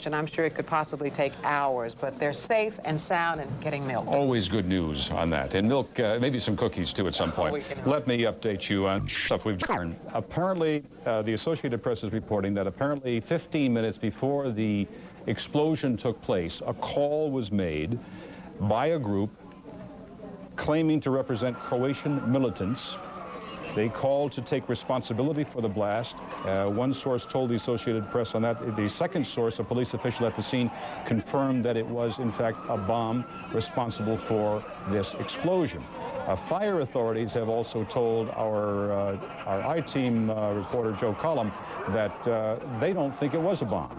And I'm sure it could possibly take hours, but they're safe and sound and getting milk. Always good news on that. And milk, maybe some cookies too at some point. Let me update you on stuff we've learned. Apparently, the Associated Press is reporting that apparently 15 minutes before the explosion took place, a call was made by a group claiming to represent Croatian militants. They called to take responsibility for the blast. One source told the Associated Press on that. The second source, a police official at the scene, confirmed that it was, in fact, a bomb responsible for this explosion. Fire authorities have also told our I-Team reporter, Joe Collum, that they don't think it was a bomb.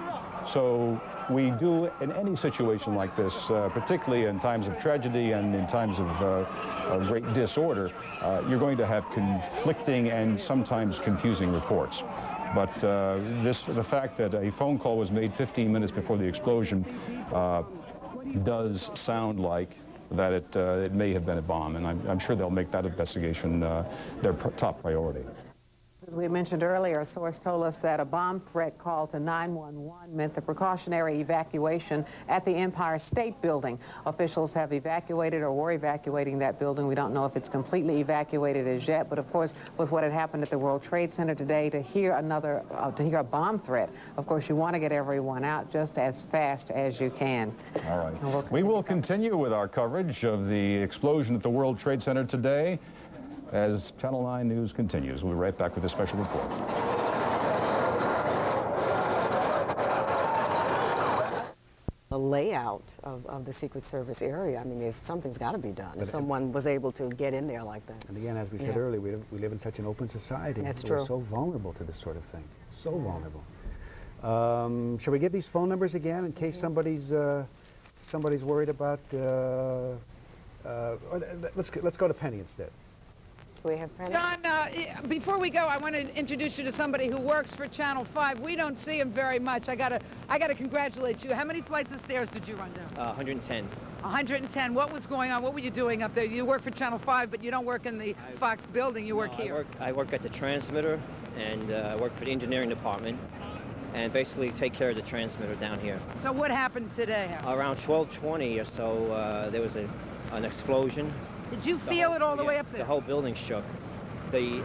So we do, in any situation like this, particularly in times of tragedy and in times of great disorder, you're going to have conflicting and sometimes confusing reports. But the fact that a phone call was made 15 minutes before the explosion does sound like that it may have been a bomb, and I'm sure they'll make that investigation their top priority. As we mentioned earlier, a source told us that a bomb threat call to 911 meant the precautionary evacuation at the Empire State Building. Officials have evacuated or were evacuating that building. We don't know if it's completely evacuated as yet, but of course, with what had happened at the World Trade Center today, to hear a bomb threat, of course, you want to get everyone out just as fast as you can. All right. We will continue with our coverage of the explosion at the World Trade Center today as Channel 9 News continues. We'll be right back with a special report. The layout of the Secret Service area, I mean, something's got to be done if someone was able to get in there like that. And again, as we said earlier, we live in such an open society. That's true. We're so vulnerable to this sort of thing. So vulnerable. Shall we give these phone numbers again in case somebody's worried about... let's go to Penny instead. We have Penny? John, before we go, I want to introduce you to somebody who works for Channel 5. We don't see him very much. I gotta congratulate you. How many flights of stairs did you run down? 110. 110. What was going on? What were you doing up there? You work for Channel 5, but you don't work in the Fox building. You work here. I work at the transmitter, and I work for the engineering department, and basically take care of the transmitter down here. So what happened today? Around 12:20 or so, there was an explosion. Did you feel it all the way up there? The whole building shook.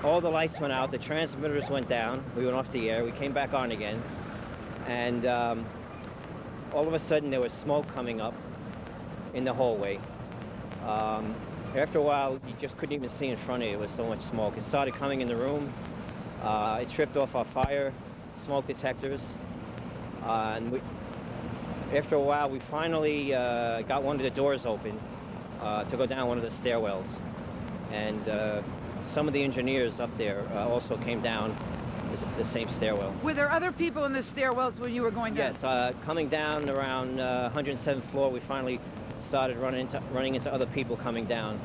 All the lights went out, the transmitters went down, we went off the air, we came back on again, and all of a sudden there was smoke coming up in the hallway. After a while, you just couldn't even see in front of you, there was so much smoke. It started coming in the room, it tripped off our fire smoke detectors, and after a while we finally got one of the doors open to go down one of the stairwells, and some of the engineers up there also came down the same stairwell. Were there other people in the stairwells when you were going down? Yes, coming down around 107th floor, we finally started running into other people coming down.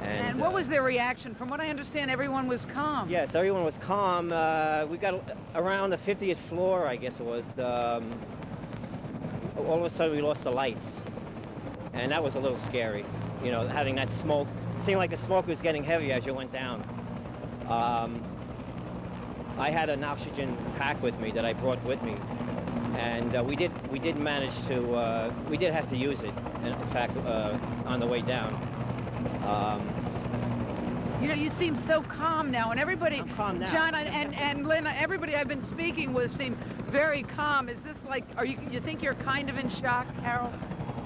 And what was their reaction? From what I understand, everyone was calm. Yes, everyone was calm. We got around the 50th floor, I guess it was. All of a sudden, we lost the lights. And that was a little scary, you know, having that smoke. It seemed like the smoke was getting heavier as you went down. I had an oxygen pack with me that I brought with me, and we did manage to, we did have to use it, in fact, on the way down. You know, you seem so calm now, and everybody, I'm calm now. John and Lynn, everybody I've been speaking with seem very calm. Is this like, you think you're kind of in shock, Harold?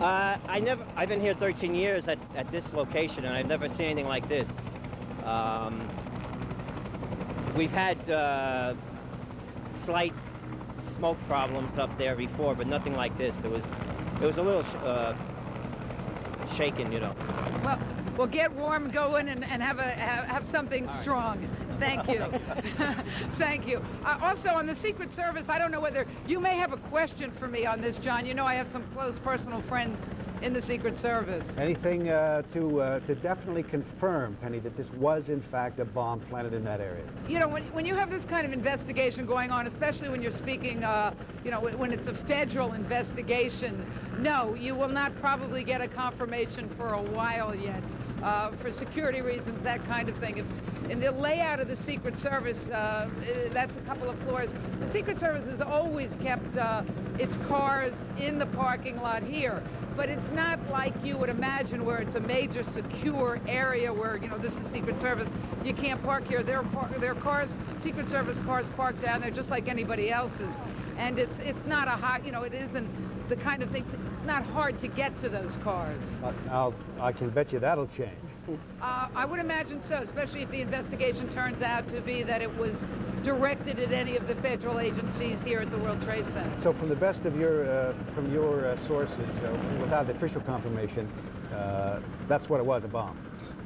I've been here 13 years at this location, and I've never seen anything like this. We've had slight smoke problems up there before, but nothing like this. It was a little shaken, you know. Well, get warm, go in and have something strong. Thank you. Thank you. Also, on the Secret Service, I don't know whether you may have a question for me on this, John. You know I have some close personal friends in the Secret Service. Anything to definitely confirm, Penny, that this was, in fact, a bomb planted in that area? You know, when you have this kind of investigation going on, especially when you're speaking, you know, when it's a federal investigation, no, you will not probably get a confirmation for a while yet. For security reasons, that kind of thing. In the layout of the Secret Service, that's a couple of floors. The Secret Service has always kept it's cars in the parking lot here. But it's not like you would imagine where it's a major secure area where, you know, this is Secret Service. You can't park here. There are cars, Secret Service cars parked down there just like anybody else's. And it's not a hot, you know, it isn't the kind of thing, it's not hard to get to those cars. I can bet you that'll change. I would imagine so, especially if the investigation turns out to be that it was directed at any of the federal agencies here at the World Trade Center. So from the best of your, sources, without official confirmation, that's what it was, a bomb.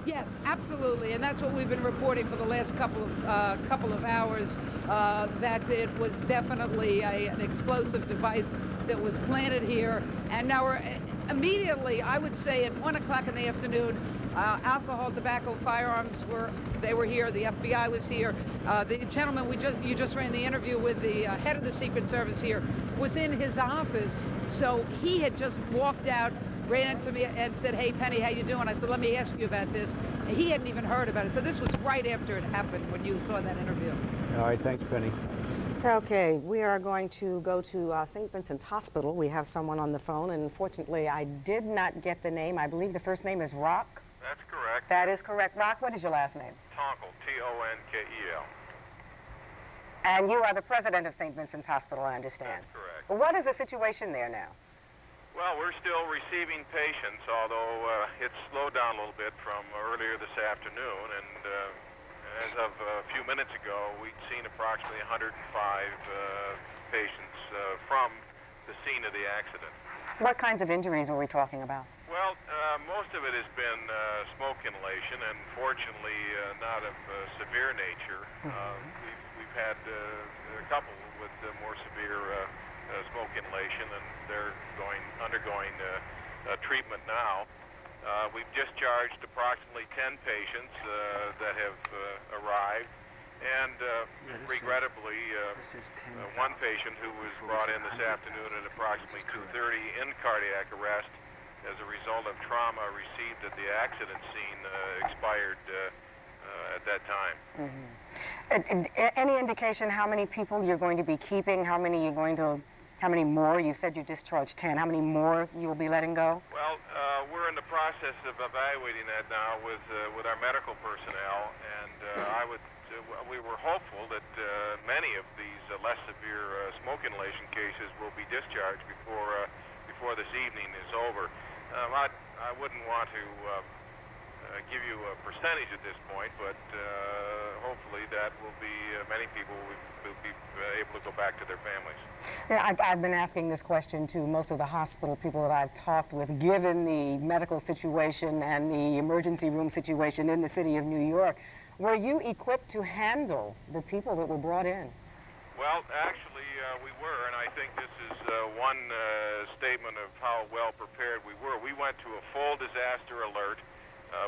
Yes, absolutely, and that's what we've been reporting for the last couple of hours, that it was definitely an explosive device that was planted here. And now we're immediately, I would say at 1 o'clock in the afternoon, alcohol, tobacco, firearms were here. The FBI was here. The gentleman you just ran the interview with, the head of the Secret Service here, was in his office. So he had just walked out, ran into me and said, "Hey, Penny, how you doing?" I said, "Let me ask you about this." And he hadn't even heard about it. So this was right after it happened when you saw that interview. All right, thanks, Penny. Okay, we are going to go to St. Vincent's Hospital. We have someone on the phone, and unfortunately, I did not get the name. I believe the first name is Rock. That's correct. That is correct. Rock, what is your last name? Tonkel, T-O-N-K-E-L. And you are the president of St. Vincent's Hospital, I understand. That's correct. Well, what is the situation there now? Well, we're still receiving patients, although it's slowed down a little bit from earlier this afternoon. And as of a few minutes ago, we'd seen approximately 105 patients from the scene of the accident. What kinds of injuries were we talking about? Well, most of it has been smoke inhalation, and fortunately not of severe nature. We've had a couple with more severe smoke inhalation, and they're undergoing treatment now. We've discharged approximately 10 patients that have arrived, and regrettably, one patient who was brought in this afternoon at approximately 2:30 in cardiac arrest as a result of trauma received at the accident scene expired at that time. Any indication how many people you're going to be keeping? How many more? You said you discharged 10. How many more you will be letting go? Well, we're in the process of evaluating that now with our medical personnel, and we were hopeful that many of these less severe smoke inhalation cases will be discharged before this evening is over. I wouldn't want to give you a percentage at this point, but hopefully that will be many people will be able to go back to their families. Yeah, I've been asking this question to most of the hospital people that I've talked with. Given the medical situation and the emergency room situation in the city of New York, were you equipped to handle the people that were brought in? Well, actually, we were, and I think this is one statement of how well prepared we were. We went to a full disaster alert,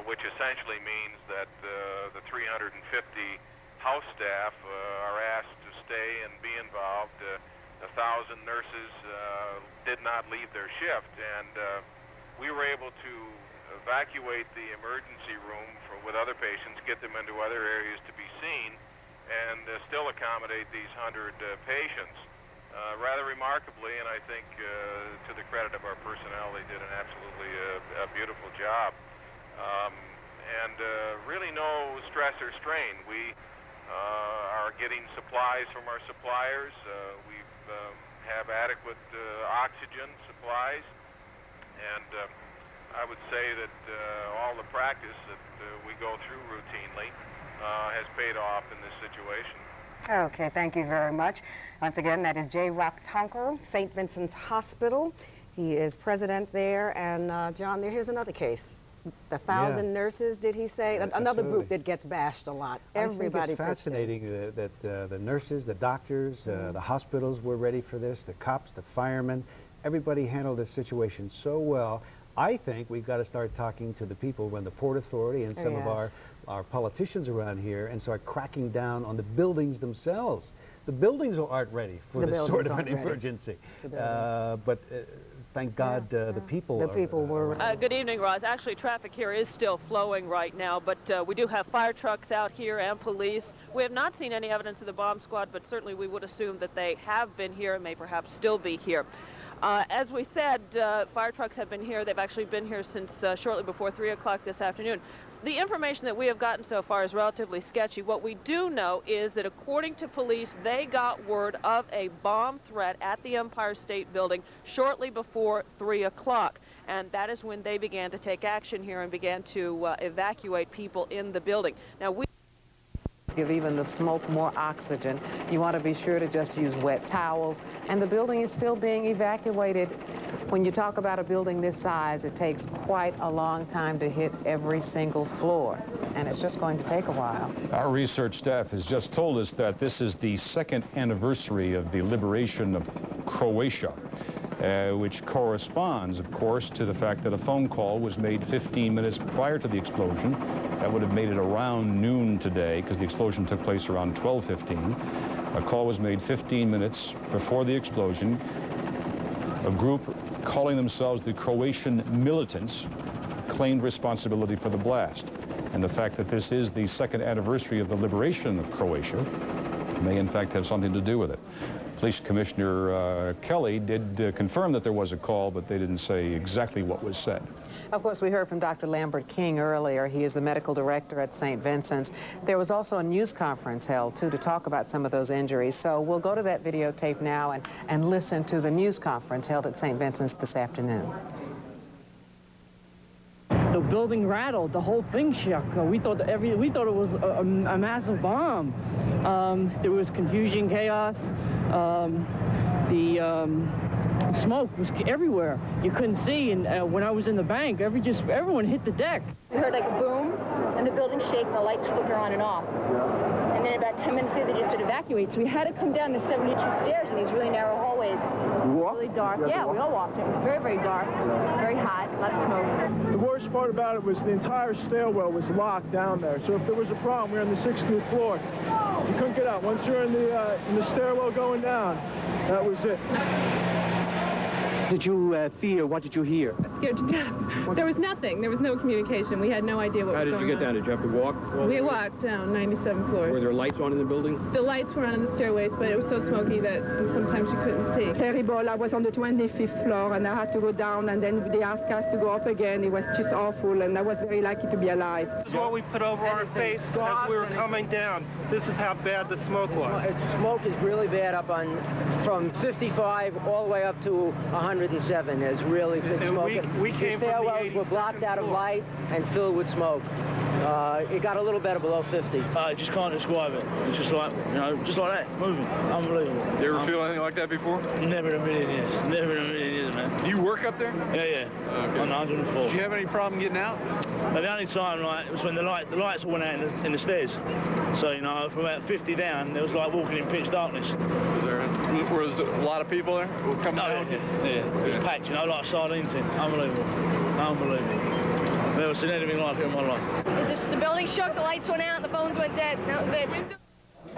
which essentially means that the 350 house staff are asked to stay and be involved. 1,000 nurses did not leave their shift, and we were able to evacuate the emergency room with other patients, get them into other areas to be seen, and still accommodate these 100 patients. Rather remarkably, and I think to the credit of our personnel, they did an absolutely beautiful job. And really no stress or strain. We are getting supplies from our suppliers. We have adequate oxygen supplies, and I would say that all the practice that we go through routinely has paid off in this situation. Okay, thank you very much. Once again, that is J. Rock Tonkel, St. Vincent's Hospital. He is president there. And John, here's another case. The 1,000 nurses, did he say? Another group that gets bashed a lot. Everybody. I think it's fascinating that the nurses, the doctors, the hospitals were ready for this, the cops, the firemen. Everybody handled this situation so well. I think we've got to start talking to the people, when the Port Authority and some of our politicians around here, and start cracking down on the buildings themselves. The buildings aren't ready for this sort of an emergency. But thank God the people were... Good evening, Roz. Actually, traffic here is still flowing right now, but we do have fire trucks out here and police. We have not seen any evidence of the bomb squad, but certainly we would assume that they have been here and may perhaps still be here. As we said, fire trucks have been here. They've actually been here since shortly before 3 o'clock this afternoon. The information that we have gotten so far is relatively sketchy. What we do know is that according to police, they got word of a bomb threat at the Empire State Building shortly before 3 o'clock. And that is when they began to take action here and began to evacuate people in the building. Now, we give even the smoke more oxygen. You want to be sure to just use wet towels, and the building is still being evacuated. When you talk about a building this size, it takes quite a long time to hit every single floor, and it's just going to take a while. Our research staff has just told us that this is the 2nd anniversary of the liberation of Croatia, which corresponds, of course, to the fact that a phone call was made 15 minutes prior to the explosion. That would have made it around noon today, because the explosion took place around 12:15. A call was made 15 minutes before the explosion. A group calling themselves the Croatian militants claimed responsibility for the blast. And the fact that this is the 2nd anniversary of the liberation of Croatia may in fact have something to do with it. Police Commissioner Kelly did confirm that there was a call, but they didn't say exactly what was said. Of course, we heard from Dr. Lambert King earlier. He is the medical director at St. Vincent's. There was also a news conference held, too, to talk about some of those injuries. So we'll go to that videotape now and listen to the news conference held at St. Vincent's this afternoon. The building rattled, the whole thing shook. We thought it was a massive bomb. There was confusion, chaos. The smoke was everywhere. You couldn't see, and when I was in the bank, everyone hit the deck. We heard like a boom, and the building shake, and the lights flicker on and off. And then about 10 minutes later, they just said evacuate. So we had to come down the 72 stairs in these really narrow hallways. Really dark. Yeah, we all walked. It was very, very dark, very hot, a lot of smoke. The worst part about it was the entire stairwell was locked down there. So if there was a problem, we were on the 16th floor. You couldn't get out. Once you're in the stairwell going down, that was it. Did you fear? What did you hear? Scared to death. There was nothing. There was no communication. We had no idea what was going on. How did you get down? Did you have to walk? We walked down 97 floors. Were there lights on in the building? The lights were on in the stairways, but it was so smoky that sometimes you couldn't see. Terrible. I was on the 25th floor, and I had to go down, and then they asked us to go up again. It was just awful, and I was very lucky to be alive. This is what we put over our face as we were coming down. This is how bad the smoke was. Smoke is really bad up on, from 55 all the way up to 107. There's really thick smoke. We came from the 82nd stairwells were blocked out of light and filled with smoke. It got a little better below 50. I just can't describe it. It's just like, just like that, moving. Unbelievable. You ever feel anything like that before? Never in a million years. Never in a million years, man. Do you work up there? Yeah. Okay. On 104. Did you have any problem getting out? But the only time, it was when the lights all went out in the stairs. So, from about 50 down, it was like walking in pitch darkness. Was there a lot of people there coming down? Yeah. It was packed, like sardines in. Unbelievable. Never seen anything like it in my life. The building shook, the lights went out, and the phones went dead. That was it.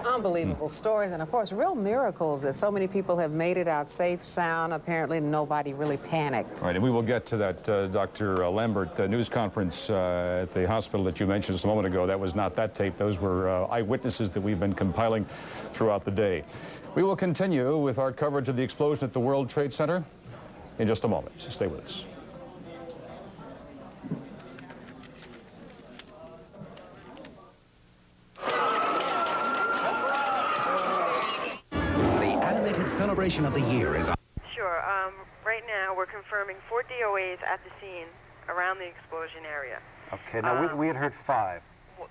Unbelievable stories, and of course, real miracles that so many people have made it out safe, sound. Apparently, nobody really panicked. Right, and we will get to that Dr. Lambert news conference at the hospital that you mentioned just a moment ago. That was not that tape. Those were eyewitnesses that we've been compiling throughout the day. We will continue with our coverage of the explosion at the World Trade Center in just a moment. So stay with us. Celebration of the year is on. Sure. Right now, we're confirming 4 DOAs at the scene around the explosion area. Okay. Now, we had heard 5.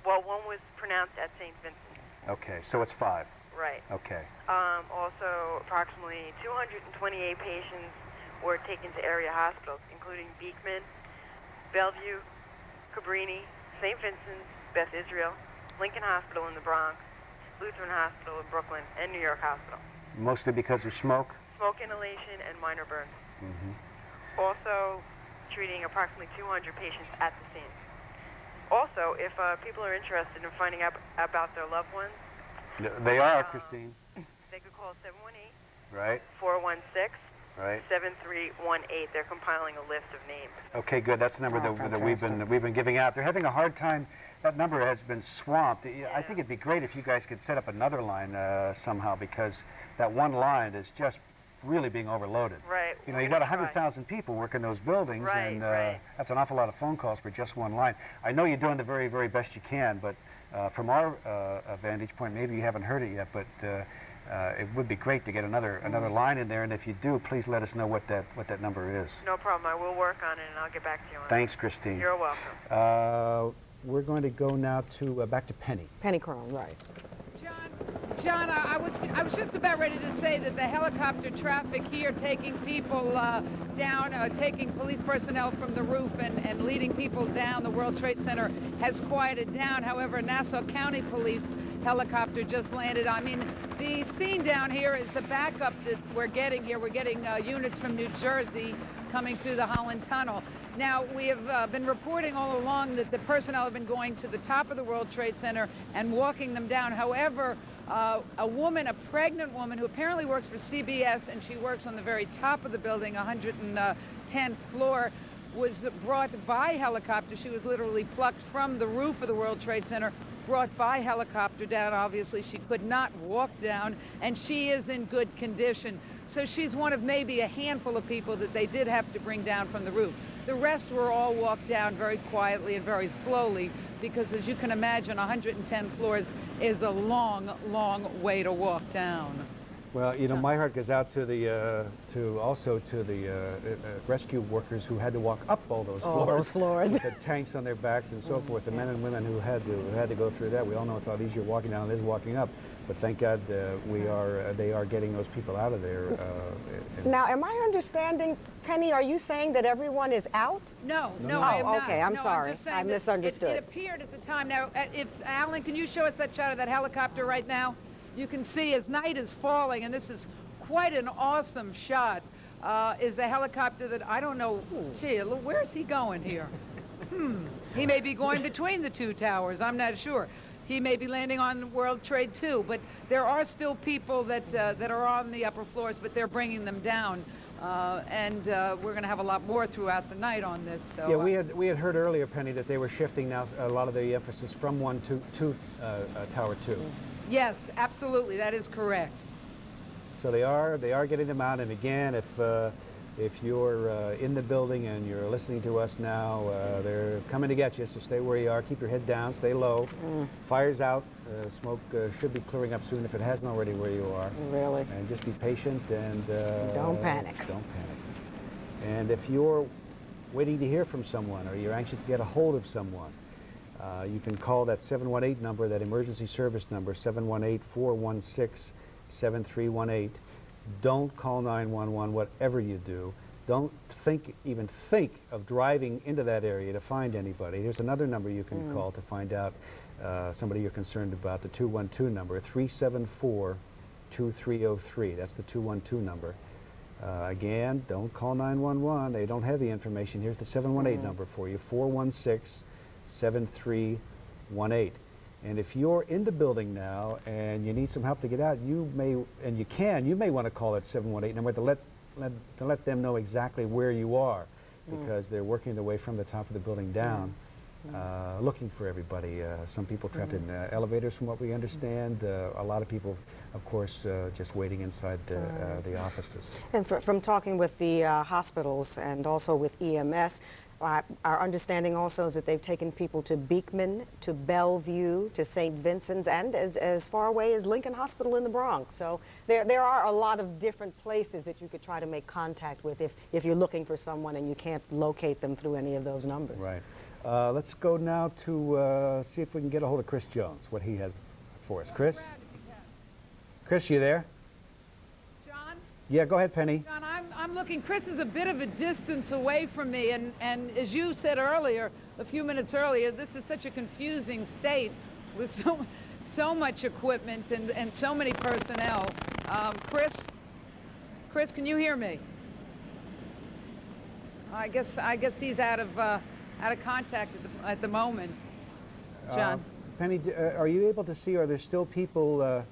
Well, one was pronounced at St. Vincent. Okay. So it's 5. Right. Okay. Also, approximately 228 patients were taken to area hospitals, including Beekman, Bellevue, Cabrini, St. Vincent's, Beth Israel, Lincoln Hospital in the Bronx, Lutheran Hospital in Brooklyn, and New York Hospital. Mostly because of smoke? Smoke inhalation and minor burns. Mm-hmm. Also treating approximately 200 patients at the scene. Also, if people are interested in finding out about their loved ones... They are, Christine. They could call 718... Right. 416... Right. 7318. They're compiling a list of names. Okay, good. That's the number that we've been giving out. They're having a hard time. That number has been swamped. I think it'd be great if you guys could set up another line somehow, because that one line is just really being overloaded. Right. You know, you got 100,000 people working those buildings, right, and right. That's an awful lot of phone calls for just one line. I know you're doing the very, very best you can, but from our vantage point, maybe you haven't heard it yet, but it would be great to get another line in there, and if you do, please let us know what that number is. No problem. I will work on it, and I'll get back to you on Thanks, that. Christine. You're welcome. We're going to go now to back to Penny. Penny Crone, right. John, I was just about ready to say that the helicopter traffic here, taking people down, taking police personnel from the roof and leading people down the World Trade Center has quieted down. However, Nassau County Police helicopter just landed. I mean, the scene down here is the backup that we're getting here. We're getting units from New Jersey coming through the Holland Tunnel. Now, we have been reporting all along that the personnel have been going to the top of the World Trade Center and walking them down. However, a pregnant woman who apparently works for CBS, and she works on the very top of the building, 110th floor, was brought by helicopter. She was literally plucked from the roof of the World Trade Center, brought by helicopter down. Obviously, she could not walk down, and she is in good condition. So she's one of maybe a handful of people that they did have to bring down from the roof. The rest were all walked down very quietly and very slowly, because as you can imagine, 110 floors is a long, long way to walk down. Well, you know, my heart goes out to the rescue workers who had to walk up all those floors. With the tanks on their backs and so forth. The men and women who had to go through that. We all know it's a lot easier walking down than it is walking up. But thank God they are getting those people out of there. Now, am I understanding, Penny, are you saying that everyone is out? No, I am not. Okay, I'm sorry. I misunderstood. It appeared at the time. Now, if Alan, can you show us that shot of that helicopter right now? You can see as night is falling, and this is quite an awesome shot, is the helicopter that, I don't know, gee, where's he going here? He may be going between the two towers, I'm not sure. He may be landing on World Trade 2, but there are still people that are on the upper floors, but they're bringing them down. And we're going to have a lot more throughout the night on this. So, yeah, we had heard earlier, Penny, that they were shifting now a lot of the emphasis from 1 to Tower 2. Yes, absolutely, that is correct. So they are getting them out, and again, if you're in the building and you're listening to us now, they're coming to get you, so stay where you are, keep your head down, stay low. Fire's out, smoke should be clearing up soon if it hasn't already where you are. Really? And just be patient and don't panic. Don't panic. And if you're waiting to hear from someone or you're anxious to get a hold of someone, you can call that 718 number, that emergency service number, 718-416-7318. Don't call 911, whatever you do. Don't even think of driving into that area to find anybody. Here's another number you can call to find out somebody you're concerned about, the 212 number, 374-2303. That's the 212 number. Again, don't call 911. They don't have the information. Here's the 718 number for you, 416-7318. And if you're in the building now and you need some help to get out, you may want to call that 718 number to let them know exactly where you are, because they're working their way from the top of the building down, looking for everybody. Some people trapped in elevators, from what we understand. A lot of people, of course, just waiting inside the offices. And from talking with the hospitals and also with EMS, our understanding also is that they've taken people to Beekman, to Bellevue, to St. Vincent's, and as far away as Lincoln Hospital in the Bronx. So there are a lot of different places that you could try to make contact with if you're looking for someone and you can't locate them through any of those numbers. Right. Let's go now to see if we can get a hold of Chris Jones, what he has for us. Chris? Chris, you there? John? Yeah, go ahead, Penny. John, I'm looking. Chris is a bit of a distance away from me, and as you said earlier, a few minutes earlier, this is such a confusing state with so much equipment and so many personnel. Chris, can you hear me? I guess he's out of contact at the moment. John. Penny, are you able to see? Are there still people,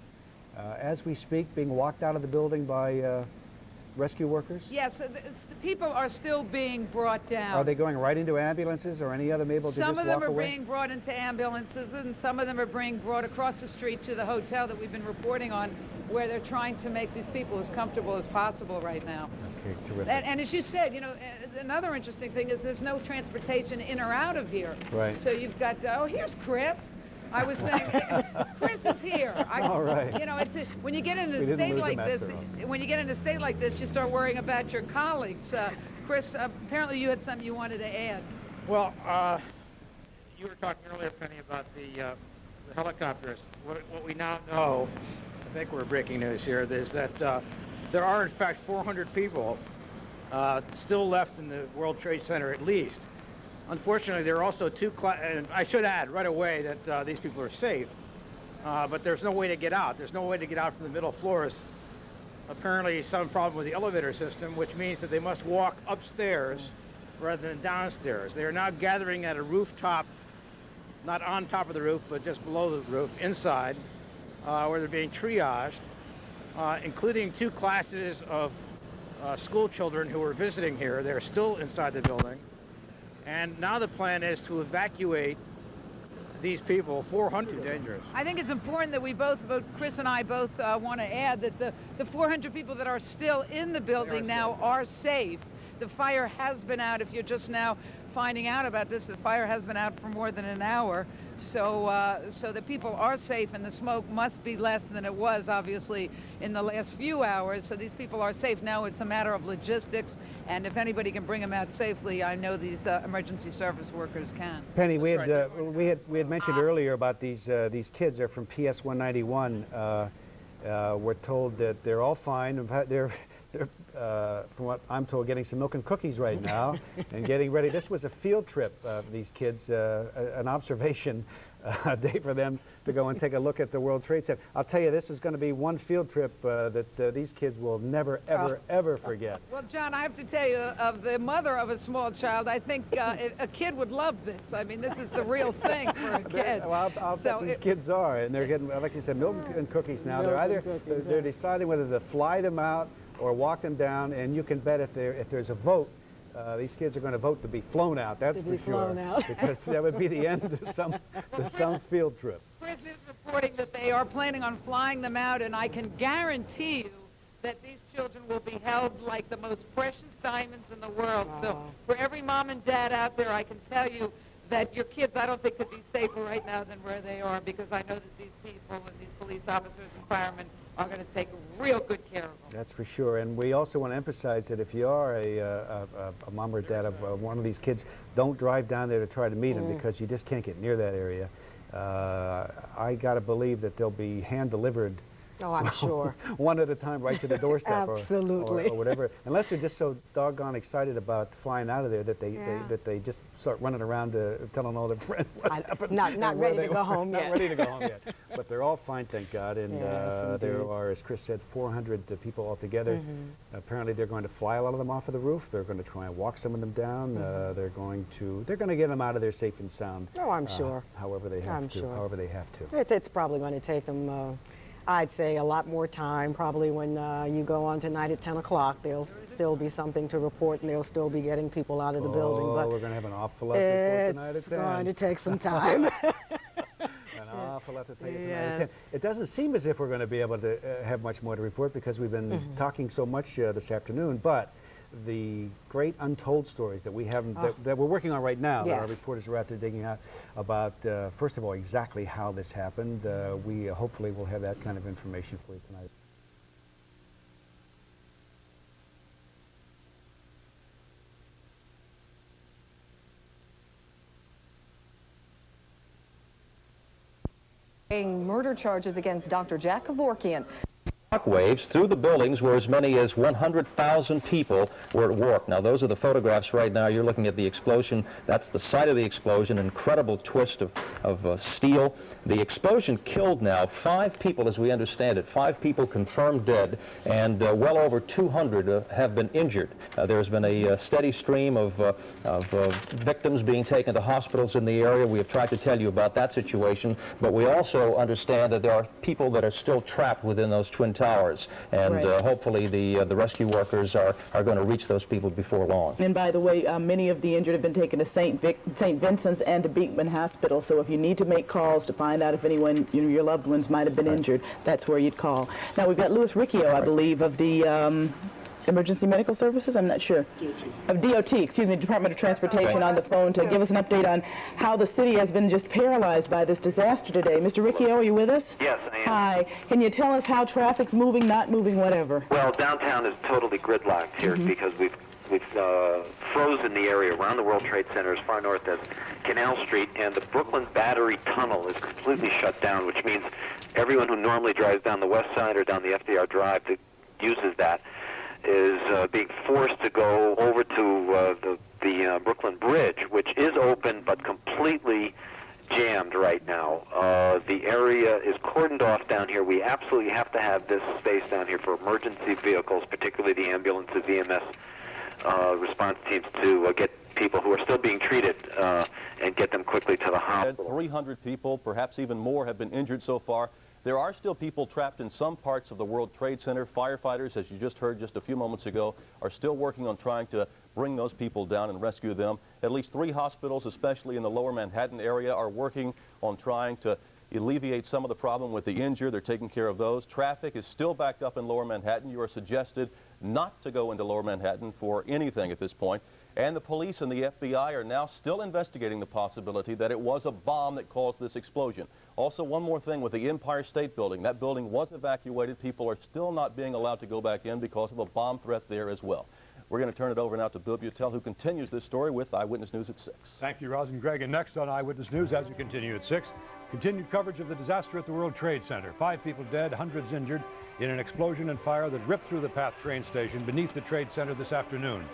as we speak, being walked out of the building by rescue workers? Yes, the people are still being brought down. Are they going right into ambulances or any other, Mabel? Some of them are being brought into ambulances, and some of them are being brought across the street to the hotel that we've been reporting on, where they're trying to make these people as comfortable as possible right now. Okay, terrific. And as you said, you know, another interesting thing is there's no transportation in or out of here. Right. So you've got, oh, here's Chris. I was saying, Chris is here. All right. You know, when you get in a state like this, you start worrying about your colleagues. Chris, apparently you had something you wanted to add. Well, you were talking earlier, Penny, about the helicopters. What we now know, I think we're breaking news here, is that there are in fact 400 people still left in the World Trade Center at least. Unfortunately, there are also and I should add right away that these people are safe, but there's no way to get out. There's no way to get out from the middle floors. Apparently some problem with the elevator system, which means that they must walk upstairs rather than downstairs. They are now gathering at a rooftop, not on top of the roof, but just below the roof, inside, where they're being triaged, including 2 classes of school children who were visiting here. They're still inside the building. And now the plan is to evacuate these people, 400. Dangerous. I think it's important that we both Chris and I both want to add that the 400 people that are still in the building now are safe. The fire has been out. If you're just now finding out about this, the fire has been out for more than an hour. So, so the people are safe, and the smoke must be less than it was, obviously, in the last few hours. So these people are safe. Now it's a matter of logistics, and if anybody can bring them out safely, I know these emergency service workers can. Penny, we had mentioned earlier about these kids. They're from PS 191. We're told that they're all fine. They're from what I'm told, getting some milk and cookies right now and getting ready. This was a field trip of these kids, an observation day for them to go and take a look at the World Trade Center. I'll tell you, this is going to be one field trip that these kids will never, ever, ever forget. Well, John, I have to tell you, of the mother of a small child, I think a kid would love this. I mean, this is the real thing for a kid. Well, I'll bet these kids are, and they're getting, like you said, milk and cookies now. They're deciding whether to fly them out or walk them down, and you can bet if there's a vote, these kids are going to vote to be flown out. That's for sure, because that would be the end of some field trip. Chris is reporting that they are planning on flying them out, and I can guarantee you that these children will be held like the most precious diamonds in the world. Wow. So for every mom and dad out there, I can tell you that your kids, I don't think, could be safer right now than where they are, because I know that these people and these police officers and firemen are going to take real good care of them. That's for sure. And we also want to emphasize that if you are a mom or dad of one of these kids, don't drive down there to try to meet them, because you just can't get near that area. I got to believe that they'll be hand-delivered. Oh, I'm sure. One at a time, right to the doorstep. Absolutely. Or whatever. Unless they're just so doggone excited about flying out of there that they just start running around telling all their friends what happened. Not ready to go home yet. Not ready to go home yet. But they're all fine, thank God. And there are, as Chris said, 400 people altogether. Apparently they're going to fly a lot of them off of the roof. They're going to try and walk some of them down. They're going to get them out of there safe and sound. Oh, I'm sure. However they have to. However they have to. It's probably going to take them. I'd say a lot more time. Probably when you go on tonight at 10 o'clock, there'll still be something to report, and they'll still be getting people out of the building. But we're going to have an awful lot to report tonight at 10. It's going to take some time. An awful lot to tell you tonight at 10. It doesn't seem as if we're going to be able to have much more to report, because we've been talking so much this afternoon, but the great untold stories that we haven't, that we're working on right now, that our reporters are out there digging out about, first of all, exactly how this happened. We hopefully will have that kind of information for you tonight. Murder charges against Dr. Jack Kevorkian. Shockwaves through the buildings where as many as 100,000 people were at work. Now, those are the photographs right now. You're looking at the explosion. That's the site of the explosion, incredible twist of steel. The explosion killed now 5 people, as we understand it. 5 people confirmed dead, and well over 200 have been injured. There's been a steady stream of victims being taken to hospitals in the area. We have tried to tell you about that situation, but we also understand that there are people that are still trapped within those Twin Towers towers. And Right. hopefully the rescue workers are going to reach those people before long. And by the way, many of the injured have been taken to St. Vincent's and to Beekman Hospital. So if you need to make calls to find out if anyone, your loved ones might have been injured, that's where you'd call. Now we've got Louis Riccio, I believe, of the Emergency Medical Services, I'm not sure. Of DOT, excuse me, Department of Transportation, on the phone to give us an update on how the city has been just paralyzed by this disaster today. Mr. Riccio, are you with us? Yes, I am. Hi. Can you tell us how traffic's moving, not moving, whatever? Well, downtown is totally gridlocked here because we've frozen the area around the World Trade Center as far north as Canal Street, and the Brooklyn Battery Tunnel is completely shut down, which means everyone who normally drives down the west side or down the FDR Drive that uses that is being forced to go over to the Brooklyn Bridge, which is open but completely jammed right now. The area is cordoned off down here. We absolutely have to have this space down here for emergency vehicles, particularly the ambulances, EMS response teams, to get people who are still being treated and get them quickly to the hospital. 300 people, perhaps even more, have been injured so far. There are still people trapped in some parts of the World Trade Center. Firefighters, as you just heard just a few moments ago, are still working on trying to bring those people down and rescue them. At least 3 hospitals, especially in the lower Manhattan area, are working on trying to alleviate some of the problem with the injured. They're taking care of those. Traffic is still backed up in lower Manhattan. You are suggested not to go into lower Manhattan for anything at this point. And the police and the FBI are now still investigating the possibility that it was a bomb that caused this explosion. Also, one more thing with the Empire State Building. That building was evacuated. People are still not being allowed to go back in because of a bomb threat there as well. We're going to turn it over now to Bill Butel, who continues this story with Eyewitness News at 6. Thank you, Roz and Greg. And next on Eyewitness News, as we continue at 6, continued coverage of the disaster at the World Trade Center. 5 people dead, hundreds injured in an explosion and fire that ripped through the PATH train station beneath the Trade Center this afternoon.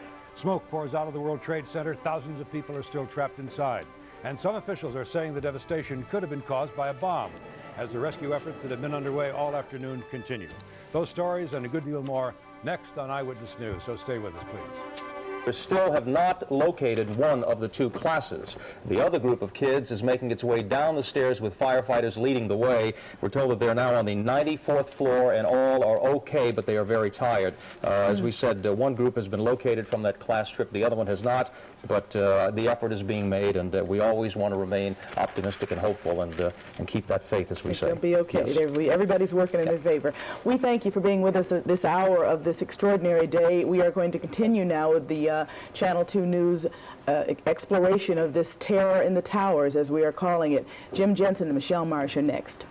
Smoke pours out of the World Trade Center. Thousands of people are still trapped inside. And some officials are saying the devastation could have been caused by a bomb, as the rescue efforts that have been underway all afternoon continue. Those stories and a good deal more next on Eyewitness News, so stay with us, please. We still have not located one of the 2 classes. The other group of kids is making its way down the stairs with firefighters leading the way. We're told that they're now on the 94th floor and all are okay, but they are very tired. As we said, one group has been located from that class trip, the other one has not, but the effort is being made, and we always want to remain optimistic and hopeful and keep that faith, as we say. It'll be okay. Yes. Everybody's working in their favor. We thank you for being with us this hour of this extraordinary day. We are going to continue now with the Channel 2 News exploration of this terror in the towers, as we are calling it. Jim Jensen and Michelle Marsh are next.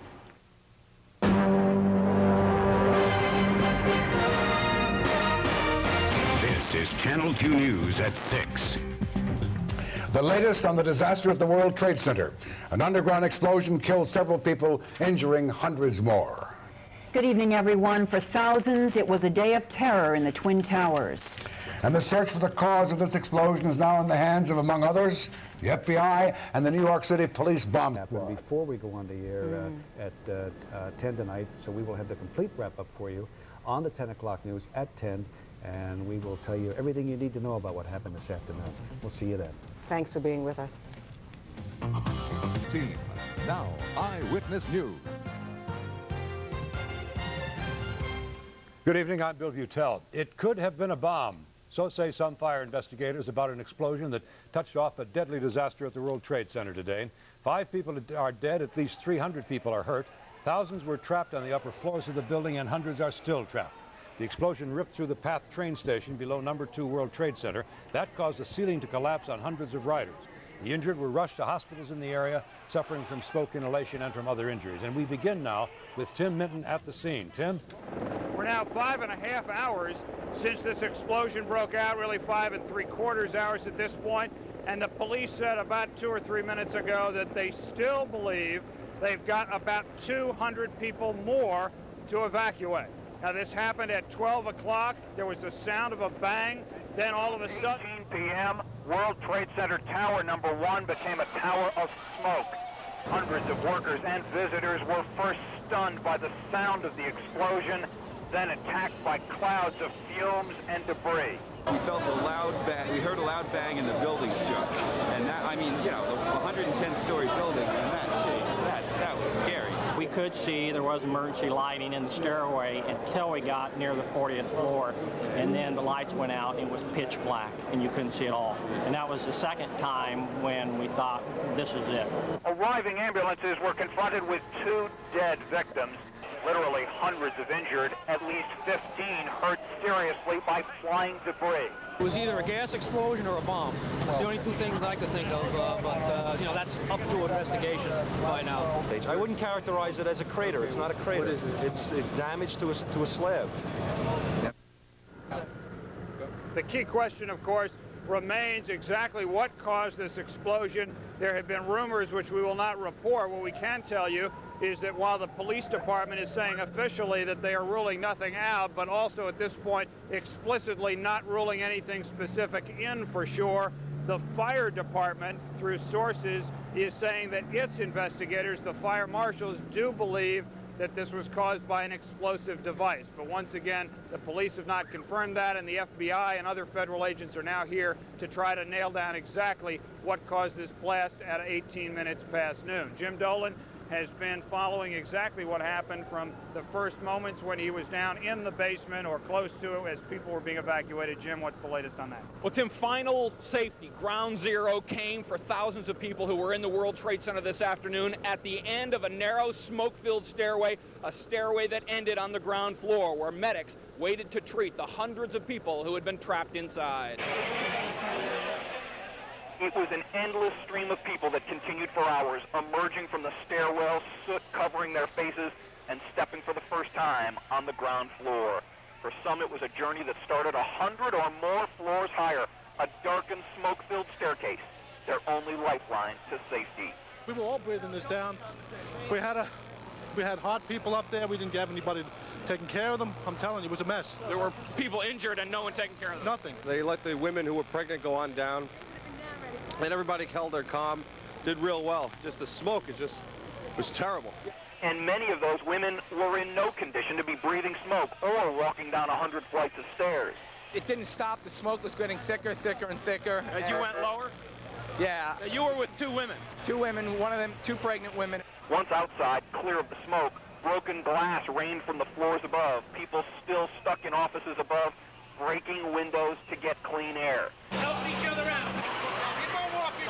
This is Channel 2 News at 6. The latest on the disaster at the World Trade Center. An underground explosion killed several people, injuring hundreds more. Good evening, everyone. For thousands, it was a day of terror in the Twin Towers. And the search for the cause of this explosion is now in the hands of, among others, the FBI and the New York City Police Bomb Squad. Before we go on the air at 10 tonight, so we will have the complete wrap-up for you on the 10 o'clock news at 10, and we will tell you everything you need to know about what happened this afternoon. We'll see you then. Thanks for being with us. Team, now Eyewitness News. Good evening, I'm Bill Butel. It could have been a bomb. So say some fire investigators about an explosion that touched off a deadly disaster at the World Trade Center today. 5 people are dead, at least 300 people are hurt. Thousands were trapped on the upper floors of the building, and hundreds are still trapped. The explosion ripped through the PATH train station below number 2 World Trade Center. That caused the ceiling to collapse on hundreds of riders. The injured were rushed to hospitals in the area, suffering from smoke inhalation and from other injuries. And we begin now with Tim Minton at the scene. Tim? We're now 5.5 hours since this explosion broke out, really 5 3/4 hours at this point. And the police said about 2 or 3 minutes ago that they still believe they've got about 200 people more to evacuate. Now, this happened at 12 o'clock. There was the sound of a bang. Then all of a sudden, 18 p.m., World Trade Center Tower number 1 became a tower of smoke. Hundreds of workers and visitors were first stunned by the sound of the explosion, then attacked by clouds of fumes and debris. We felt a loud bang. We heard a loud bang and the building shook. And that, I mean, you know, a 110-story building and that shakes. That was scary. We could see there was emergency lighting in the stairway until we got near the 40th floor, and then the lights went out and it was pitch black and you couldn't see at all. And that was the second time when we thought this is it. Arriving ambulances were confronted with 2 dead victims, literally hundreds of injured, at least 15 hurt seriously by flying debris. It was either a gas explosion or a bomb. It's the only 2 things I could think of, but you know, that's up to investigation by now. I wouldn't characterize it as a crater. It's not a crater. It's damage to a slab. The key question, of course, remains exactly what caused this explosion. There have been rumors which we will not report. What we can tell you is that while the police department is saying officially that they are ruling nothing out, but also at this point explicitly not ruling anything specific in for sure, the fire department, through sources, is saying that its investigators, the fire marshals, do believe that this was caused by an explosive device. But once again, the police have not confirmed that, and the FBI and other federal agents are now here to try to nail down exactly what caused this blast at 18 minutes past noon. Jim Dolan has been following exactly what happened from the first moments when he was down in the basement or close to it as people were being evacuated. Jim, what's the latest on that? Well, Tim, final safety, ground zero, came for thousands of people who were in the World Trade Center this afternoon at the end of a narrow, smoke-filled stairway, a stairway that ended on the ground floor where medics waited to treat the hundreds of people who had been trapped inside. It was an endless stream of people that continued for hours, emerging from the stairwell, soot covering their faces, and stepping for the first time on the ground floor. For some, it was a journey that started 100 or more floors higher, a darkened, smoke-filled staircase, their only lifeline to safety. We were all breathing this down. We had hot people up there. We didn't have anybody taking care of them. I'm telling you, it was a mess. There were people injured and no one taking care of them. Nothing. They let the women who were pregnant go on down, and everybody held their calm, did real well. Just the smoke was terrible. And many of those women were in no condition to be breathing smoke or walking down 100 flights of stairs. It didn't stop. The smoke was getting thicker, thicker, and thicker. As you went lower? Yeah. You were with 2 women. 2 women, one of them 2 pregnant women. Once outside, clear of the smoke, broken glass rained from the floors above. People still stuck in offices above, breaking windows to get clean air. Help each other out.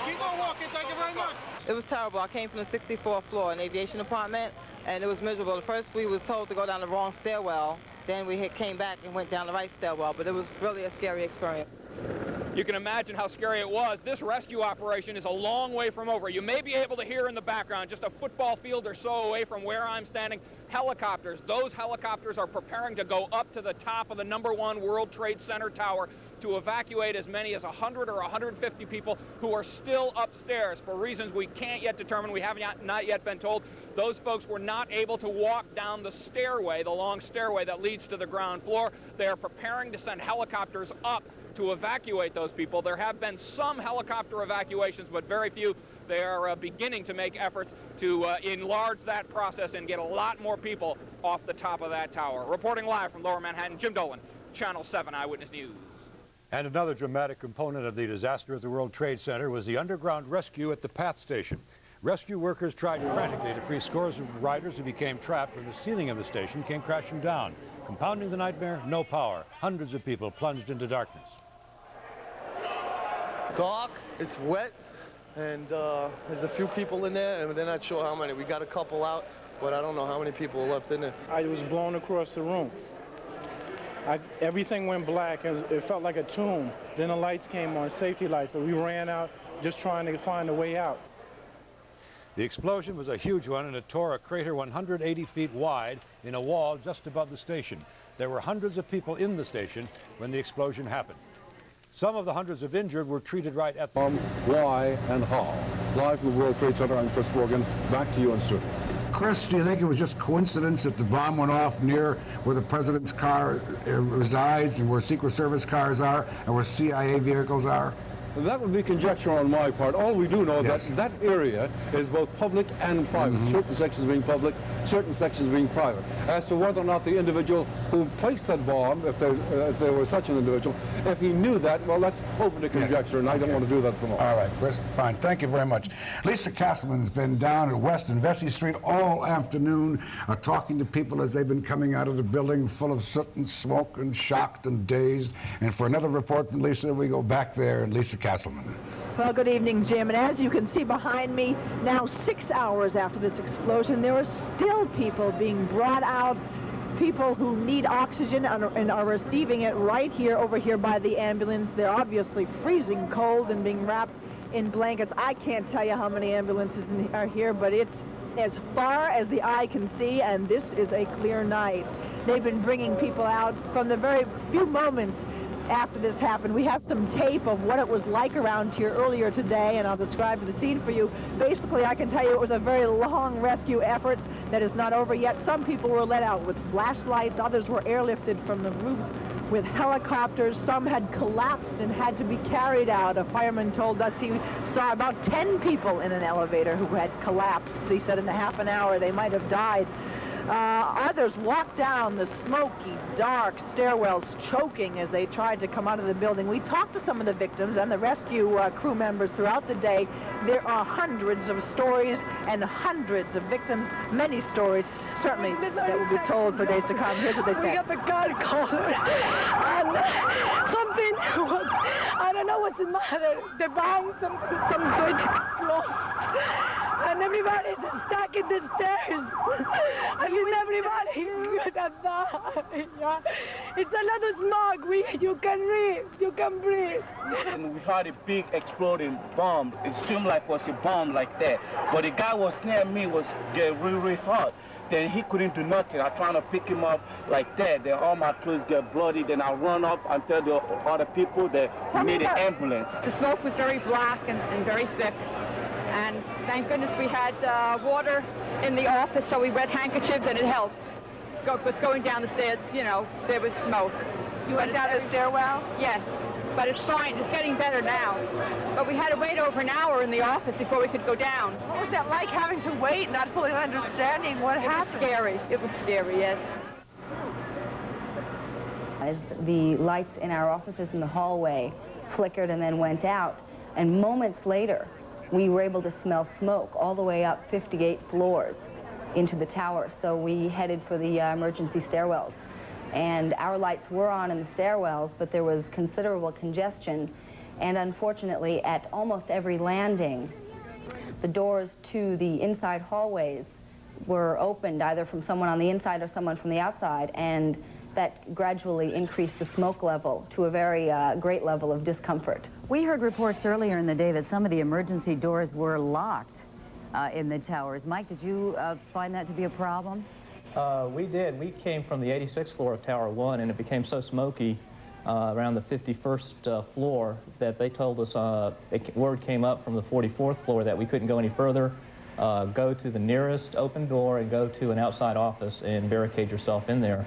Keep on walking, thank you very much. It was terrible. I came from the 64th floor in the aviation department, and it was miserable. At first, we was told to go down the wrong stairwell. Then we came back and went down the right stairwell, but it was really a scary experience. You can imagine how scary it was. This rescue operation is a long way from over. You may be able to hear in the background, just a football field or so away from where I'm standing, helicopters. Those helicopters are preparing to go up to the top of the #1 World Trade Center tower to evacuate as many as 100 or 150 people who are still upstairs for reasons we can't yet determine. We have not yet been told. Those folks were not able to walk down the stairway, the long stairway that leads to the ground floor. They are preparing to send helicopters up to evacuate those people. There have been some helicopter evacuations, but very few. They are beginning to make efforts to enlarge that process and get a lot more people off the top of that tower. Reporting live from Lower Manhattan, Jim Dolan, Channel 7 Eyewitness News. And another dramatic component of the disaster at the World Trade Center was the underground rescue at the PATH station. Rescue workers tried frantically to free scores of riders who became trapped when the ceiling of the station came crashing down. Compounding the nightmare, no power. Hundreds of people plunged into darkness. Dark, it's wet, and there's a few people in there, and they're not sure how many. We got a couple out, but I don't know how many people are left in there. I was blown across the room. Everything went black, and it felt like a tomb. Then the lights came on, safety lights, and we ran out just trying to find a way out. The explosion was a huge one, and it tore a crater 180 feet wide in a wall just above the station. There were hundreds of people in the station when the explosion happened. Some of the hundreds of injured were treated right at the... Why and how? Live from the World Trade Center, I'm Chris Morgan. Back to you in studio. Chris, do you think it was just coincidence that the bomb went off near where the president's car resides and where Secret Service cars are and where CIA vehicles are? That would be conjecture on my part. All we do know that that area is both public and private. Certain sections being public, certain sections being private. As to whether or not the individual who placed that bomb, if there was such an individual, if he knew that, well, that's open to conjecture, and I don't want to do that for more. All right, Chris, fine. Thank you very much. Lisa Castleman's been down at West and Vesey Street all afternoon, talking to people as they've been coming out of the building full of soot and smoke and shocked and dazed. And for another report from Lisa, we go back there and Lisa Castleman. Well, good evening, Jim. And as you can see behind me, now 6 hours after this explosion, there are still people being brought out, people who need oxygen and are receiving it right here, over here by the ambulance. They're obviously freezing cold and being wrapped in blankets. I can't tell you how many ambulances are here, but it's as far as the eye can see, and this is a clear night. They've been bringing people out from the very few moments after this happened. We have some tape of what it was like around here earlier today, and I'll describe the scene for you. Basically, I can tell you it was a very long rescue effort that is not over yet. Some people were let out with flashlights, others were airlifted from the roofs with helicopters. Some had collapsed and had to be carried out. A fireman told us he saw about 10 people in an elevator who had collapsed. He said in a half an hour they might have died. Others walked down the smoky, dark stairwells, choking as they tried to come out of the building. We talked to some of the victims and the rescue crew members throughout the day. There are hundreds of stories and hundreds of victims, many stories, certainly, that will be told for days to come. Here's what they said. We got the guard caller, and something was, I don't know what's the matter. They're buying some sort to explode. And everybody's stuck in the stairs. I mean, everybody could have died. Yeah. It's a lot of smoke. You can breathe. And we heard a big exploding bomb. It seemed like it was a bomb like that. But the guy was near me was getting really hot. Then he couldn't do nothing. I trying to pick him up like that. Then all my clothes get bloody. Then I run up and tell the other people that we need an ambulance. The smoke was very black and very thick. And thank goodness we had water in the office, so we wet handkerchiefs, and it helped. Was going down the stairs, you know, there was smoke. You went down the stairwell? Yes, but it's fine. It's getting better now. But we had to wait over an hour in the office before we could go down. What was that like, having to wait, not fully understanding what happened? It was scary. It was scary, yes. The lights in our offices in the hallway flickered and then went out, and moments later, we were able to smell smoke all the way up 58 floors into the tower. So we headed for the emergency stairwells. And our lights were on in the stairwells, but there was considerable congestion. And unfortunately, at almost every landing, the doors to the inside hallways were opened either from someone on the inside or someone from the outside. And that gradually increased the smoke level to a very great level of discomfort. We heard reports earlier in the day that some of the emergency doors were locked in the towers. Mike, did you find that to be a problem? We did. We came from the 86th floor of Tower 1, and it became so smoky around the 51st floor that they told us, word came up from the 44th floor that we couldn't go any further. Go to the nearest open door and go to an outside office and barricade yourself in there.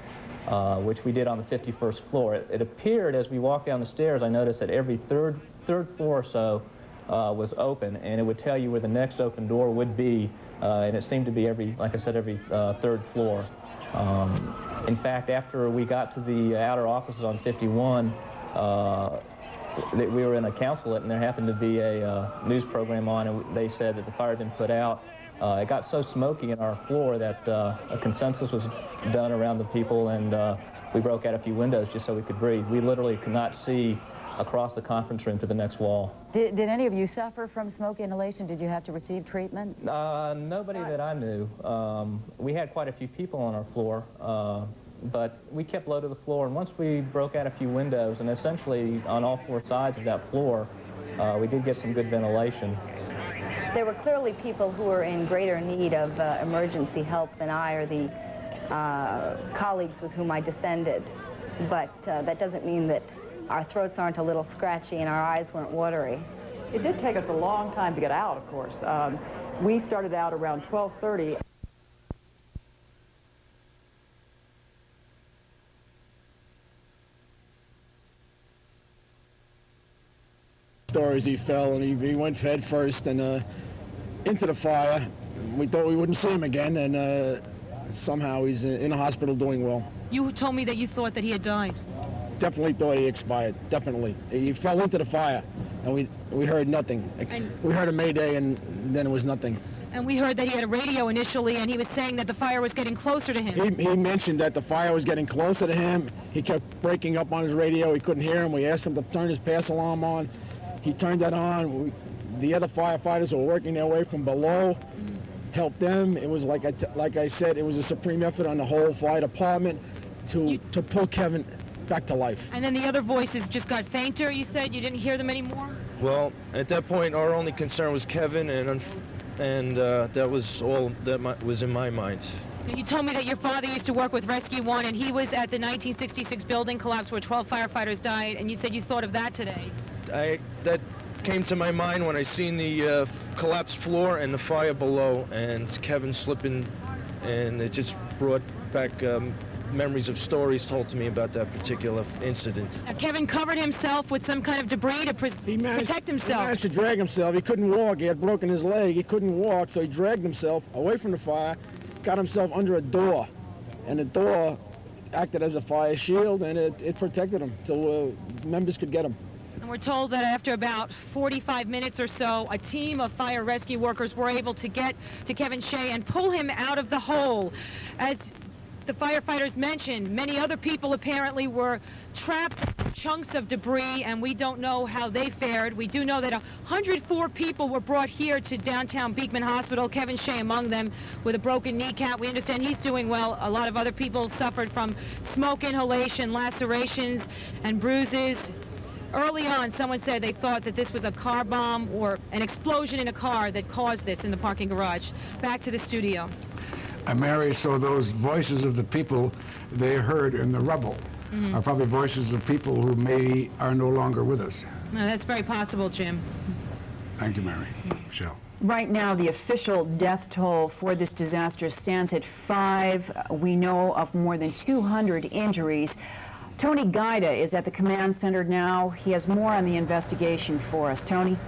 Which we did on the 51st floor. It appeared as we walked down the stairs, I noticed that every third floor or so was open, and it would tell you where the next open door would be, and it seemed to be like I said, every third floor. In fact, after we got to the outer offices on 51, we were in a consulate, and there happened to be a news program on, and they said that the fire had been put out. It got so smoky in our floor that a consensus was done around the people, and we broke out a few windows just so we could breathe. We literally could not see across the conference room to the next wall. Did any of you suffer from smoke inhalation? Did you have to receive treatment? Nobody that I knew. We had quite a few people on our floor, but we kept low to the floor, and once we broke out a few windows, and essentially on all four sides of that floor, we did get some good ventilation. There were clearly people who were in greater need of emergency help than I or the colleagues with whom I descended. But that doesn't mean that our throats aren't a little scratchy and our eyes weren't watery. It did take us a long time to get out, of course. We started out around 12:30. stories. He fell and he went head first and into the fire. We thought we wouldn't see him again, and somehow he's in the hospital doing well. You told me that you thought that he had died. Definitely thought he expired. Definitely. He fell into the fire, and we heard nothing. We heard a mayday, and then it was nothing. And we heard that he had a radio initially, and he was saying that the fire was getting closer to him. He mentioned that the fire was getting closer to him. He kept breaking up on his radio. He couldn't hear him. We asked him to turn his pass alarm on. He turned that on. The other firefighters were working their way from below, helped them. It was like I said, it was a supreme effort on the whole fire department to pull Kevin back to life. And then the other voices just got fainter, you said? You didn't hear them anymore? Well, at that point, our only concern was Kevin, and that was all that was in my mind. You told me that your father used to work with Rescue 1, and he was at the 1966 building collapse where 12 firefighters died, and you said you thought of that today. That came to my mind when I seen the collapsed floor and the fire below, and Kevin slipping, and it just brought back memories of stories told to me about that particular incident. Now, Kevin covered himself with some kind of debris to protect himself. He managed to drag himself. He couldn't walk. He had broken his leg. He couldn't walk, so he dragged himself away from the fire, got himself under a door, and the door acted as a fire shield, and it protected him till members could get him. And we're told that after about 45 minutes or so, a team of fire rescue workers were able to get to Kevin Shea and pull him out of the hole. As the firefighters mentioned, many other people apparently were trapped in chunks of debris, and we don't know how they fared. We do know that 104 people were brought here to downtown Beekman Hospital, Kevin Shea among them, with a broken kneecap. We understand he's doing well. A lot of other people suffered from smoke inhalation, lacerations, and bruises. Early on, someone said they thought that this was a car bomb or an explosion in a car that caused this in the parking garage. Back to the studio. Mary, so those voices of the people they heard in the rubble are probably voices of people who are no longer with us. No, that's very possible, Jim. Thank you, Mary. Michelle. Right now, the official death toll for this disaster stands at 5. We know of more than 200 injuries. Tony Guida is at the command center now. He has more on the investigation for us. Tony?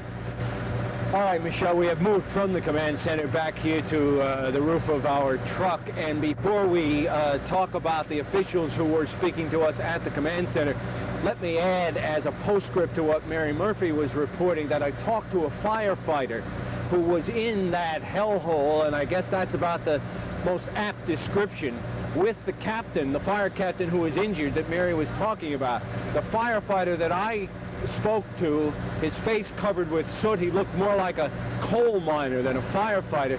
All right, Michelle, we have moved from the command center back here to the roof of our truck. And before we talk about the officials who were speaking to us at the command center, let me add as a postscript to what Mary Murphy was reporting that I talked to a firefighter who was in that hellhole, and I guess that's about the most apt description, with the captain, the fire captain who was injured that Mary was talking about. The firefighter that I spoke to, his face covered with soot, he looked more like a coal miner than a firefighter,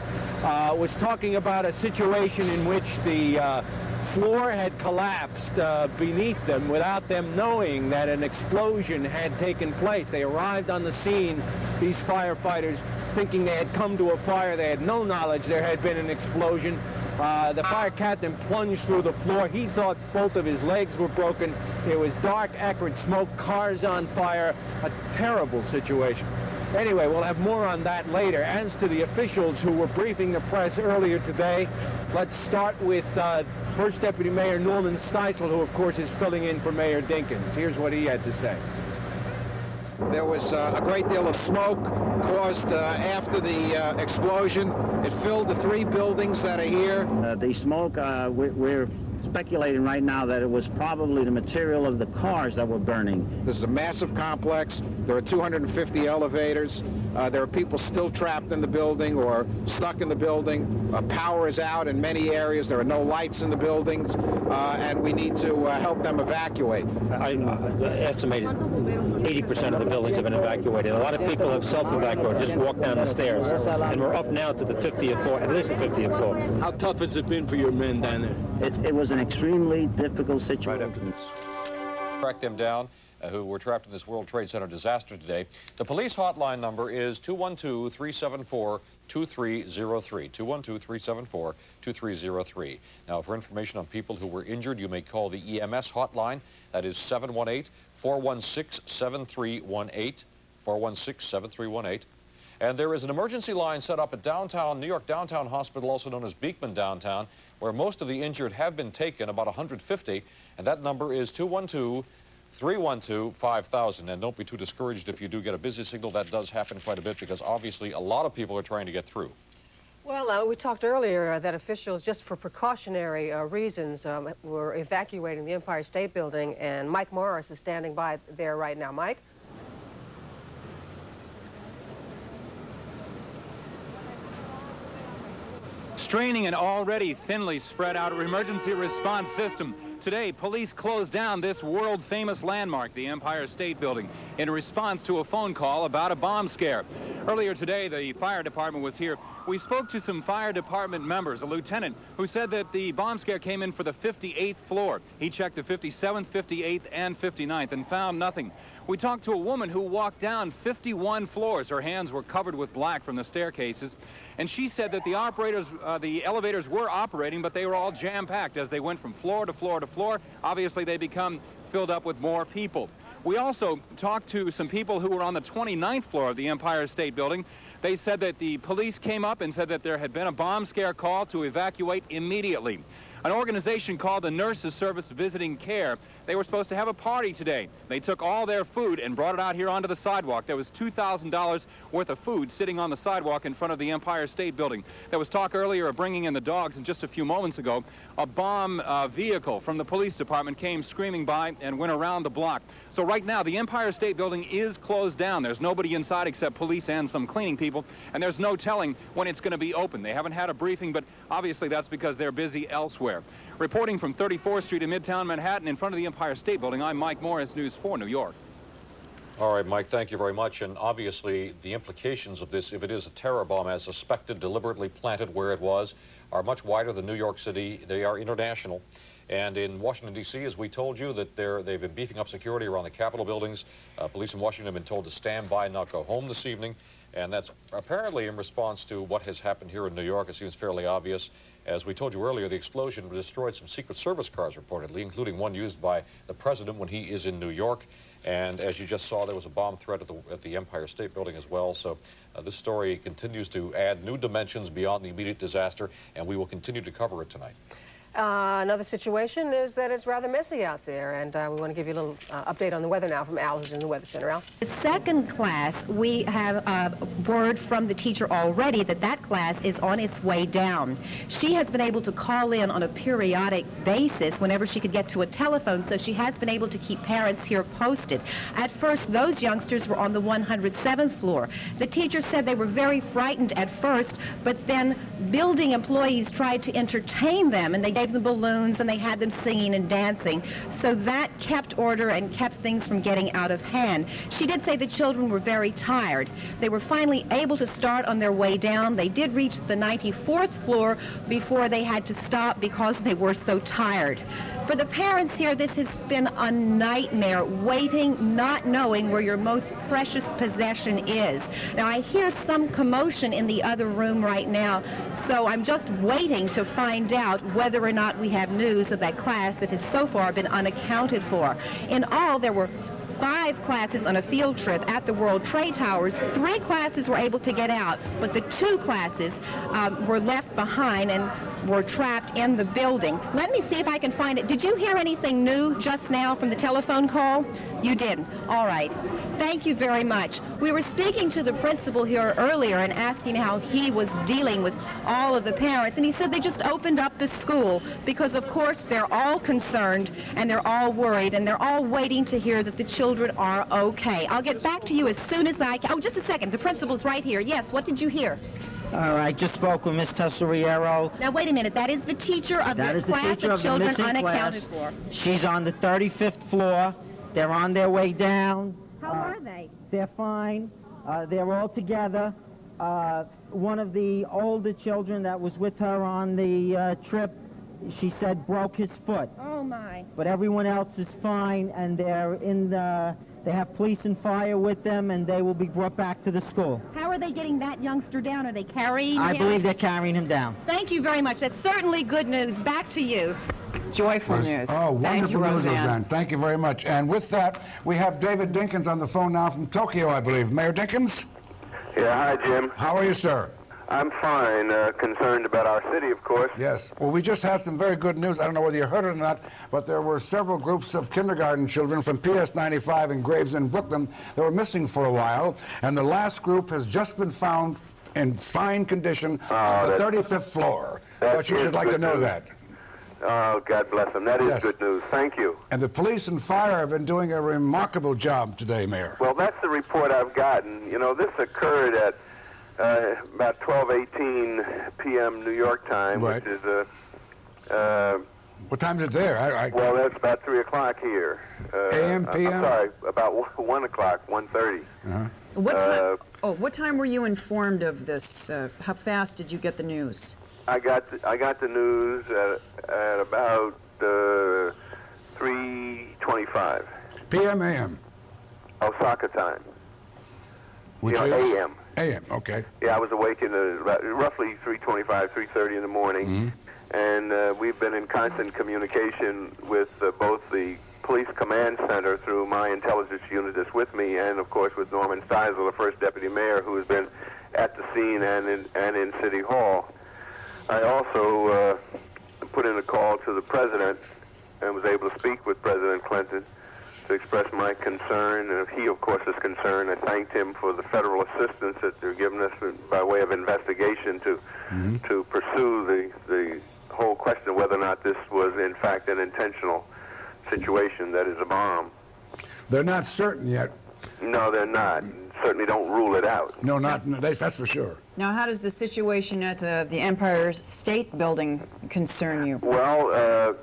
was talking about a situation in which the floor had collapsed beneath them without them knowing that an explosion had taken place. They arrived on the scene, these firefighters, thinking they had come to a fire. They had no knowledge there had been an explosion. The fire captain plunged through the floor. He thought both of his legs were broken. There was dark, acrid smoke, cars on fire, a terrible situation. Anyway, we'll have more on that later. As to the officials who were briefing the press earlier today, let's start with First Deputy Mayor Norman Steisel, who of course is filling in for Mayor Dinkins. Here's what he had to say. There was a great deal of smoke caused after the explosion. It filled the 3 buildings that are here. The smoke, we're speculating right now that it was probably the material of the cars that were burning. This is a massive complex. There are 250 elevators. There are people still trapped in the building or stuck in the building. Power is out in many areas. There are no lights in the buildings, and we need to help them evacuate. I estimated 80% of the buildings have been evacuated. A lot of people have self-evacuated, just walked down the stairs. And we're up now to the 50th floor, at least the 50th floor. How tough has it been for your men down there? It was an extremely difficult situation. Track them down, who were trapped in this World Trade Center disaster today. The police hotline number is 212-374-2303. 212-374-2303. Now, for information on people who were injured, you may call the EMS hotline. That is 718-416-7318. 416-7318. And there is an emergency line set up at downtown, New York Downtown Hospital, also known as Beekman Downtown, where most of the injured have been taken, about 150, and that number is 312-5000. And don't be too discouraged if you do get a busy signal. That does happen quite a bit because obviously a lot of people are trying to get through. Well, we talked earlier that officials, just for precautionary reasons, were evacuating the Empire State Building, and Mike Morris is standing by there right now. Mike? Straining an already thinly spread out emergency response system. Today, police closed down this world-famous landmark, the Empire State Building, in response to a phone call about a bomb scare. Earlier today, the fire department was here. We spoke to some fire department members, a lieutenant who said that the bomb scare came in for the 58th floor. He checked the 57th, 58th, and 59th and found nothing. We talked to a woman who walked down 51 floors. Her hands were covered with black from the staircases. And she said that the elevators were operating, but they were all jam-packed as they went from floor to floor to floor. Obviously, they become filled up with more people. We also talked to some people who were on the 29th floor of the Empire State Building. They said that the police came up and said that there had been a bomb scare call to evacuate immediately. An organization called the Nurses Service Visiting Care, they were supposed to have a party today. They took all their food and brought it out here onto the sidewalk. There was $2,000 worth of food sitting on the sidewalk in front of the Empire State Building. There was talk earlier of bringing in the dogs, and just a few moments ago, a bomb vehicle from the police department came screaming by and went around the block. So right now, the Empire State Building is closed down. There's nobody inside except police and some cleaning people, and there's no telling when it's going to be open. They haven't had a briefing, but obviously that's because they're busy elsewhere. Reporting from 34th Street in Midtown Manhattan in front of the Empire State Building, I'm Mike Morris, News 4 New York. All right, Mike, thank you very much. And obviously, the implications of this, if it is a terror bomb as suspected, deliberately planted where it was, are much wider than New York City. They are international. And in Washington, D.C., as we told you, that they've been beefing up security around the Capitol buildings. Police in Washington have been told to stand by and not go home this evening. And that's apparently in response to what has happened here in New York. It seems fairly obvious. As we told you earlier, the explosion destroyed some Secret Service cars, reportedly, including one used by the president when he is in New York. And as you just saw, there was a bomb threat at the Empire State Building as well. So this story continues to add new dimensions beyond the immediate disaster, and we will continue to cover it tonight. Another situation is that it's rather messy out there, and we want to give you a little update on the weather now from Al, who's in the Weather Center. Al? The second class, we have word from the teacher already that that class is on its way down. She has been able to call in on a periodic basis whenever she could get to a telephone, so she has been able to keep parents here posted. At first, those youngsters were on the 107th floor. The teacher said they were very frightened at first, but then building employees tried to entertain them, and they gave them balloons and they had them singing and dancing. So that kept order and kept things from getting out of hand. She did say the children were very tired. They were finally able to start on their way down. They did reach the 94th floor before they had to stop because they were so tired. For the parents here, this has been a nightmare, waiting, not knowing where your most precious possession is. Now, I hear some commotion in the other room right now, so I'm just waiting to find out whether or not we have news of that class that has so far been unaccounted for. In all, there were 5 classes on a field trip at the World Trade Towers. 3 classes were able to get out, but the 2 classes were left behind and were trapped in the building. Let me see if I can find it. Did you hear anything new just now from the telephone call? You didn't. All right. Thank you very much. We were speaking to the principal here earlier and asking how he was dealing with all of the parents, and he said they just opened up the school because, of course, they're all concerned and they're all worried and they're all waiting to hear that the children are okay. I'll get back to you as soon as I can. Oh, just a second. The principal's right here. Yes, what did you hear? I just spoke with Miss Tesoriero. Now, wait a minute. That is the teacher of the class of children unaccounted for. She's on the 35th floor. They're on their way down. How are they? They're fine. They're all together. One of the older children that was with her on the trip, she said broke his foot. Oh, my. But everyone else is fine, and they're in the... They have police and fire with them, and they will be brought back to the school. How are they getting that youngster down? Are they carrying him? I believe they're carrying him down. Thank you very much. That's certainly good news. Back to you. Joyful news. Oh, wonderful Thank you, news, Roseanne. Thank you very much. And with that, we have David Dinkins on the phone now from Tokyo, I believe. Mayor Dinkins? Yeah, hi, Jim. How are you, sir? I'm fine. Concerned about our city, of course. Yes. Well, we just had some very good news. I don't know whether you heard it or not, but there were several groups of kindergarten children from PS 95 in Gravesend, Brooklyn, that were missing for a while, and the last group has just been found in fine condition on the 35th floor. But you should like to know that. Oh, God bless them. That is Yes. good news. Thank you. And the police and fire have been doing a remarkable job today, Mayor. Well, that's the report I've gotten. You know, this occurred at about 12:18 p.m. New York time, Right. which is what time is it there? well, that's about 3 o'clock here. AM, PM? I'm sorry, about 1 o'clock, 1:30. What time? What time were you informed of this? How fast did you get the news? I got the news at about 3:25. PM, AM? Osaka time. Which you know, is? AM. AM, okay. Yeah, I was awake in roughly 3:25, 3:30 in the morning, and we've been in constant communication with both the police command center through my intelligence unit that's with me, and of course with Norman Steisel, the first deputy mayor, who has been at the scene and in City Hall. I also put in a call to the president and was able to speak with President Clinton to express my concern, and he, of course, is concerned. I thanked him for the federal assistance that they're giving us by way of investigation to pursue the whole question of whether or not this was, in fact, an intentional situation that is a bomb. They're not certain yet. No, they're not. Certainly don't rule it out. No, that's for sure. Now, how does the situation at the Empire State Building concern you? Well, as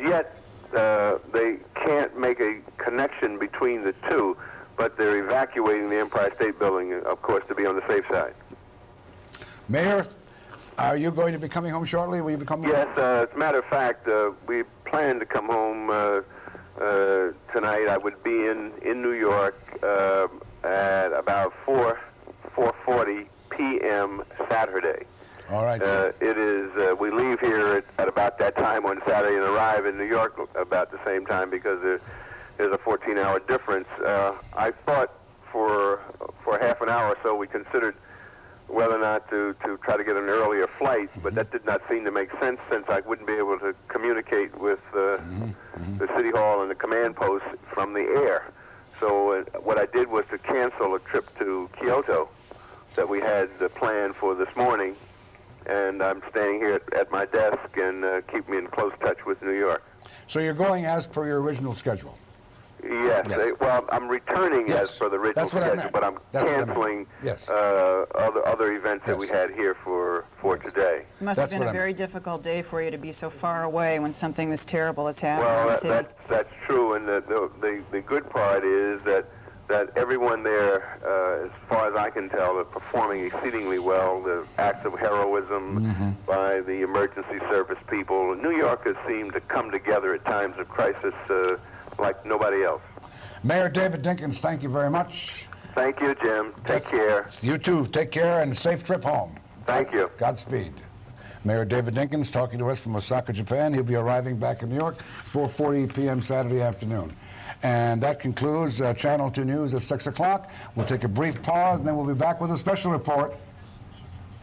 yet, they can't make a connection between the two, but they're evacuating the Empire State Building, of course, to be on the safe side. Mayor, are you going to be coming home shortly? Will you be coming Yes, home? as a matter of fact, we plan to come home tonight. I would be in New York at about 4:40 p.m. Saturday. All right. It is. We leave here at about that time on Saturday and arrive in New York about the same time because there's a 14-hour difference. I thought for half an hour or so we considered whether or not to try to get an earlier flight, but that did not seem to make sense since I wouldn't be able to communicate with the City Hall and the command post from the air. So what I did was to cancel a trip to Kyoto that we had planned for this morning, and I'm staying here at my desk and keep me in close touch with New York. So you're going as per your original schedule? Yes. Well, I'm returning as per the original schedule, but I'm canceling other events that we had here for today. It must have been a very difficult day for you to be so far away when something this terrible has happened. Well, that's true, and the good part is that everyone there, as far as I can tell, are performing exceedingly well. The acts of heroism by the emergency service people. New Yorkers seem to come together at times of crisis like nobody else. Mayor David Dinkins, thank you very much. Thank you, Jim. Take care. You too. Take care and safe trip home. Thank you. Godspeed. Mayor David Dinkins talking to us from Osaka, Japan. He'll be arriving back in New York 4:40 p.m. Saturday afternoon. And that concludes Channel 2 News at 6 o'clock. We'll take a brief pause, and then we'll be back with a special report.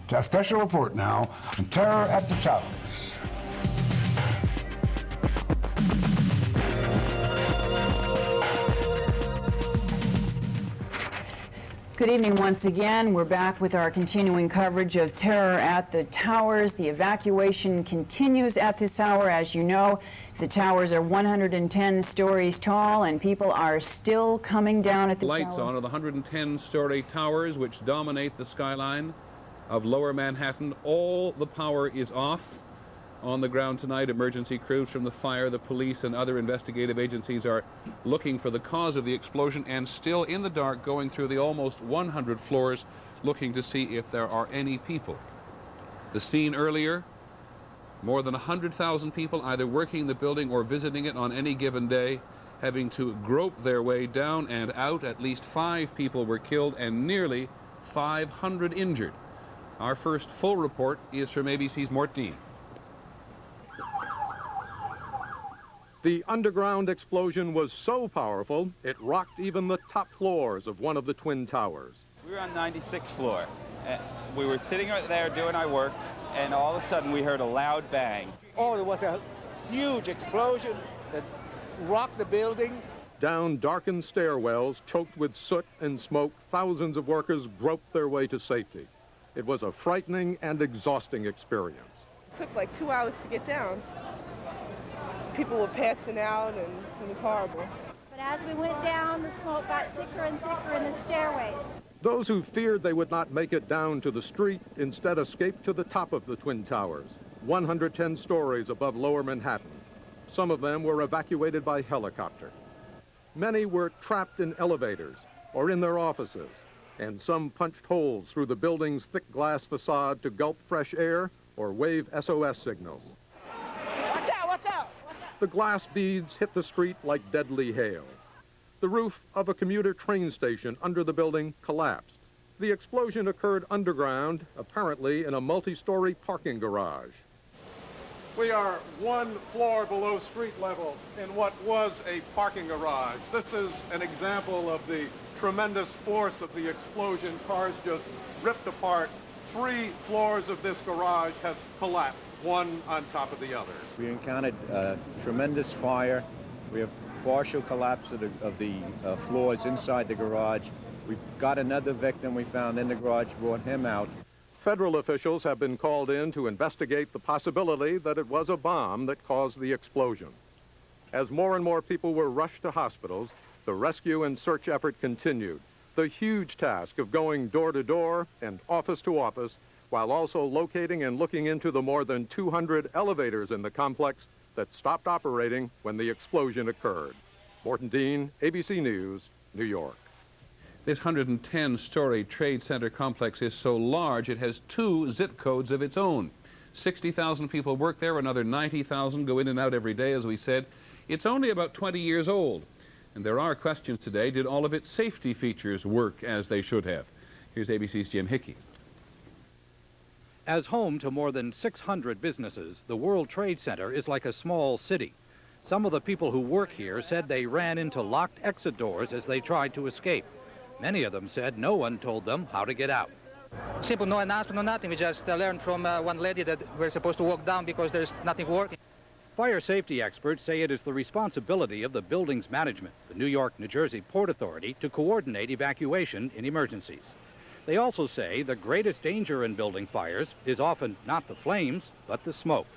A special report now on terror at the towers. Good evening once again. We're back with our continuing coverage of terror at the towers. The evacuation continues at this hour. As you know, the towers are 110 stories tall, and people are still coming down at the lights tower. on the 110-story towers which dominate the skyline of Lower Manhattan. All the power is off. On the ground tonight, emergency crews from the fire, the police, and other investigative agencies are looking for the cause of the explosion and still in the dark going through the almost 100 floors looking to see if there are any people. The scene earlier, more than 100,000 people either working the building or visiting it on any given day, having to grope their way down and out. At least 5 people were killed and nearly 500 injured. Our first full report is from ABC's Mort Dean. The underground explosion was so powerful, it rocked even the top floors of one of the Twin Towers. We were on 96th floor, We were sitting right there doing our work, and all of a sudden we heard a loud bang. Oh, there was a huge explosion that rocked the building. Down darkened stairwells choked with soot and smoke, thousands of workers groped their way to safety. It was a frightening and exhausting experience. It took like 2 hours to get down. People were passing out, and it was horrible. But as we went down, the smoke got thicker and thicker in the stairways. Those who feared they would not make it down to the street instead escaped to the top of the Twin Towers, 110 stories above Lower Manhattan. Some of them were evacuated by helicopter. Many were trapped in elevators or in their offices, and some punched holes through the building's thick glass facade to gulp fresh air or wave SOS signals. Watch out, watch out! The glass beads hit the street like deadly hail. The roof of a commuter train station under the building collapsed. The explosion occurred underground, apparently in a multi-story parking garage. We are 1 floor below street level in what was a parking garage. This is an example of the tremendous force of the explosion. Cars just ripped apart. 3 floors of this garage have collapsed, one on top of the other. We encountered tremendous fire. We have partial collapse of the floors inside the garage. We've got another victim we found in the garage, brought him out. Federal officials have been called in to investigate the possibility that it was a bomb that caused the explosion. As more and more people were rushed to hospitals, the rescue and search effort continued. The huge task of going door to door and office to office, while also locating and looking into the more than 200 elevators in the complex that stopped operating when the explosion occurred. Morton Dean, ABC News, New York. This 110-story trade center complex is so large it has 2 zip codes of its own. 60,000 people work there, another 90,000 go in and out every day, as we said. It's only about 20 years old, and there are questions today. Did all of its safety features work as they should have? Here's ABC's Jim Hickey. As home to more than 600 businesses, the World Trade Center is like a small city. Some of the people who work here said they ran into locked exit doors as they tried to escape. Many of them said no one told them how to get out. Simple, no announcement, no nothing. We just learned from one lady that we're supposed to walk down because there's nothing working. Fire safety experts say it is the responsibility of the building's management, the New York, New Jersey Port Authority, to coordinate evacuation in emergencies. They also say the greatest danger in building fires is often not the flames, but the smoke.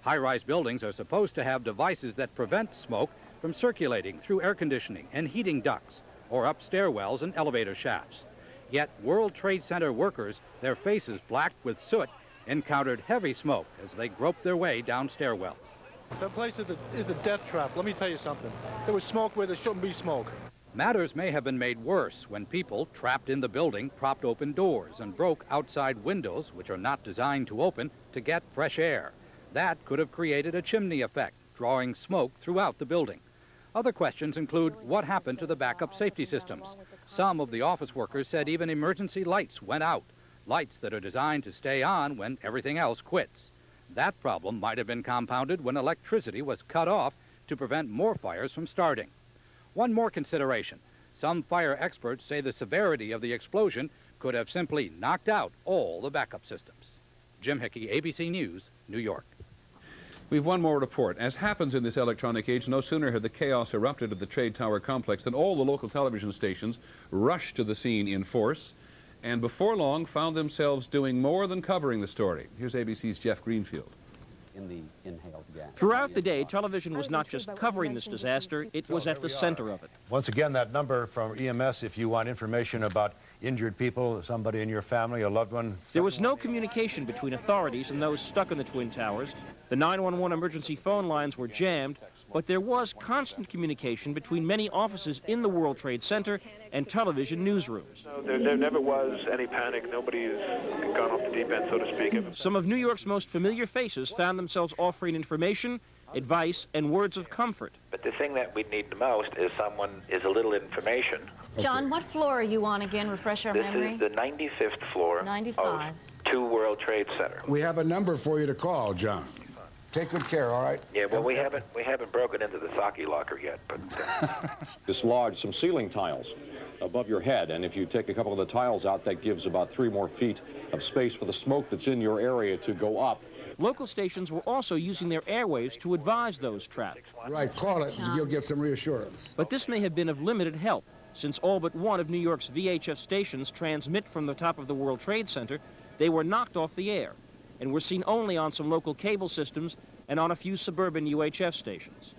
High-rise buildings are supposed to have devices that prevent smoke from circulating through air conditioning and heating ducts, or up stairwells and elevator shafts. Yet World Trade Center workers, their faces black with soot, encountered heavy smoke as they groped their way down stairwells. That place is a death trap. Let me tell you something. There was smoke where there shouldn't be smoke. Matters may have been made worse when people trapped in the building propped open doors and broke outside windows, which are not designed to open, to get fresh air. That could have created a chimney effect, drawing smoke throughout the building. Other questions include what happened to the backup safety systems. Some of the office workers said even emergency lights went out, lights that are designed to stay on when everything else quits. That problem might have been compounded when electricity was cut off to prevent more fires from starting. One more consideration. Some fire experts say the severity of the explosion could have simply knocked out all the backup systems. Jim Hickey, ABC News, New York. We've one more report. As happens in this electronic age, no sooner had the chaos erupted at the Trade Tower complex than all the local television stations rushed to the scene in force, and before long found themselves doing more than covering the story. Here's ABC's Jeff Greenfield. In the inhaled gas. Throughout the day, television was not just covering this disaster, it was at the center of it. Once again, that number from EMS if you want information about injured people, somebody in your family, a loved one. There was no communication between authorities and those stuck in the Twin Towers. The 911 emergency phone lines were jammed, but there was constant communication between many offices in the World Trade Center and television newsrooms. There never was any panic. Nobody's gone off the deep end, so to speak. Some of New York's most familiar faces found themselves offering information, advice, and words of comfort. But the thing that we need the most is a little information. John, what floor are you on again? Refresh our memory. This is the 95th floor 95. of 2 World Trade Center. We have a number for you to call, John. Take good care, all right? Yeah, well, we haven't broken into the sake locker yet, but... Dislodged some ceiling tiles. above your head. And if you take a couple of the tiles out, that gives about 3 more feet of space for the smoke that's in your area to go up. Local stations were also using their airwaves to advise those trapped. Right, call it, you'll get some reassurance. But this may have been of limited help, since all but one of New York's VHF stations transmit from the top of the World Trade Center. They were knocked off the air and were seen only on some local cable systems and on a few suburban UHF stations.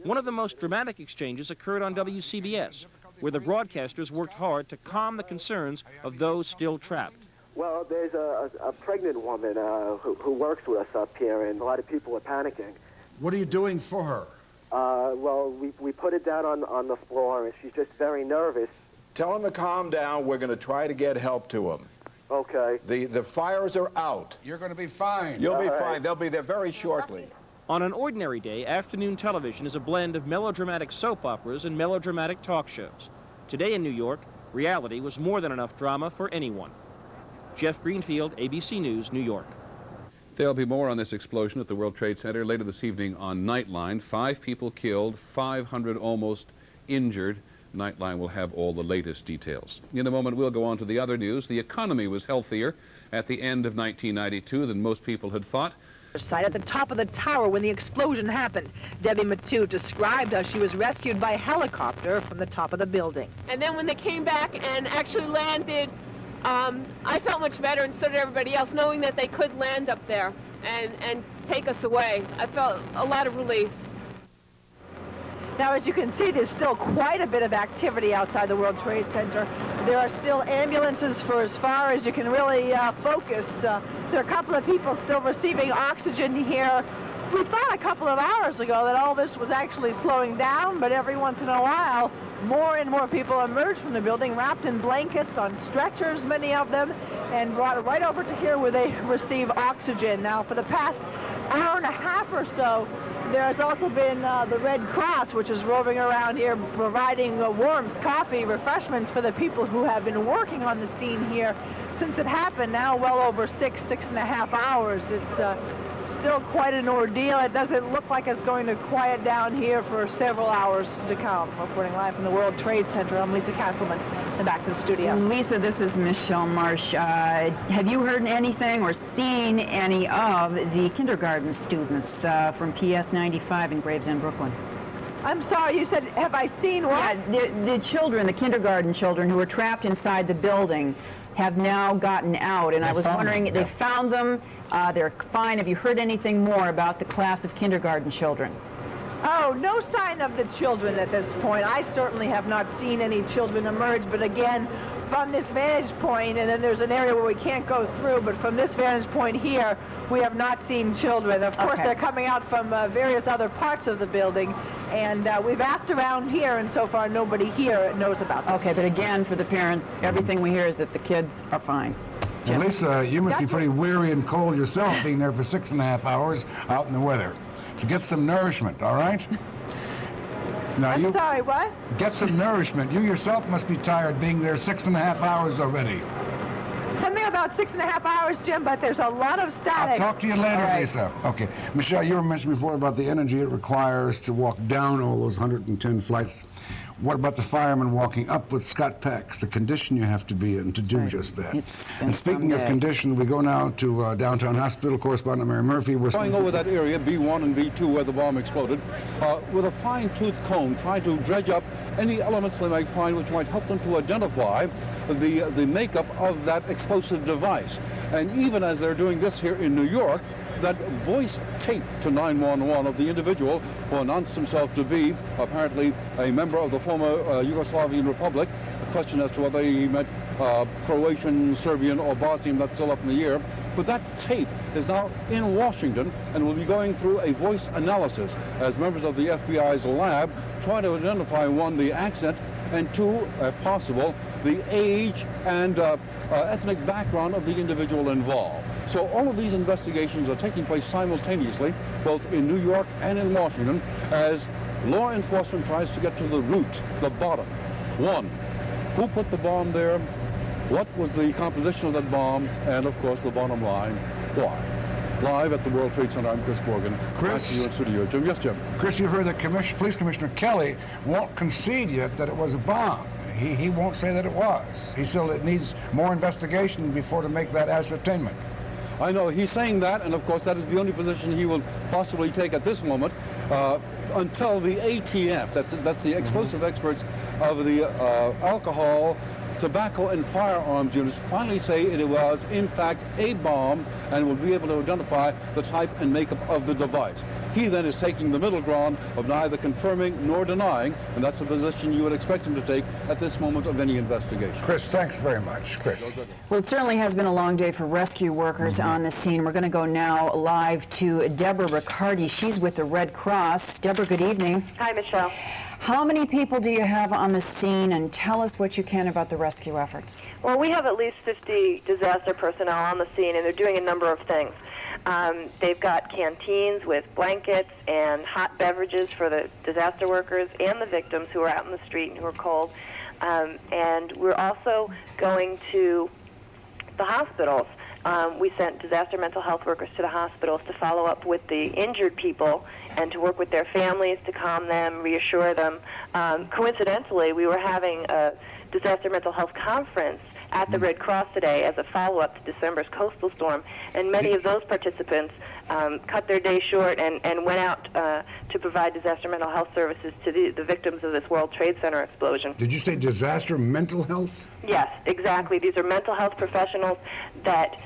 One of the most dramatic exchanges occurred on WCBS, where the broadcasters worked hard to calm the concerns of those still trapped. Well, there's a pregnant woman who works with us up here, and a lot of people are panicking. What are you doing for her? Well, we put it down on the floor, and she's just very nervous. Tell him to calm down. We're going to try to get help to him. Okay. The fires are out. You're going to be fine. You'll be fine. They'll be there very shortly. On an ordinary day, afternoon television is a blend of melodramatic soap operas and melodramatic talk shows. Today in New York, reality was more than enough drama for anyone. Jeff Greenfield, ABC News, New York. There'll be more on this explosion at the World Trade Center later this evening on Nightline. 5 people killed, 500 almost injured. Nightline will have all the latest details. In a moment, we'll go on to the other news. The economy was healthier at the end of 1992 than most people had thought. Site at the top of the tower when the explosion happened. Debbie Matute described how she was rescued by helicopter from the top of the building. And then when they came back and actually landed, I felt much better, and so did everybody else, knowing that they could land up there and take us away. I felt a lot of relief. Now, as you can see, there's still quite a bit of activity outside the World Trade Center. There are still ambulances for as far as you can really focus. There are a couple of people still receiving oxygen here. We thought a couple of hours ago that all this was actually slowing down, but every once in a while, more and more people emerge from the building, wrapped in blankets, on stretchers, many of them, and brought right over to here where they receive oxygen. Now, for the past hour and a half or so, there has also been the Red Cross, which is roving around here, providing warmth, coffee, refreshments for the people who have been working on the scene here since it happened, now well over 6.5 hours. It's still quite an ordeal. It doesn't look like it's going to quiet down here for several hours to come. Reporting live from the World Trade Center, I'm Lisa Castleman. And back to the studio. Lisa, this is Michelle Marsh. Have you heard anything or seen any of the kindergarten students from PS 95 in Gravesend, Brooklyn? I'm sorry, you said, have I seen what? Yeah, the children, the kindergarten children who were trapped inside the building have now gotten out, and I was wondering, they found them, they're fine. Have you heard anything more about the class of kindergarten children? Oh, no sign of the children at this point. I certainly have not seen any children emerge, but again, from this vantage point, and then there's an area where we can't go through, but from this vantage point here, we have not seen children. Of course, they're coming out from various other parts of the building, and we've asked around here, and so far nobody here knows about them. Okay, but again, for the parents, everything we hear is that the kids are fine. Well, Lisa, you must be pretty weary and cold yourself being there for 6.5 hours out in the weather. So get some nourishment, all right? Now I'm sorry, what? Get some nourishment. You yourself must be tired being there 6.5 hours already. Something about 6.5 hours, Jim, but there's a lot of static. I'll talk to you later, Lisa. Okay. Michelle, you were mentioning before about the energy it requires to walk down all those 110 flights. What about the firemen walking up with Scott packs, the condition you have to be in to do just that? And speaking of condition, we go now to downtown hospital correspondent Mary Murphy. We're going over that area, B1 and B2, where the bomb exploded, with a fine-tooth comb, trying to dredge up any elements they might find which might help them to identify the makeup of that explosive device. And even as they're doing this here in New York, that voice tape to 911 of the individual who announced himself to be apparently a member of the former Yugoslavian Republic. A question as to whether he meant Croatian, Serbian, or Bosnian, that's still up in the air. But that tape is now in Washington and will be going through a voice analysis as members of the FBI's lab try to identify, one, the accent, and two, if possible, the age and ethnic background of the individual involved. So all of these investigations are taking place simultaneously, both in New York and in Washington, as law enforcement tries to get to the root, the bottom. One, who put the bomb there? What was the composition of that bomb? And of course, the bottom line, why? Live at the World Trade Center, I'm Chris Morgan. Chris? You in studio. Jim, yes, Jim. Chris, you heard that Police Commissioner Kelly won't concede yet that it was a bomb. He won't say that it was. He still it needs more investigation before to make that ascertainment. I know he's saying that, and of course that is the only position he will possibly take at this moment until the ATF, that's the explosive experts of the alcohol, tobacco and firearms units finally say it was in fact a bomb and will be able to identify the type and makeup of the device. He then is taking the middle ground of neither confirming nor denying, and that's the position you would expect him to take at this moment of any investigation. Chris, thanks very much. Chris. Well, it certainly has been a long day for rescue workers on the scene. We're going to go now live to Deborah Riccardi. She's with the Red Cross. Deborah, good evening. Hi, Michelle. How many people do you have on the scene, and tell us what you can about the rescue efforts? Well, we have at least 50 disaster personnel on the scene, and they're doing a number of things. They've got canteens with blankets and hot beverages for the disaster workers and the victims who are out in the street and who are cold. And we're also going to the hospitals. We sent disaster mental health workers to the hospitals to follow up with the injured people and to work with their families to calm them, reassure them. Coincidentally, we were having a disaster mental health conference at the Red Cross today as a follow-up to December's coastal storm, and many of those participants cut their day short and went out to provide disaster mental health services to the victims of this World Trade Center explosion. Did you say disaster mental health? Yes, exactly. These are mental health professionals that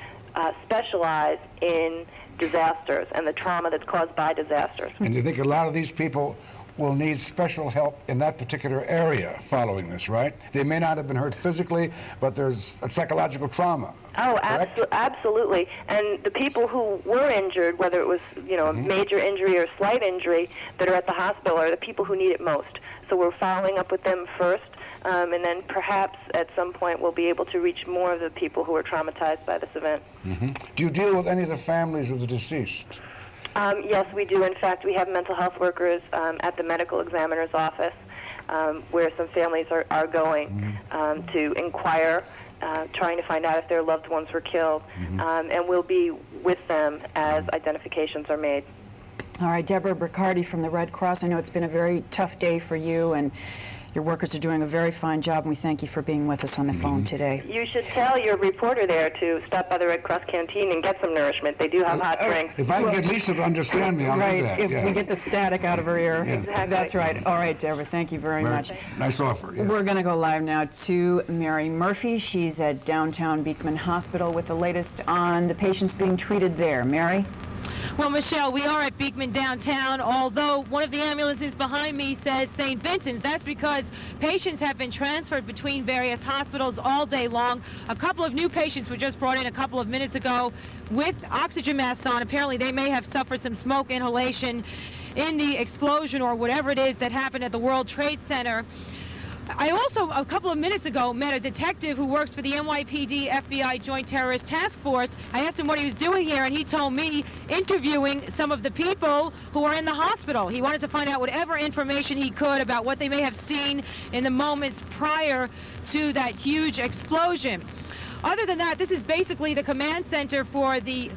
specialize in disasters and the trauma that's caused by disasters. And you think a lot of these people will need special help in that particular area following this, right? They may not have been hurt physically, but there's a psychological trauma. Oh, absolutely. And the people who were injured, whether it was, a major injury or slight injury, that are at the hospital are the people who need it most. So we're following up with them first, and then perhaps at some point we'll be able to reach more of the people who are traumatized by this event. Do you deal with any of the families of the deceased? Yes, we do. In fact, we have mental health workers at the medical examiner's office where some families are going to inquire, trying to find out if their loved ones were killed, and we'll be with them as identifications are made. All right, Deborah Riccardi from the Red Cross. I know it's been a very tough day for you, and your workers are doing a very fine job, and we thank you for being with us on the phone today. You should tell your reporter there to stop by the Red Cross canteen and get some nourishment. They do have hot drinks. If I can get Lisa to understand me, I'll do that. If we get the static out of her ear. Exactly. That's right. All right, Deborah, thank you very much. Nice offer. Yes. We're going to go live now to Mary Murphy. She's at downtown Beekman Hospital with the latest on the patients being treated there. Mary? Well, Michelle, we are at Beekman downtown, although one of the ambulances behind me says St. Vincent's. That's because patients have been transferred between various hospitals all day long. A couple of new patients were just brought in a couple of minutes ago with oxygen masks on. Apparently, they may have suffered some smoke inhalation in the explosion or whatever it is that happened at the World Trade Center. I also, a couple of minutes ago, met a detective who works for the NYPD FBI Joint Terrorist Task Force. I asked him what he was doing here, and he told me interviewing some of the people who are in the hospital. He wanted to find out whatever information he could about what they may have seen in the moments prior to that huge explosion. Other than that, this is basically the command center for the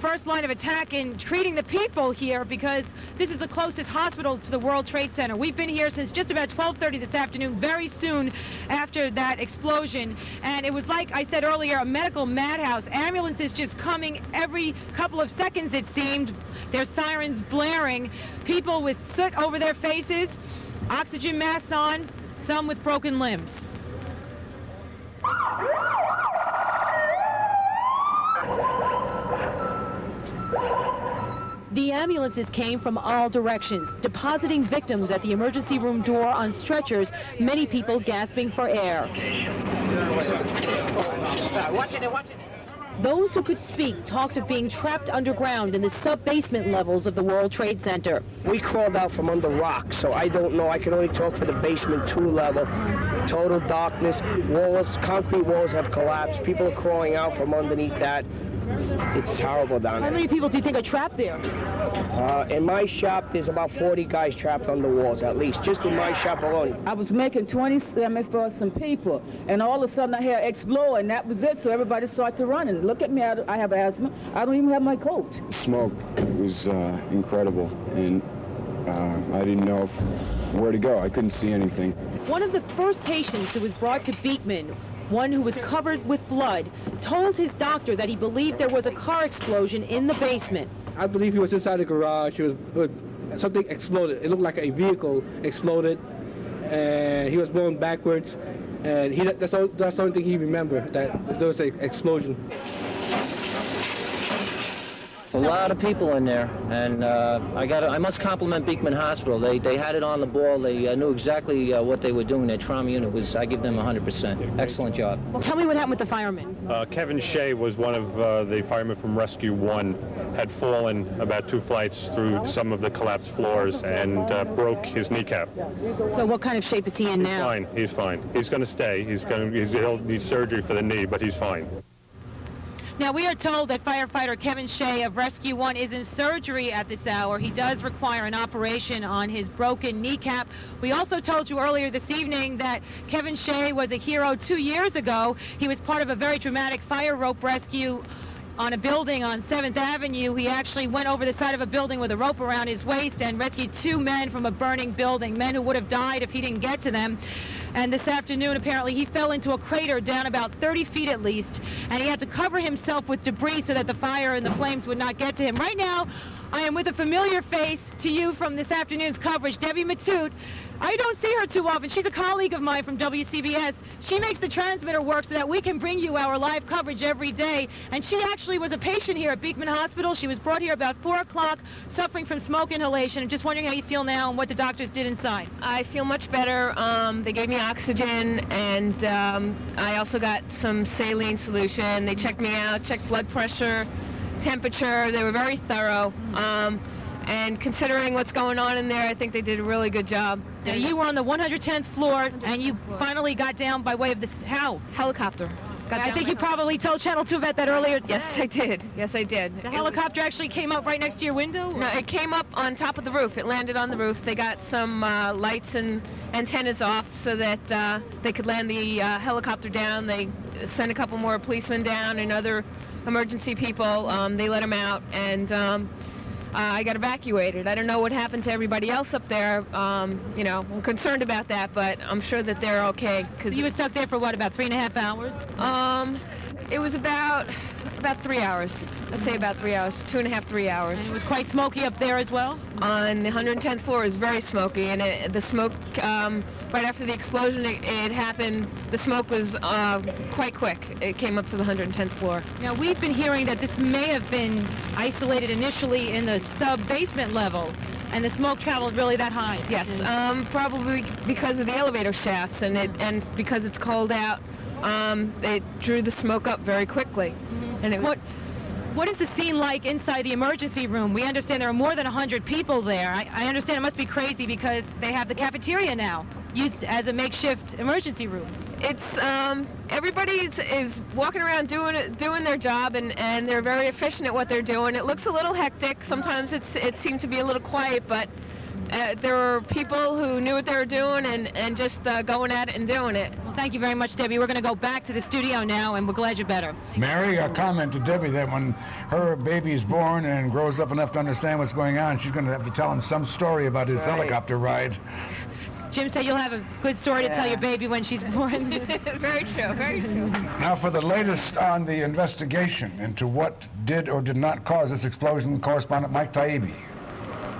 first line of attack in treating the people here, because this is the closest hospital to the World Trade Center. We've been here since just about 12:30 this afternoon, very soon after that explosion. And it was, like I said earlier, a medical madhouse. Ambulances just coming every couple of seconds, it seemed. Their sirens blaring. People with soot over their faces, oxygen masks on, some with broken limbs. The ambulances came from all directions, depositing victims at the emergency room door on stretchers, many people gasping for air. Those who could speak talked of being trapped underground in the sub-basement levels of the World Trade Center. We crawled out from under rocks, so I don't know. I can only talk for the basement 2 level. Total darkness, walls, concrete walls have collapsed. People are crawling out from underneath that. It's horrible down there. How many people do you think are trapped there? In my shop, there's about 40 guys trapped on the walls, at least, just in my shop alone. I was making 27 for some people, and all of a sudden I hear explode, and that was it, so everybody started running. Look at me, I have asthma. I don't even have my coat. Smoke was incredible, and I didn't know if where to go. I couldn't see anything. One of the first patients who was brought to Beekman, one who was covered with blood, told his doctor that he believed there was a car explosion in the basement. I believe he was inside the garage. Something exploded. It looked like a vehicle exploded, and he was blown backwards. And that's the only thing he remembered, that there was an explosion. A lot of people in there, and I must compliment Beekman Hospital. They had it on the ball. They knew exactly what they were doing. Their trauma unit was, I give them 100%. Excellent job. Well, tell me what happened with the fireman. Kevin Shea was one of the firemen from Rescue 1, had fallen about 2 flights through some of the collapsed floors and broke his kneecap. So what kind of shape is he in now? Fine. He's fine. He's going to stay. He'll need surgery for the knee, but he's fine. Now, we are told that firefighter Kevin Shea of Rescue 1 is in surgery at this hour. He does require an operation on his broken kneecap. We also told you earlier this evening that Kevin Shea was a hero 2 years ago. He was part of a very dramatic fire rope rescue on a building on 7th Avenue. He actually went over the side of a building with a rope around his waist and rescued 2 men from a burning building, men who would have died if he didn't get to them. And this afternoon, apparently, he fell into a crater down about 30 feet at least, and he had to cover himself with debris so that the fire and the flames would not get to him. Right now, I am with a familiar face to you from this afternoon's coverage, Debbie Matute. I don't see her too often. She's a colleague of mine from WCBS. She makes the transmitter work so that we can bring you our live coverage every day. And she actually was a patient here at Beekman Hospital. She was brought here about 4 o'clock, suffering from smoke inhalation. I'm just wondering how you feel now and what the doctors did inside. I feel much better. They gave me oxygen, and I also got some saline solution. They checked me out, checked blood pressure, temperature. They were very thorough. And considering what's going on in there, I think they did a really good job. Now, you were on the 110th floor, and you finally got down by way of this, how? Helicopter. I think you probably told Channel 2 about that earlier today. Yes, I did. Yes, I did. The helicopter actually came up right next to your window? No, it came up on top of the roof. It landed on the roof. They got some lights and antennas off so that they could land the helicopter down. They sent a couple more policemen down and other emergency people. They let them out, and I got evacuated. I don't know what happened to everybody else up there. You know, I'm concerned about that, but I'm sure that they're okay. So you were stuck there for what, about 3.5 hours? It was about 3 hours. I'd say about 3 hours, 2.5, 3 hours. And it was quite smoky up there as well? On the 110th floor is very smoky, and the smoke, right after the explosion it happened, the smoke was quite quick. It came up to the 110th floor. Now, we've been hearing that this may have been isolated initially in the sub-basement level, and the smoke traveled really that high. Yes, probably because of the elevator shafts, and because it's cold out, it drew the smoke up very quickly. Mm-hmm. And what is the scene like inside the emergency room? We understand there are more than 100 people there. I understand it must be crazy because they have the cafeteria now, used as a makeshift emergency room. It's, everybody is walking around doing their job, and they're very efficient at what they're doing. It looks a little hectic. Sometimes it seemed to be a little quiet, but there were people who knew what they were doing and just going at it and doing it. Well, thank you very much, Debbie. We're going to go back to the studio now, and we're glad you're better. Mary, a comment to Debbie that when her baby is born and grows up enough to understand what's going on, she's going to have to tell him some story about his helicopter ride. Jim said you'll have a good story to tell your baby when she's born. Very true, very true. Now for the latest on the investigation into what did or did not cause this explosion, correspondent Mike Taibbi.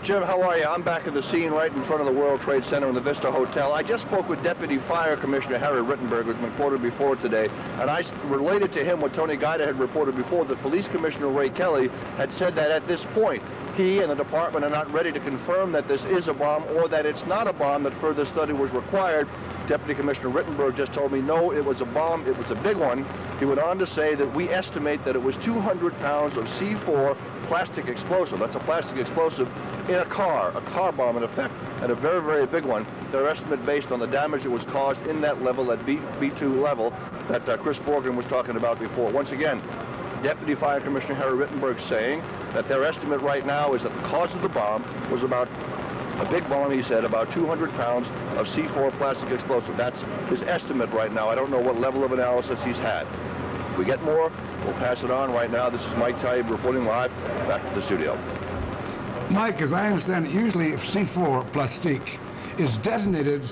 Jim, how are you? I'm back at the scene right in front of the World Trade Center in the Vista Hotel. I just spoke with Deputy Fire Commissioner Harry Rittenberg, who's been quoted before today, and I related to him what Tony Guida had reported before, that Police Commissioner Ray Kelly had said that at this point, he and the department are not ready to confirm that this is a bomb or that it's not a bomb, that further study was required. Deputy Commissioner Rittenberg just told me, no, it was a bomb, it was a big one. He went on to say that we estimate that it was 200 pounds of C4 plastic explosive. That's a plastic explosive in a car bomb in effect, and a very, very big one. Their estimate based on the damage that was caused in that level, that B2 level, that Chris Borgen was talking about before. Once again, Deputy Fire Commissioner Harry Rittenberg saying that their estimate right now is that the cause of the bomb was about a big bomb, he said, about 200 pounds of C4 plastic explosive. That's his estimate right now. I don't know what level of analysis he's had. If we get more, we'll pass it on. Right now, this is Mike Taibbi reporting live. Back to the studio. Mike, as I understand it, usually if C4 plastique is detonated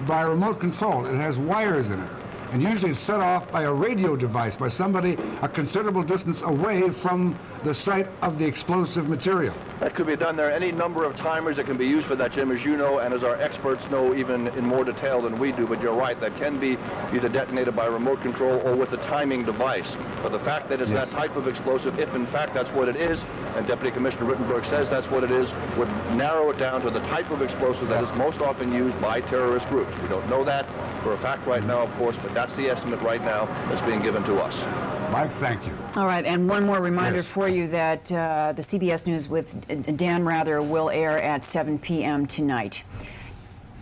by remote control. It has wires in it. And usually it's set off by a radio device, by somebody a considerable distance away from the site of the explosive material. That could be done. There are any number of timers that can be used for that, Jim, as you know, and as our experts know even in more detail than we do. But you're right, that can be either detonated by remote control or with a timing device. But the fact that it's that type of explosive, if in fact that's what it is, and Deputy Commissioner Rittenberg says that's what it is, would narrow it down to the type of explosive that is most often used by terrorist groups. We don't know that for a fact right now, of course, but that's the estimate right now that's being given to us. Mike, thank you. All right, and one more reminder for you that the CBS News with Dan Rather will air at 7 p.m. tonight.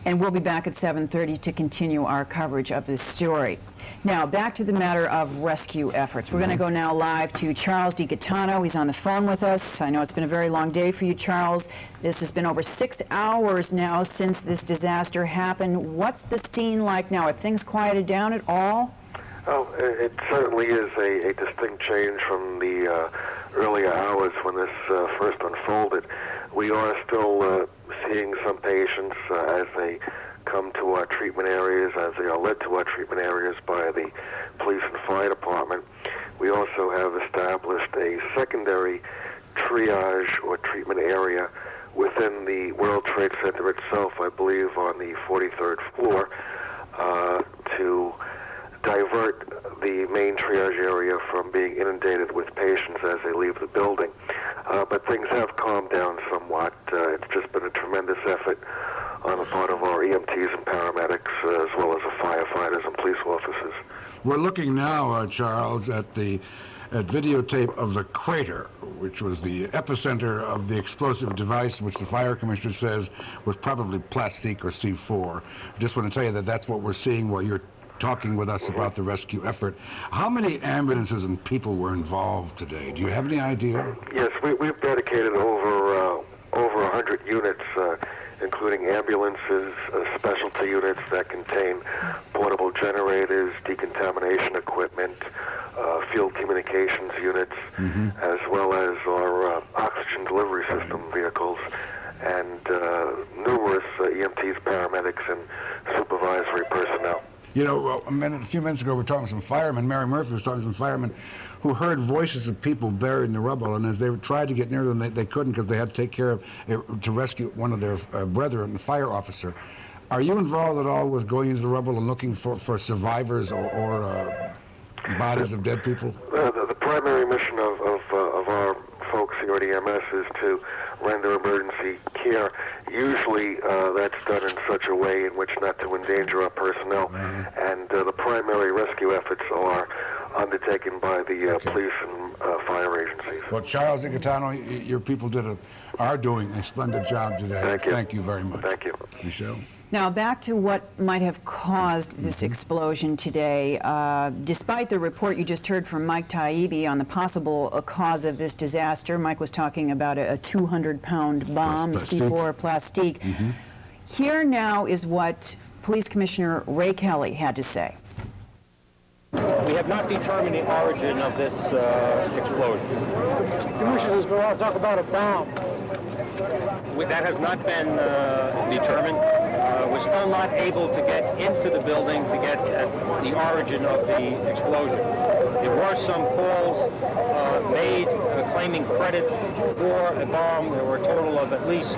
And we'll be back at 7:30 to continue our coverage of this story. Now, back to the matter of rescue efforts. We're going to go now live to Charles DiGaetano. He's on the phone with us. I know it's been a very long day for you, Charles. This has been over 6 hours now since this disaster happened. What's the scene like now? Have things quieted down at all? Oh, it certainly is a distinct change from the earlier hours when this first unfolded. We are still seeing some patients as they come to our treatment areas, as they are led to our treatment areas by the police and fire department. We also have established a secondary triage or treatment area within the World Trade Center itself, I believe on the 43rd floor, to divert the main triage area from being inundated with patients as they leave the building. But things have calmed down somewhat. It's just been a tremendous effort on the part of our EMTs and paramedics, as well as the firefighters and police officers. We're looking now, Charles, at videotape of the crater, which was the epicenter of the explosive device, which the fire commissioner says was probably plastique or C4. I just want to tell you that that's what we're seeing while you're talking with us about the rescue effort. How many ambulances and people were involved today? Do you have any idea? Yes, we've dedicated over 100 units, including ambulances, specialty units that contain portable generators, decontamination equipment, field communications units, as well as our oxygen delivery system vehicles, and numerous EMTs, paramedics, and supervisory personnel. You know, a few minutes ago, we were talking to some firemen. Mary Murphy was talking to some firemen who heard voices of people buried in the rubble, and as they tried to get near them, they couldn't because they had to take care of, to rescue one of their brethren, the fire officer. Are you involved at all with going into the rubble and looking for survivors or bodies of dead people? The primary mission of our folks here at EMS is to render emergency care. Usually that's done in such a way in which not to endanger our personnel, and the primary rescue efforts are undertaken by the police and fire agencies. Well, Charles DiGaetano, your people are doing a splendid job today. Thank you. Thank you very much. Thank you. Michelle? Now, back to what might have caused this explosion today. Despite the report you just heard from Mike Taibbi on the possible cause of this disaster, Mike was talking about a 200-pound bomb, C4 plastique. Here now is what Police Commissioner Ray Kelly had to say. We have not determined the origin of this explosion. Commissioners, we want to talk about a bomb. That has not been determined. We're still not able to get into the building to get at the origin of the explosion. There were some calls made claiming credit for a bomb. There were a total of at least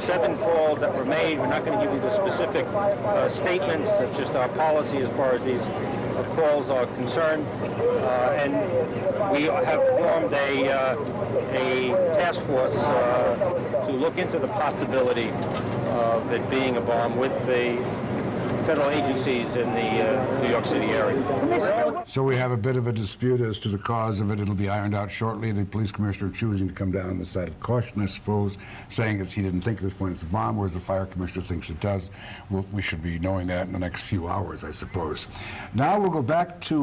7 calls that were made. We're not going to give you the specific statements. It's just our policy as far as these calls are concerned. And we have formed a task force to look into the possibility of it being a bomb with the federal agencies in the New York City area. So we have a bit of a dispute as to the cause of it. It'll be ironed out shortly. The police commissioner choosing to come down on the side of caution, I suppose, saying that he didn't think at this point it's a bomb, whereas the fire commissioner thinks it does. We should be knowing that in the next few hours, I suppose. Now we'll go back to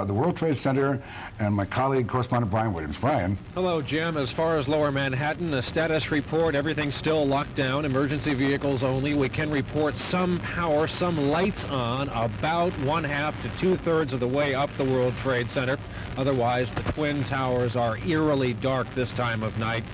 the World Trade Center and my colleague, correspondent Brian Williams. Brian. Hello, Jim. As far as Lower Manhattan, a status report, everything's still locked down, emergency vehicles only. We can report some power, some light lights on about 1/2 to 2/3 of the way up the World Trade Center. Otherwise, the Twin Towers are eerily dark this time of night.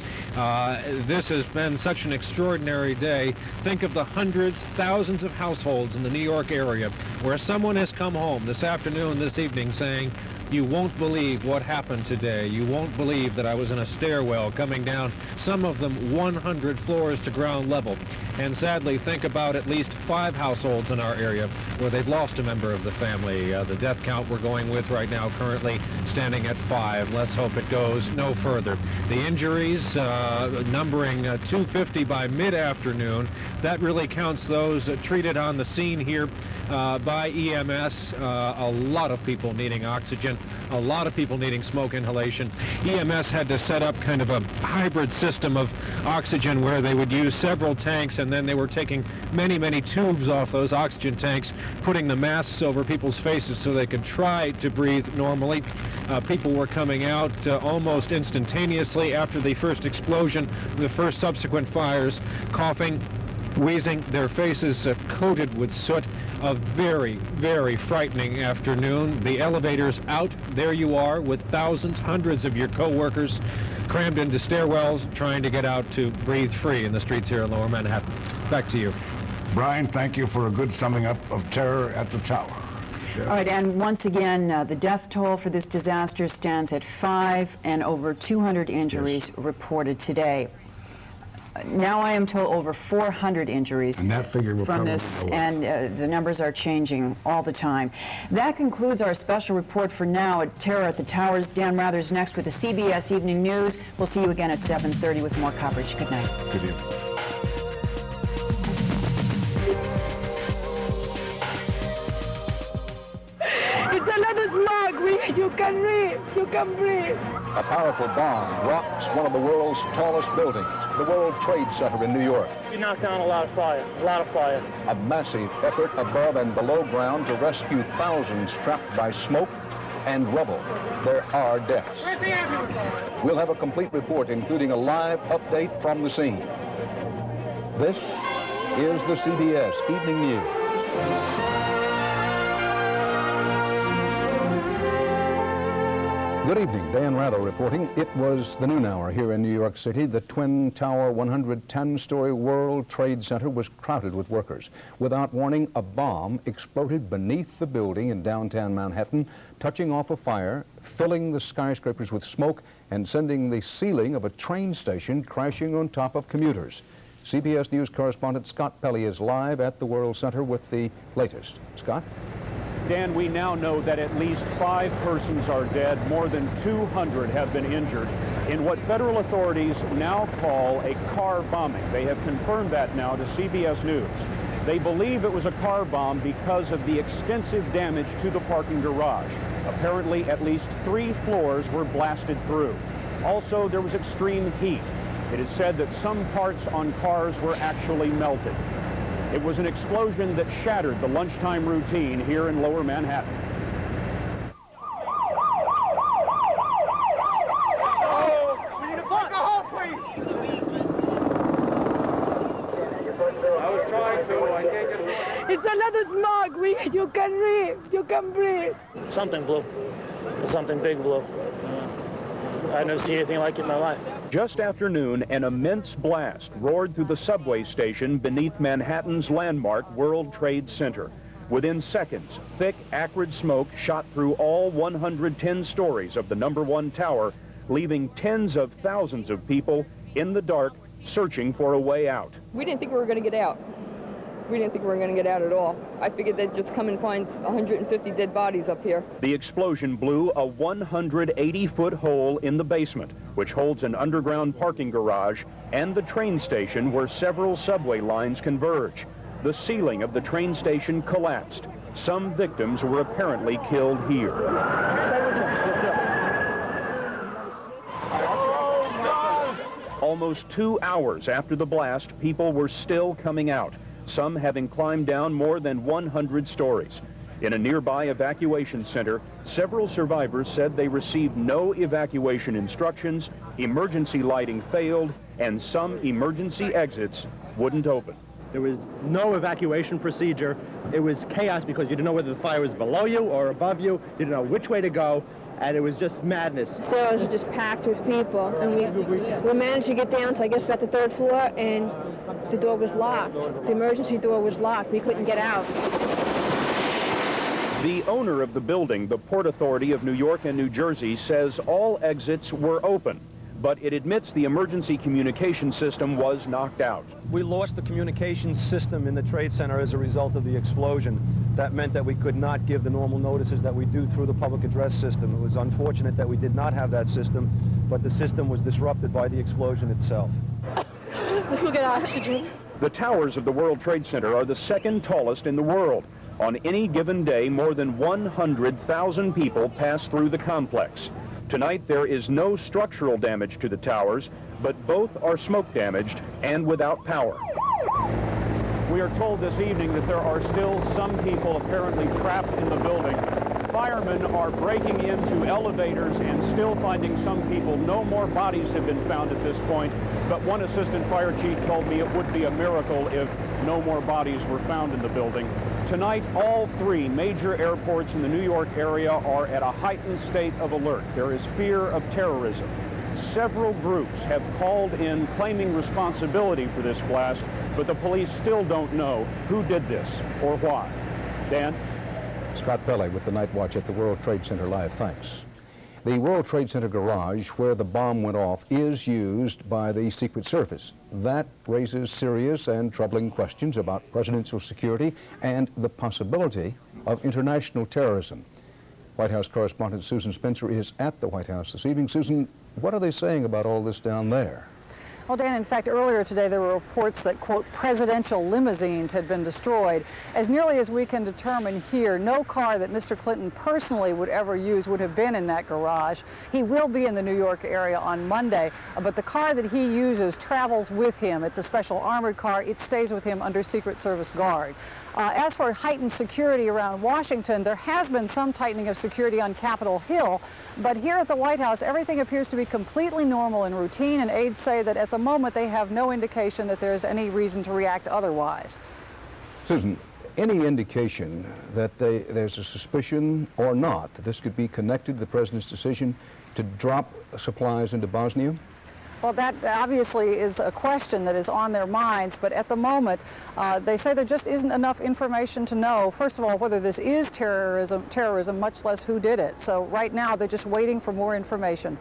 This has been such an extraordinary day. Think of the hundreds, thousands of households in the New York area where someone has come home this afternoon, this evening, saying, "You won't believe what happened today. You won't believe that I was in a stairwell coming down, some of them 100 floors to ground level." And sadly, think about at least 5 households in our area where they've lost a member of the family. The death count we're going with right now currently standing at 5. Let's hope it goes no further. The injuries numbering 250 by mid-afternoon. That really counts those treated on the scene here by EMS. A lot of people needing oxygen, a lot of people needing smoke inhalation. EMS had to set up kind of a hybrid system of oxygen where they would use several tanks, and then they were taking many, many tubes off those oxygen tanks, putting the masks over people's faces so they could try to breathe normally. People were coming out almost instantaneously after the first explosion, the first subsequent fires, coughing, wheezing, their faces coated with soot. A very, very frightening afternoon. The elevators out. There you are with thousands, hundreds of your co-workers crammed into stairwells trying to get out to breathe free in the streets here in Lower Manhattan. Back to you. Brian, thank you for a good summing up of terror at the tower. All right, and once again, the death toll for this disaster stands at 5, and over 200 injuries reported today. Now I am told over 400 injuries and that figure will from this, and the numbers are changing all the time. That concludes our special report for now at Terror at the Towers. Dan Rather's next with the CBS Evening News. We'll see you again at 7:30 with more coverage. Good night. Good evening. It's a lot of smog. You can breathe. You can breathe. A powerful bomb rocks one of the world's tallest buildings, the World Trade Center in New York. You knocked down a lot of fire, A massive effort above and below ground to rescue thousands trapped by smoke and rubble. There are deaths. We'll have a complete report, including a live update from the scene. This is the CBS Evening News. Good evening, Dan Rather reporting. It was the noon hour here in New York City. The Twin Tower 110-story World Trade Center was crowded with workers. Without warning, a bomb exploded beneath the building in downtown Manhattan, touching off a fire, filling the skyscrapers with smoke, and sending the ceiling of a train station crashing on top of commuters. CBS News correspondent Scott Pelley is live at the World Center with the latest. Scott? Dan, we now know that at least 5 persons are dead. More than 200 have been injured in what federal authorities now call a car bombing. They have confirmed that now to CBS News. They believe it was a car bomb because of the extensive damage to the parking garage. Apparently, at least 3 floors were blasted through. Also, there was extreme heat. It is said that some parts on cars were actually melted. It was an explosion that shattered the lunchtime routine here in Lower Manhattan. We need a alcohol, please. I was trying to. I can't get it. It's a lot of smog. You can breathe. You can breathe. Something blew. Something big blew. I've never seen anything like it in my life. Just after noon, an immense blast roared through the subway station beneath Manhattan's landmark World Trade Center. Within seconds, thick, acrid smoke shot through all 110 stories of the #1 tower, leaving tens of thousands of people in the dark searching for a way out. We didn't think we were going to get out. We didn't think we were going to get out at all. I figured they'd just come and find 150 dead bodies up here. The explosion blew a 180-foot hole in the basement, which holds an underground parking garage and the train station where several subway lines converge. The ceiling of the train station collapsed. Some victims were apparently killed here. Almost 2 hours after the blast, people were still coming out, some having climbed down more than 100 stories. In a nearby evacuation center, several survivors said they received no evacuation instructions, emergency lighting failed, and some emergency exits wouldn't open. There was no evacuation procedure. It was chaos because you didn't know whether the fire was below you or above you. You didn't know which way to go, and it was just madness. The stairs were just packed with people, and we managed to get down to, I guess, about the 3rd floor, and the door was locked. The emergency door was locked. We couldn't get out. The owner of the building, the Port Authority of New York and New Jersey, says all exits were open, but it admits the emergency communication system was knocked out. We lost the communications system in the Trade Center as a result of the explosion. That meant that we could not give the normal notices that we do through the public address system. It was unfortunate that we did not have that system, but the system was disrupted by the explosion itself. Let's go get oxygen. The towers of the World Trade Center are the 2nd tallest in the world. On any given day, more than 100,000 people pass through the complex. Tonight, there is no structural damage to the towers, but both are smoke damaged and without power. We are told this evening that there are still some people apparently trapped in the building. Firemen are breaking into elevators and still finding some people. No more bodies have been found at this point, but one assistant fire chief told me it would be a miracle if no more bodies were found in the building. Tonight, all 3 major airports in the New York area are at a heightened state of alert. There is fear of terrorism. Several groups have called in claiming responsibility for this blast, but the police still don't know who did this or why. Dan? Scott Pelley with the Night Watch at the World Trade Center Live. Thanks. The World Trade Center garage where the bomb went off is used by the Secret Service. That raises serious and troubling questions about presidential security and the possibility of international terrorism. White House correspondent Susan Spencer is at the White House this evening. Susan, what are they saying about all this down there? Well, Dan, in fact, earlier today there were reports that, quote, presidential limousines had been destroyed. As nearly as we can determine here, no car that Mr. Clinton personally would ever use would have been in that garage. He will be in the New York area on Monday, but the car that he uses travels with him. It's a special armored car. It stays with him under Secret Service guard. As for heightened security around Washington, there has been some tightening of security on Capitol Hill, but here at the White House, everything appears to be completely normal and routine, and aides say that at the moment they have no indication that there's any reason to react otherwise. Susan, any indication that there's a suspicion or not that this could be connected to the president's decision to drop supplies into Bosnia? Well, that obviously is a question that is on their minds, but at the moment, they say there just isn't enough information to know, first of all, whether this is terrorism, much less who did it. So right now, they're just waiting for more information.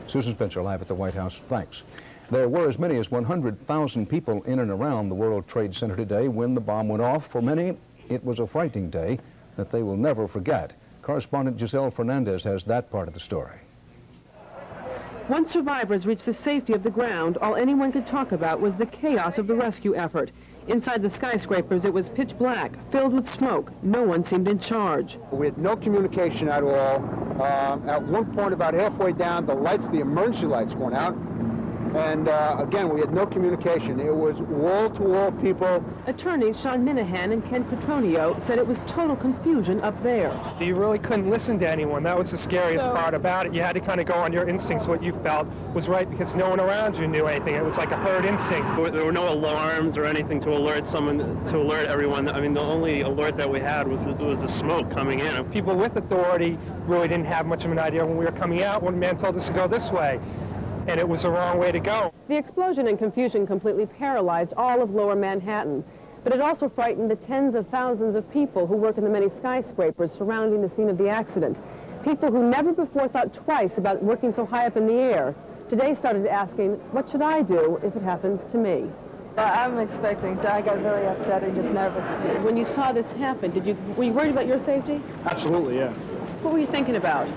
Susan Spencer, live at the White House. Thanks. There were as many as 100,000 people in and around the World Trade Center today when the bomb went off. For many, it was a frightening day that they will never forget. Correspondent Giselle Fernandez has that part of the story. Once survivors reached the safety of the ground, all anyone could talk about was the chaos of the rescue effort. Inside the skyscrapers, it was pitch black, filled with smoke. No one seemed in charge. We had no communication at all. At one point, about halfway down, the emergency lights went out. And again, we had no communication. It was wall-to-wall people. Attorneys Sean Minahan and Ken Petronio said it was total confusion up there. You really couldn't listen to anyone. That was the scariest part about it. You had to kind of go on your instincts, what you felt was right, because no one around you knew anything. It was like a herd instinct. There were no alarms or anything to alert everyone. I mean, the only alert that we had was the smoke coming in. People with authority really didn't have much of an idea. When we were coming out, one man told us to go this way, and it was the wrong way to go. The explosion and confusion completely paralyzed all of Lower Manhattan, but it also frightened the tens of thousands of people who work in the many skyscrapers surrounding the scene of the accident. People who never before thought twice about working so high up in the air, today started asking, what should I do if it happens to me? I'm expecting to. I got very upset and just nervous. When you saw this happen, were you worried about your safety? Absolutely, yeah. What were you thinking about?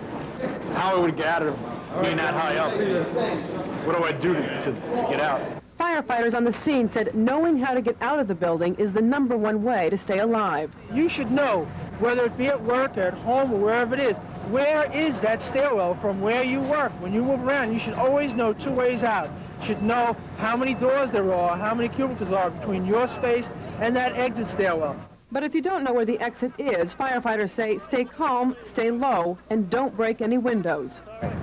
How I would get out of being that high up. What do I do to get out? Firefighters on the scene said knowing how to get out of the building is the #1 way to stay alive. You should know, whether it be at work or at home or wherever it is, where is that stairwell from where you work? When you move around, you should always know 2 ways out. You should know how many doors there are, how many cubicles are between your space and that exit stairwell. But if you don't know where the exit is, firefighters say stay calm, stay low, and don't break any windows.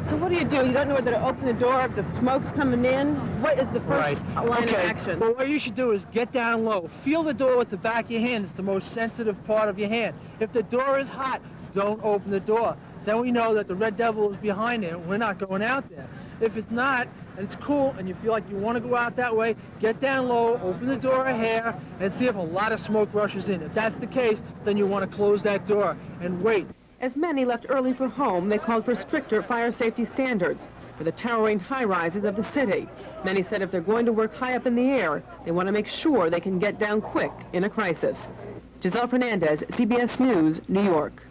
So what do? You don't know whether to open the door if the smoke's coming in? What is the first line of action? Well, what you should do is get down low. Feel the door with the back of your hand. It's the most sensitive part of your hand. If the door is hot, don't open the door. Then we know that the Red Devil is behind there. We're not going out there. If it's not, and it's cool, and you feel like you want to go out that way, get down low, open the door a hair, and see if a lot of smoke rushes in. If that's the case, then you want to close that door and wait. As many left early for home, they called for stricter fire safety standards for the towering high-rises of the city. Many said if they're going to work high up in the air, they want to make sure they can get down quick in a crisis. Giselle Fernandez, CBS News, New York.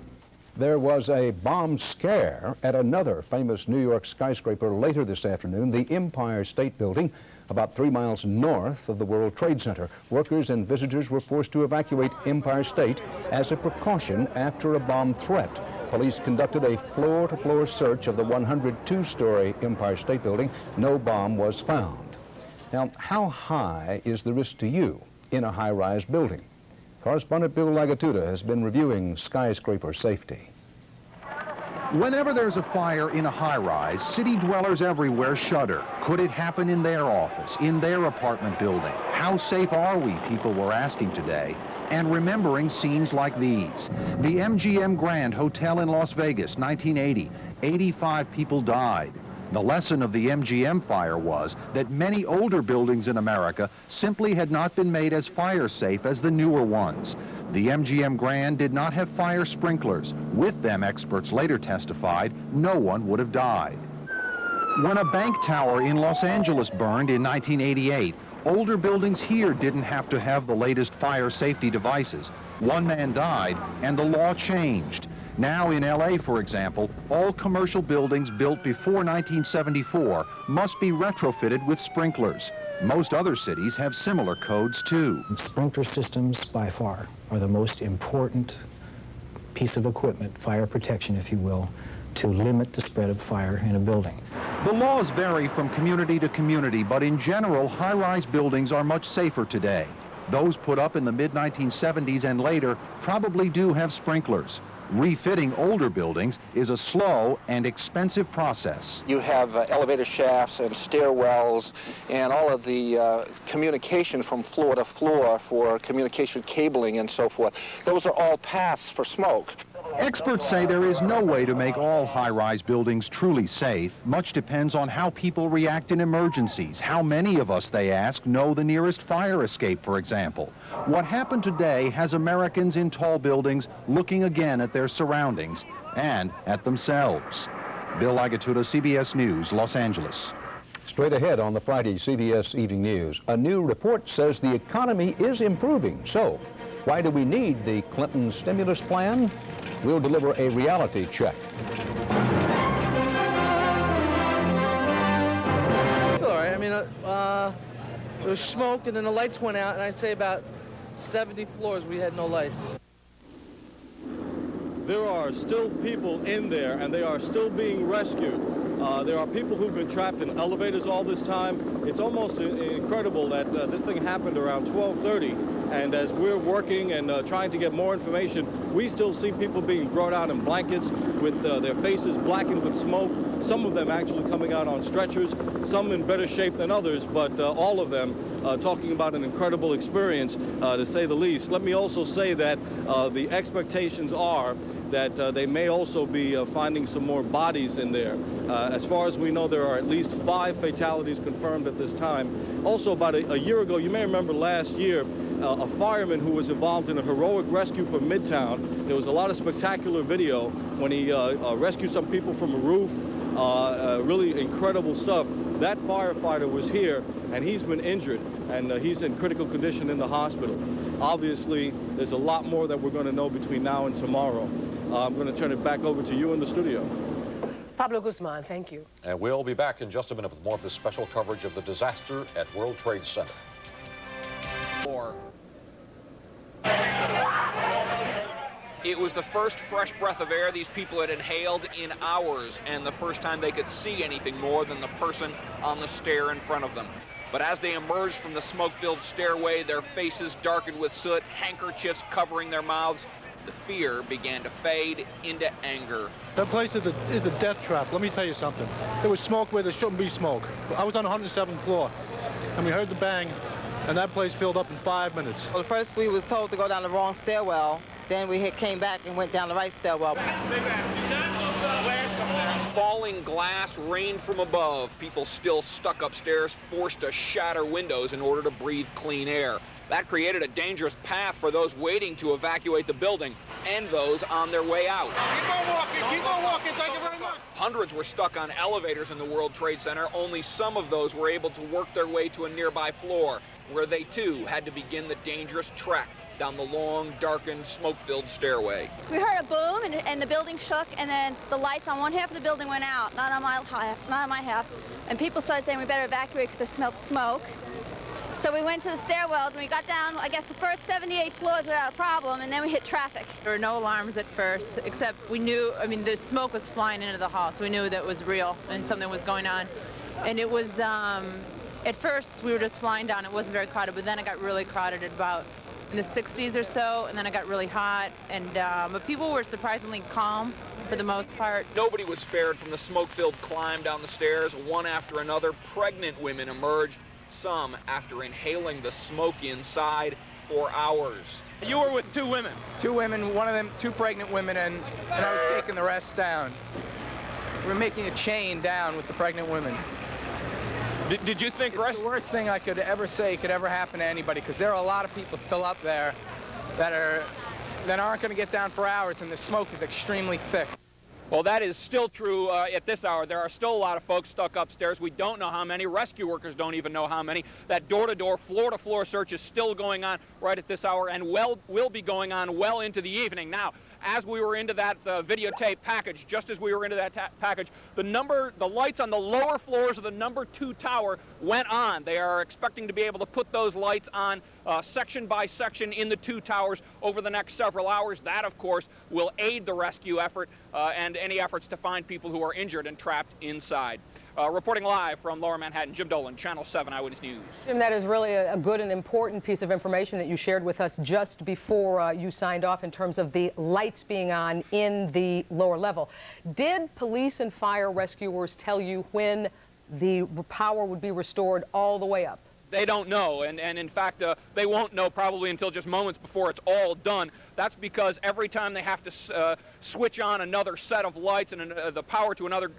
There was a bomb scare at another famous New York skyscraper later this afternoon, the Empire State Building, about 3 miles north of the World Trade Center. Workers and visitors were forced to evacuate Empire State as a precaution after a bomb threat. Police conducted a floor-to-floor search of the 102-story Empire State Building. No bomb was found. Now, how high is the risk to you in a high-rise building? Correspondent Bill Lagatuda has been reviewing skyscraper safety. Whenever there's a fire in a high-rise, city dwellers everywhere shudder. Could it happen in their office, in their apartment building? How safe are we, people were asking today, and remembering scenes like these. The MGM Grand Hotel in Las Vegas, 1980. 85 people died. The lesson of the MGM fire was that many older buildings in America simply had not been made as fire safe as the newer ones. The MGM Grand did not have fire sprinklers. With them, experts later testified, no one would have died. When a bank tower in Los Angeles burned in 1988, older buildings here didn't have to have the latest fire safety devices. One man died, and the law changed. Now in LA, for example, all commercial buildings built before 1974 must be retrofitted with sprinklers. Most other cities have similar codes too. Sprinkler systems, by far, are the most important piece of equipment, fire protection, if you will, to limit the spread of fire in a building. The laws vary from community to community, but in general, high-rise buildings are much safer today. Those put up in the mid-1970s and later probably do have sprinklers. Refitting older buildings is a slow and expensive process. You have elevator shafts and stairwells and all of the communication from floor to floor for communication cabling and so forth. Those are all paths for smoke. Experts say there is no way to make all high-rise buildings truly safe. Much depends on how people react in emergencies. How many of us, they ask, know the nearest fire escape, for example? What happened today has Americans in tall buildings looking again at their surroundings and at themselves. Bill Lagatuda, CBS News, Los Angeles. Straight ahead on the Friday CBS Evening News, a new report says the economy is improving. So, why do we need the Clinton stimulus plan? We'll deliver a reality check. All right. I mean, there was smoke, and then the lights went out, and I'd say about 70 floors we had no lights. There are still people in there, and they are still being rescued. There are people who've been trapped in elevators all this time. It's almost incredible that this thing happened around 12:30, and as we're working and trying to get more information, we still see people being brought out in blankets with their faces blackened with smoke, some of them actually coming out on stretchers, some in better shape than others, but all of them talking about an incredible experience, to say the least. Let me also say that the expectations are that they may also be finding some more bodies in there. As far as we know, there are at least 5 fatalities confirmed at this time. Also, about a year ago, you may remember last year, a fireman who was involved in a heroic rescue from Midtown. There was a lot of spectacular video when he rescued some people from a roof. Really incredible stuff. That firefighter was here, and he's been injured, and he's in critical condition in the hospital. Obviously, there's a lot more that we're going to know between now and tomorrow. I'm going to turn it back over to you in the studio. Pablo Guzman, thank you. And we'll be back in just a minute with more of this special coverage of the disaster at World Trade Center. It was the first fresh breath of air these people had inhaled in hours, and the first time they could see anything more than the person on the stair in front of them. But as they emerged from the smoke-filled stairway, their faces darkened with soot, handkerchiefs covering their mouths, the fear began to fade into anger. That place is a death trap. Let me tell you something. There was smoke where there shouldn't be smoke. I was on the 107th floor, and we heard the bang, and that place filled up in 5 minutes. Well, first we was told to go down the wrong stairwell. Then we came back and went down the right stairwell. Falling glass rained from above. People still stuck upstairs, forced to shatter windows in order to breathe clean air. That created a dangerous path for those waiting to evacuate the building and those on their way out. Keep on walking, thank you very much. Hundreds were stuck on elevators in the World Trade Center. Only some of those were able to work their way to a nearby floor, where they too had to begin the dangerous trek down the long, darkened, smoke-filled stairway. We heard a boom, and the building shook, and then the lights on one half of the building went out, not on my half. And people started saying we better evacuate because they smelled smoke. So we went to the stairwells, and we got down, I guess, the first 78 floors without a problem, and then we hit traffic. There were no alarms at first, except we knew, I mean, the smoke was flying into the hall, so we knew that was real and something was going on. And it was, at first, we were just flying down. It wasn't very crowded, but then it got really crowded at about in the 60s or so, and then it got really hot. And but people were surprisingly calm for the most part. Nobody was spared from the smoke-filled climb down the stairs. One after another, pregnant women emerged, some after inhaling the smoke inside for hours. You were with two women. Two women, one of them, two pregnant women, and I was taking the rest down. We were making a chain down with the pregnant women. Did you think it's the worst thing I could ever say could ever happen to anybody, because there are a lot of people still up there that aren't going to get down for hours, and the smoke is extremely thick. Well, that is still true at this hour. There are still a lot of folks stuck upstairs. We don't know how many. Rescue workers don't even know how many. That door-to-door, floor-to-floor search is still going on right at this hour and will be going on well into the evening. Now, as we were into that videotape package, just as we were into that package, the lights on the lower floors of the number 2 tower went on. They are expecting to be able to put those lights on section by section in the 2 towers over the next several hours. That, of course, will aid the rescue effort and any efforts to find people who are injured and trapped inside. Reporting live from Lower Manhattan, Jim Dolan, Channel 7 Eyewitness News. Jim, that is really a good and important piece of information that you shared with us just before you signed off in terms of the lights being on in the lower level. Did police and fire rescuers tell you when the power would be restored all the way up? They don't know, and in fact, they won't know probably until just moments before it's all done. That's because every time they have to switch on another set of lights and the power to another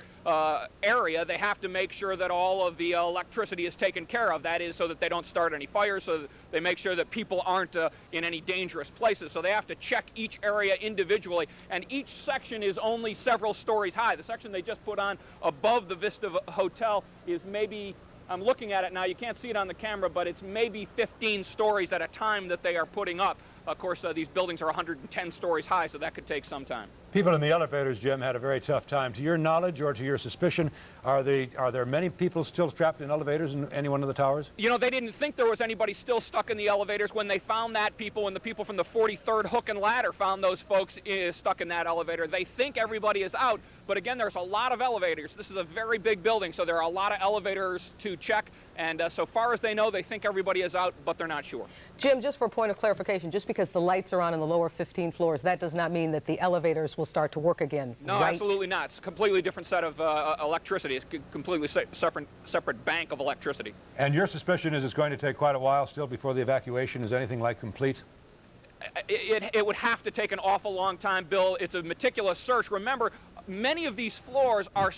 area, they have to make sure that all of the electricity is taken care of. That is so that they don't start any fires, so that they make sure that people aren't in any dangerous places. So they have to check each area individually, and each section is only several stories high. The section they just put on above the Vista Hotel is maybe, I'm looking at it now, you can't see it on the camera, but it's maybe 15 stories at a time that they are putting up. Of course, these buildings are 110 stories high, so that could take some time. People in the elevators, Jim, had a very tough time. To your knowledge or to your suspicion, are there many people still trapped in elevators in any one of the towers? You know, they didn't think there was anybody still stuck in the elevators when they found that when the people from the 43rd Hook and Ladder found those folks stuck in that elevator. They think everybody is out, but again, there's a lot of elevators. This is a very big building, so there are a lot of elevators to check, and so far as they know, they think everybody is out, but they're not sure. Jim, just for a point of clarification, just because the lights are on in the lower 15 floors, that does not mean that the elevators will start to work again, No, right? Absolutely not. It's a completely different set of electricity. It's a completely separate bank of electricity. And your suspicion is it's going to take quite a while still before the evacuation is anything like complete? It would have to take an awful long time, Bill. It's a meticulous search. Remember, many of these floors are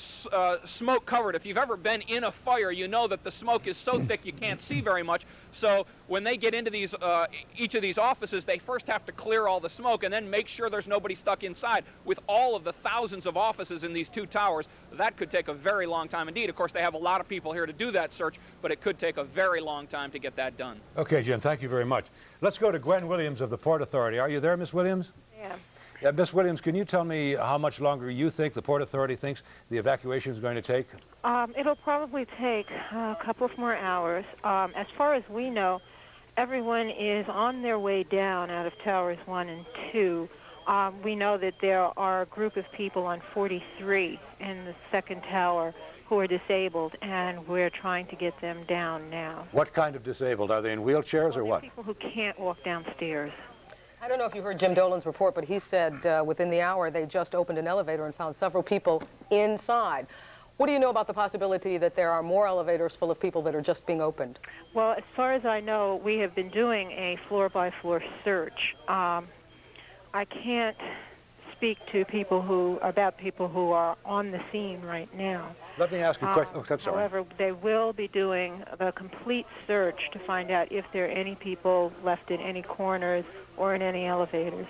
smoke covered. If you've ever been in a fire, you know that the smoke is so thick you can't see very much. So when they get into these, each of these offices, they first have to clear all the smoke and then make sure there's nobody stuck inside. With all of the thousands of offices in these 2 towers, that could take a very long time indeed. Of course, they have a lot of people here to do that search, but it could take a very long time to get that done. Okay, Jim, thank you very much. Let's go to Gwen Williams of the Port Authority. Are you there, Miss Williams? Yeah. Yeah, Miss Williams, can you tell me how much longer you think the Port Authority thinks the evacuation is going to take? It'll probably take a couple of more hours. As far as we know, everyone is on their way down out of Towers 1 and 2. We know that there are a group of people on 43 in the 2nd tower who are disabled, and we're trying to get them down now. What kind of disabled? Are they in wheelchairs or what? People who can't walk downstairs. I don't know if you heard Jim Dolan's report, but he said within the hour they just opened an elevator and found several people inside. What do you know about the possibility that there are more elevators full of people that are just being opened? Well, as far as I know, we have been doing a floor-by-floor search. I can't speak to about people who are on the scene right now. Let me ask you a question. Oh, I'm sorry. However, they will be doing the complete search to find out if there are any people left in any corners or in any elevators.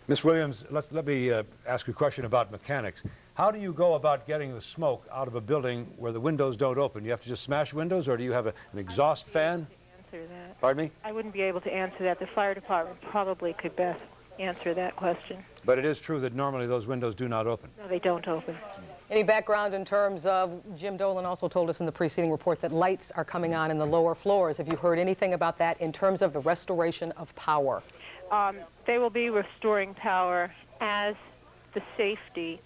Ms. Williams, let me ask you a question about mechanics. How do you go about getting the smoke out of a building where the windows don't open? You have to just smash windows, or do you have an exhaust fan? Answer that. Pardon me? I wouldn't be able to answer that. The fire department probably could best answer that question. But it is true that normally those windows do not open. No, they don't open. Any background in terms of, Jim Dolan also told us in the preceding report that lights are coming on in the lower floors. Have you heard anything about that in terms of the restoration of power? They will be restoring power as the safety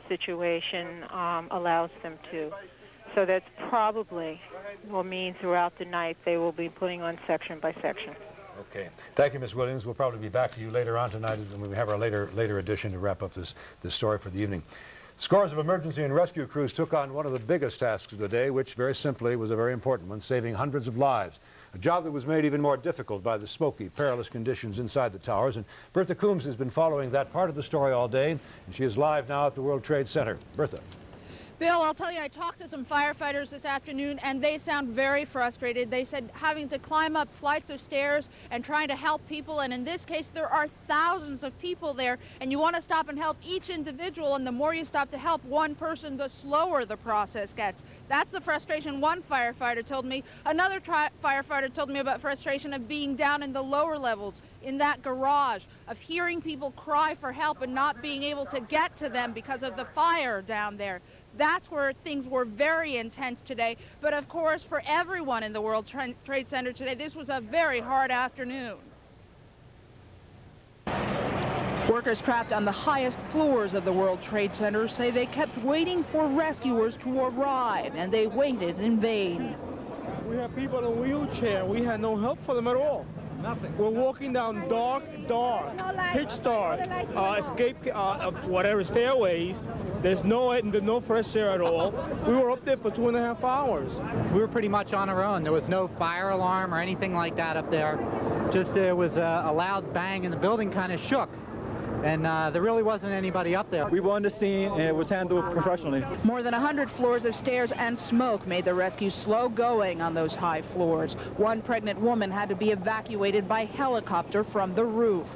situation allows them to. So that's probably will mean throughout the night they will be putting on section by section. Okay. Thank you, Ms. Williams. We'll probably be back to you later on tonight when we have our later edition to wrap up this story for the evening. Scores of emergency and rescue crews took on one of the biggest tasks of the day, which very simply was a very important one, saving hundreds of lives. A job that was made even more difficult by the smoky, perilous conditions inside the towers. And Bertha Coombs has been following that part of the story all day, and she is live now at the World Trade Center. Bertha. Bill, I'll tell you, I talked to some firefighters this afternoon, and they sound very frustrated. They said having to climb up flights of stairs and trying to help people, and in this case, there are thousands of people there, and you want to stop and help each individual, and the more you stop to help one person, the slower the process gets. That's the frustration one firefighter told me. Another firefighter told me about frustration of being down in the lower levels, in that garage, of hearing people cry for help and not being able to get to them because of the fire down there. That's where things were very intense today. But of course, for everyone in the World Trade Center today, this was a very hard afternoon. Workers trapped on the highest floors of the World Trade Center say they kept waiting for rescuers to arrive, and they waited in vain. We have people in wheelchair. We had no help for them at all. Nothing. We're walking down dark, pitch dark, whatever stairways. There's no fresh air at all. We were up there for 2.5 hours. We were pretty much on our own. There was no fire alarm or anything like that up there. Just there was a loud bang and the building kind of shook. And there really wasn't anybody up there. We were on the scene and it was handled professionally. More than 100 floors of stairs and smoke made the rescue slow going on those high floors. One pregnant woman had to be evacuated by helicopter from the roof.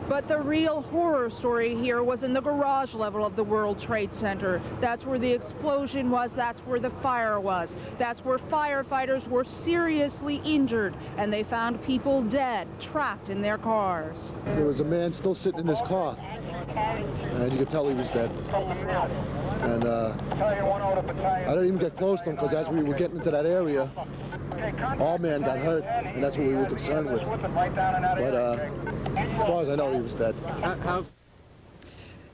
But the real horror story here was in the garage level of the World Trade Center. That's where the explosion was, that's where the fire was. That's where firefighters were seriously injured, and they found people dead, trapped in their cars. There was a man still sitting in his car, and you could tell he was dead. And I didn't even get close to him, because as we were getting into that area, our man got hurt, and that's what we were concerned with. But as far as I know, he was dead.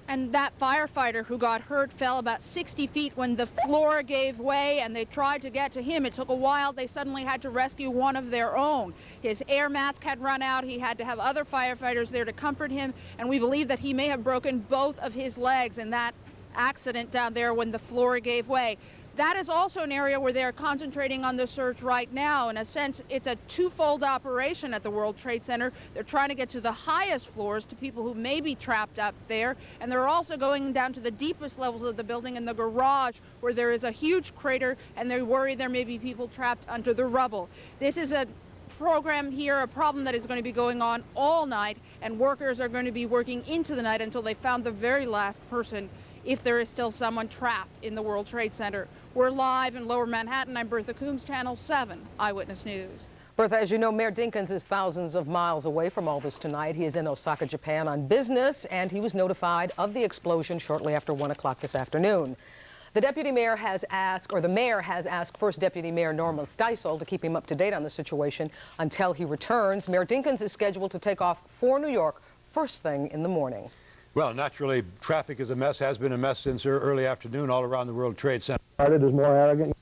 And that firefighter who got hurt fell about 60 feet when the floor gave way, and they tried to get to him. It took a while. They suddenly had to rescue one of their own. His air mask had run out. He had to have other firefighters there to comfort him, and we believe that he may have broken both of his legs in that accident down there when the floor gave way. That is also an area where they're concentrating on the search right now. In a sense, it's a twofold operation at the World Trade Center. They're trying to get to the highest floors, to people who may be trapped up there, and they're also going down to the deepest levels of the building in the garage, where there is a huge crater, and they worry there may be people trapped under the rubble. This is a program here, a problem that is going to be going on all night, and workers are going to be working into the night until they found the very last person, if there is still someone trapped in the World Trade Center. We're live in Lower Manhattan. I'm Bertha Coombs, Channel 7 Eyewitness News. Bertha, as you know, Mayor Dinkins is thousands of miles away from all this tonight. He is in Osaka, Japan on business, and he was notified of the explosion shortly after 1 o'clock this afternoon. The mayor has asked First Deputy Mayor Norman Steisel to keep him up to date on the situation until he returns. Mayor Dinkins is scheduled to take off for New York first thing in the morning. Well, naturally, traffic is a mess, has been a mess since early afternoon all around the World Trade Center. Is more arrogant.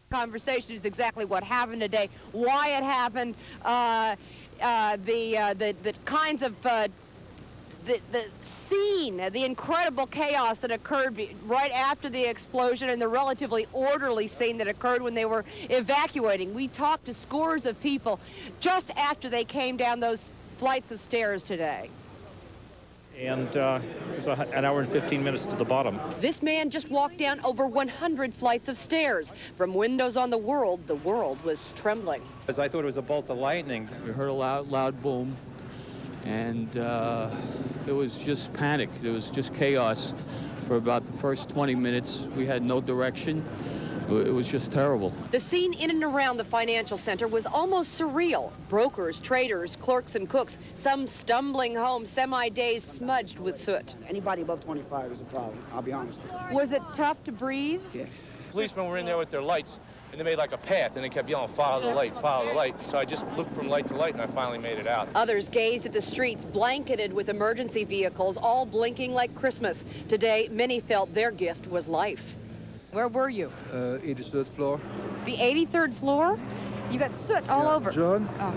Conversation is exactly what happened today, why it happened, the kinds of the scene, the incredible chaos that occurred right after the explosion, and the relatively orderly scene that occurred when they were evacuating. We talked to scores of people just after they came down those flights of stairs today. And it was an hour and 15 minutes to the bottom. This man just walked down over 100 flights of stairs. From windows on the world was trembling. As I thought it was a bolt of lightning. We heard a loud boom, and it was just panic. It was just chaos. For about the first 20 minutes, we had no direction. It was just terrible. The scene in and around the financial center was almost surreal. Brokers, traders, clerks, and cooks, some stumbling home, semi-dazed, smudged with soot. Anybody above 25 is a problem, I'll be honest. Was it tough to breathe? Yeah. Policemen were in there with their lights, and they made like a path, and they kept yelling, follow the light, follow the light. So I just looked from light to light, and I finally made it out. Others gazed at the streets, blanketed with emergency vehicles, all blinking like Christmas. Today, many felt their gift was life. Where were you? 83rd floor. The 83rd floor? You got soot all over. John? Oh.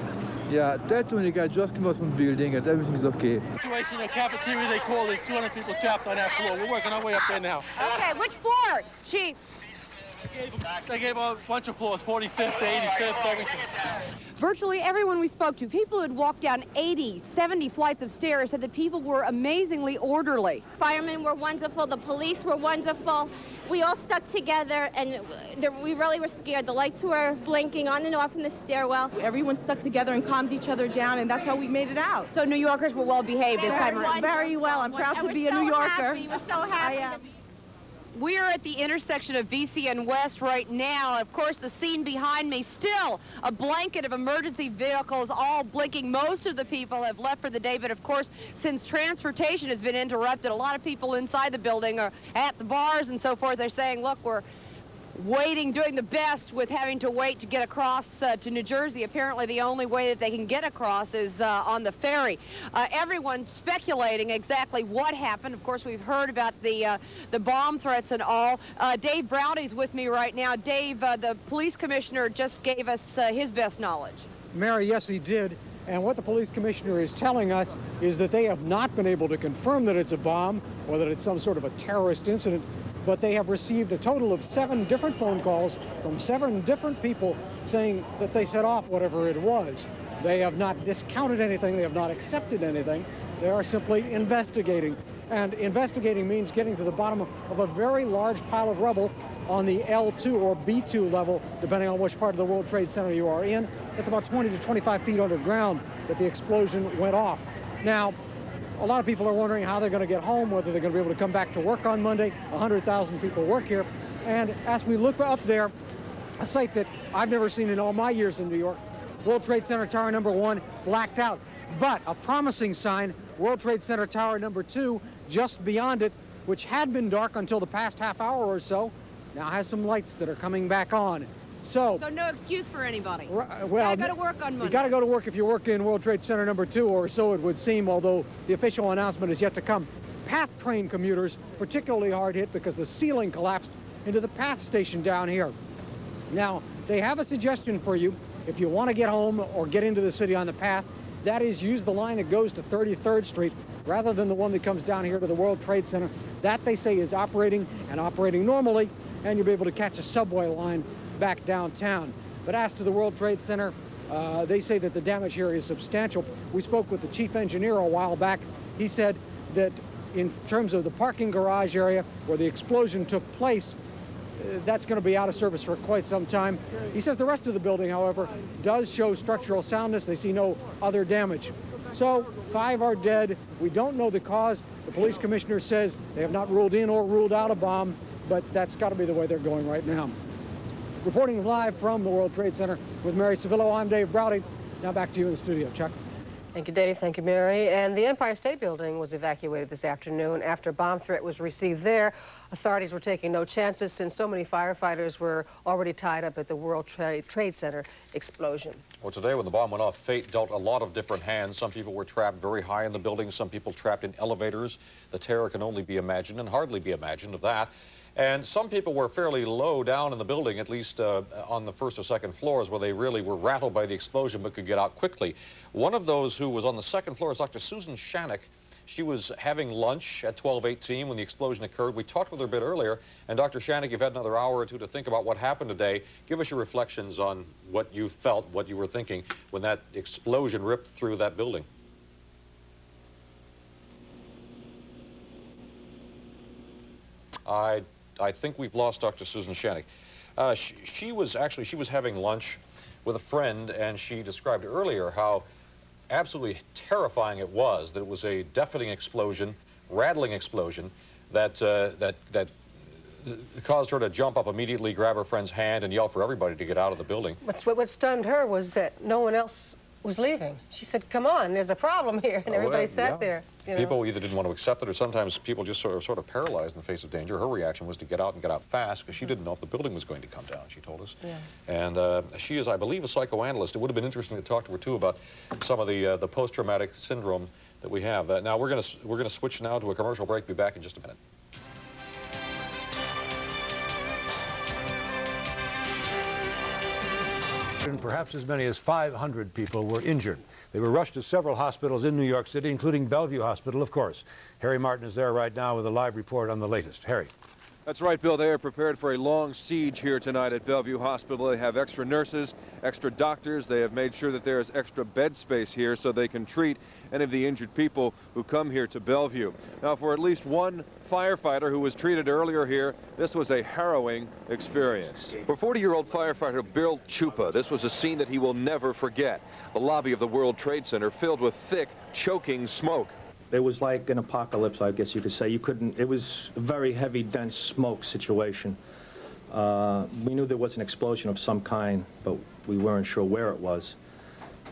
Yeah, that's when the guy just came out from the building and everything's okay. Situation in the cafeteria, they call, there's 200 people trapped on that floor. We're working our way up there now. Okay, which floor, Chief? They gave a bunch of floors, 45th to 85th, everything. Virtually everyone we spoke to, people who had walked down 80, 70 flights of stairs, said that people were amazingly orderly. Firemen were wonderful, the police were wonderful. We all stuck together, and we really were scared. The lights were blinking on and off in the stairwell. Everyone stuck together and calmed each other down, and that's how we made it out. So New Yorkers were well behaved this time around. Very well. I'm proud to be a New Yorker. We're so happy. We are at the intersection of VC and West right now. Of course, the scene behind me, still a blanket of emergency vehicles, all blinking. Most of the people have left for the day, but of course, since transportation has been interrupted, a lot of people inside the building are at the bars and so forth. They're saying, look, we're waiting, doing the best with having to wait to get across to New Jersey. Apparently the only way that they can get across is on the ferry. Everyone's speculating exactly what happened. Of course, we've heard about the bomb threats and all. Dave Browdy's with me right now. Dave, the police commissioner just gave us his best knowledge. Mary, yes, he did. And what the police commissioner is telling us is that they have not been able to confirm that it's a bomb or that it's some sort of a terrorist incident, but they have received a total of 7 different phone calls from 7 different people saying that they set off whatever it was. They have not discounted anything. They have not accepted anything. They are simply investigating. And investigating means getting to the bottom of a very large pile of rubble on the L2 or B2 level, depending on which part of the World Trade Center you are in. It's about 20 to 25 feet underground that the explosion went off. Now, a lot of people are wondering how they're going to get home, whether they're going to be able to come back to work on Monday. 100,000 people work here. And as we look up there, a sight that I've never seen in all my years in New York, World Trade Center Tower number 1 blacked out. But a promising sign, World Trade Center Tower number 2, just beyond it, which had been dark until the past half hour or so, now has some lights that are coming back on. So no excuse for anybody. Well, you gotta go to work on Monday. You gotta go to work if you work in World Trade Center number 2, or so it would seem, although the official announcement is yet to come. PATH train commuters particularly hard hit because the ceiling collapsed into the PATH station down here. Now, they have a suggestion for you if you want to get home or get into the city on the PATH. That is, use the line that goes to 33rd Street rather than the one that comes down here to the World Trade Center. That, they say, is operating and operating normally, and you'll be able to catch a subway line back downtown. But as to the World Trade Center, they say that the damage here is substantial. We spoke with the chief engineer a while back. He said that in terms of the parking garage area where the explosion took place, that's going to be out of service for quite some time. He says the rest of the building, however, does show structural soundness. They see no other damage. So 5 are dead. We don't know the cause. The police commissioner says they have not ruled in or ruled out a bomb, but that's got to be the way they're going right now. Reporting live from the World Trade Center with Mary Civillo, I'm Dave Browdy. Now back to you in the studio. Chuck. Thank you, Dave. Thank you, Mary. And the Empire State Building was evacuated this afternoon after a bomb threat was received there. Authorities were taking no chances since so many firefighters were already tied up at the World Trade Center explosion. Well, today when the bomb went off, fate dealt a lot of different hands. Some people were trapped very high in the building. Some people trapped in elevators. The terror can only be imagined and hardly be imagined of that. And some people were fairly low down in the building, at least on the first or second floors, where they really were rattled by the explosion but could get out quickly. One of those who was on the second floor is Dr. Susan Shanik. She was having lunch at 12:18 when the explosion occurred. We talked with her a bit earlier. And Dr. Shanik, you've had another hour or two to think about what happened today. Give us your reflections on what you felt, what you were thinking when that explosion ripped through that building. I think we've lost Dr. Susan Shanik. She was having lunch with a friend, and she described earlier how absolutely terrifying it was, that it was a deafening explosion, rattling explosion, that caused her to jump up immediately, grab her friend's hand, and yell for everybody to get out of the building. What stunned her was that no one else was leaving. She said, come on, there's a problem here, and everybody sat there. You know. People either didn't want to accept it, or sometimes people just sort of paralyzed in the face of danger. Her reaction was to get out and get out fast, because she didn't know if the building was going to come down, she told us. Yeah. And she is, I believe, a psychoanalyst. It would have been interesting to talk to her, too, about some of the post-traumatic syndrome that we have. Now, we're going to switch now to a commercial break. Be back in just a minute. And perhaps as many as 500 people were injured. They were rushed to several hospitals in New York City, including Bellevue Hospital, of course. Harry Martin is there right now with a live report on the latest. Harry. That's right, Bill. They are prepared for a long siege here tonight at Bellevue Hospital. They have extra nurses, extra doctors. They have made sure that there is extra bed space here so they can treat any of the injured people who come here to Bellevue. Now, for at least one firefighter who was treated earlier here, this was a harrowing experience. For 40-year-old firefighter Bill Chupa, this was a scene that he will never forget. The lobby of the World Trade Center filled with thick, choking smoke. It was like an apocalypse, I guess you could say. It was a very heavy, dense smoke situation. We knew there was an explosion of some kind, but we weren't sure where it was.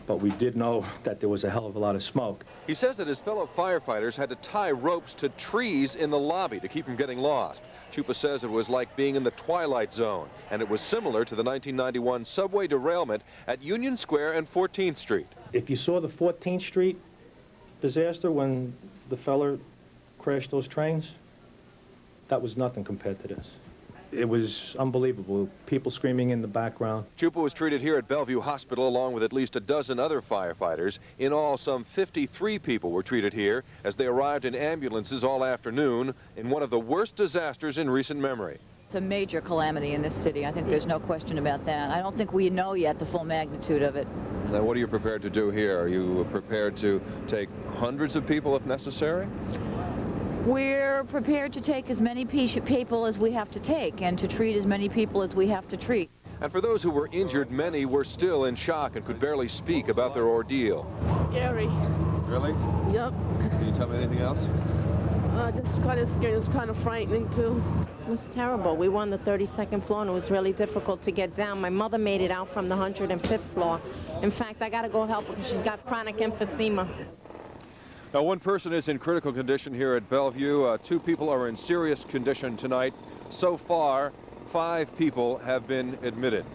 But we did know that there was a hell of a lot of smoke. He says that his fellow firefighters had to tie ropes to trees in the lobby to keep from getting lost. Chupa says it was like being in the Twilight Zone, and it was similar to the 1991 subway derailment at Union Square and 14th Street. If you saw the 14th Street disaster when the fella crashed those trains, that was nothing compared to this. It was unbelievable. People screaming in the background. Chupa was treated here at Bellevue Hospital along with at least a dozen other firefighters. In all, some 53 people were treated here as they arrived in ambulances all afternoon in one of the worst disasters in recent memory. It's a major calamity in this city. I think there's no question about that. I don't think we know yet the full magnitude of it. Now, what are you prepared to do here? Are you prepared to take hundreds of people if necessary? We're prepared to take as many people as we have to take and to treat as many people as we have to treat. And for those who were injured, many were still in shock and could barely speak about their ordeal. Scary. Really? Yep. Can you tell me anything else? Just kind of scary. It was kind of frightening, too. It was terrible. We were on the 32nd floor, and it was really difficult to get down. My mother made it out from the 105th floor. In fact, I got to go help her because she's got chronic emphysema. Now, one person is in critical condition here at Bellevue. 2 people are in serious condition tonight. So far, 5 people have been admitted.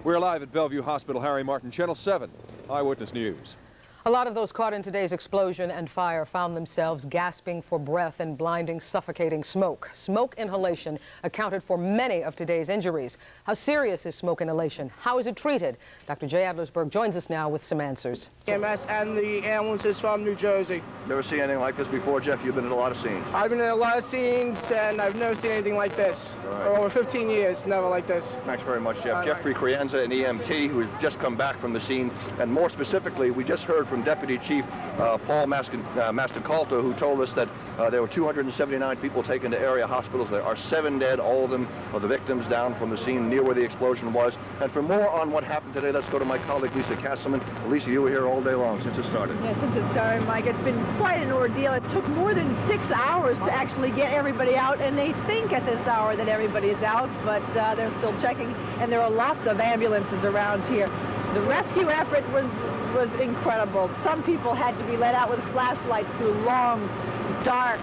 We're live at Bellevue Hospital. Harry Martin, Channel 7 Eyewitness News. A lot of those caught in today's explosion and fire found themselves gasping for breath and blinding, suffocating smoke. Smoke inhalation accounted for many of today's injuries. How serious is smoke inhalation? How is it treated? Dr. Jay Adlersberg joins us now with some answers. EMS and the ambulance is from New Jersey. Never seen anything like this before, Jeff? You've been in a lot of scenes. I've been in a lot of scenes, and I've never seen anything like this. Right. For over 15 years, never like this. Thanks very much, Jeff. Jeffrey Crienza, an EMT who has just come back from the scene. And more specifically, we just heard from Deputy Chief Paul Mastacolta, who told us that there were 279 people taken to area hospitals. There are 7 dead, all of them are the victims down from the scene near where the explosion was. And for more on what happened today, let's go to my colleague, Lisa Castleman. Lisa, you were here all day long since it started. Yeah, since it started, Mike. It's been quite an ordeal. It took more than 6 hours to actually get everybody out, and they think at this hour that everybody's out, but they're still checking, and there are lots of ambulances around here. The rescue effort was incredible. Some people had to be let out with flashlights through long, dark,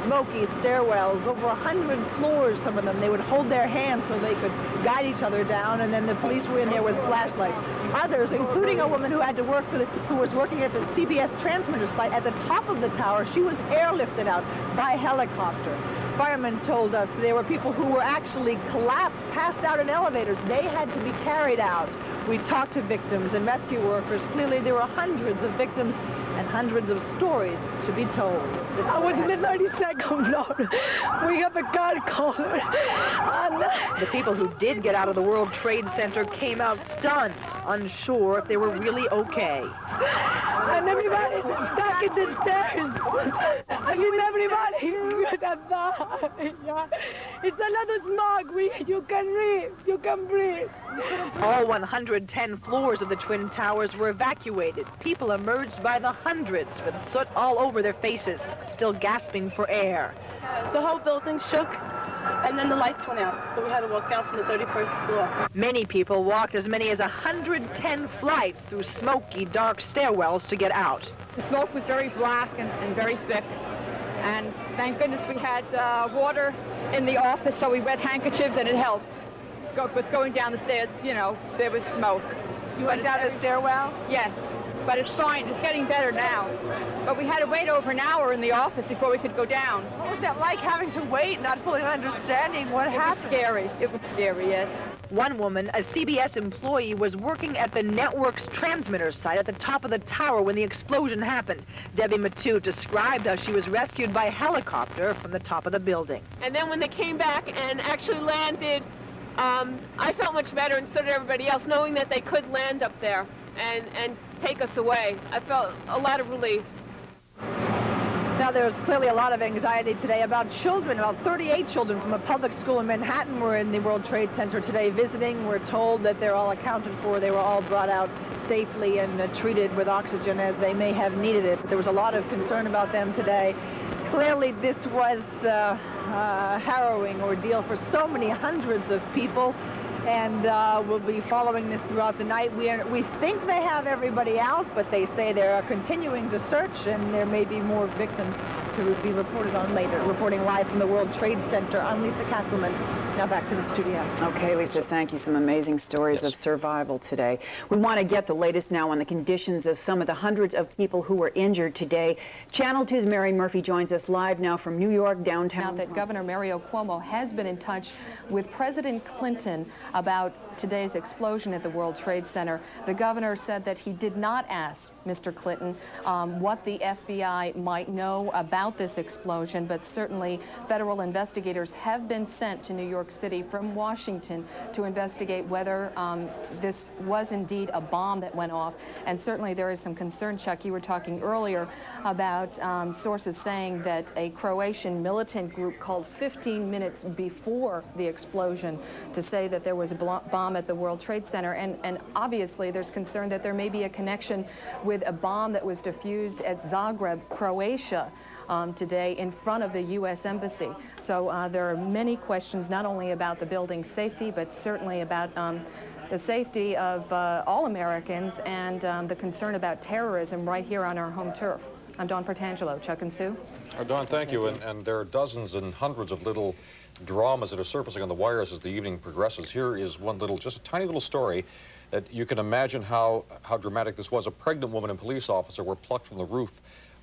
smoky stairwells, over 100 floors, some of them. They would hold their hands so they could guide each other down, and then the police were in there with flashlights. Others, including a woman who had to work who was working at the CBS transmitter site at the top of the tower, she was airlifted out by helicopter. firemen told us there were people who were actually collapsed, passed out in elevators. They had to be carried out. We talked to victims and rescue workers. Clearly, there were hundreds of victims and hundreds of stories to be told. I was in the 32nd floor. We got the car called. The people who did get out of the World Trade Center came out stunned, unsure if they were really okay. And everybody was stuck in the stairs. I mean, everybody. It's another smog. You can breathe. You can breathe. All 110 floors of the Twin Towers were evacuated. People emerged by the hundreds with soot all over their faces, still gasping for air. The whole building shook, and then the lights went out, so we had to walk down from the 31st floor. Many people walked as many as 110 flights through smoky, dark stairwells to get out. The smoke was very black and very thick, and thank goodness we had water in the office, so we wet handkerchiefs, and it helped. Was going down the stairs, you know, there was smoke. You went down the stairwell? Yes, but it's fine. It's getting better now. But we had to wait over an hour in the office before we could go down. What was that like, having to wait, not fully understanding what happened? It was scary. It was scary, yes. One woman, a CBS employee, was working at the network's transmitter site at the top of the tower when the explosion happened. Debbie Matute described how she was rescued by helicopter from the top of the building. And then when they came back and actually landed, I felt much better, and so did everybody else, knowing that they could land up there and take us away. I felt a lot of relief. Now, there's clearly a lot of anxiety today about children. About 38 children from a public school in Manhattan were in the World Trade Center today visiting. We're told that they're all accounted for. They were all brought out safely and treated with oxygen as they may have needed it. But there was a lot of concern about them today. Clearly, this was a harrowing ordeal for so many hundreds of people, and we'll be following this throughout the night. We think they have everybody out, but they say they're continuing to search, and there may be more victims to be reported on later. Reporting live from the World Trade Center, I'm Lisa Castleman. Now back to the studio. Okay, Lisa, thank you. Some amazing stories of survival today. We want to get the latest now on the conditions of some of the hundreds of people who were injured today. Channel 2's Mary Murphy joins us live now from New York, downtown. Now that Governor Mario Cuomo has been in touch with President Clinton about today's explosion at the World Trade Center, the governor said that he did not ask Mr. Clinton what the FBI might know about this explosion, but certainly federal investigators have been sent to New York City from Washington to investigate whether this was indeed a bomb that went off. And certainly there is some concern, Chuck. You were talking earlier about sources saying that a Croatian militant group called 15 minutes before the explosion to say that there was a bomb at the World Trade Center. And obviously there's concern that there may be a connection with a bomb that was defused at Zagreb, Croatia, today in front of the U.S. Embassy. So there are many questions, not only about the building's safety, but certainly about the safety of all Americans and the concern about terrorism right here on our home turf. I'm Dawn Portangelo. Chuck and Sue. Dawn, thank you. And there are dozens and hundreds of little dramas that are surfacing on the wires as the evening progresses. Here is one little, just a tiny little story that you can imagine how dramatic this was. A pregnant woman and police officer were plucked from the roof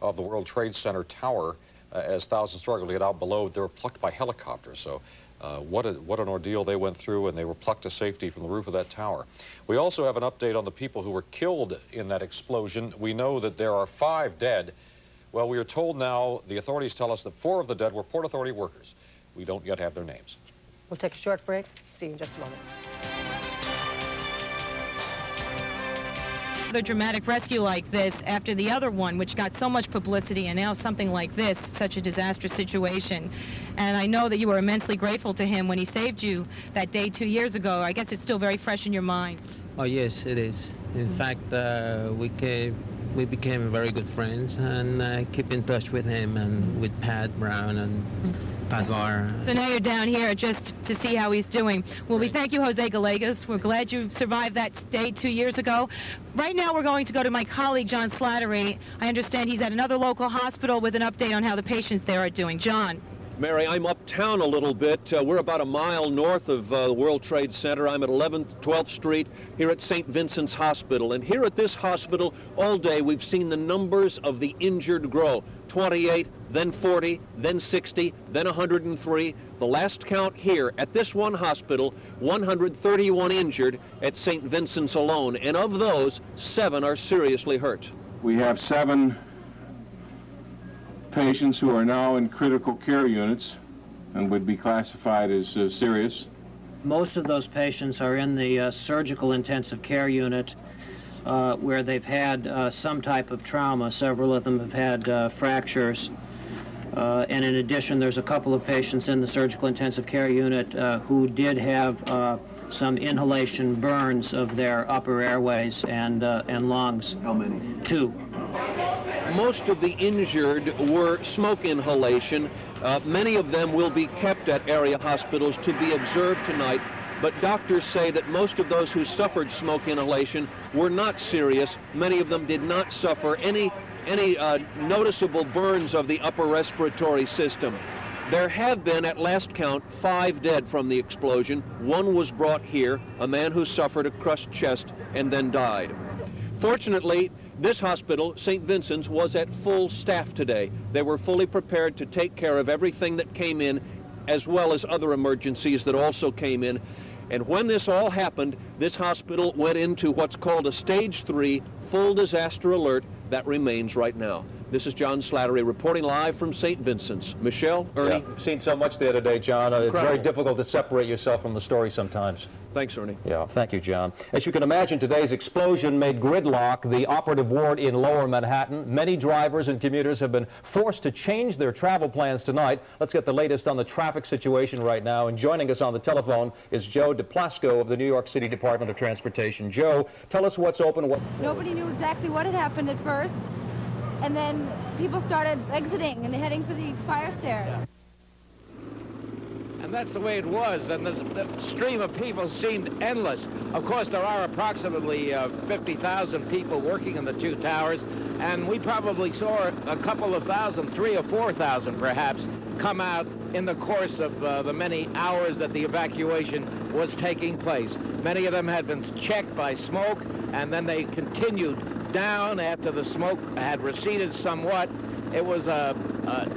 of the World Trade Center tower as thousands struggled to get out below. They were plucked by helicopters. So what an ordeal they went through, and they were plucked to safety from the roof of that tower. We also have an update on the people who were killed in that explosion. We know that there are 5 dead. Well, we are told now, the authorities tell us that 4 of the dead were Port Authority workers. We don't yet have their names. We'll take a short break. See you in just a moment. Another dramatic rescue like this after the other one, which got so much publicity, and now something like this, such a disastrous situation. And I know that you were immensely grateful to him when he saved you that day 2 years ago. I guess it's still very fresh in your mind. Oh, yes, it is. In fact, we became very good friends, and I keep in touch with him and with Pat Brown and Pat Barr. So now you're down here just to see how he's doing. Well, we thank you, Jose Gallegos. We're glad you survived that day 2 years ago. Right now, we're going to go to my colleague, John Slattery. I understand he's at another local hospital with an update on how the patients there are doing. John. Mary, I'm uptown a little bit. We're about a mile north of the World Trade Center. I'm at 11th, 12th Street here at St. Vincent's Hospital. And here at this hospital all day, we've seen the numbers of the injured grow. 28, then 40, then 60, then 103. The last count here at this one hospital, 131 injured at St. Vincent's alone, and of those, 7 are seriously hurt. We have 7 patients who are now in critical care units and would be classified as serious. Most of those patients are in the surgical intensive care unit where they've had some type of trauma. Several of them have had fractures. And in addition, there's a couple of patients in the surgical intensive care unit who did have some inhalation burns of their upper airways and lungs. How many? 2. Most of the injured were smoke inhalation. Many of them will be kept at area hospitals to be observed tonight, but doctors say that most of those who suffered smoke inhalation were not serious. Many of them did not suffer any noticeable burns of the upper respiratory system. There have been, at last count, 5 dead from the explosion. 1 was brought here, a man who suffered a crushed chest and then died. Fortunately, this hospital, St. Vincent's, was at full staff today. They were fully prepared to take care of everything that came in, as well as other emergencies that also came in. And when this all happened, this hospital went into what's called a stage 3 full disaster alert that remains right now. This is John Slattery reporting live from St. Vincent's. Michelle, Ernie? Yeah, I've seen so much there today, John. It's very difficult to separate yourself from the story sometimes. Thanks, Ernie. Yeah, thank you, John. As you can imagine, today's explosion made gridlock the operative ward in Lower Manhattan. Many drivers and commuters have been forced to change their travel plans tonight. Let's get the latest on the traffic situation right now. And joining us on the telephone is Joe DePlasco of the New York City Department of Transportation. Joe, tell us what's open. Nobody knew exactly what had happened at first, and then people started exiting and heading for the fire stairs. And that's the way it was, and the stream of people seemed endless. Of course, there are approximately 50,000 people working in the 2 towers, and we probably saw a couple of thousand, 3,000 or 4,000 perhaps, come out in the course of the many hours that the evacuation was taking place. Many of them had been checked by smoke, and then they continued down after the smoke had receded somewhat. It was a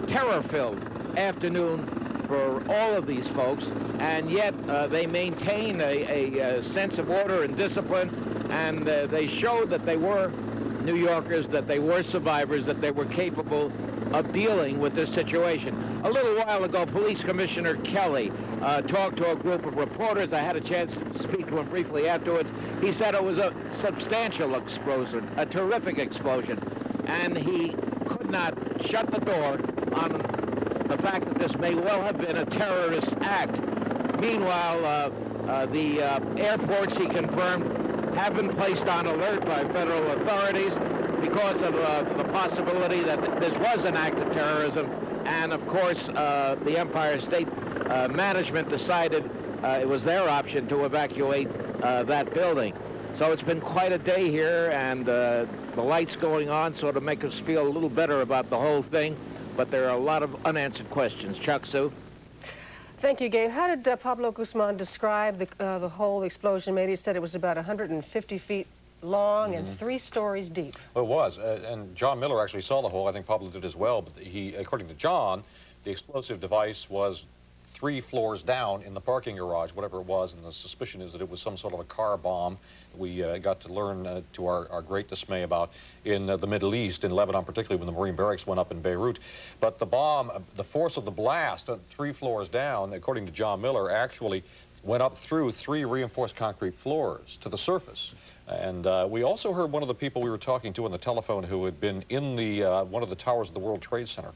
terror-filled afternoon for all of these folks, and yet they maintained a sense of order and discipline, and they showed that they were New Yorkers, that they were survivors, that they were capable of dealing with this situation. A little while ago, Police Commissioner Kelly talked to a group of reporters. I had a chance to speak to him briefly afterwards. He said it was a substantial explosion, a terrific explosion, and he could not shut the door on the fact that this may well have been a terrorist act. Meanwhile, the airports, he confirmed, have been placed on alert by federal authorities because of the possibility that this was an act of terrorism. And of course, the Empire State Management decided it was their option to evacuate that building. So it's been quite a day here, and the lights going on sort of make us feel a little better about the whole thing. But there are a lot of unanswered questions. Chuck, Sue? Thank you, Gabe. How did Pablo Guzman describe the whole explosion made? He said it was about 150 feet long and 3 stories deep. Well, it was, and John Miller actually saw the hole. I think Pablo did as well, but according to John, the explosive device was 3 floors down in the parking garage, whatever it was, and the suspicion is that it was some sort of a car bomb that we got to learn to our great dismay about in the Middle East, in Lebanon, particularly when the Marine barracks went up in Beirut. But the bomb, the force of the blast 3 floors down, according to John Miller, actually went up through 3 reinforced concrete floors to the surface. And we also heard one of the people we were talking to on the telephone who had been in the one of the towers of the World Trade Center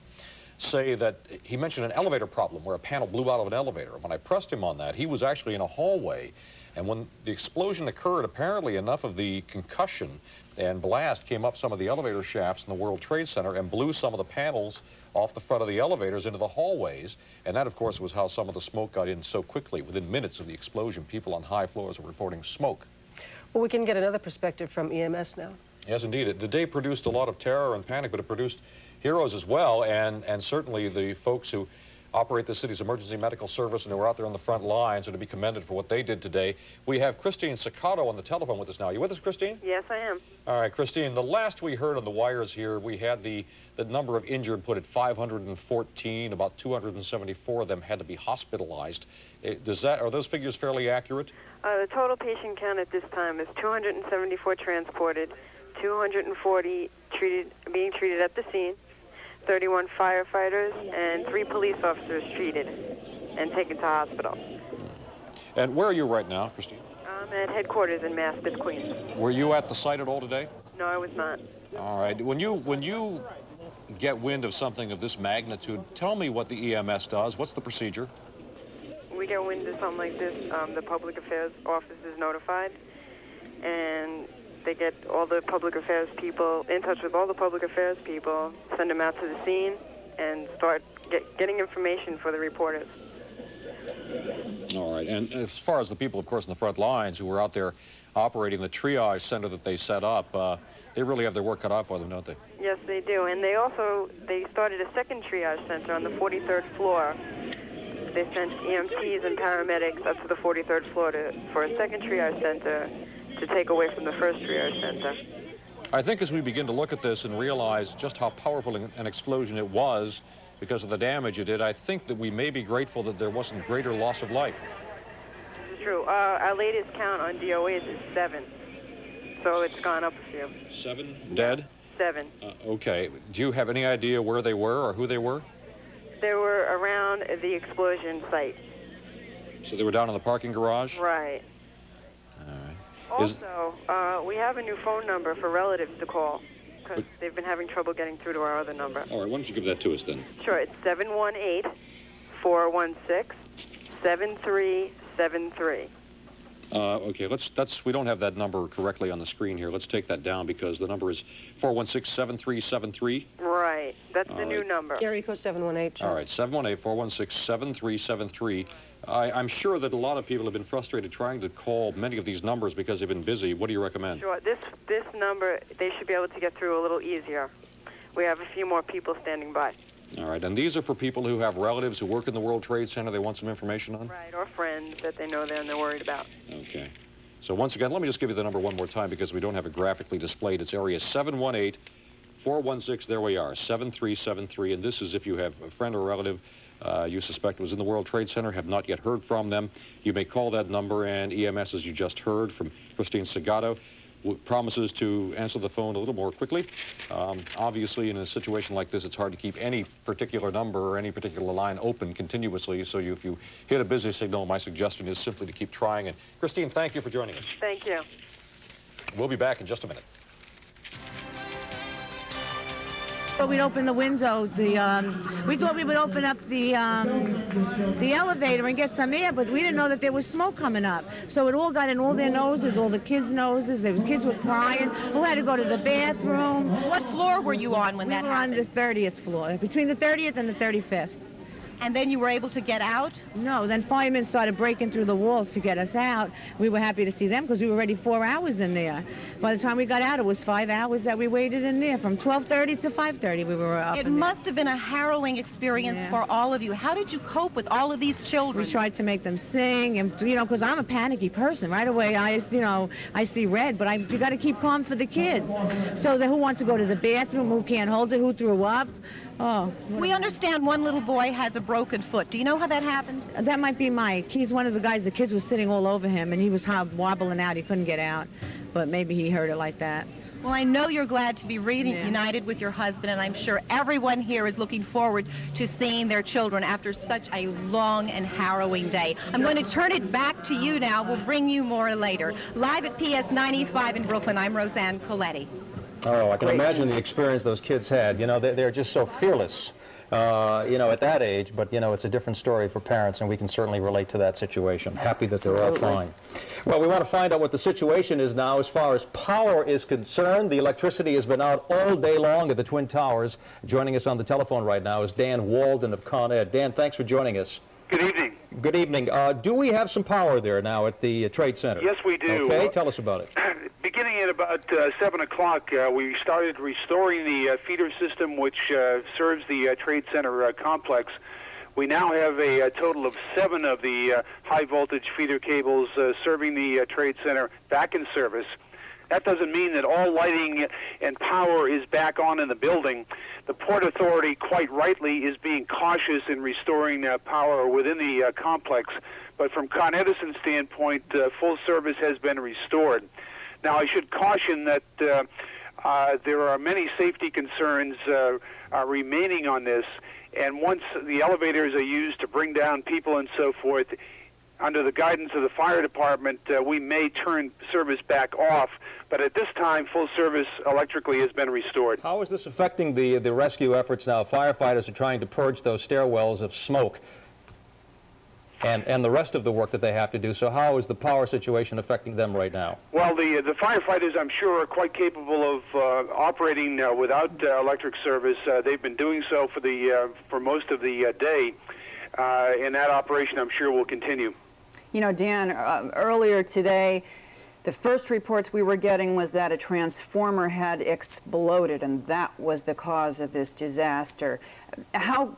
say that he mentioned an elevator problem where a panel blew out of an elevator. When I pressed him on that, he was actually in a hallway, and when the explosion occurred, apparently enough of the concussion and blast came up some of the elevator shafts in the World Trade Center and blew some of the panels off the front of the elevators into the hallways, and that, of course, was how some of the smoke got in so quickly. Within minutes of the explosion, people on high floors were reporting smoke. Well, we can get another perspective from EMS now. Yes, indeed. The day produced a lot of terror and panic, but it produced heroes as well, and certainly the folks who operate the city's emergency medical service, and who are out there on the front lines, and to be commended for what they did today. We have Christine Sakato on the telephone with us now. Are you with us, Christine? Yes, I am. All right, Christine, the last we heard on the wires here, we had the number of injured put at 514. About 274 of them had to be hospitalized. Are those figures fairly accurate? The total patient count at this time is 274 transported, 240 being treated at the scene, 31 firefighters, and 3 police officers treated and taken to hospital. And where are you right now, Christine? I'm at headquarters in Maspeth, Queens. Were you at the site at all today? No, I was not. All right. When you get wind of something of this magnitude, tell me what the EMS does. What's the procedure? We get wind of something like this, the public affairs office is notified, and they get all the public affairs people, in touch with all the public affairs people, send them out to the scene, and start getting information for the reporters. All right. And as far as the people, of course, in the front lines who were out there operating the triage center that they set up, they really have their work cut out for them, don't they? Yes, they do. And they started a second triage center on the 43rd floor. They sent EMTs and paramedics up to the 43rd floor for a second triage center to take away from the first triage center. I think as we begin to look at this and realize just how powerful an explosion it was because of the damage it did, I think that we may be grateful that there wasn't greater loss of life. This is true. Our latest count on DOAs is 7, so it's gone up a few. 7 dead? 7. Okay. Do you have any idea where they were or who they were? They were around the explosion site. So they were down in the parking garage? Right. All right. Also, we have a new phone number for relatives to call because they've been having trouble getting through to our other number. All right, why don't you give that to us then? Sure, it's 718-416-7373. Okay, we don't have that number correctly on the screen here. Let's take that down because the number is 416-7373. Right, that's the new number. Area code 718. All right, 718-416-7373. I'm sure that a lot of people have been frustrated trying to call many of these numbers because they've been busy. What do you recommend? Sure, this number, they should be able to get through a little easier. We have a few more people standing by. All right, and these are for people who have relatives who work in the World Trade Center they want some information on? Right, or friends that they know they're worried about. Okay. So once again, let me just give you the number one more time because we don't have it graphically displayed. It's area 718-416, there we are, 7373, and this is if you have a friend or relative you suspect was in the World Trade Center, have not yet heard from them. You may call that number, and EMS, as you just heard from Christine Sakato, promises to answer the phone a little more quickly. Obviously, in a situation like this, it's hard to keep any particular number or any particular line open continuously, so if you hit a busy signal, my suggestion is simply to keep trying. And Christine, thank you for joining us. Thank you. We'll be back in just a minute. So we'd open the window. We thought we would open up the elevator and get some air, but we didn't know that there was smoke coming up. So it all got in all their noses, all the kids' noses. There was kids were crying who had to go to the bathroom. What floor were you on when that happened? We were on the 30th floor, between the 30th and the 35th. And then you were able to get out? No, then firemen started breaking through the walls to get us out. We were happy to see them because we were already 4 hours in there. By the time we got out, it was 5 hours that we waited in there. From 12:30 to 5:30 we were up in there. It must have been a harrowing experience for all of you. How did you cope with all of these children? We tried to make them sing, and because I'm a panicky person. Right away, I see red, but you got to keep calm for the kids. So who wants to go to the bathroom, who can't hold it, who threw up. Oh. We understand one little boy has a broken foot. Do you know how that happened? That might be Mike. He's one of the guys, the kids were sitting all over him, and he was wobbling out. He couldn't get out, but maybe he heard it like that. Well, I know you're glad to be reunited with your husband, and I'm sure everyone here is looking forward to seeing their children after such a long and harrowing day. I'm going to turn it back to you now. We'll bring you more later. Live at PS 95 in Brooklyn, I'm Roseanne Coletti. Oh, I can imagine the experience those kids had. They're just so fearless, at that age. But, it's a different story for parents, and we can certainly relate to that situation. Happy that they're all fine. Well, we want to find out what the situation is now as far as power is concerned. The electricity has been out all day long at the Twin Towers. Joining us on the telephone right now is Dan Walden of Con Ed. Dan, thanks for joining us. Good evening. Good evening. Do we have some power there now at the Trade Center? Yes, we do. Okay, tell us about it. Beginning at about 7 o'clock, we started restoring the feeder system which serves the Trade Center complex. We now have a total of 7 of the high-voltage feeder cables serving the Trade Center back in service. That doesn't mean that all lighting and power is back on in the building. The Port Authority, quite rightly, is being cautious in restoring power within the complex. But from Con Edison's standpoint, full service has been restored. Now, I should caution that there are many safety concerns remaining on this, and once the elevators are used to bring down people and so forth, under the guidance of the fire department, we may turn service back off, but at this time, full service electrically has been restored. How is this affecting the rescue efforts now? Firefighters are trying to purge those stairwells of smoke and the rest of the work that they have to do. So how is the power situation affecting them right now? Well, the firefighters, I'm sure, are quite capable of operating without electric service. They've been doing so for most of the day, and that operation, I'm sure, will continue. You know, Dan, earlier today, the first reports we were getting was that a transformer had exploded, and that was the cause of this disaster. How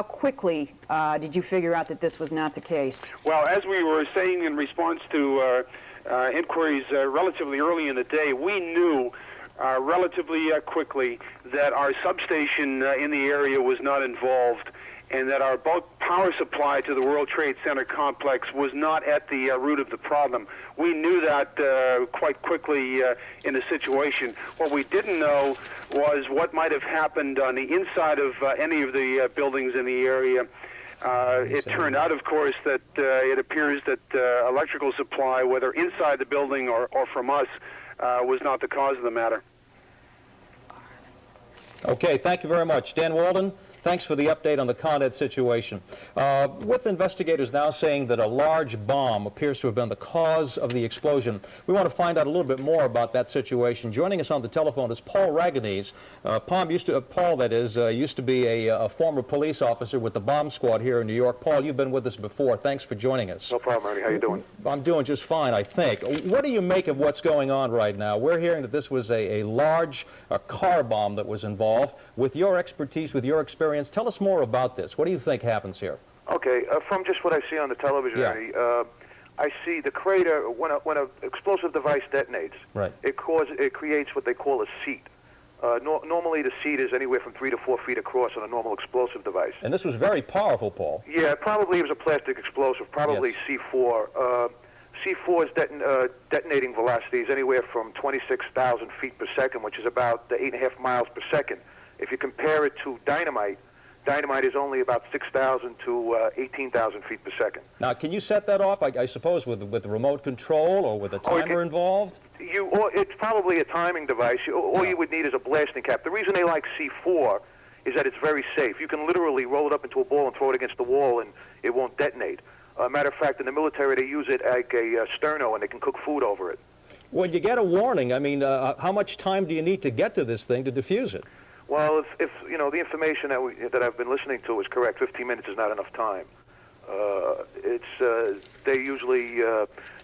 quickly did you figure out that this was not the case? Well, as we were saying in response to inquiries relatively early in the day, we knew relatively quickly that our substation in the area was not involved, and that our bulk power supply to the World Trade Center complex was not at the root of the problem. We knew that quite quickly in the situation. What we didn't know was what might have happened on the inside of any of the buildings in the area. It turned out, of course, that it appears that electrical supply, whether inside the building or from us, was not the cause of the matter. Okay, thank you very much. Dan Walden, thanks for the update on the Con Ed situation. With investigators now saying that a large bomb appears to have been the cause of the explosion, we want to find out a little bit more about that situation. Joining us on the telephone is Paul Raganese. Paul used to be a former police officer with the bomb squad here in New York. Paul, you've been with us before. Thanks for joining us. No problem, Ernie. How you doing? I'm doing just fine, I think. What do you make of what's going on right now? We're hearing that this was a large car bomb that was involved. With your expertise, with your experience, tell us more about this. What do you think happens here? Okay, from just what I see on the television, Ernie, I see the crater, when an explosive device detonates, it creates what they call a seat. Normally the seat is anywhere from 3 to 4 feet across on a normal explosive device. And this was very powerful, Paul. Yeah, probably it was a plastic explosive, probably C4. C4's detonating velocity is anywhere from 26,000 feet per second, which is about 8.5 miles per second. If you compare it to dynamite, dynamite is only about 6,000 to 18,000 feet per second. Now, can you set that off, I suppose, with remote control or with a timer involved? It's probably a timing device. All you would need is a blasting cap. The reason they like C4 is that it's very safe. You can literally roll it up into a ball and throw it against the wall, and it won't detonate. Matter of fact, in the military, they use it like a sterno, and they can cook food over it. When you get a warning, I mean, how much time do you need to get to this thing to defuse it? Well, if you know, the information that I've been listening to is correct, 15 minutes is not enough time. They usually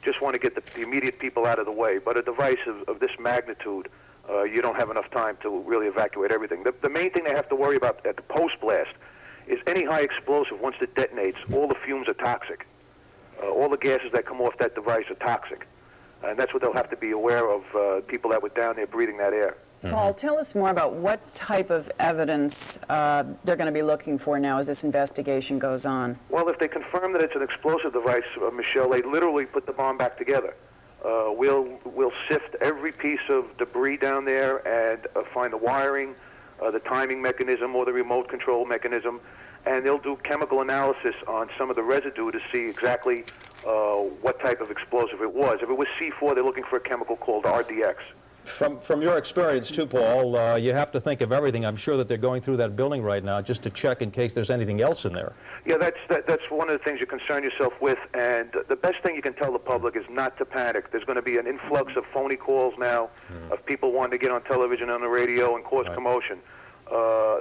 just want to get the immediate people out of the way. But a device of this magnitude, you don't have enough time to really evacuate everything. The main thing they have to worry about at the post-blast is any high explosive, once it detonates, all the fumes are toxic. All the gases that come off that device are toxic. And that's what they'll have to be aware of, people that were down there breathing that air. Paul, tell us more about what type of evidence they're going to be looking for now as this investigation goes on. Well, if they confirm that it's an explosive device, Michelle, they literally put the bomb back together. We'll sift every piece of debris down there and find the wiring, the timing mechanism or the remote control mechanism, and they'll do chemical analysis on some of the residue to see exactly what type of explosive it was. If it was C4, they're looking for a chemical called RDX. From your experience, too, Paul, you have to think of everything. I'm sure that they're going through that building right now just to check in case there's anything else in there. Yeah, that's one of the things you concern yourself with, and the best thing you can tell the public is not to panic. There's going to be an influx of phony calls now of people wanting to get on television, on the radio, and cause commotion.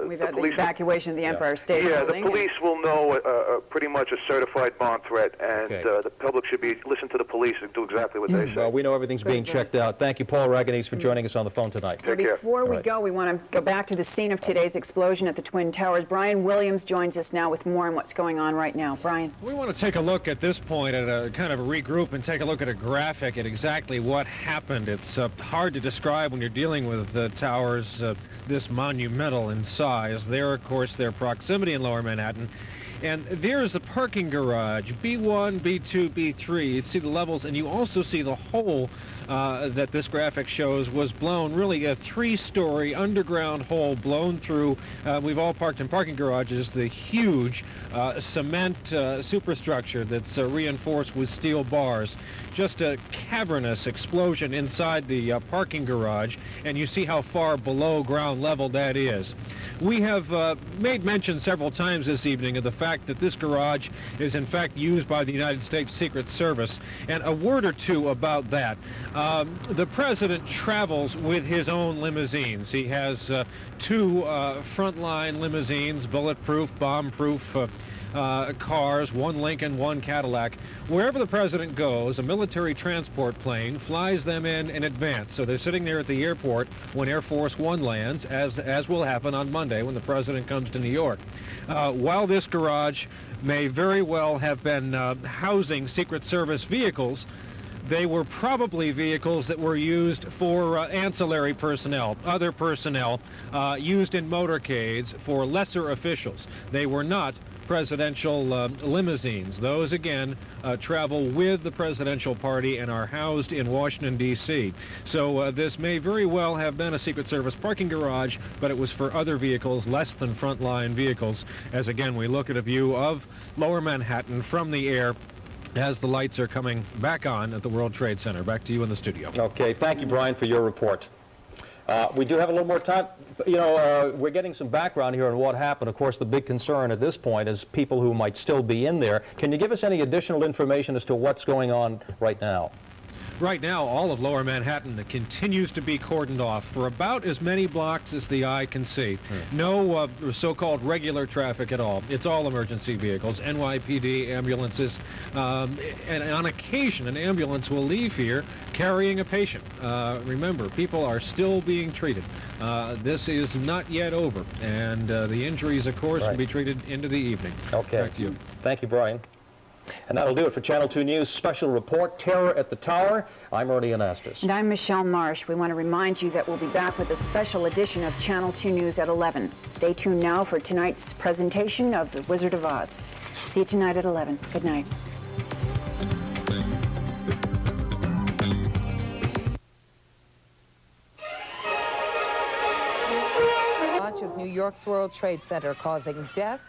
We've had the evacuation of the Empire State Building. The police will know pretty much a certified bomb threat, and the public should listen to the police and do exactly what they say. Well, we know everything's being checked out. Thank you, Paul Raganese, for joining us on the phone tonight. Take care. Before we go, we want to go back to the scene of today's explosion at the Twin Towers. Brian Williams joins us now with more on what's going on right now. Brian. We want to take a look at this point at a kind of a regroup and take a look at a graphic at exactly what happened. It's hard to describe when you're dealing with towers this monumental in size. There, of course, their proximity in Lower Manhattan. And there's the parking garage, B1, B2, B3. You see the levels, and you also see the hole that this graphic shows was blown, really a 3-story underground hole blown through. We've all parked in parking garages, the huge cement superstructure that's reinforced with steel bars. Just a cavernous explosion inside the parking garage, and you see how far below ground level that is. We have made mention several times this evening of the fact that this garage is in fact used by the United States Secret Service, and a word or two about that. The president travels with his own limousines. He has 2 frontline limousines, bulletproof, bomb-proof cars, 1 Lincoln, 1 Cadillac. Wherever the president goes, a military transport plane flies them in advance. So they're sitting there at the airport when Air Force One lands, as will happen on Monday when the president comes to New York. While this garage may very well have been housing Secret Service vehicles, they were probably vehicles that were used for ancillary personnel, other personnel used in motorcades for lesser officials. They were not presidential limousines. Those, again, travel with the presidential party and are housed in Washington, D.C. So this may very well have been a Secret Service parking garage, but it was for other vehicles, less than frontline vehicles, as, again, we look at a view of Lower Manhattan from the air as the lights are coming back on at the World Trade Center. Back to you in the studio. Okay, thank you, Brian, for your report. We do have a little more time. You know, we're getting some background here on what happened. Of course, the big concern at this point is people who might still be in there. Can you give us any additional information as to what's going on right now? Right now, all of Lower Manhattan continues to be cordoned off for about as many blocks as the eye can see. No so-called regular traffic at all. It's all emergency vehicles, NYPD, ambulances, and on occasion an ambulance will leave here carrying a patient. Remember, people are still being treated. This is not yet over, and the injuries, of course, will be treated into the evening. Okay. Back to you. Thank you, Brian. And that'll do it for Channel 2 News Special Report, Terror at the Tower. I'm Ernie Anastas. And I'm Michelle Marsh. We want to remind you that we'll be back with a special edition of Channel 2 News at 11. Stay tuned now for tonight's presentation of The Wizard of Oz. See you tonight at 11. Good night. Launch of New York's World Trade Center causing death,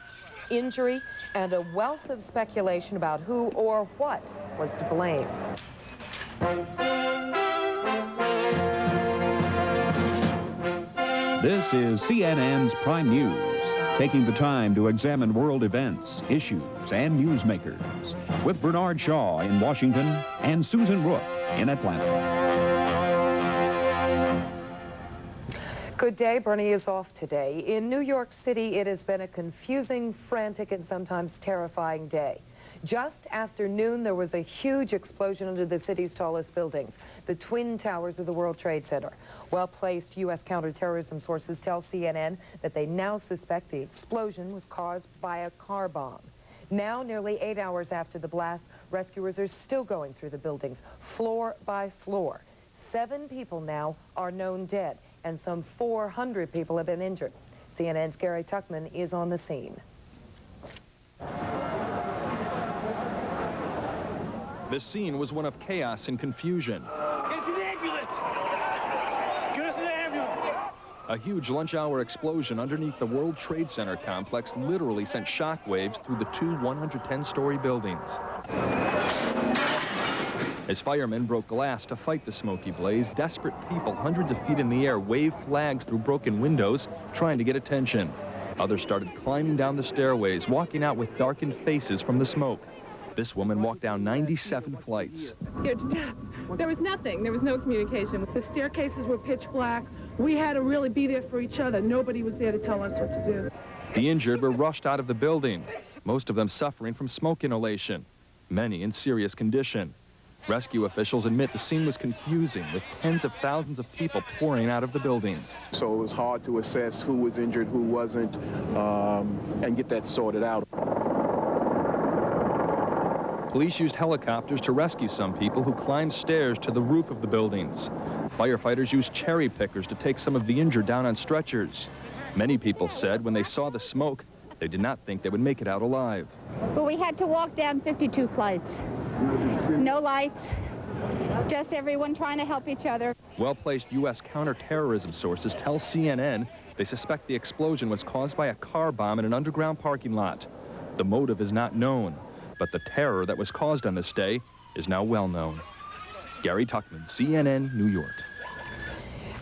injury, and a wealth of speculation about who or what was to blame. This is CNN's Prime News, taking the time to examine world events, issues, and newsmakers, with Bernard Shaw in Washington and Susan Rook in Atlanta. Good day. Bernie is off today. In New York City, it has been a confusing, frantic, and sometimes terrifying day. Just after noon, there was a huge explosion under the city's tallest buildings, the Twin Towers of the World Trade Center. Well-placed U.S. counterterrorism sources tell CNN that they now suspect the explosion was caused by a car bomb. Now, nearly 8 hours after the blast, rescuers are still going through the buildings, floor by floor. 7 people now are known dead, and some 400 people have been injured. CNN's Gary Tuchman is on the scene. The scene was one of chaos and confusion. Get us an ambulance! Get us an ambulance! A huge lunch-hour explosion underneath the World Trade Center complex literally sent shockwaves through the 2 110-story buildings. As firemen broke glass to fight the smoky blaze, desperate people hundreds of feet in the air waved flags through broken windows, trying to get attention. Others started climbing down the stairways, walking out with darkened faces from the smoke. This woman walked down 97 flights. Scared to death. There was nothing. There was no communication. The staircases were pitch black. we had to really be there for each other. Nobody was there to tell us what to do. The injured were rushed out of the building, most of them suffering from smoke inhalation, many in serious condition. Rescue officials admit the scene was confusing, with tens of thousands of people pouring out of the buildings. So it was hard to assess who was injured, who wasn't, and get that sorted out. Police used helicopters to rescue some people who climbed stairs to the roof of the buildings. Firefighters used cherry pickers to take some of the injured down on stretchers. Many people said when they saw the smoke, they did not think they would make it out alive. But we had to walk down 52 flights. No lights, just everyone trying to help each other. Well-placed U.S. counterterrorism sources tell CNN they suspect the explosion was caused by a car bomb in an underground parking lot. The motive is not known, but the terror that was caused on this day is now well known. Gary Tuckman, CNN, New York.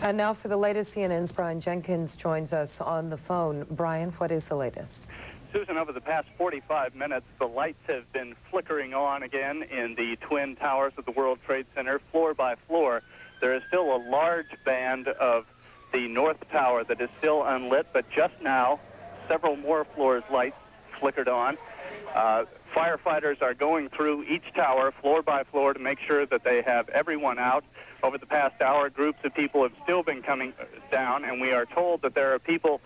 And now for the latest, CNN's Brian Jenkins joins us on the phone. Brian, what is the latest? Susan, over the past 45 minutes, the lights have been flickering on again in the Twin Towers of the World Trade Center, floor by floor. There is still a large band of the North Tower that is still unlit, but just now, several more floors' lights flickered on. Firefighters are going through each tower, floor by floor, to make sure that they have everyone out. Over the past hour, groups of people have still been coming down, and we are told that there are people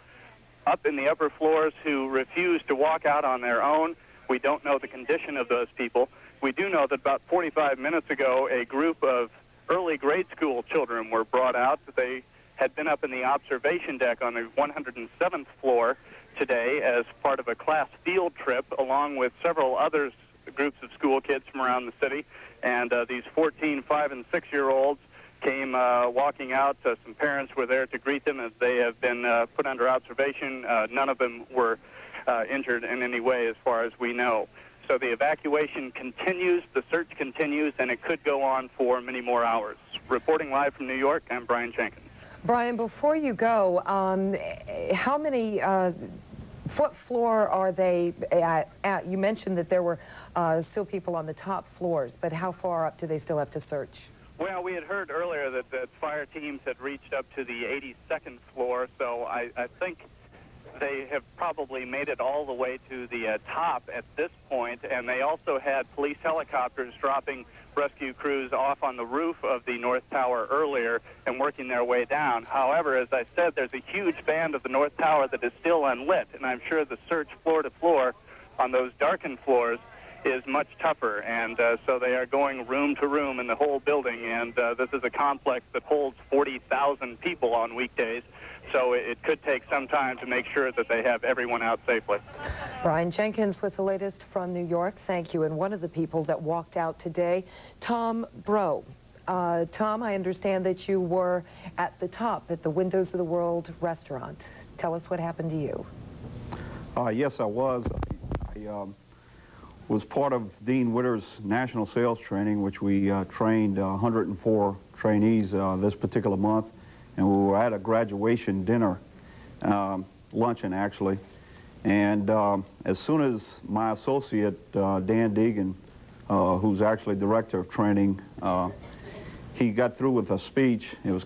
up in the upper floors who refuse to walk out on their own. We don't know the condition of those people. We do know that about 45 minutes ago, a group of early grade school children were brought out. They had been up in the observation deck on the 107th floor today as part of a class field trip, along with several other groups of school kids from around the city. And these 14, 5, and 6-year-olds came walking out. Some parents were there to greet them as they have been put under observation. None of them were injured in any way as far as we know. So the evacuation continues, the search continues, and it could go on for many more hours. Reporting live from New York, I'm Brian Jenkins. Brian, before you go, how many, what floor are they at? You mentioned that there were still people on the top floors, but how far up do they still have to search? Well, we had heard earlier that fire teams had reached up to the 82nd floor, so I think they have probably made it all the way to the top at this point, and they also had police helicopters dropping rescue crews off on the roof of the North Tower earlier and working their way down. However, as I said, there's a huge band of the North Tower that is still unlit, and I'm sure the search floor to floor on those darkened floors is much tougher, and so they are going room to room in the whole building, and this is a complex that holds 40,000 people on weekdays, so it could take some time to make sure that they have everyone out safely. Brian Jenkins with the latest from New York. Thank you. And one of the people that walked out today, Tom Breaux. Tom, I understand that you were at the top at the Windows of the World restaurant. Tell us what happened to you. Yes, I was. I was part of Dean Witter's national sales training, which we trained 104 trainees this particular month, and we were at a graduation dinner, luncheon actually, and as soon as my associate, Dan Deegan, who's actually director of training, he got through with a speech. It was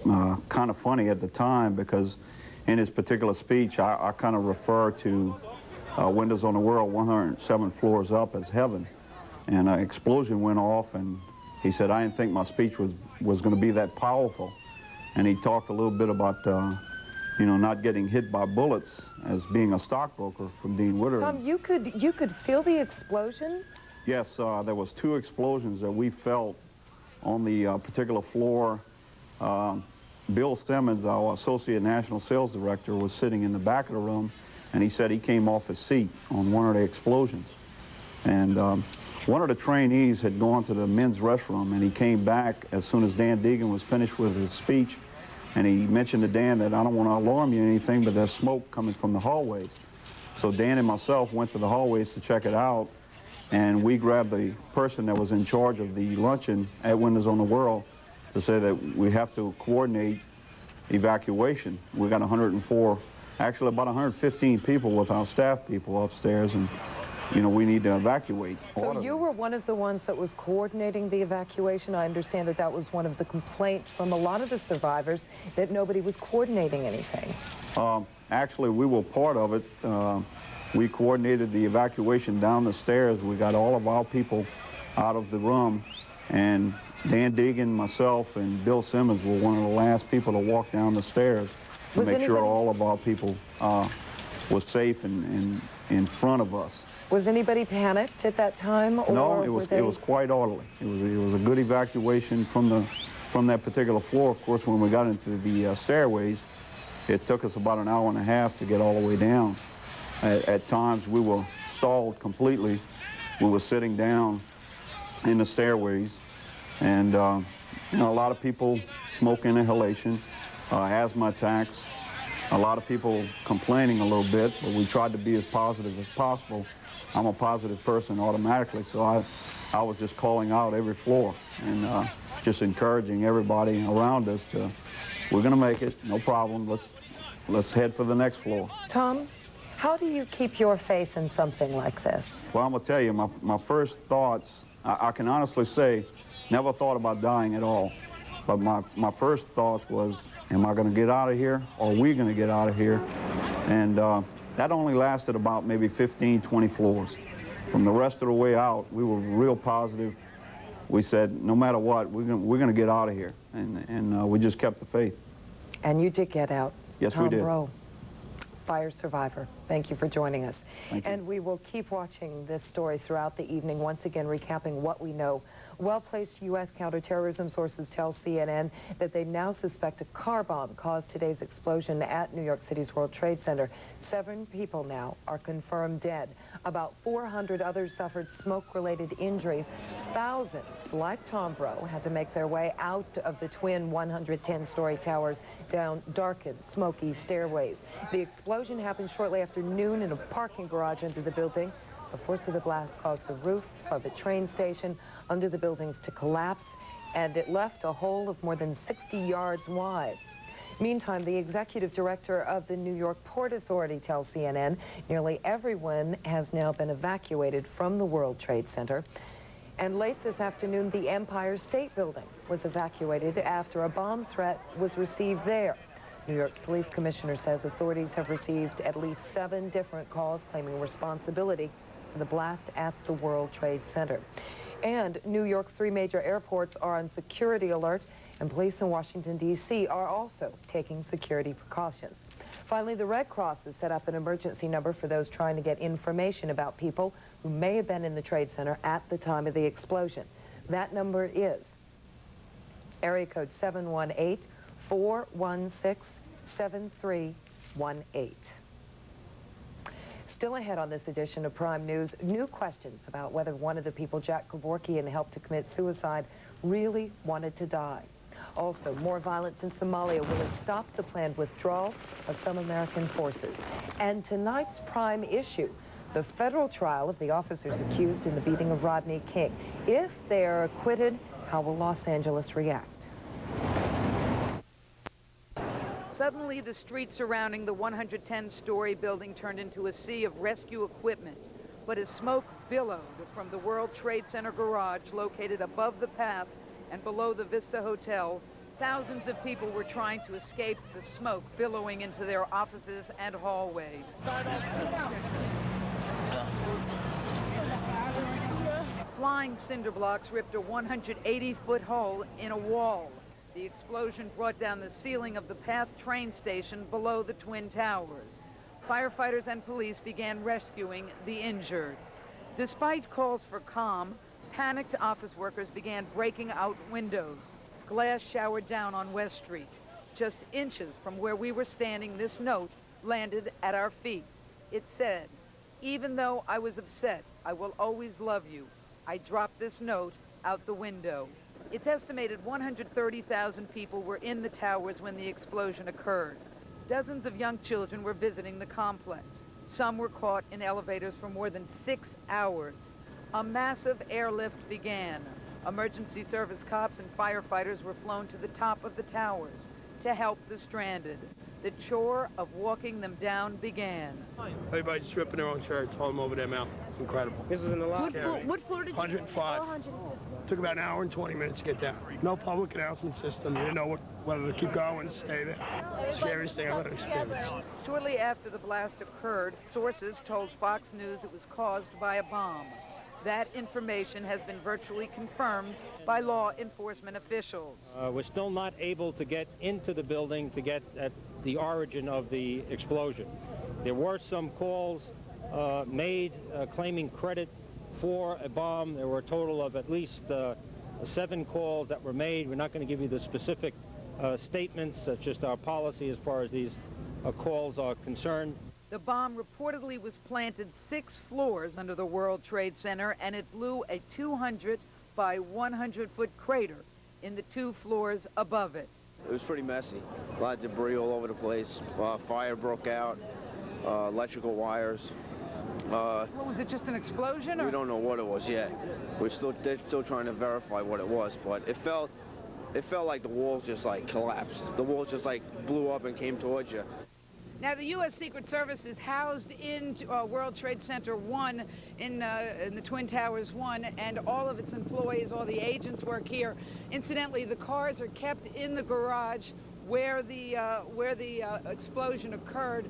kind of funny at the time because in his particular speech, I kind of refer to Windows on the World 107 floors up as heaven, and an explosion went off, and he said, I didn't think my speech was going to be that powerful, and he talked a little bit about you know, not getting hit by bullets as being a stockbroker from Dean Witter. Tom, you could feel the explosion? Yes, there was 2 explosions that we felt on the particular floor. Bill Simmons, our associate national sales director, was sitting in the back of the room, and he said he came off his seat on one of the explosions. And one of the trainees had gone to the men's restroom, and he came back as soon as Dan Deegan was finished with his speech, and he mentioned to Dan that I don't want to alarm you or anything, but there's smoke coming from the hallways. So Dan and myself went to the hallways to check it out, and we grabbed the person that was in charge of the luncheon at Windows on the World to say that we have to coordinate evacuation. We got 104, actually about 115 people with our staff people upstairs, and you know, we need to evacuate. So you were one of the ones that was coordinating the evacuation. I understand that that was one of the complaints from a lot of the survivors, that nobody was coordinating anything. Actually, we were part of it. We coordinated the evacuation down the stairs. We got all of our people out of the room, and Dan Deegan, myself, and Bill Simmons were one of the last people to walk down the stairs to make sure all of our people was safe and in front of us. Was anybody panicked at that time? Or no, it was quite orderly. It was a good evacuation from that particular floor. Of course, when we got into the stairways, it took us about an hour and a half to get all the way down. At times, we were stalled completely. We were sitting down in the stairways, and you know, a lot of people smoke inhalation, asthma attacks. A lot of people complaining a little bit, but we tried to be as positive as possible. I'm a positive person automatically, so I was just calling out every floor and just encouraging everybody around us to, we're gonna make it, no problem, let's head for the next floor. Tom, how do you keep your faith in something like this? Well, I'm gonna tell you, my first thoughts, I can honestly say, never thought about dying at all. But my first thoughts was, am I gonna get out of here, or are we gonna get out of here? And that only lasted about maybe 15, 20 floors. From the rest of the way out, we were real positive. We said, no matter what, we're gonna get out of here. And we just kept the faith. And you did get out. Yes, we did. Tom Rowe, fire survivor. Thank you for joining us. Thank you. And we will keep watching this story throughout the evening, once again recapping what we know. Well-placed U.S. counterterrorism sources tell CNN that they now suspect a car bomb caused today's explosion at New York City's World Trade Center. 7 people now are confirmed dead. About 400 others suffered smoke-related injuries. Thousands, like Tom Rowe, had to make their way out of the twin 110-story towers down darkened, smoky stairways. The explosion happened shortly after noon in a parking garage under the building. The force of the blast caused the roof of a train station under the buildings to collapse, and it left a hole of more than 60 yards wide. Meantime, the executive director of the New York Port Authority tells CNN nearly everyone has now been evacuated from the World Trade Center. And late this afternoon, the Empire State Building was evacuated after a bomb threat was received there. New York's police commissioner says authorities have received at least 7 different calls claiming responsibility for the blast at the World Trade Center. And New York's 3 major airports are on security alert, and police in Washington, D.C. are also taking security precautions. Finally, the Red Cross has set up an emergency number for those trying to get information about people who may have been in the Trade Center at the time of the explosion. That number is area code 718-416-7318. Still ahead on this edition of Prime News, new questions about whether one of the people Jack Kevorkian helped to commit suicide really wanted to die. Also, more violence in Somalia. Will it stop the planned withdrawal of some American forces? And tonight's prime issue, the federal trial of the officers accused in the beating of Rodney King. If they are acquitted, how will Los Angeles react? Suddenly, the street surrounding the 110-story building turned into a sea of rescue equipment. But as smoke billowed from the World Trade Center garage located above the path and below the Vista Hotel, thousands of people were trying to escape the smoke billowing into their offices and hallways. Flying cinder blocks ripped a 180-foot hole in a wall. The explosion brought down the ceiling of the PATH train station below the Twin Towers. Firefighters and police began rescuing the injured. Despite calls for calm, panicked office workers began breaking out windows. Glass showered down on West Street. Just inches from where we were standing, this note landed at our feet. It said, "Even though I was upset, I will always love you. I dropped this note out the window." It's estimated 130,000 people were in the towers when the explosion occurred. Dozens of young children were visiting the complex. Some were caught in elevators for more than 6 hours. A massive airlift began. Emergency service cops and firefighters were flown to the top of the towers to help the stranded. the chore of walking them down began. Everybody just ripping their own shirts, holding them over their mouth. It's incredible. This is in the lot. What floor did you 105. Took about an hour and 20 minutes to get down. No public announcement system. You didn't know whether to keep going, stay there. Scariest thing I've ever experienced. Shortly after the blast occurred, sources told Fox News it was caused by a bomb. That information has been virtually confirmed by law enforcement officials. We're still not able to get into the building to get at the origin of the explosion. There were some calls made claiming credit for a bomb. There were a total of at least 7 calls that were made. We're not going to give you the specific statements. That's just our policy as far as these calls are concerned. The bomb reportedly was planted 6 floors under the World Trade Center, and it blew a 200 by 100-foot crater in the 2 floors above it. It was pretty messy. A lot of debris all over the place. Fire broke out, electrical wires. What was it, just an explosion? Or? We don't know what it was yet. They're still trying to verify what it was, but it felt like the walls just like collapsed. The walls just like blew up and came towards you. Now, the U.S. Secret Service is housed in World Trade Center 1 in the Twin Towers 1, and all of its employees, all the agents work here. Incidentally, the cars are kept in the garage where the explosion occurred.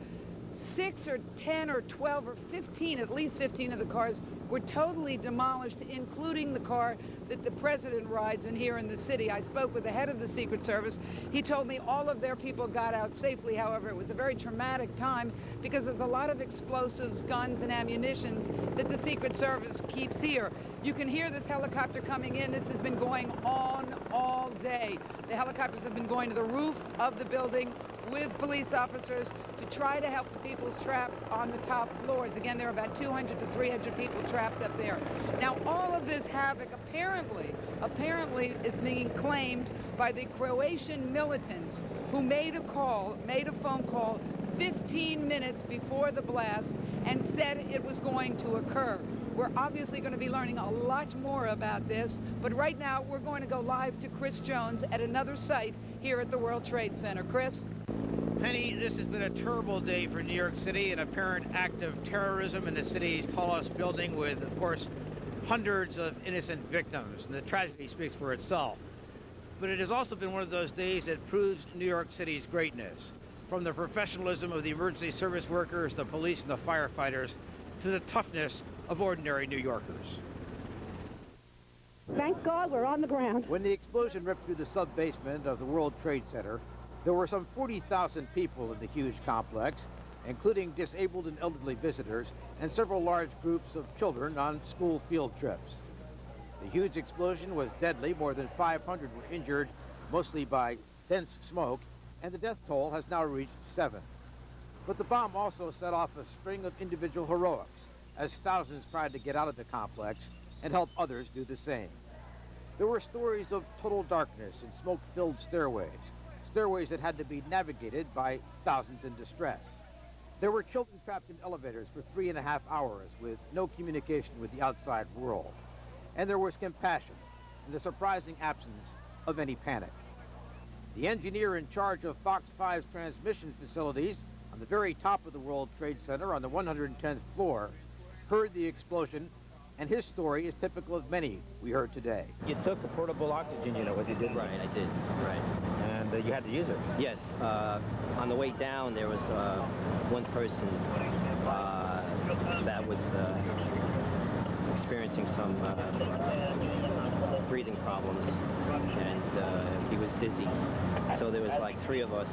6 or 10 or 12 or 15, at least 15 of the cars were totally demolished, including the car that the president rides in here in the city. I spoke with the head of the Secret Service. He told me all of their people got out safely. However, it was a very traumatic time because there's a lot of explosives, guns, and ammunitions that the Secret Service keeps here. You can hear this helicopter coming in. This has been going on all day. The helicopters have been going to the roof of the building with police officers to try to help the people trapped on the top floors. Again, there are about 200 to 300 people trapped up there. Now, all of this havoc apparently is being claimed by the Croatian militants who made a phone call 15 minutes before the blast and said it was going to occur. We're obviously going to be learning a lot more about this, but right now we're going to go live to Chris Jones at another site here at the World Trade Center. Chris? Penny, this has been a terrible day for New York City, an apparent act of terrorism in the city's tallest building with, of course, hundreds of innocent victims, and the tragedy speaks for itself. But it has also been one of those days that proves New York City's greatness, from the professionalism of the emergency service workers, the police, and the firefighters, to the toughness of ordinary New Yorkers. Thank God we're on the ground. When the explosion ripped through the sub-basement of the World Trade Center, there were some 40,000 people in the huge complex, including disabled and elderly visitors, and several large groups of children on school field trips. The huge explosion was deadly. More than 500 were injured, mostly by dense smoke, and the death toll has now reached 7. But the bomb also set off a string of individual heroics, as thousands tried to get out of the complex and help others do the same. There were stories of total darkness and smoke-filled stairways that had to be navigated by thousands in distress. There were children trapped in elevators for 3.5 hours with no communication with the outside world. And there was compassion and the surprising absence of any panic. The engineer in charge of Fox 5's transmission facilities on the very top of the World Trade Center on the 110th floor heard the explosion, and his story is typical of many we heard today. You took a portable oxygen unit, what you did? Right, I did, right. And you had to use it? Yes. On the way down, there was one person that was experiencing some breathing problems, and he was dizzy. So there was like 3 of us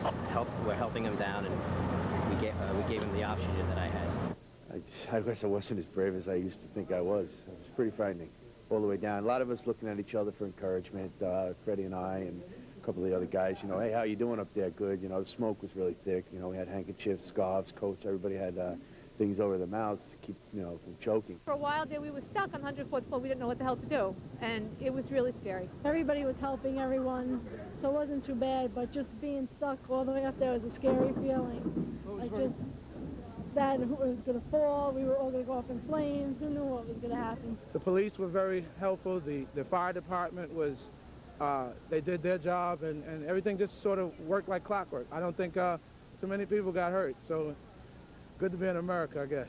were helping him down, and we gave him the oxygen that I had. I guess I wasn't as brave as I used to think I was. It was pretty frightening all the way down. A lot of us looking at each other for encouragement, Freddie and I and a couple of the other guys, you know, hey, how you doing up there? Good. You know, the smoke was really thick. You know, we had handkerchiefs, scarves, coats. Everybody had things over their mouths to keep, you know, from choking. For a while there, we were stuck on 104th floor. We didn't know what the hell to do, and it was really scary. Everybody was helping everyone, so it wasn't too bad, but just being stuck all the way up there was a scary feeling. Like just that it was going to fall, we were all going to go up in flames, who knew what was going to happen. The police were very helpful, the fire department was, they did their job, and everything just sort of worked like clockwork. I don't think so many people got hurt. So good to be in America, I guess.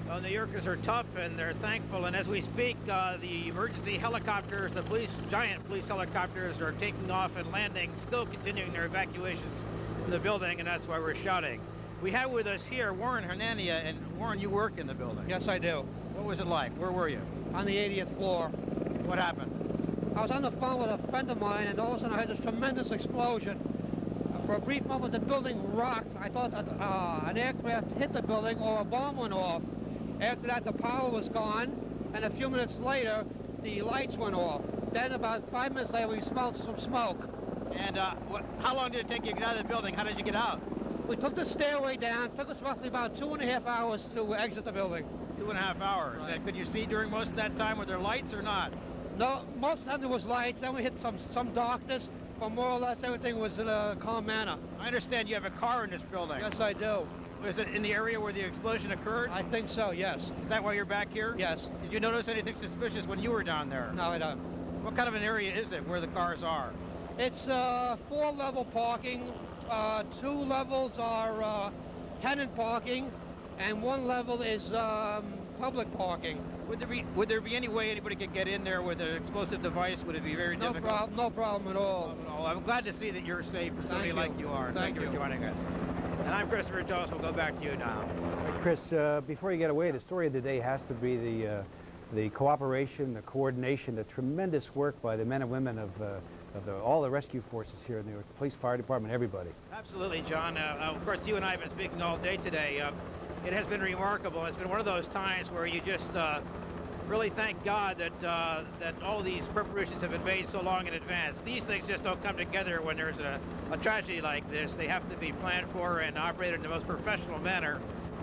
Well, New Yorkers are tough and they're thankful, and as we speak, the emergency helicopters, the giant police helicopters are taking off and landing, still continuing their evacuations from the building, and that's why we're shouting. We have with us here Warren Hernania, and Warren, you work in the building. Yes, I do. What was it like? Where were you? On the 80th floor. What happened? I was on the phone with a friend of mine, and all of a sudden I heard this tremendous explosion. For a brief moment, the building rocked. I thought that an aircraft hit the building or a bomb went off. After that, the power was gone, and a few minutes later, the lights went off. Then about 5 minutes later, we smelled some smoke. And how long did it take you to get out of the building? How did you get out? We took the stairway down. It took us roughly about 2.5 hours to exit the building. 2.5 hours. Right. And could you see during most of that time? Were there lights or not? No, most of the time there was lights. Then we hit some darkness, but more or less everything was in a calm manner. I understand you have a car in this building. Yes, I do. Was it in the area where the explosion occurred? I think so, yes. Is that why you're back here? Yes. Did you notice anything suspicious when you were down there? No, I don't. What kind of an area is it where the cars are? It's 4-level parking. 2 levels are tenant parking, and 1 level is public parking. Would there be any way anybody could get in there with an explosive device? Would it be very difficult? No problem at all. I'm glad to see that you're safe for somebody like you are. Thank you for joining us. And I'm Christopher Jones. We'll go back to you now. Chris, before you get away, the story of the day has to be the cooperation, the coordination, the tremendous work by the men and women of all the rescue forces here in New York, the police, fire department, everybody. Absolutely, John. Of course, you and I have been speaking all day today. It has been remarkable. It's been one of those times where you just really thank God that all these preparations have been made so long in advance. These things just don't come together when there's a tragedy like this. They have to be planned for and operated in the most professional manner,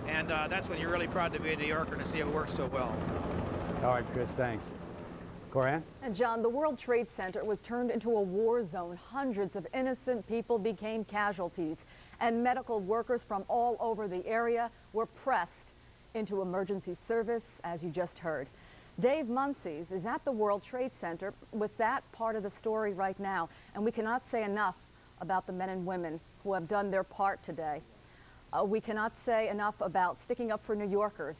and that's when you're really proud to be a New Yorker and to see it work so well. All right, Chris, thanks. Coran? And John, the World Trade Center was turned into a war zone. Hundreds of innocent people became casualties, and medical workers from all over the area were pressed into emergency service, as you just heard. Dave Muncies is at the World Trade Center with that part of the story right now, and we cannot say enough about the men and women who have done their part today. We cannot say enough about sticking up for New Yorkers,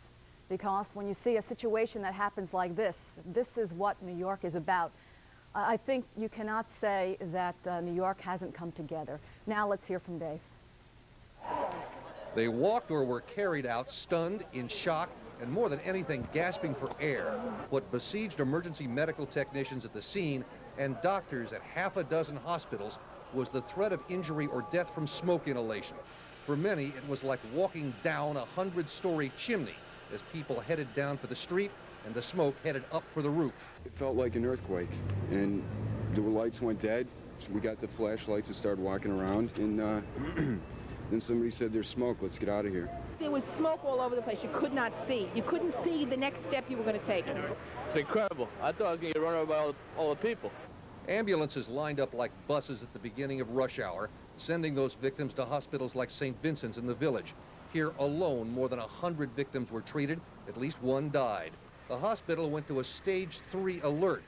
because when you see a situation that happens like this, this is what New York is about. I think you cannot say that New York hasn't come together. Now let's hear from Dave. They walked or were carried out, stunned, in shock, and more than anything, gasping for air. What besieged emergency medical technicians at the scene and doctors at half a dozen hospitals was the threat of injury or death from smoke inhalation. For many, it was like walking down a 100-story chimney as people headed down for the street and the smoke headed up for the roof. It felt like an earthquake, and the lights went dead. So we got the flashlights and started walking around, and then somebody said, "There's smoke, let's get out of here." There was smoke all over the place. You could not see. You couldn't see the next step you were going to take. It's incredible. I thought I was going to get run over by all the people. Ambulances lined up like buses at the beginning of rush hour, sending those victims to hospitals like St. Vincent's in the Village. Here alone, more than 100 victims were treated. At least one died. The hospital went to a stage 3 alert.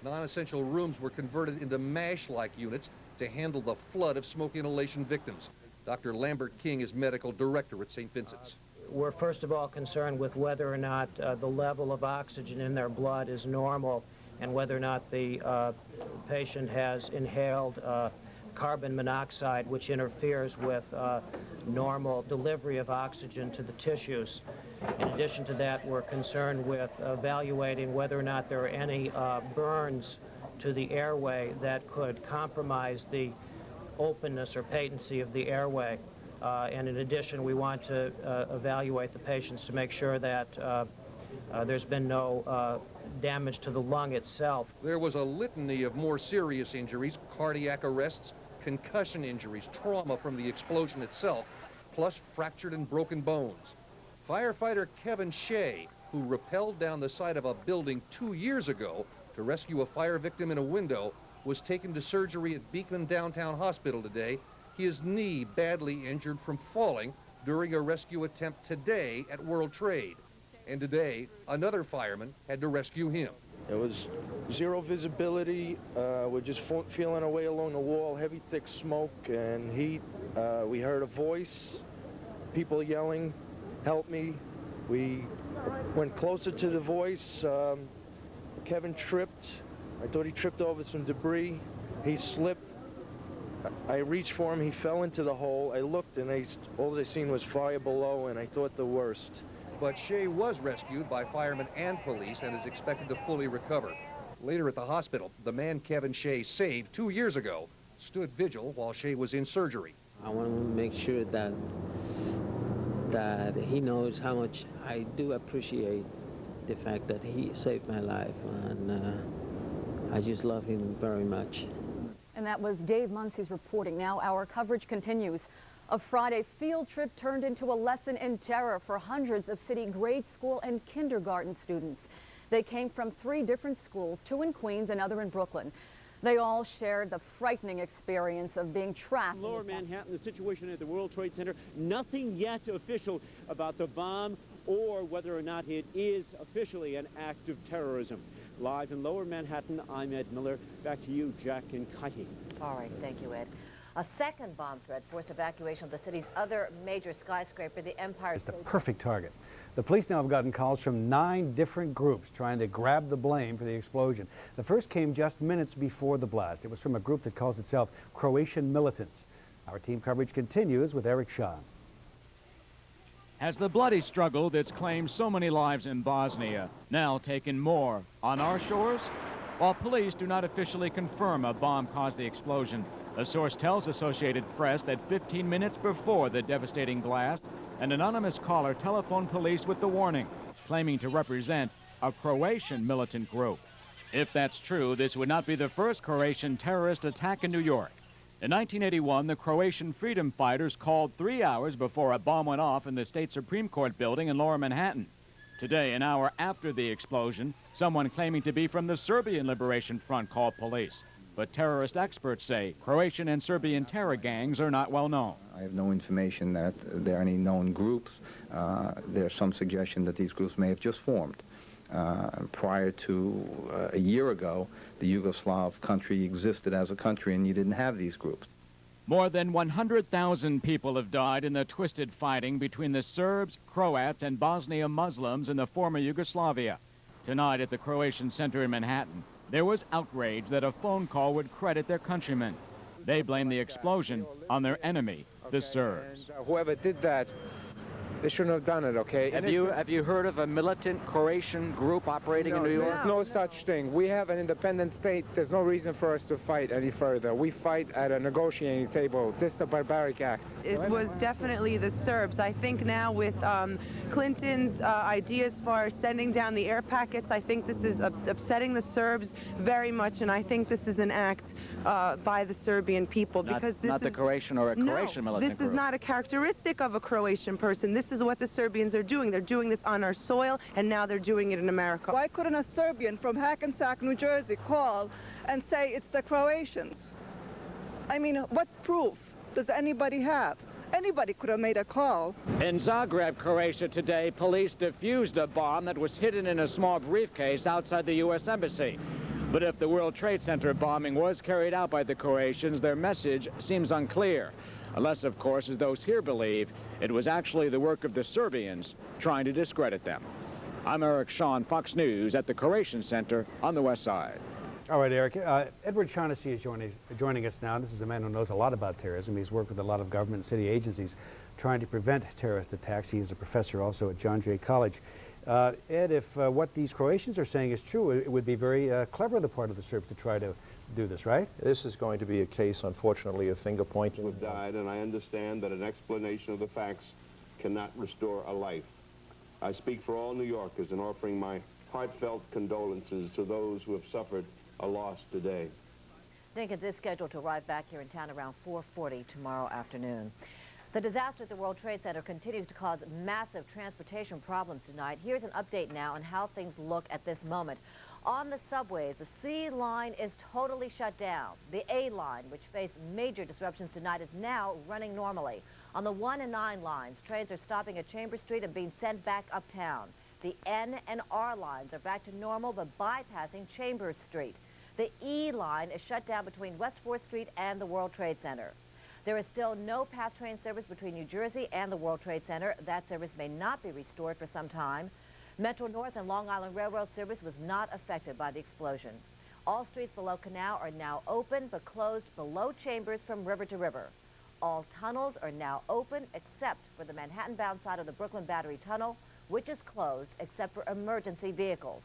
Non-essential rooms were converted into MASH-like units to handle the flood of smoke inhalation victims. Dr. Lambert King is medical director at St. Vincent's. We're first of all concerned with whether or not the level of oxygen in their blood is normal and whether or not the patient has inhaled carbon monoxide, which interferes with normal delivery of oxygen to the tissues. In addition to that, we're concerned with evaluating whether or not there are any burns to the airway that could compromise the openness or patency of the airway. And in addition, we want to evaluate the patients to make sure that there's been no damage to the lung itself. There was a litany of more serious injuries, cardiac arrests, concussion injuries, trauma from the explosion itself, plus fractured and broken bones. Firefighter Kevin Shea, who rappelled down the side of a building 2 years ago to rescue a fire victim in a window, was taken to surgery at Beekman Downtown Hospital today. His knee badly injured from falling during a rescue attempt today at World Trade. And today, another fireman had to rescue him. There was zero visibility. We're just feeling our way along the wall, heavy, thick smoke and heat. We heard a voice, people yelling, "Help me." We went closer to the voice. Kevin tripped. I thought he tripped over some debris. He slipped. I reached for him. He fell into the hole. I looked, and all I seen was fire below, and I thought the worst. But Shea was rescued by firemen and police and is expected to fully recover. Later at the hospital, the man Kevin Shea saved 2 years ago stood vigil while Shea was in surgery. I want to make sure that he knows how much I do appreciate the fact that he saved my life, and I just love him very much. And that was Dave Munsey's reporting. Now our coverage continues. A Friday field trip turned into a lesson in terror for hundreds of city grade school and kindergarten students. They came from 3 different schools, 2 in Queens, another in Brooklyn. They all shared the frightening experience of being trapped. Lower Manhattan, the situation at the World Trade Center, nothing yet official about the bomb or whether or not it is officially an act of terrorism. Live in Lower Manhattan, I'm Ed Miller. Back to you, Jack and Cutty. All right, thank you, Ed. A second bomb threat forced evacuation of the city's other major skyscraper, the Empire It's the State. perfect target. The police now have gotten calls from 9 different groups trying to grab the blame for the explosion. The first came just minutes before the blast. It was from a group that calls itself Croatian Militants. Our team coverage continues with Eric Shaw. Has the bloody struggle that's claimed so many lives in Bosnia now taken more on our shores? While police do not officially confirm a bomb caused the explosion, a source tells Associated Press that 15 minutes before the devastating blast, an anonymous caller telephoned police with the warning, claiming to represent a Croatian militant group. If that's true, this would not be the first Croatian terrorist attack in New York. In 1981, the Croatian freedom fighters called 3 hours before a bomb went off in the state Supreme Court building in Lower Manhattan. Today, an hour after the explosion, someone claiming to be from the Serbian Liberation Front called police. But terrorist experts say Croatian and Serbian terror gangs are not well known. I have no information that there are any known groups. There's some suggestion that these groups may have just formed. Prior to a year ago, the Yugoslav country existed as a country and you didn't have these groups. More than 100,000 people have died in the twisted fighting between the Serbs, Croats, and Bosnia Muslims in the former Yugoslavia. Tonight at the Croatian Center in Manhattan, there was outrage that a phone call would credit their countrymen. They blame the explosion on their enemy, the Serbs. And, whoever did that, they shouldn't have done it, okay? Have you heard of a militant Croatian group operating in New York? There's no such thing. We have an independent state. There's no reason for us to fight any further. We fight at a negotiating table. This is a barbaric act. It was definitely the Serbs. I think now with Clinton's idea as far as sending down the air packets, I think this is upsetting the Serbs very much, and I think this is an act by the Serbian people. Because this not the Croatian or a Croatian militant this group. is not a characteristic of a Croatian person. This is what the Serbians are doing. They're doing this on our soil, and now they're doing it in America. Why couldn't a Serbian from Hackensack, New Jersey, call and say it's the Croatians? I mean, what proof does anybody have? Anybody could have made a call. In Zagreb, Croatia today, police defused a bomb that was hidden in a small briefcase outside the U.S. Embassy. But if the World Trade Center bombing was carried out by the Croatians, their message seems unclear. Unless, of course, as those here believe, it was actually the work of the Serbians trying to discredit them. I'm Eric Shaw, Fox News at the Croatian Center on the West Side. All right, Eric. Edward Shaughnessy is joining us now. This is a man who knows a lot about terrorism. He's worked with a lot of government and city agencies trying to prevent terrorist attacks. He is a professor also at John Jay College. Ed, if what these Croatians are saying is true, it would be very clever on the part of the Serbs to try to do this, right? This is going to be a case, unfortunately, of finger pointing. Have died, and I understand that an explanation of the facts cannot restore a life. I speak for all New Yorkers in offering my heartfelt condolences to those who have suffered a loss today. Dinkins is scheduled to arrive back here in town around 4:40 tomorrow afternoon. The disaster at the World Trade Center continues to cause massive transportation problems tonight. Here's an update now on how things look at this moment. On the subways, the C line is totally shut down. The A line, which faced major disruptions tonight, is now running normally. On the 1 and 9 lines, trains are stopping at Chambers Street and being sent back uptown. The N and R lines are back to normal, but bypassing Chambers Street. The E line is shut down between West 4th Street and the World Trade Center. There is still no PATH train service between New Jersey and the World Trade Center. That service may not be restored for some time. Metro North and Long Island Railroad service was not affected by the explosion. All streets below Canal are now open, but closed below Chambers from river to river. All tunnels are now open except for the Manhattan-bound side of the Brooklyn Battery Tunnel, which is closed except for emergency vehicles.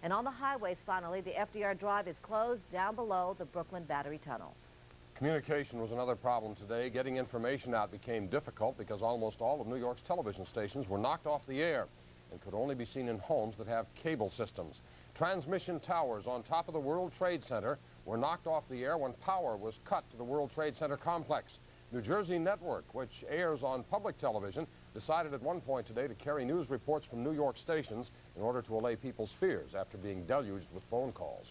And on the highways, finally, the FDR Drive is closed down below the Brooklyn Battery Tunnel. Communication was another problem today. Getting information out became difficult because almost all of New York's television stations were knocked off the air and could only be seen in homes that have cable systems. Transmission towers on top of the World Trade Center were knocked off the air when power was cut to the World Trade Center complex. New Jersey Network, which airs on public television, decided at one point today to carry news reports from New York stations in order to allay people's fears after being deluged with phone calls.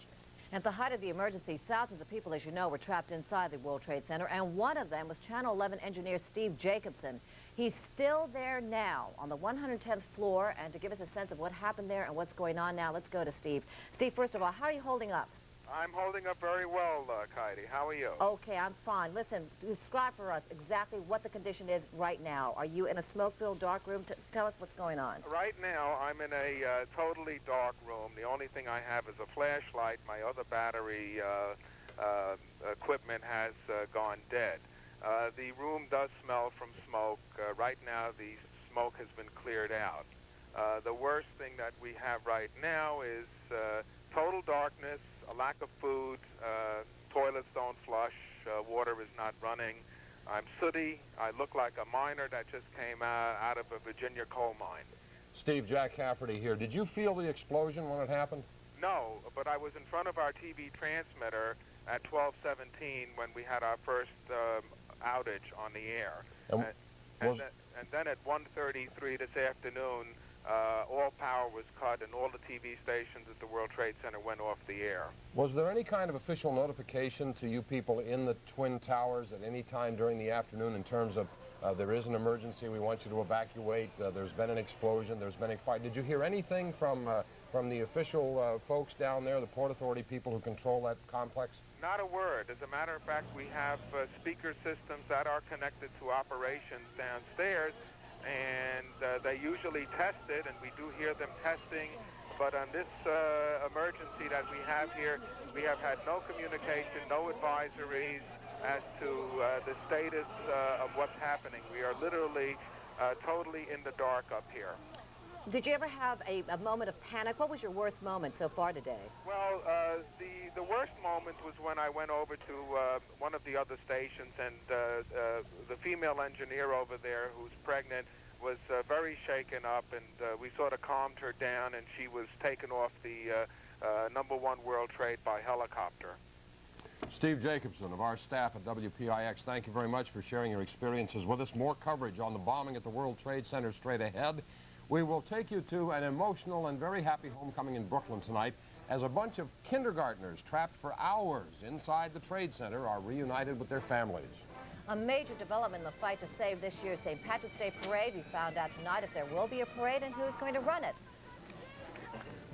At the height of the emergency, thousands of people, as you know, were trapped inside the World Trade Center, and one of them was Channel 11 engineer Steve Jacobson. He's still there now on the 110th floor, and to give us a sense of what happened there and what's going on now, let's go to Steve. Steve, first of all, how are you holding up? I'm holding up very well, Heidi. How are you? Okay, I'm fine. Listen, describe for us exactly what the condition is right now. Are you in a smoke-filled dark room? Tell us what's going on. Right now, I'm in a totally dark room. The only thing I have is a flashlight. My other battery equipment has gone dead. The room does smell from smoke. Right now, the smoke has been cleared out. The worst thing that we have right now is total darkness, a lack of food, toilets don't flush, water is not running. I'm sooty. I look like a miner that just came out of a Virginia coal mine. Steve, Jack Cafferty here. Did you feel the explosion when it happened? No, but I was in front of our TV transmitter at 12:17 when we had our first outage on the air. And then at 1:33 this afternoon, all power was cut and all the TV stations at the World Trade Center went off the air. Was there any kind of official notification to you people in the Twin Towers at any time during the afternoon in terms of there is an emergency, we want you to evacuate, there's been an explosion, there's been a fight? Did you hear anything from the official folks down there, the Port Authority people who control that complex? Not a word. As a matter of fact, we have speaker systems that are connected to operations downstairs, and they usually test it, and we do hear them testing. But on this emergency that we have here, we have had no communication, no advisories as to the status of what's happening. We are literally totally in the dark up here. Did you ever have a moment of panic? What was your worst moment so far today? Well, the worst moment was when I went over to one of the other stations, and the female engineer over there who's pregnant was very shaken up, and we sort of calmed her down, and she was taken off the #1 World Trade by helicopter. Steve Jacobson of our staff at WPIX, thank you very much for sharing your experiences with us. More coverage on the bombing at the World Trade Center straight ahead. We will take you to an emotional and very happy homecoming in Brooklyn tonight as a bunch of kindergartners trapped for hours inside the Trade Center are reunited with their families. A major development in the fight to save this year's St. Patrick's Day parade. We found out tonight if there will be a parade and who's going to run it.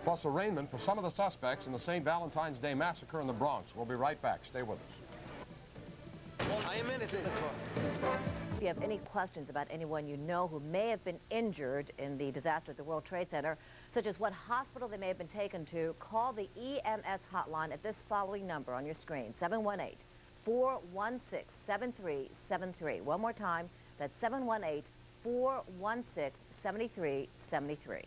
Plus arraignment for some of the suspects in the St. Valentine's Day massacre in the Bronx. We'll be right back. Stay with us. I am innocent. If you have any questions about anyone you know who may have been injured in the disaster at the World Trade Center, such as what hospital they may have been taken to, call the EMS hotline at this following number on your screen, 718-416-7373. One more time, that's 718-416-7373.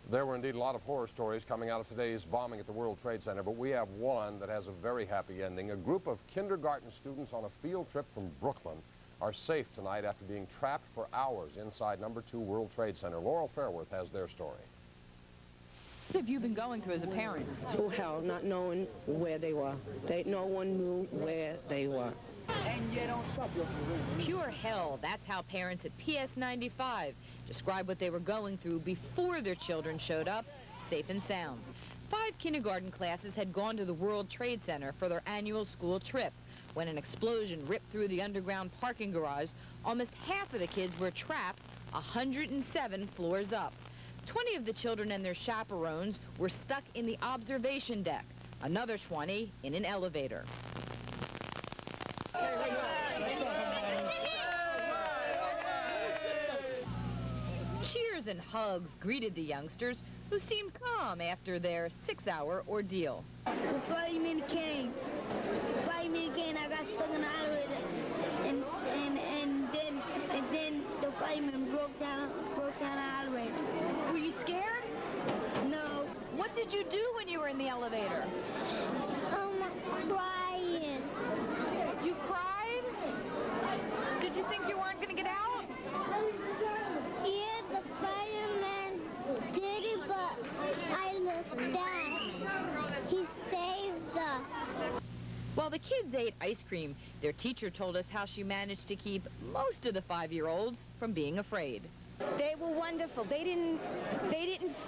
There were indeed a lot of horror stories coming out of today's bombing at the World Trade Center, but we have one that has a very happy ending. A group of kindergarten students on a field trip from Brooklyn are safe tonight after being trapped for hours inside #2 World Trade Center. Laurel Fairworth has their story. What have you been going through as a parent? To hell, not knowing where they were. No one knew where they were. Pure hell, that's how parents at PS 95 describe what they were going through before their children showed up, safe and sound. 5 kindergarten classes had gone to the World Trade Center for their annual school trip. When an explosion ripped through the underground parking garage, almost half of the kids were trapped 107 floors up. 20 of the children and their chaperones were stuck in the observation deck. Another 20 in an elevator. Cheers and hugs greeted the youngsters, who seemed calm after their 6-hour ordeal. The fireman came. I got stuck in the elevator, and then the fireman broke down the elevator. Were you scared? No. What did you do when you were in the elevator? Crying. You cried? Did you think you weren't going to get out? Yeah, the fireman did it, but I looked down. He saved us. While the kids ate ice cream, their teacher told us how she managed to keep most of the 5-year-olds from being afraid. They were wonderful. They didn't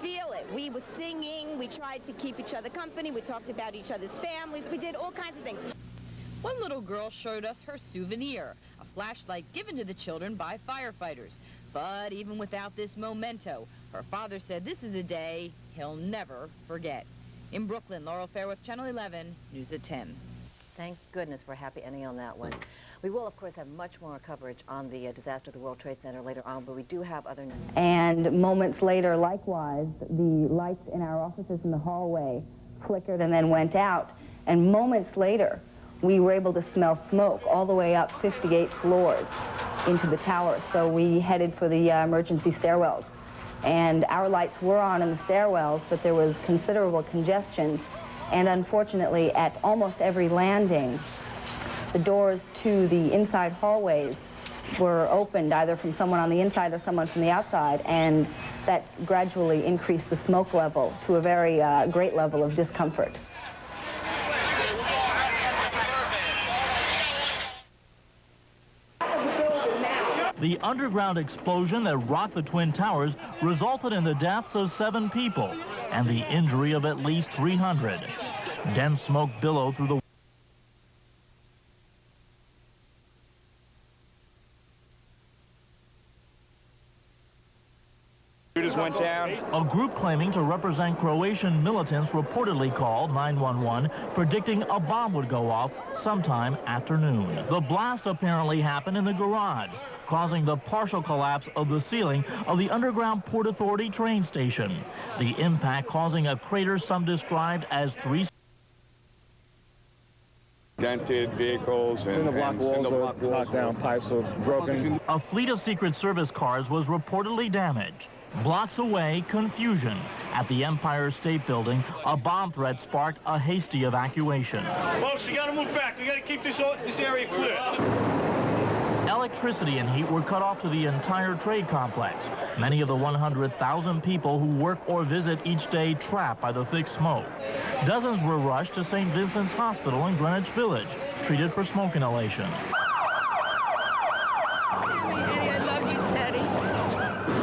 feel it. We were singing. We tried to keep each other company. We talked about each other's families. We did all kinds of things. One little girl showed us her souvenir, a flashlight given to the children by firefighters. But even without this memento, her father said this is a day he'll never forget. In Brooklyn, Laurel Fairworth, Channel 11, News at 10. Thank goodness for a happy ending on that one. We will, of course, have much more coverage on the disaster at the World Trade Center later on, but we do have other news. And moments later, likewise, the lights in our offices in the hallway flickered and then went out. And moments later, we were able to smell smoke all the way up 58 floors into the tower. So we headed for the emergency stairwells. And our lights were on in the stairwells, but there was considerable congestion. And unfortunately, at almost every landing, the doors to the inside hallways were opened either from someone on the inside or someone from the outside, and that gradually increased the smoke level to a very great level of discomfort. The underground explosion that rocked the Twin Towers resulted in the deaths of 7 people and the injury of at least 300. Dense smoke billowed through the went down. A group claiming to represent Croatian militants reportedly called 911, predicting a bomb would go off sometime after noon. The blast apparently happened in the garage, causing the partial collapse of the ceiling of the underground Port Authority train station. The impact causing a crater some described as 3 dented vehicles and cinder-block walls are knocked down, pipes are broken. A fleet of Secret Service cars was reportedly damaged. Blocks away, confusion. At the Empire State Building, a bomb threat sparked a hasty evacuation. Folks, we gotta move back. We gotta keep this area clear. Electricity and heat were cut off to the entire trade complex. Many of the 100,000 people who work or visit each day trapped by the thick smoke. Dozens were rushed to St. Vincent's Hospital in Greenwich Village, treated for smoke inhalation.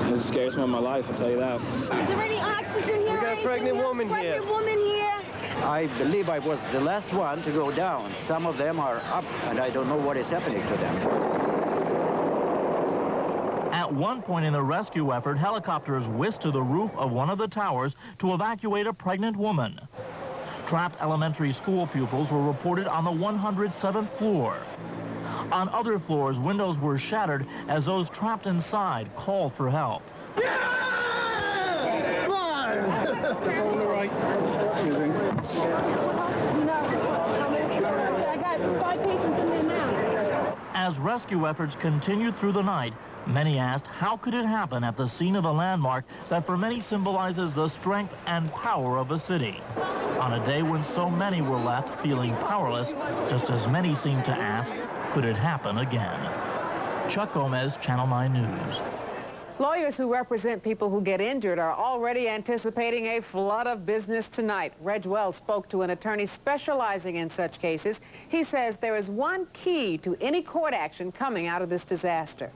This is the scariest moment of my life, I'll tell you that. Is there any oxygen here? We got a pregnant woman here. Pregnant woman here? I believe I was the last one to go down. Some of them are up, and I don't know what is happening to them. At one point in the rescue effort, helicopters whisked to the roof of one of the towers to evacuate a pregnant woman. Trapped elementary school pupils were reported on the 107th floor. On other floors, windows were shattered as those trapped inside called for help. Come on! On the right. I got 5 patients in there now. As rescue efforts continued through the night, many asked how could it happen at the scene of a landmark that for many symbolizes the strength and power of a city. On a day when so many were left feeling powerless, just as many seemed to ask, could it happen again? Chuck Gomez, Channel 9 News. Lawyers who represent people who get injured are already anticipating a flood of business tonight. Reg Wells spoke to an attorney specializing in such cases. He says there is one key to any court action coming out of this disaster.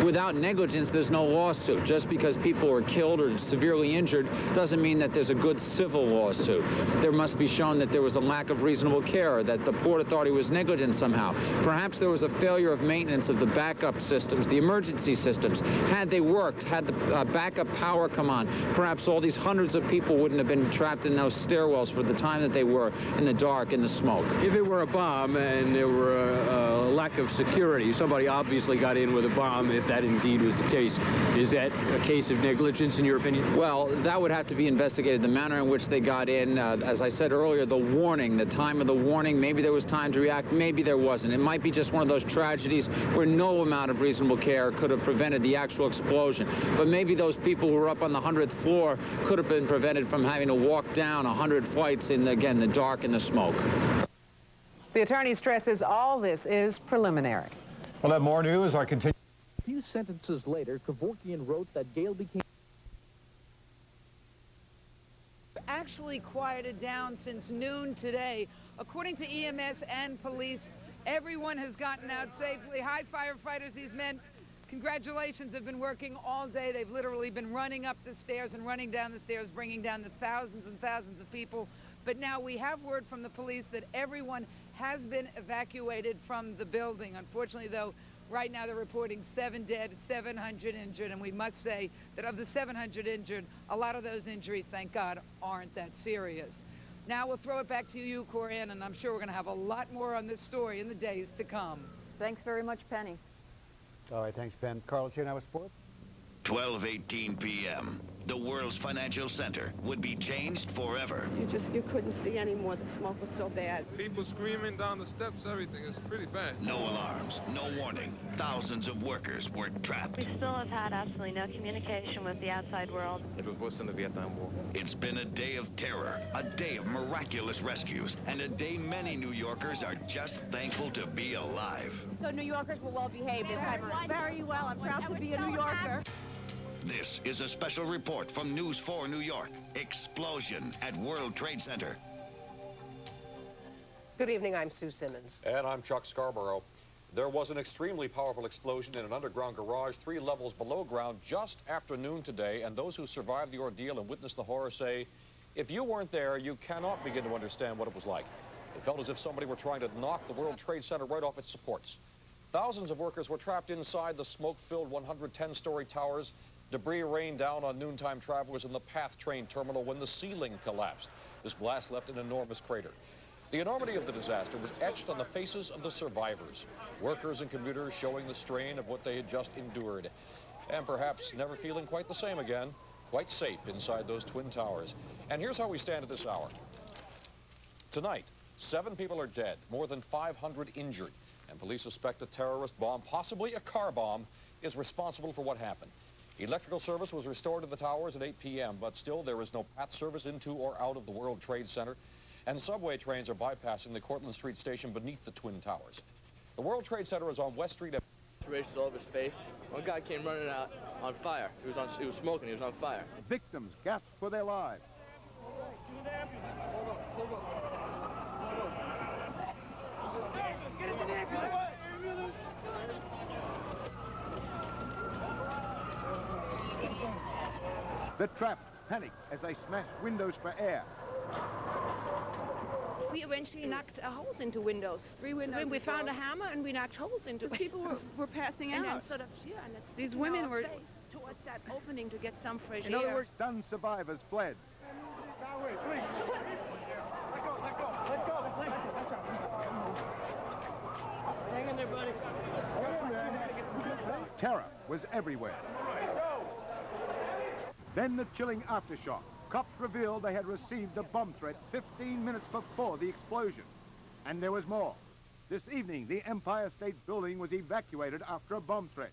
Without negligence, there's no lawsuit. Just because people are killed or severely injured doesn't mean that there's a good civil lawsuit. There must be shown that there was a lack of reasonable care, that the Port Authority was negligent somehow. Perhaps there was a failure of maintenance of the backup systems, the emergency systems. Had they worked, had the backup power come on, perhaps all these hundreds of people wouldn't have been trapped in those stairwells for the time that they were in the dark, in the smoke. If it were a bomb and there were a lack of security, somebody obviously got in with a bomb, if that indeed was the case. Is that a case of negligence in your opinion? Well, that would have to be investigated. The manner in which they got in, as I said earlier, the warning, the time of the warning, maybe there was time to react, maybe there wasn't. It might be just one of those tragedies where no amount of reasonable care could have prevented the actual explosion. But maybe those people who were up on the 100th floor could have been prevented from having to walk down 100 flights in, again, the dark and the smoke. The attorney stresses all this is preliminary. We'll have more news. Our continue. A few sentences later, Kevorkian wrote that Gail became actually quieted down since noon today. According to EMS and police, everyone has gotten out safely. Hi, firefighters. These men, congratulations, have been working all day. They've literally been running up the stairs and running down the stairs, bringing down the thousands and thousands of people. But now we have word from the police that everyone has been evacuated from the building. Unfortunately, though, right now they're reporting 7 dead, 700 injured, and we must say that of the 700 injured, a lot of those injuries, thank God, aren't that serious. Now we'll throw it back to you, Corinne, and I'm sure we're going to have a lot more on this story in the days to come. Thanks very much, Penny. All right, thanks, Penn. Carl, it's here now with sports. 12:18 p.m. The world's financial center would be changed forever. You couldn't see anymore. The smoke was so bad. People screaming down the steps, everything. It's pretty bad. No alarms, no warning. Thousands of workers were trapped. We still have had absolutely no communication with the outside world. It was worse than the Vietnam War. It's been a day of terror, a day of miraculous rescues, and a day many New Yorkers are just thankful to be alive. So New Yorkers were well behaved this time around. Very well. I'm proud to be a New Yorker. This is a special report from News 4 New York. Explosion at World Trade Center. Good evening, I'm Sue Simmons. And I'm Chuck Scarborough. There was an extremely powerful explosion in an underground garage 3 levels below ground just after noon today, and those who survived the ordeal and witnessed the horror say, if you weren't there, you cannot begin to understand what it was like. It felt as if somebody were trying to knock the World Trade Center right off its supports. Thousands of workers were trapped inside the smoke-filled 110-story towers. Debris rained down on noontime travelers in the PATH train terminal when the ceiling collapsed. This blast left an enormous crater. The enormity of the disaster was etched on the faces of the survivors, workers and commuters showing the strain of what they had just endured, and perhaps never feeling quite the same again, quite safe inside those twin towers. And here's how we stand at this hour. Tonight, 7 people are dead, more than 500 injured, and police suspect a terrorist bomb, possibly a car bomb, is responsible for what happened. Electrical service was restored to the towers at 8 p.m., but still there is no PATH service into or out of the World Trade Center, and subway trains are bypassing the Cortlandt Street station beneath the Twin Towers. The World Trade Center is on West Street. Races all over his face. One guy came running out on fire. He was smoking. He was on fire. Victims gasped for their lives. The trapped panicked as they smashed windows for air. We eventually knocked holes into windows. 3 windows. We found a hammer and we knocked holes into it. People were passing out. And sort of, and these women were towards that opening to get some fresh air. In other words, stunned survivors fled. Hang in there, buddy. Terror was everywhere. Then the chilling aftershock. Cops revealed they had received a bomb threat 15 minutes before the explosion. And there was more. This evening, the Empire State Building was evacuated after a bomb threat.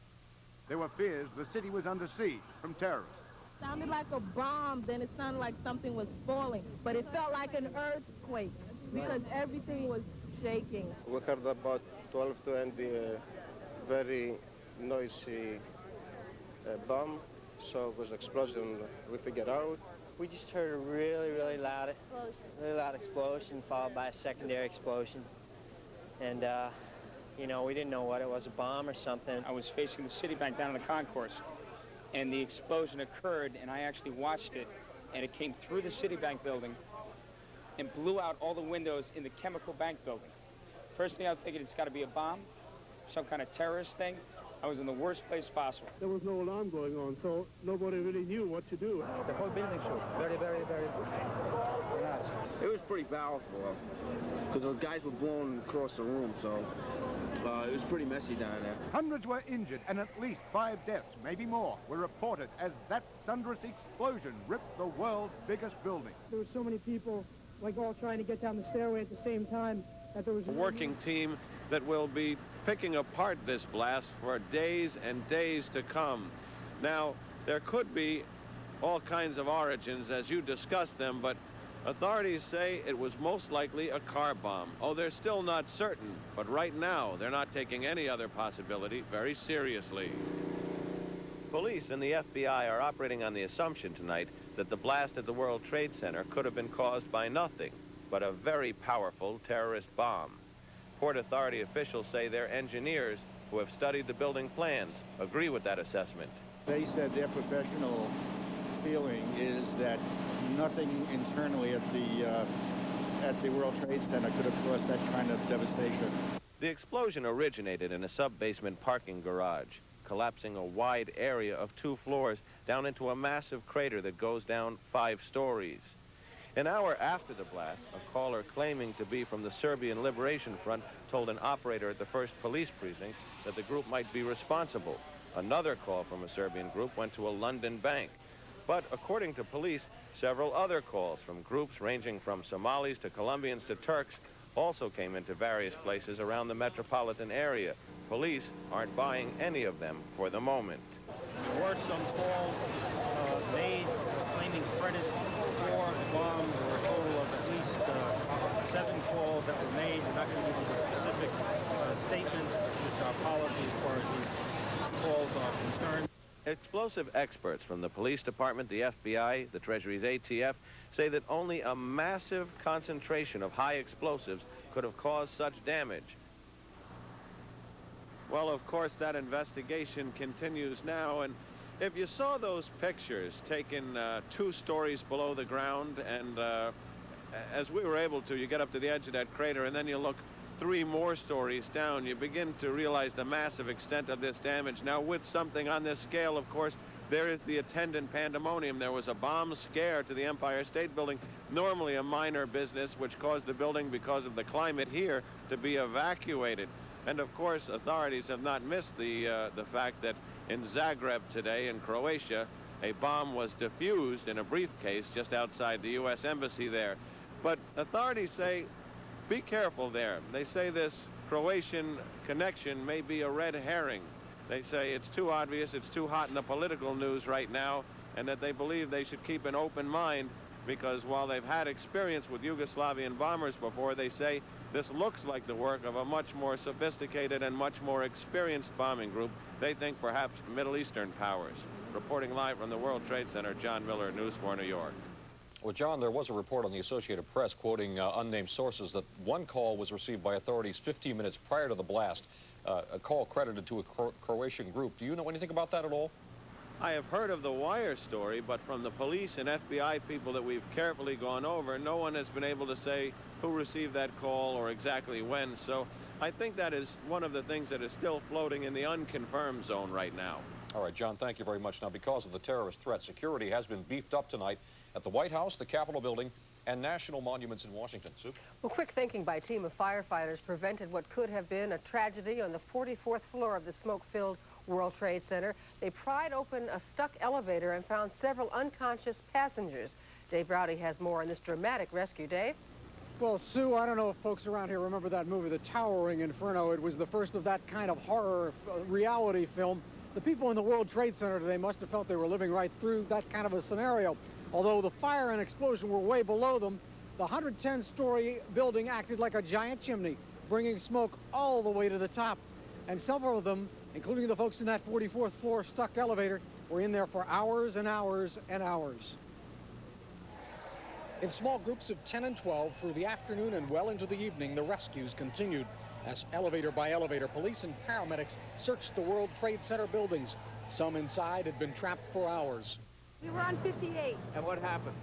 There were fears the city was under siege from terrorists. It sounded like a bomb, then it sounded like something was falling. But it felt like an earthquake because everything was shaking. We heard about 12:20 very noisy bomb. So it was an explosion, we figured out. We just heard a really loud explosion followed by a secondary explosion. And You know, we didn't know what it was, a bomb or something. I was facing the Citibank down in the concourse, and the explosion occurred, and I actually watched it, and it came through the Citibank building and blew out all the windows in the Chemical Bank building. First thing I figured, it's got to be a bomb, some kind of terrorist thing. I was in the worst place possible. There was no alarm going on, so nobody really knew what to do. The whole building shook. Very, very, very nice. It was pretty powerful, because those guys were blown across the room, so it was pretty messy down there. Hundreds were injured, and at least 5 deaths, maybe more, were reported as that thunderous explosion ripped the world's biggest building. There were so many people, like, all trying to get down the stairway at the same time that there was a working team that will be picking apart this blast for days and days to come. Now, there could be all kinds of origins as you discussed them, but authorities say it was most likely a car bomb. Oh, they're still not certain, but right now they're not taking any other possibility very seriously. Police and the FBI are operating on the assumption tonight that the blast at the World Trade Center could have been caused by nothing but a very powerful terrorist bomb. Port Authority officials say their engineers, who have studied the building plans, agree with that assessment. They said their professional feeling is that nothing internally at the World Trade Center could have caused that kind of devastation. The explosion originated in a sub-basement parking garage, collapsing a wide area of 2 floors down into a massive crater that goes down 5 stories. An hour after the blast, a caller claiming to be from the Serbian Liberation Front told an operator at the 1st Police Precinct that the group might be responsible. Another call from a Serbian group went to a London bank. But according to police, several other calls from groups ranging from Somalis to Colombians to Turks also came into various places around the metropolitan area. Police aren't buying any of them for the moment. There were some calls made claiming credit for the bomb. There were a total of at least 7 calls that were made. We're not going to give you the specific statements, which our policy as far as these calls are concerned. Explosive experts from the police department, the FBI, the Treasury's ATF, say that only a massive concentration of high explosives could have caused such damage. Well, of course, that investigation continues now, and if you saw those pictures taken 2 stories below the ground, and as we were able to, you get up to the edge of that crater, and then you look 3 more stories down, you begin to realize the massive extent of this damage. Now, with something on this scale, of course, there is the attendant pandemonium. There was a bomb scare to the Empire State Building, normally a minor business, which caused the building, because of the climate here, to be evacuated. And, of course, authorities have not missed the fact that in Zagreb today, in Croatia, a bomb was defused in a briefcase just outside the U.S. Embassy there. But authorities say, be careful there. They say this Croatian connection may be a red herring. They say it's too obvious, it's too hot in the political news right now, and that they believe they should keep an open mind, because while they've had experience with Yugoslavian bombers before, they say this looks like the work of a much more sophisticated and much more experienced bombing group. They think perhaps Middle Eastern powers. Reporting live from the World Trade Center, John Miller, News 4 New York. Well, John, there was a report on the Associated Press quoting unnamed sources that one call was received by authorities 15 minutes prior to the blast, a call credited to a Croatian group. Do you know anything about that at all? I have heard of the wire story, but from the police and FBI people that we've carefully gone over, no one has been able to say who received that call or exactly when. So I think that is one of the things that is still floating in the unconfirmed zone right now. All right, John, thank you very much. Now, because of the terrorist threat, security has been beefed up tonight at the White House, the Capitol Building, and national monuments in Washington. Sue? Well, quick thinking by a team of firefighters prevented what could have been a tragedy on the 44th floor of the smoke-filled World Trade Center. They pried open a stuck elevator and found several unconscious passengers. Dave Rowdy has more on this dramatic rescue. Dave? Well, Sue, I don't know if folks around here remember that movie, The Towering Inferno. It was the first of that kind of horror reality film. The people in the World Trade Center today must have felt they were living right through that kind of a scenario. Although the fire and explosion were way below them, the 110-story building acted like a giant chimney, bringing smoke all the way to the top. And several of them, including the folks in that 44th floor stuck elevator, were in there for hours and hours and hours. In small groups of 10 and 12 through the afternoon and well into the evening, the rescues continued. As elevator by elevator, police and paramedics searched the World Trade Center buildings. Some inside had been trapped for hours. We were on 58. And what happened?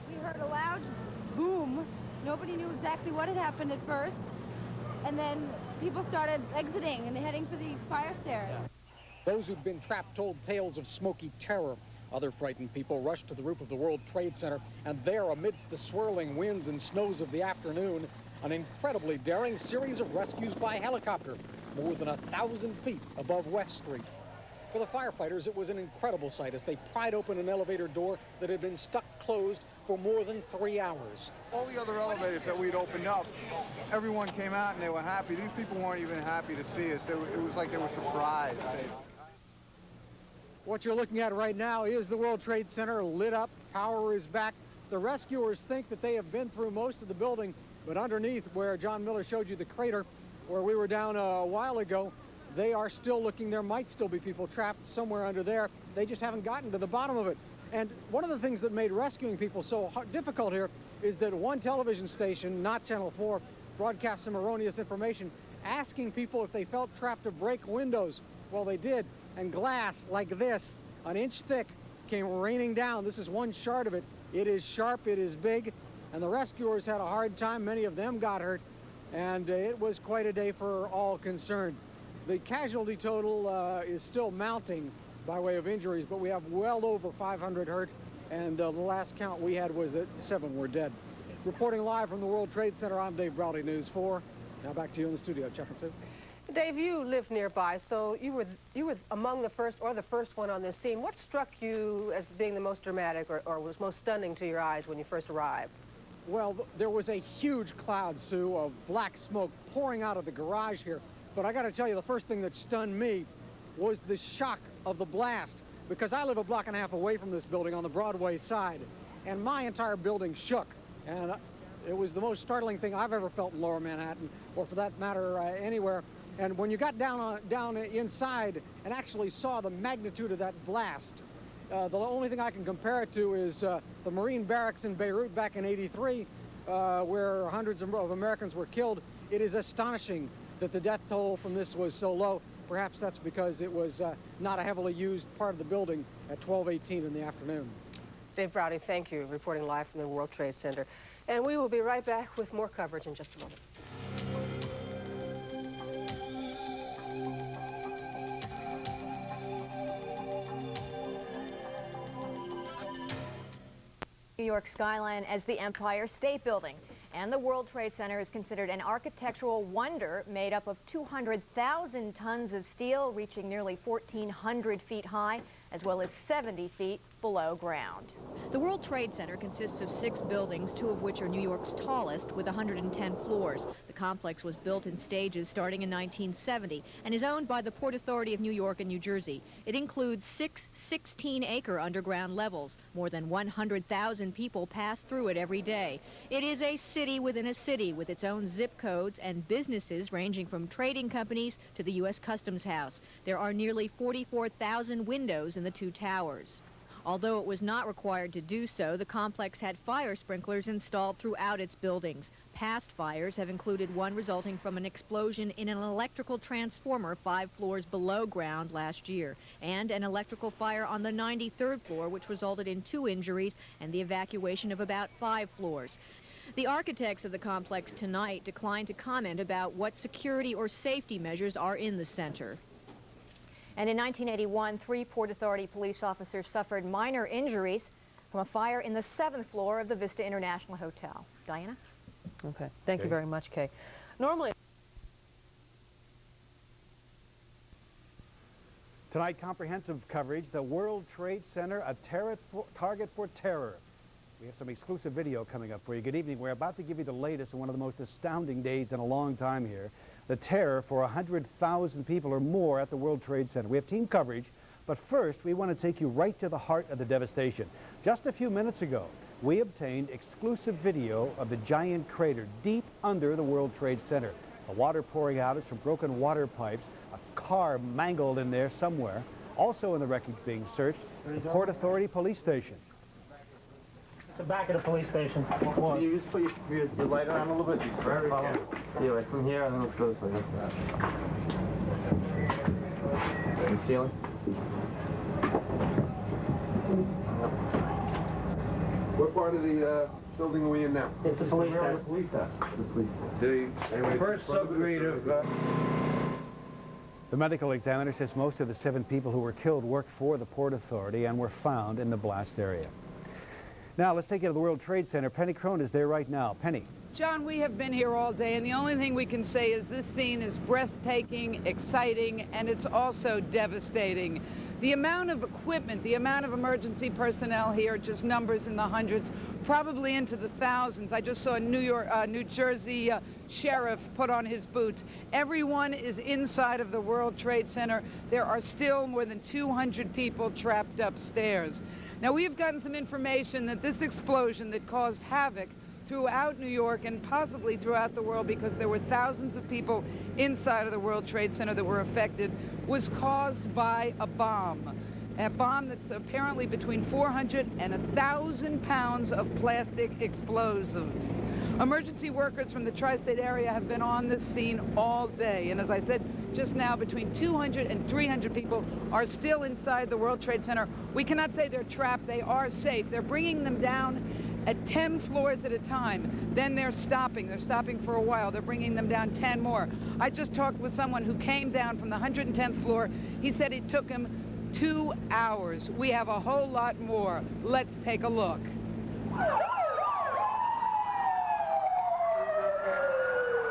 We heard a loud boom. Nobody knew exactly what had happened at first. And then people started exiting and heading for the fire stairs. Those who'd been trapped told tales of smoky terror. Other frightened people rushed to the roof of the World Trade Center, and there, amidst the swirling winds and snows of the afternoon, an incredibly daring series of rescues by helicopter, more than 1,000 feet above West Street. For the firefighters, it was an incredible sight as they pried open an elevator door that had been stuck closed for more than 3 hours. All the other elevators that we'd opened up, everyone came out and they were happy. These people weren't even happy to see us. It was like they were surprised. What you're looking at right now is the World Trade Center lit up. Power is back. The rescuers think that they have been through most of the building, but underneath where John Miller showed you the crater, where we were down a while ago, they are still looking. There might still be people trapped somewhere under there. They just haven't gotten to the bottom of it. And one of the things that made rescuing people so difficult here is that one television station, not Channel 4, broadcast some erroneous information asking people if they felt trapped to break windows. Well, they did, and glass like this, an inch thick, came raining down. This is one shard of it. It is sharp, it is big, and the rescuers had a hard time. Many of them got hurt, and it was quite a day for all concerned. The casualty total is still mounting by way of injuries, but we have well over 500 hurt, and the last count we had was that 7 were dead. Reporting live from the World Trade Center, I'm Dave Browdy, News 4. Now back to you in the studio, Chuck and Sue. Dave, you live nearby, so you were among the first one on this scene. What struck you as being the most dramatic or was most stunning to your eyes when you first arrived? Well, there was a huge cloud, Sue, of black smoke pouring out of the garage here. But I got to tell you, the first thing that stunned me was the shock of the blast, because I live a block and a half away from this building on the Broadway side, and my entire building shook. And it was the most startling thing I've ever felt in Lower Manhattan, or for that matter, anywhere. And when you got down inside and actually saw the magnitude of that blast, the only thing I can compare it to is the Marine barracks in Beirut back in '83, where hundreds of Americans were killed. It is astonishing that the death toll from this was so low. Perhaps that's because it was not a heavily used part of the building at 12:18 in the afternoon. Dave Browdy, thank you, reporting live from the World Trade Center. And we will be right back with more coverage in just a moment. New York skyline as the Empire State Building. And the World Trade Center is considered an architectural wonder made up of 200,000 tons of steel reaching nearly 1,400 feet high, as well as 70 feet below ground. The World Trade Center consists of 6 buildings, 2 of which are New York's tallest, with 110 floors. The complex was built in stages starting in 1970 and is owned by the Port Authority of New York and New Jersey. It includes 6 16-acre underground levels. More than 100,000 people pass through it every day. It is a city within a city with its own zip codes and businesses ranging from trading companies to the U.S. Customs House. There are nearly 44,000 windows in the 2 towers. Although it was not required to do so, the complex had fire sprinklers installed throughout its buildings. Past fires have included one resulting from an explosion in an electrical transformer 5 floors below ground last year, and an electrical fire on the 93rd floor, which resulted in 2 injuries and the evacuation of about 5 floors. The architects of the complex tonight declined to comment about what security or safety measures are in the center. And in 1981, 3 Port Authority police officers suffered minor injuries from a fire in the 7th floor of the Vista International Hotel. Diana? Okay. Thank you very much, Kay. Normally... Tonight, comprehensive coverage, the World Trade Center, a target for terror. We have some exclusive video coming up for you. Good evening. We're about to give you the latest on one of the most astounding days in a long time here. The terror for 100,000 people or more at the World Trade Center. We have team coverage, but first we want to take you right to the heart of the devastation. Just a few minutes ago, we obtained exclusive video of the giant crater deep under the World Trade Center. The water pouring out is from broken water pipes, a car mangled in there somewhere. Also in the wreckage being searched, the Port Authority police station. the back of the police station. Can you just put your light around a little bit? Very careful. Yeah, like from here, and then let's go this way. The ceiling? What part of the building are we in now? It's the police desk. The police desk. First subgrade of... The medical examiner says most of the 7 people who were killed worked for the Port Authority and were found in the blast area. Now, let's take you to the World Trade Center. Penny Crone is there right now. Penny. John, we have been here all day, and the only thing we can say is this scene is breathtaking, exciting, and it's also devastating. The amount of equipment, the amount of emergency personnel here, just numbers in the hundreds, probably into the thousands. I just saw a New Jersey sheriff put on his boots. Everyone is inside of the World Trade Center. There are still more than 200 people trapped upstairs. Now, we've gotten some information that this explosion that caused havoc throughout New York and possibly throughout the world, because there were thousands of people inside of the World Trade Center that were affected, was caused by a bomb. A bomb that's apparently between 400 and 1,000 pounds of plastic explosives. Emergency workers from the tri-state area have been on this scene all day. And as I said just now, between 200 and 300 people are still inside the World Trade Center. We cannot say they're trapped. They are safe. They're bringing them down at 10 floors at a time. Then they're stopping. They're stopping for a while. They're bringing them down 10 more. I just talked with someone who came down from the 110th floor. He said it took him 2 hours. We have a whole lot more. Let's take a look.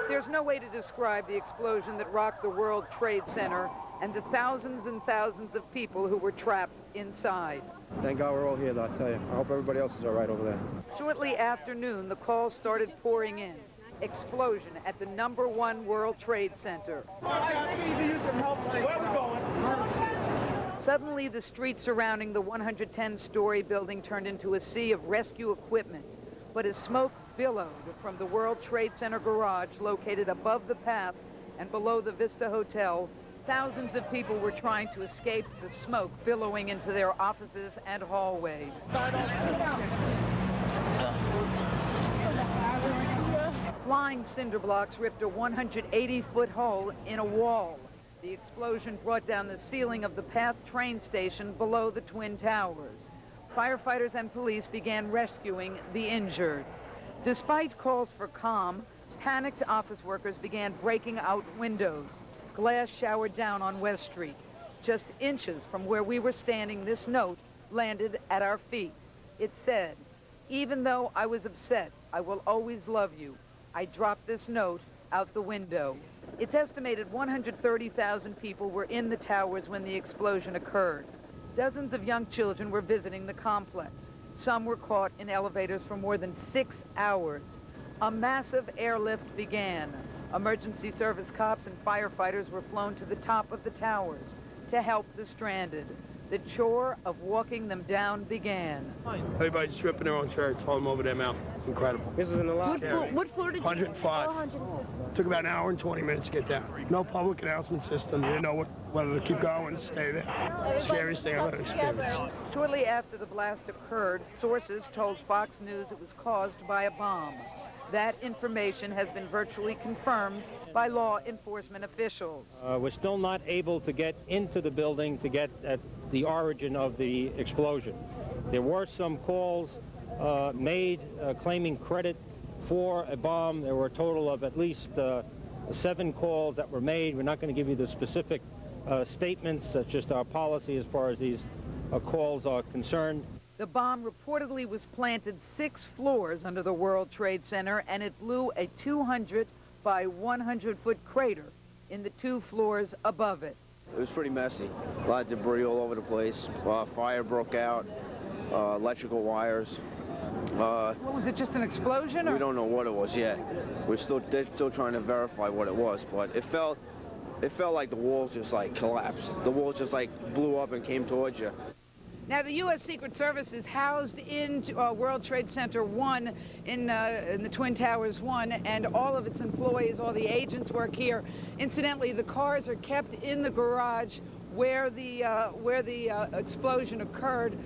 There's no way to describe the explosion that rocked the World Trade Center and the thousands and thousands of people who were trapped inside. Thank God we're all here, though, I tell you. I hope everybody else is all right over there. Shortly after noon, the calls started pouring in. Explosion at the #1 World Trade Center. Suddenly, the street surrounding the 110-story building turned into a sea of rescue equipment. But as smoke billowed from the World Trade Center garage located above the path and below the Vista Hotel, thousands of people were trying to escape the smoke billowing into their offices and hallways. Flying cinder blocks ripped a 180-foot hole in a wall. The explosion brought down the ceiling of the PATH train station below the Twin Towers. Firefighters and police began rescuing the injured. Despite calls for calm, panicked office workers began breaking out windows. Glass showered down on West Street. Just inches from where we were standing, this note landed at our feet. It said, "Even though I was upset, I will always love you. I dropped this note out the window." It's estimated 130,000 people were in the towers when the explosion occurred. Dozens of young children were visiting the complex. Some were caught in elevators for more than 6 hours. A massive airlift began. Emergency service cops and firefighters were flown to the top of the towers to help the stranded. The chore of walking them down began. Everybody's stripping their own shirts, haul them over their mouth. It's incredible. This is in the lobby. What floor did you 105. 105. Took about an hour and 20 minutes to get down. No public announcement system. You didn't know whether to keep going or stay there. Scariest thing I've ever experienced. Shortly after the blast occurred, sources told Fox News it was caused by a bomb. That information has been virtually confirmed by law enforcement officials. We're still not able to get into the building to get at the origin of the explosion. There were some calls made claiming credit for a bomb. There were a total of at least 7 calls that were made. We're not going to give you the specific statements. That's just our policy as far as these calls are concerned. The bomb reportedly was planted 6 floors under the World Trade Center, and it blew a 200 by 100-foot crater in the 2 floors above it. It was pretty messy. A lot of debris all over the place. Fire broke out, electrical wires. What was it, just an explosion? Or? We don't know what it was yet. They're still trying to verify what it was, but it felt like the walls just like collapsed. The walls just like blew up and came towards you. Now, the U.S. Secret Service is housed in World Trade Center 1 in the Twin Towers 1, and all of its employees, all the agents work here. Incidentally, the cars are kept in the garage where the explosion occurred.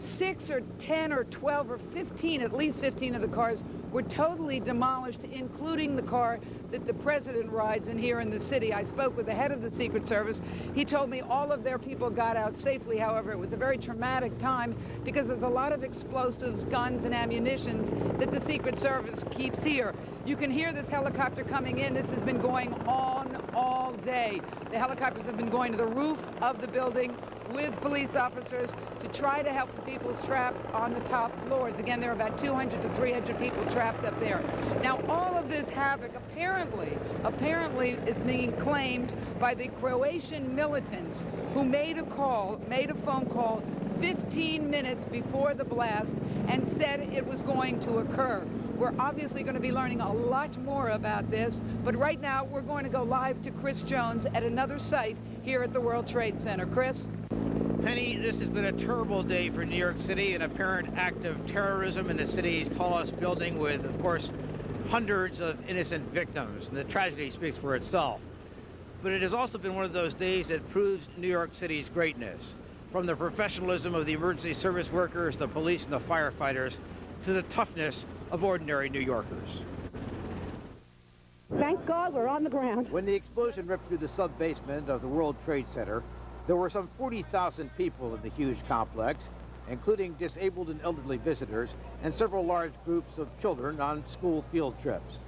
6 or 10 or 12 or 15, at least 15 of the cars were totally demolished, including the car that the president rides in here in the city. I spoke with the head of the Secret Service. He told me all of their people got out safely. However, it was a very traumatic time because there's a lot of explosives, guns, and ammunitions that the Secret Service keeps here. You can hear this helicopter coming in. This has been going on all day. The helicopters have been going to the roof of the building with police officers to try to help the people trapped on the top floors. Again, there are about 200 to 300 people trapped up there. Now, all of this havoc apparently is being claimed by the Croatian militants who made a phone call 15 minutes before the blast and said it was going to occur. We're obviously going to be learning a lot more about this, but right now we're going to go live to Chris Jones at another site here at the World Trade Center. Chris? Penny, this has been a terrible day for New York City, an apparent act of terrorism in the city's tallest building with, of course, hundreds of innocent victims, and the tragedy speaks for itself. But it has also been one of those days that proves New York City's greatness, from the professionalism of the emergency service workers, the police, and the firefighters, to the toughness of ordinary New Yorkers. Thank God we're on the ground. When the explosion ripped through the sub-basement of the World Trade Center, there were some 40,000 people in the huge complex, including disabled and elderly visitors, and several large groups of children on school field trips.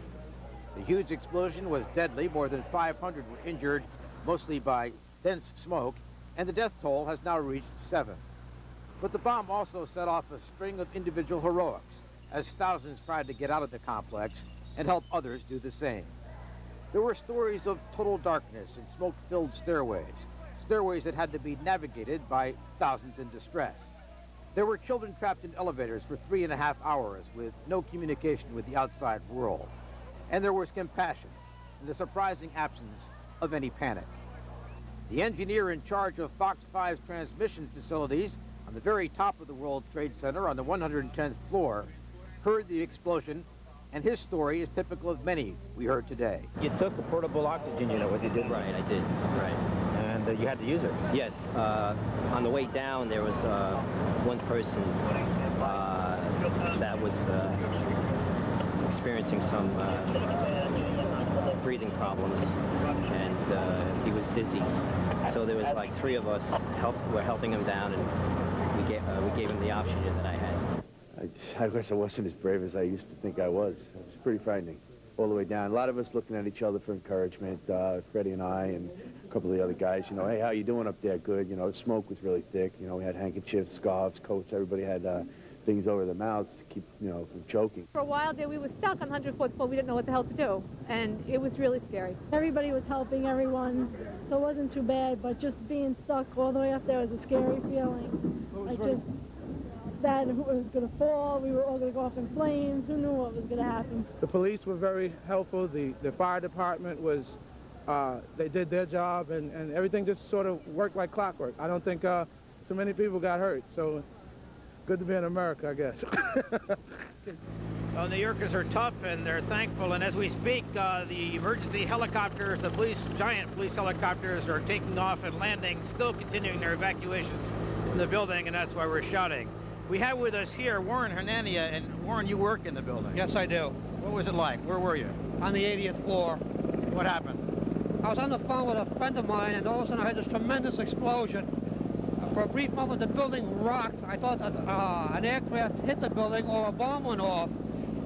The huge explosion was deadly. More than 500 were injured, mostly by dense smoke, and the death toll has now reached 7. But the bomb also set off a string of individual heroics, as thousands tried to get out of the complex and help others do the same. There were stories of total darkness and smoke-filled stairways that had to be navigated by thousands in distress. There were children trapped in elevators for 3.5 hours with no communication with the outside world. And there was compassion and the surprising absence of any panic. The engineer in charge of Fox 5's transmission facilities on the very top of the World Trade Center on the 110th floor heard the explosion, and his story is typical of many we heard today. You took the portable oxygen unit with you, didn't you? Right, I did. Right. And you had to use it? Yes. On the way down, there was one person that was experiencing some breathing problems, and he was dizzy. So there was like 3 of us were helping him down, and we gave him the oxygen that I had. I guess I wasn't as brave as I used to think I was. It was pretty frightening all the way down. A lot of us looking at each other for encouragement, Freddie and I and a couple of the other guys, you know, hey, how you doing up there? Good. You know, the smoke was really thick. You know, we had handkerchiefs, scarves, coats. Everybody had things over their mouths to keep, you know, from choking. For a while there, we were stuck on 100-foot floor. We didn't know what the hell to do, and it was really scary. Everybody was helping everyone, so it wasn't too bad, but just being stuck all the way up there was a scary feeling. Like just that it was going to fall, we were all going to go off in flames. Who knew what was going to happen? The police were very helpful. The fire department was, they did their job, and everything just sort of worked like clockwork. I don't think too many people got hurt, so good to be in America, I guess. Well, New Yorkers are tough, and they're thankful, and as we speak, the emergency helicopters, the giant police helicopters are taking off and landing, still continuing their evacuations from the building, and that's why we're shouting. We have with us here Warren Hernania, and Warren, you work in the building. Yes, I do. What was it like? Where were you? On the 80th floor. What happened? I was on the phone with a friend of mine, and all of a sudden I heard this tremendous explosion. For a brief moment, the building rocked. I thought that an aircraft hit the building or a bomb went off.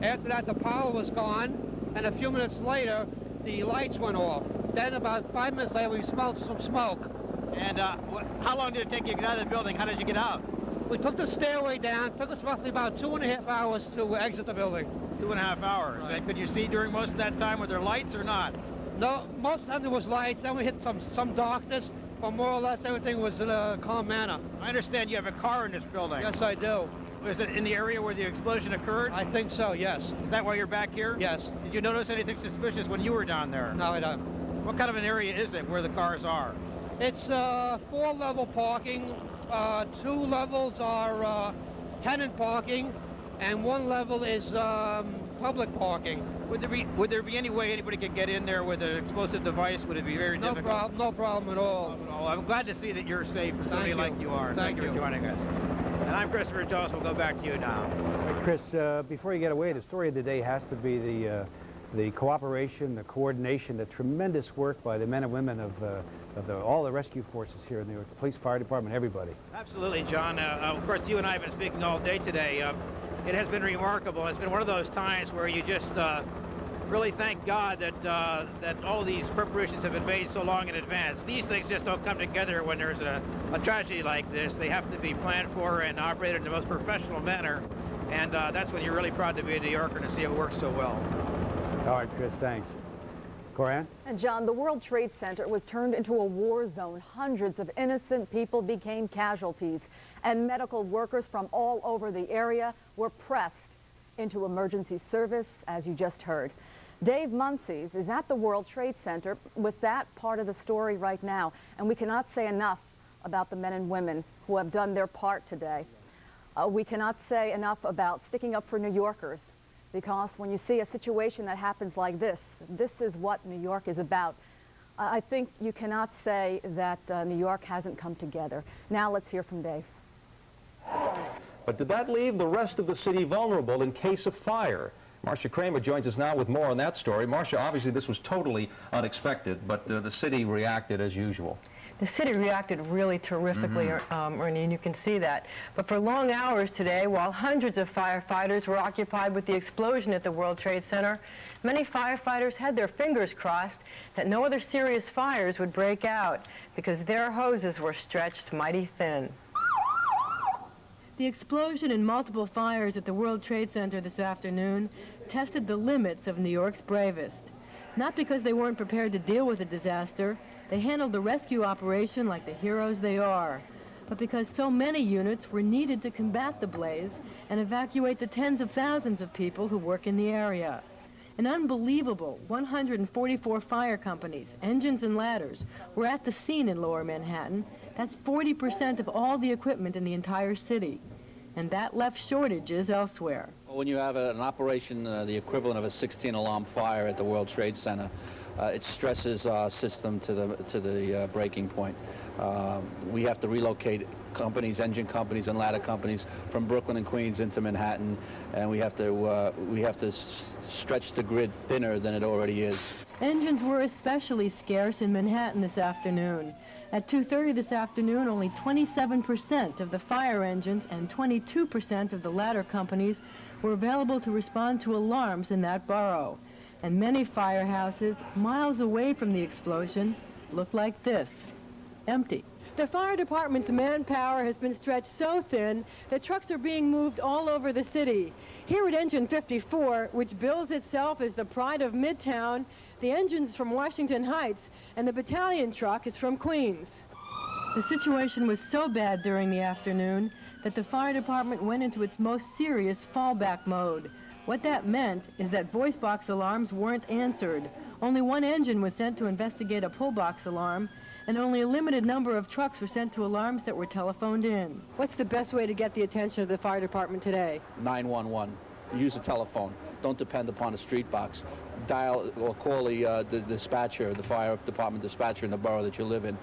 After that, the power was gone, and a few minutes later, the lights went off. Then about 5 minutes later, we smelled some smoke. And how long did it take you to get out of the building? How did you get out? We took the stairway down. It took us roughly about 2.5 hours to exit the building. 2.5 hours. Right. And could you see during most of that time? Were there lights or not? No, most of the time there was lights. Then we hit some darkness, but more or less everything was in a calm manner. I understand you have a car in this building. Yes, I do. Was it in the area where the explosion occurred? I think so, yes. Is that why you're back here? Yes. Did you notice anything suspicious when you were down there? No, I don't. What kind of an area is it where the cars are? It's 4-level parking. 2 levels are tenant parking, and 1 level is public parking. Would there be any way anybody could get in there with an explosive device? Would it be very difficult? No problem at all. I'm glad to see that you're safe for somebody like you are. Thank you for joining us. And I'm Christopher Jones. We'll go back to you now. Chris, before you get away, the story of the day has to be the cooperation, the coordination, the tremendous work by the men and women of all the rescue forces here in New York, the police, fire department, everybody. Absolutely, John. Of course, you and I have been speaking all day today. It has been remarkable. It's been one of those times where you just really thank God that all these preparations have been made so long in advance. These things just don't come together when there's a tragedy like this. They have to be planned for and operated in the most professional manner. And that's when you're really proud to be a New Yorker to see it work so well. All right, Chris, thanks. Coran? And John, the World Trade Center was turned into a war zone. Hundreds of innocent people became casualties, and medical workers from all over the area were pressed into emergency service, as you just heard. Dave Muncies is at the World Trade Center with that part of the story right now, and we cannot say enough about the men and women who have done their part today. We cannot say enough about sticking up for New Yorkers, because when you see a situation that happens like this, this is what New York is about. I think you cannot say that New York hasn't come together. Now let's hear from Dave. But did that leave the rest of the city vulnerable in case of fire? Marcia Kramer joins us now with more on that story. Marcia, obviously this was totally unexpected, but the city reacted as usual. The city reacted really terrifically, Ernie, and you can see that. But for long hours today, while hundreds of firefighters were occupied with the explosion at the World Trade Center, many firefighters had their fingers crossed that no other serious fires would break out, because their hoses were stretched mighty thin. The explosion and multiple fires at the World Trade Center this afternoon tested the limits of New York's bravest. Not because they weren't prepared to deal with a disaster, they handled the rescue operation like the heroes they are, but because so many units were needed to combat the blaze and evacuate the tens of thousands of people who work in the area. An unbelievable 144 fire companies, engines and ladders, were at the scene in Lower Manhattan. That's 40% of all the equipment in the entire city, and that left shortages elsewhere. When you have an operation, the equivalent of a 16-alarm fire at the World Trade Center, it stresses our system to the breaking point. We have to relocate companies, engine companies and ladder companies from Brooklyn and Queens into Manhattan, and we have to stretch the grid thinner than it already is. Engines were especially scarce in Manhattan this afternoon. At 2:30 this afternoon, only 27% of the fire engines and 22% of the ladder companies were available to respond to alarms in that borough. And many firehouses miles away from the explosion look like this, empty. The fire department's manpower has been stretched so thin that trucks are being moved all over the city. Here at Engine 54, which bills itself as the pride of Midtown, the engine's from Washington Heights, and the battalion truck is from Queens. The situation was so bad during the afternoon that the fire department went into its most serious fallback mode. What that meant is that voice box alarms weren't answered. Only one engine was sent to investigate a pull box alarm, and only a limited number of trucks were sent to alarms that were telephoned in. What's the best way to get the attention of the fire department today? 911. Use a telephone. Don't depend upon a street box. Dial or call the dispatcher, the fire department dispatcher in the borough that you live in.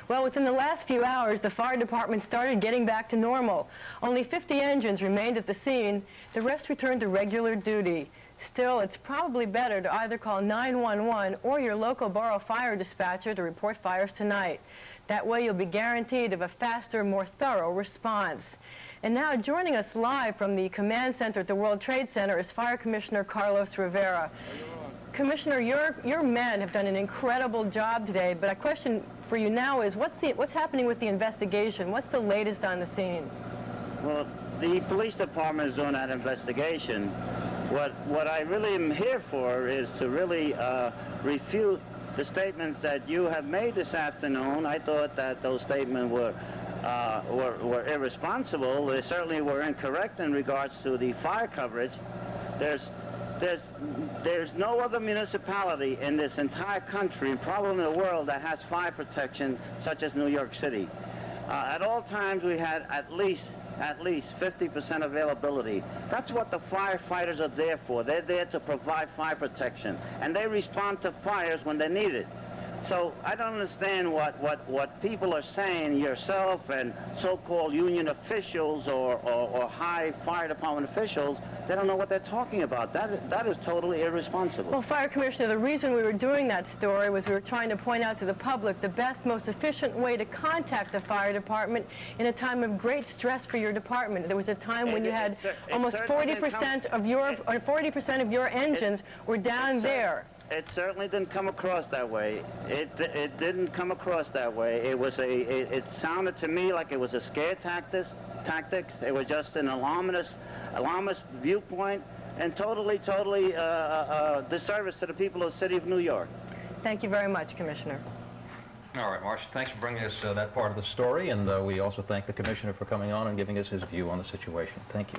Well, within the last few hours, the fire department started getting back to normal. Only 50 engines remained at the scene. The rest returned to regular duty. Still, it's probably better to either call 911 or your local borough fire dispatcher to report fires tonight. That way you'll be guaranteed of a faster, more thorough response. And now joining us live from the command center at the World Trade Center is Fire Commissioner Carlos Rivera. Commissioner, your men have done an incredible job today, but a question for you now is what's happening with the investigation? What's the latest on the scene? Well, the police department is doing that investigation. What I really am here for is to really refute the statements that you have made this afternoon. I thought that those statements were irresponsible. They certainly were incorrect in regards to the fire coverage. There's no other municipality in this entire country and probably in the world that has fire protection such as New York City. At all times we had at least 50% availability. That's what the firefighters are there for. They're there to provide fire protection, and they respond to fires when they need it. So I don't understand what people are saying, yourself and so-called union officials or high fire department officials. They don't know what they're talking about. That is totally irresponsible. Well, Fire Commissioner, the reason we were doing that story was we were trying to point out to the public the best, most efficient way to contact the fire department in a time of great stress for your department. There was a time when you had almost 40% of your engines were down there. It certainly didn't come across that way. It didn't come across that way. It sounded to me like it was a scare tactics. It was just an alarmist viewpoint, and totally disservice to the people of the city of New York. Thank you very much, Commissioner. All right, Marcia, thanks for bringing us that part of the story, and we also thank the Commissioner for coming on and giving us his view on the situation. Thank you.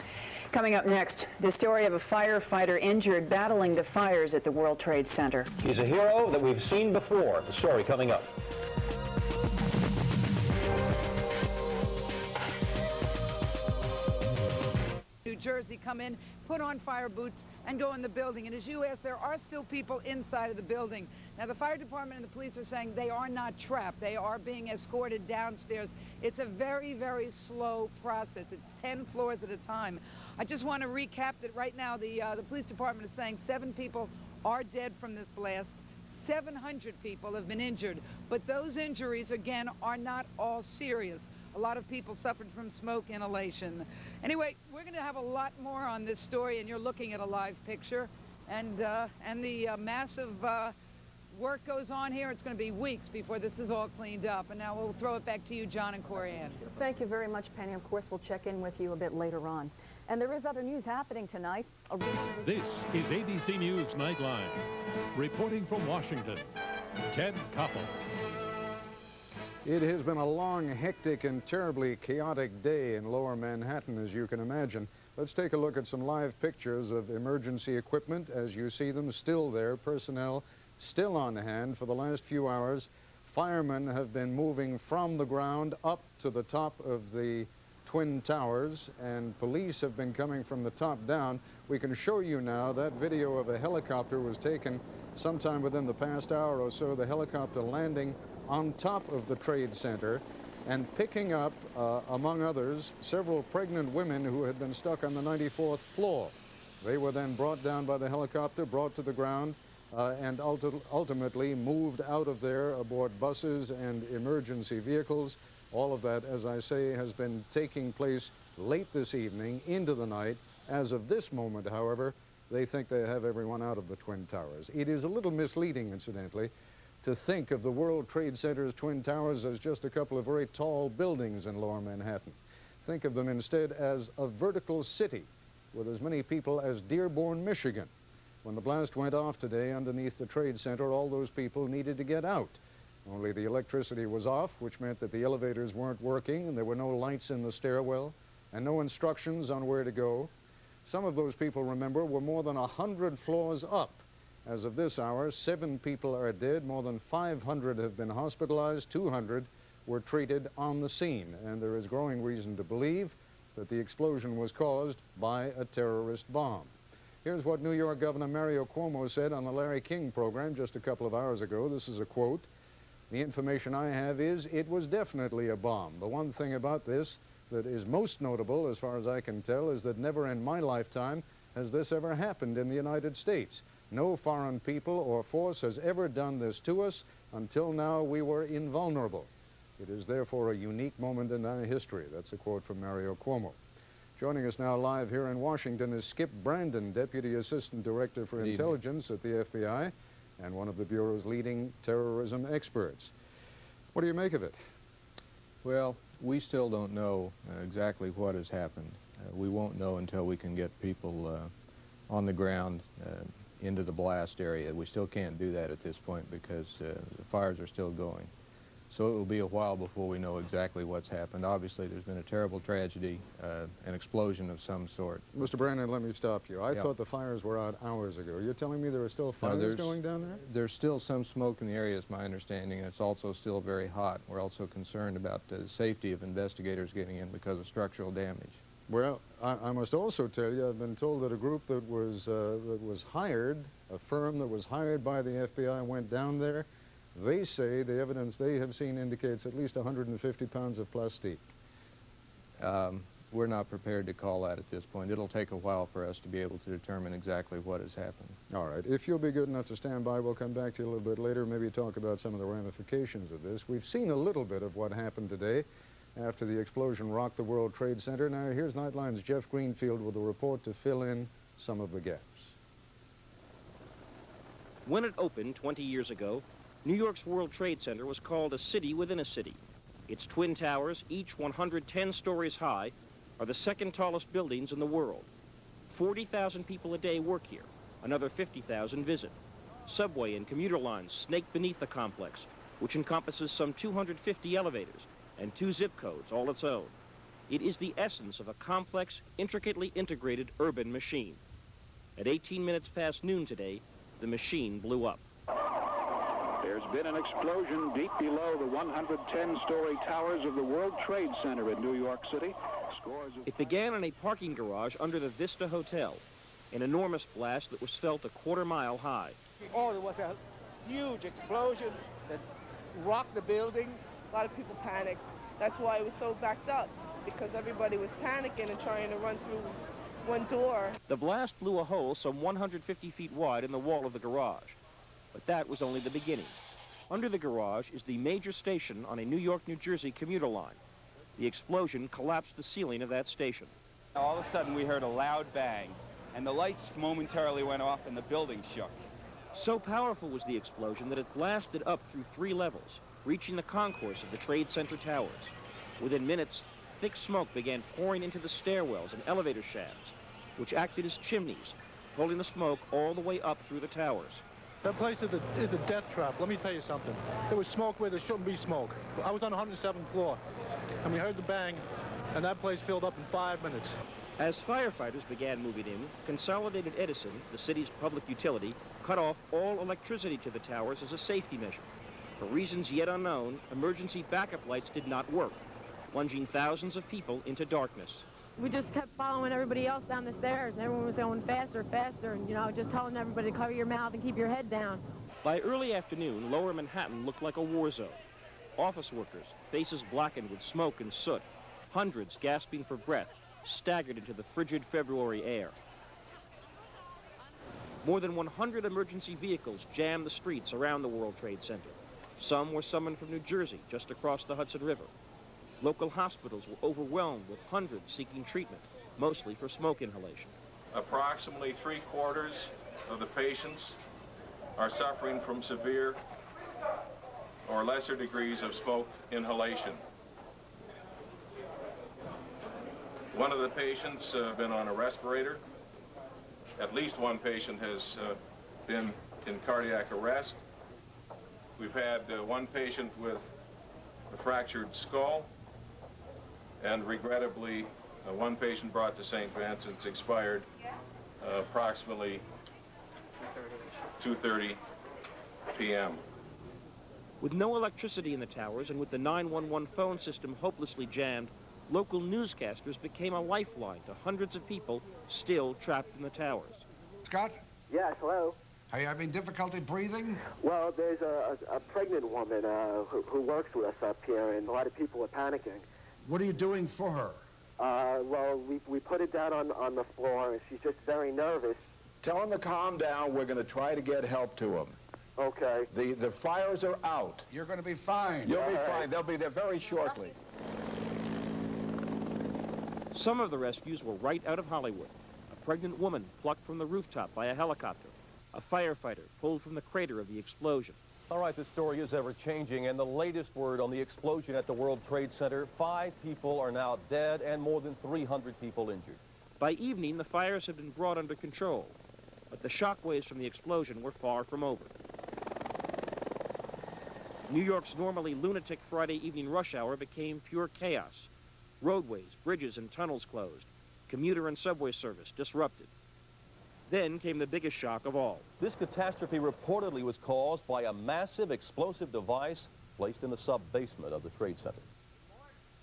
Coming up next, the story of a firefighter injured battling the fires at the World Trade Center. He's a hero that we've seen before. The story coming up. New Jersey come in, put on fire boots, and go in the building. And as you asked, there are still people inside of the building. Now, the fire department and the police are saying they are not trapped. They are being escorted downstairs. It's a very, very slow process. It's 10 floors at a time. I just want to recap that right now the police department is saying 7 people are dead from this blast. 700 people have been injured. But those injuries, again, are not all serious. A lot of people suffered from smoke inhalation. Anyway, we're going to have a lot more on this story, and you're looking at a live picture. And the massive work goes on here. It's going to be weeks before this is all cleaned up. And now we'll throw it back to you, John and Corianne. Thank you very much, Penny. Of course, we'll check in with you a bit later on. And there is other news happening tonight. This is ABC News Nightline. Reporting from Washington, Ted Koppel. It has been a long, hectic, and terribly chaotic day in Lower Manhattan, as you can imagine. Let's take a look at some live pictures of emergency equipment as you see them still there, personnel still on hand for the last few hours. Firemen have been moving from the ground up to the top of the Twin Towers, and police have been coming from the top down. We can show you now that video of a helicopter was taken sometime within the past hour or so, the helicopter landing on top of the Trade Center and picking up, among others, several pregnant women who had been stuck on the 94th floor. They were then brought down by the helicopter, brought to the ground, and ultimately moved out of there aboard buses and emergency vehicles. All of that, as I say, has been taking place late this evening into the night. As of this moment, however, they think they have everyone out of the Twin Towers. It is a little misleading, incidentally, to think of the World Trade Center's Twin Towers as just a couple of very tall buildings in Lower Manhattan. Think of them instead as a vertical city with as many people as Dearborn, Michigan. When the blast went off today underneath the Trade Center, all those people needed to get out. Only the electricity was off, which meant that the elevators weren't working and there were no lights in the stairwell and no instructions on where to go. Some of those people, remember, were more than 100 floors up. As of this hour, 7 people are dead, more than 500 have been hospitalized, 200 were treated on the scene, and there is growing reason to believe that the explosion was caused by a terrorist bomb. Here's what New York Governor Mario Cuomo said on the Larry King program just a couple of hours ago. This is a quote. The information I have is it was definitely a bomb. The one thing about this that is most notable, as far as I can tell, is that never in my lifetime has this ever happened in the United States. No foreign people or force has ever done this to us. Until now, we were invulnerable. It is therefore a unique moment in our history. That's a quote from Mario Cuomo. Joining us now live here in Washington is Skip Brandon, Deputy Assistant Director for Intelligence at the FBI and one of the Bureau's leading terrorism experts. What do you make of it? Well, we still don't know exactly what has happened. We won't know until we can get people on the ground into the blast area. We still can't do that at this point because the fires are still going. So it will be a while before we know exactly what's happened. Obviously, there's been a terrible tragedy, an explosion of some sort. Mr. Brandon, let me stop you. I thought the fires were out hours ago. You're telling me there are still fires going down there? There's still some smoke in the area, is my understanding, and it's also still very hot. We're also concerned about the safety of investigators getting in because of structural damage. Well, I must also tell you, I've been told that a group that was hired, a firm that was hired by the FBI, went down there. They say the evidence they have seen indicates at least 150 pounds of plastique. We're not prepared to call that at this point. It'll take a while for us to be able to determine exactly what has happened. All right. If you'll be good enough to stand by, we'll come back to you a little bit later, maybe talk about some of the ramifications of this. We've seen a little bit of what happened today after the explosion rocked the World Trade Center. Now, here's Nightline's Jeff Greenfield with a report to fill in some of the gaps. When it opened 20 years ago, New York's World Trade Center was called a city within a city. Its twin towers, each 110 stories high, are the second tallest buildings in the world. 40,000 people a day work here. Another 50,000 visit. Subway and commuter lines snake beneath the complex, which encompasses some 250 elevators and 2 zip codes, all its own. It is the essence of a complex, intricately integrated urban machine. At 18 minutes past noon today, the machine blew up. There's been an explosion deep below the 110-story towers of the World Trade Center in New York City. It began in a parking garage under the Vista Hotel, an enormous blast that was felt a quarter-mile high. Oh, there was a huge explosion that rocked the building. A lot of people panicked. That's why it was so backed up, because everybody was panicking and trying to run through one door. The blast blew a hole some 150 feet wide in the wall of the garage. But that was only the beginning. Under the garage is the major station on a New York-New Jersey commuter line. The explosion collapsed the ceiling of that station. All of a sudden, we heard a loud bang, and the lights momentarily went off and the building shook. So powerful was the explosion that it blasted up through 3 levels, reaching the concourse of the Trade Center towers. Within minutes, thick smoke began pouring into the stairwells and elevator shafts, which acted as chimneys, pulling the smoke all the way up through the towers. That place is a death trap. Let me tell you something. There was smoke where there shouldn't be smoke. I was on the 107th floor, and we heard the bang, and that place filled up in 5 minutes. As firefighters began moving in, Consolidated Edison, the city's public utility, cut off all electricity to the towers as a safety measure. For reasons yet unknown, emergency backup lights did not work, plunging thousands of people into darkness. We just kept following everybody else down the stairs, and everyone was going faster, faster, and, you know, just telling everybody to cover your mouth and keep your head down. By early afternoon, lower Manhattan looked like a war zone. Office workers, faces blackened with smoke and soot, hundreds gasping for breath, staggered into the frigid February air. More than 100 emergency vehicles jammed the streets around the World Trade Center. Some were summoned from New Jersey, just across the Hudson River. Local hospitals were overwhelmed with hundreds seeking treatment, mostly for smoke inhalation. Approximately 3/4 of the patients are suffering from severe or lesser degrees of smoke inhalation. One of the patients been on a respirator. At least one patient has been in cardiac arrest. We've had one patient with a fractured skull. And regrettably, one patient brought to St. Vincent's expired approximately 2:30 p.m. With no electricity in the towers and with the 911 phone system hopelessly jammed, local newscasters became a lifeline to hundreds of people still trapped in the towers. Scott? Yes, hello. Are you having difficulty breathing? Well, there's a pregnant woman who works with us up here, and a lot of people are panicking. What are you doing for her? Well, we put it down on the floor, and she's just very nervous. Tell him to calm down. We're going to try to get help to him. Okay. The fires are out. You're going to be fine. You'll be fine. They'll be there very shortly. Some of the rescues were right out of Hollywood. A pregnant woman plucked from the rooftop by a helicopter. A firefighter pulled from the crater of the explosion. All right, this story is ever-changing, and the latest word on the explosion at the World Trade Center, 5 people are now dead and more than 300 people injured. By evening, the fires had been brought under control, but the shockwaves from the explosion were far from over. New York's normally lunatic Friday evening rush hour became pure chaos. Roadways, bridges, and tunnels closed. Commuter and subway service disrupted. Then came the biggest shock of all. This catastrophe reportedly was caused by a massive explosive device placed in the sub-basement of the Trade Center.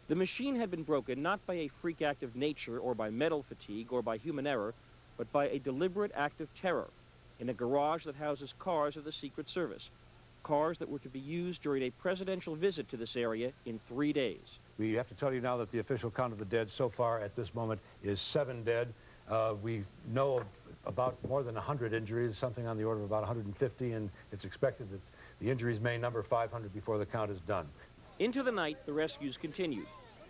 The machine had been broken not by a freak act of nature or by metal fatigue or by human error, but by a deliberate act of terror in a garage that houses cars of the Secret Service. cars that were to be used during a presidential visit to this area in 3 days. We have to tell you now that the official count of the dead so far at this moment is 7 dead. We know of about more than 100 injuries, something on the order of about 150, and it's expected that the injuries may number 500 before the count is done. Into the night, the rescues continued.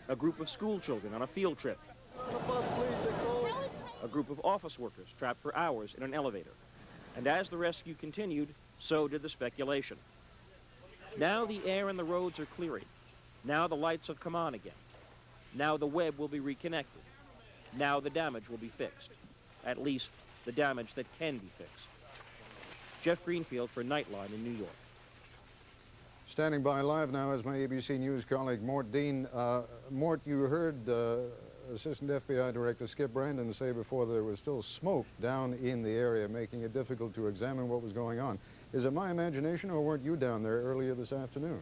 A group of school children on a field trip. A group of office workers trapped for hours in an elevator. And as the rescue continued, so did the speculation. Now the air and the roads are clearing. Now the lights have come on again. Now the web will be reconnected. Now the damage will be fixed. At least the damage that can be fixed. Jeff Greenfield for Nightline in New York. Standing by live now is my ABC News colleague, Mort Dean. Mort, you heard Assistant FBI Director Skip Brandon say before there was still smoke down in the area, making it difficult to examine what was going on. Is it my imagination, or weren't you down there earlier this afternoon?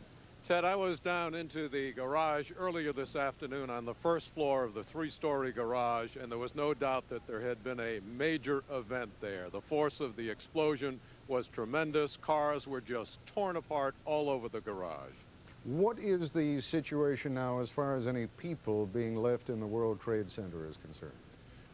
Ted, I was down into the garage earlier this afternoon on the first floor of the 3-story garage, and there was no doubt that there had been a major event there. The force of the explosion was tremendous. Cars were just torn apart all over the garage. What is the situation now as far as any people being left in the World Trade Center is concerned?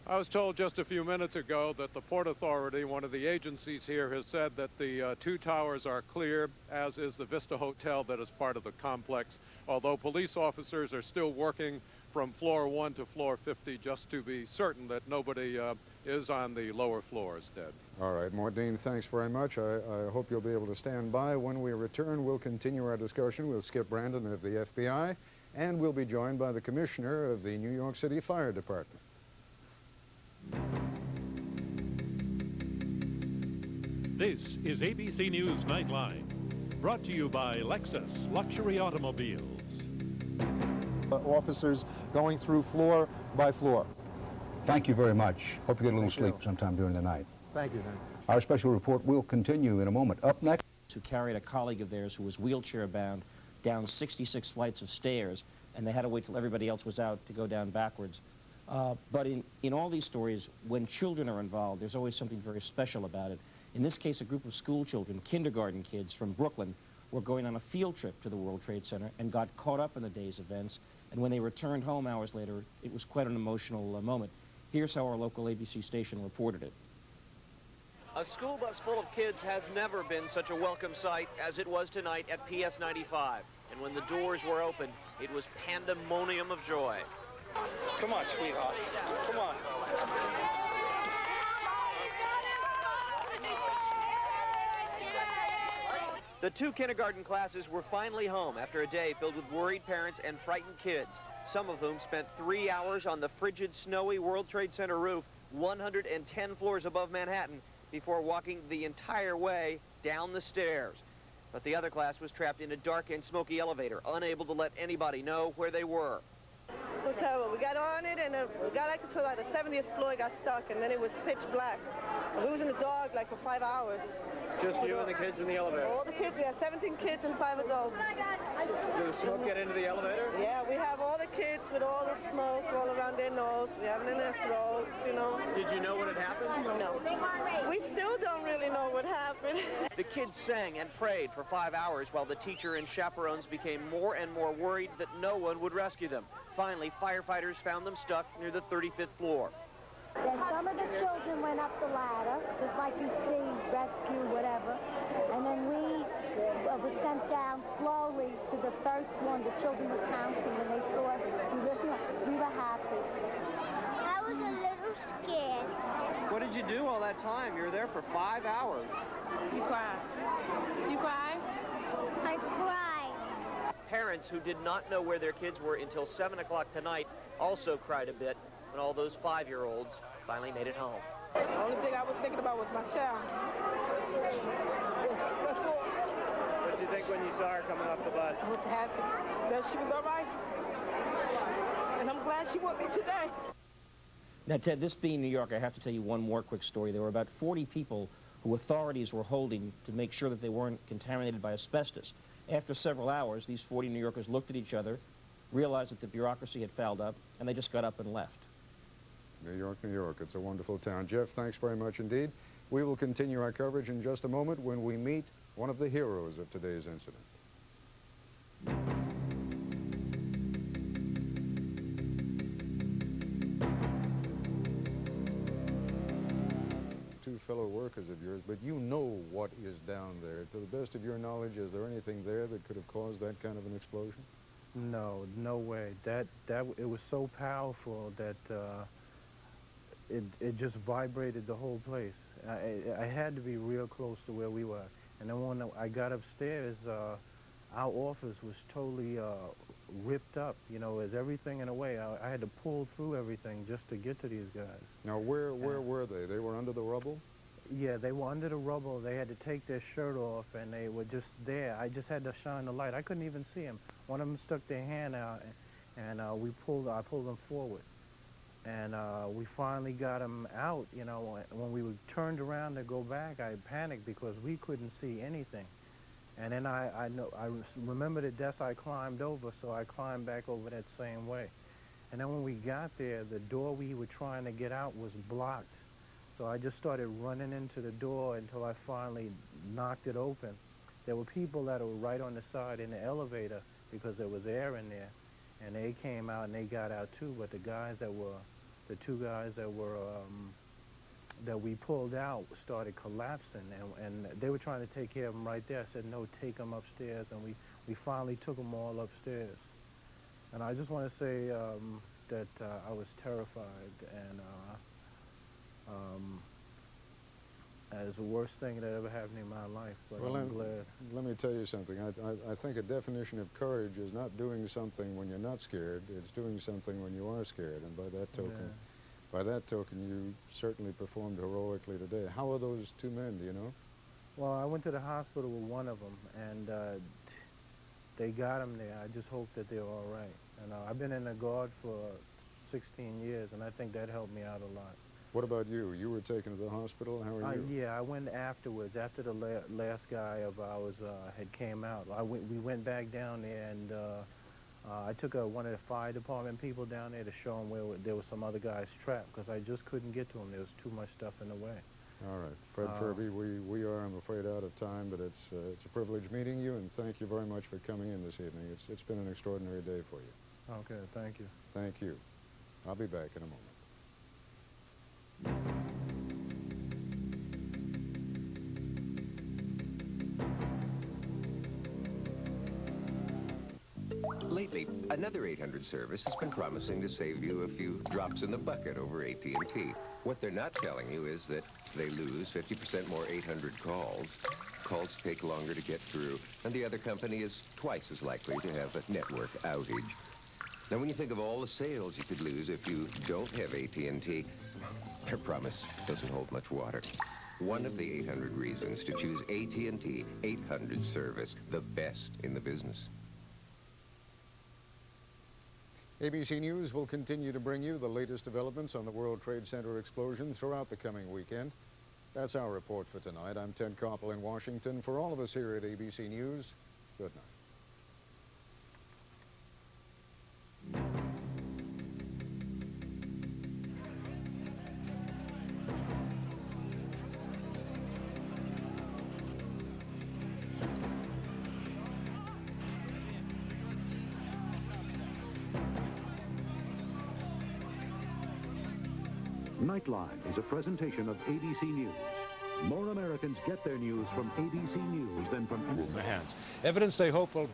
I was told just a few minutes ago that the Port Authority, one of the agencies here, has said that the 2 towers are clear, as is the Vista Hotel that is part of the complex, although police officers are still working from floor 1 to floor 50 just to be certain that nobody is on the lower floors, Ted. All right, Maureen, thanks very much. I hope you'll be able to stand by. When we return, we'll continue our discussion with Skip Brandon of the FBI, and we'll be joined by the Commissioner of the New York City Fire Department. This is ABC News Nightline, brought to you by Lexus Luxury Automobiles. Officers going through floor by floor. Thank you very much. Hope you get a little sleep sometime during the night. Thank you, then. Our special report will continue in a moment. Up next... Who carried a colleague of theirs who was wheelchair-bound down 66 flights of stairs, and they had to wait till everybody else was out to go down backwards. But in all these stories, when children are involved, there's always something very special about it. In this case, a group of school children, kindergarten kids from Brooklyn, were going on a field trip to the World Trade Center and got caught up in the day's events. And when they returned home hours later, it was quite an emotional moment. Here's how our local ABC station reported it. A school bus full of kids has never been such a welcome sight as it was tonight at PS 95. And when the doors were opened, it was pandemonium of joy. Come on, sweetheart. Come on. The 2 kindergarten classes were finally home after a day filled with worried parents and frightened kids, some of whom spent 3 hours on the frigid, snowy World Trade Center roof, 110 floors above Manhattan, before walking the entire way down the stairs. But the other class was trapped in a dark and smoky elevator, unable to let anybody know where they were. It was terrible. We got on it, and we got like to like the 70th floor, it got stuck, and then it was pitch black. And we was in the dark like for 5 hours. Just you and the kids in the elevator? All the kids. We had 17 kids and 5 adults. Did the smoke get into the elevator? Yeah, we have all the kids with all the smoke all around their nose. We have it in their throats, you know. Did you know what had happened? No. We still don't really know what happened. The kids sang and prayed for 5 hours while the teacher and chaperones became more and more worried that no one would rescue them. Finally, firefighters found them stuck near the 35th floor. Then some of the children went up the ladder, just like you see, rescue, whatever. And then we were sent down slowly to the first one. The children were counting, and they saw us. We were happy. I was a little scared. What did you do all that time? You were there for 5 hours. You cried. You cried? I cried. Parents who did not know where their kids were until 7 o'clock tonight also cried a bit when all those 5-year-olds finally made it home. The only thing I was thinking about was my child. That's all. What did you think when you saw her coming off the bus? I was happy that she was all right. And I'm glad she with me today. Now, Ted, this being New York, I have to tell you one more quick story. There were about 40 people who authorities were holding to make sure that they weren't contaminated by asbestos. After several hours, these 40 New Yorkers looked at each other, realized that the bureaucracy had fouled up, and they just got up and left. New York, New York. It's a wonderful town. Jeff, thanks very much indeed. We will continue our coverage in just a moment when we meet one of the heroes of today's incident. Two fellow workers of yours, but you know what is down there. To the best of your knowledge, is there anything there that could have caused that kind of an explosion? No, no way. It was so powerful that it just vibrated the whole place. I had to be real close to where we were. And then when I got upstairs, our office was totally ripped up, you know, as everything in a way. I had to pull through everything just to get to these guys. Now, where were they? They were under the rubble? Yeah, they were under the rubble. They had to take their shirt off, and they were just there. I just had to shine the light. I couldn't even see them. One of them stuck their hand out, and I pulled them forward. And we finally got them out, you know. When we turned around to go back, I panicked because we couldn't see anything. And then I remember the desk I climbed over, so I climbed back over that same way. And then when we got there, the door we were trying to get out was blocked. So I just started running into the door until I finally knocked it open. There were people that were right on the side in the elevator because there was air in there. And they came out and they got out too, but the two guys that we pulled out started collapsing, and they were trying to take care of them right there. I said, no, take them upstairs, and we finally took them all upstairs. And I just want to say that I was terrified, and it's the worst thing that ever happened in my life, but well, I'm glad. Let me tell you something. I think a definition of courage is not doing something when you're not scared. It's doing something when you are scared, and by that token, you certainly performed heroically today. How are those two men, do you know? Well, I went to the hospital with one of them, and they got him there. I just hope that they're all right. And I've been in the Guard for 16 years, and I think that helped me out a lot. What about you? You were taken to the hospital. How are you? Yeah, I went afterwards. After the last guy of ours had came out, we went back down there, and I took one of the fire department people down there to show them where there were some other guys trapped, because I just couldn't get to them. There was too much stuff in the way. All right. Fred Furby, we are, I'm afraid, out of time, but it's a privilege meeting you, and thank you very much for coming in this evening. It's been an extraordinary day for you. Okay, thank you. Thank you. I'll be back in a moment. Lately, another 800 service has been promising to save you a few drops in the bucket over AT&T. What they're not telling you is that they lose 50% more 800 calls. Calls take longer to get through, and the other company is twice as likely to have a network outage. Now, when you think of all the sales you could lose if you don't have AT&T, their promise doesn't hold much water. One of the 800 reasons to choose AT&T 800 service, the best in the business. ABC News will continue to bring you the latest developments on the World Trade Center explosion throughout the coming weekend. That's our report for tonight. I'm Ted Koppel in Washington. For all of us here at ABC News, good night. Nightline is a presentation of ABC News. More Americans get their news from ABC News than from any... ...their hands. Evidence they hope will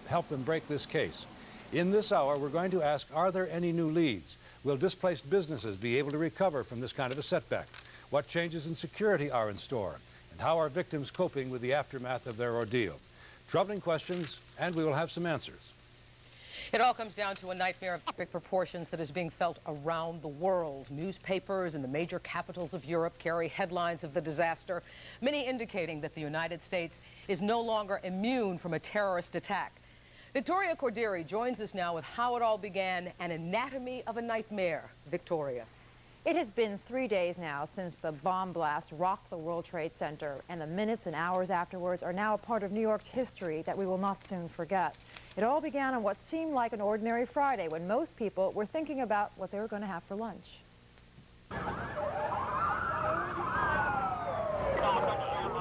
help them break this case. In this hour, we're going to ask, are there any new leads? Will displaced businesses be able to recover from this kind of a setback? What changes in security are in store? And how are victims coping with the aftermath of their ordeal? Troubling questions, and we will have some answers. It all comes down to a nightmare of epic proportions that is being felt around the world. Newspapers in the major capitals of Europe carry headlines of the disaster, many indicating that the United States is no longer immune from a terrorist attack. Victoria Corderi joins us now with how it all began, an anatomy of a nightmare. Victoria. It has been 3 days now since the bomb blast rocked the World Trade Center, and the minutes and hours afterwards are now a part of New York's history that we will not soon forget. It all began on what seemed like an ordinary Friday when most people were thinking about what they were going to have for lunch.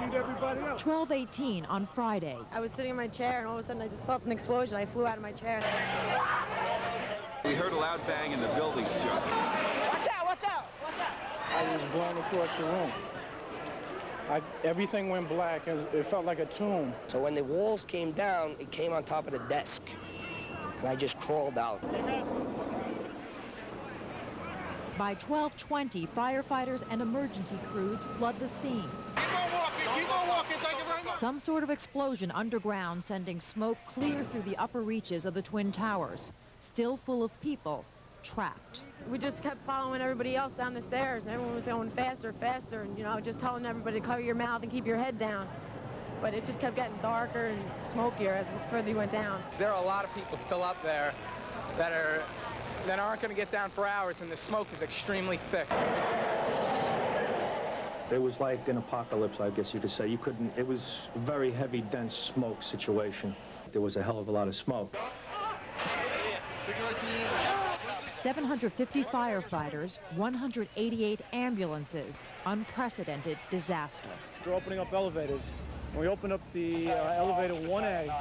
beat everybody else. 12:18 on Friday. I was sitting in my chair, and all of a sudden I just felt an explosion. I flew out of my chair. We heard a loud bang and the building shook. Watch out, watch out, watch out. I was blown across the room. Everything went black, and it felt like a tomb. So when the walls came down, it came on top of the desk, and I just crawled out. By 12:20, firefighters and emergency crews flood the scene. Keep on walking, take it right now. Some sort of explosion underground, sending smoke clear through the upper reaches of the Twin Towers, still full of people trapped. We just kept following everybody else down the stairs, and everyone was going faster, faster, and, you know, just telling everybody to cover your mouth and keep your head down. But it just kept getting darker and smokier as the further you went down. There are a lot of people still up there that aren't going to get down for hours, and the smoke is extremely thick. It was like an apocalypse, I guess you could say. It was a very heavy, dense smoke situation. There was a hell of a lot of smoke. 750 firefighters, 188 ambulances. Unprecedented disaster. They're opening up elevators. When we opened up the elevator 1A,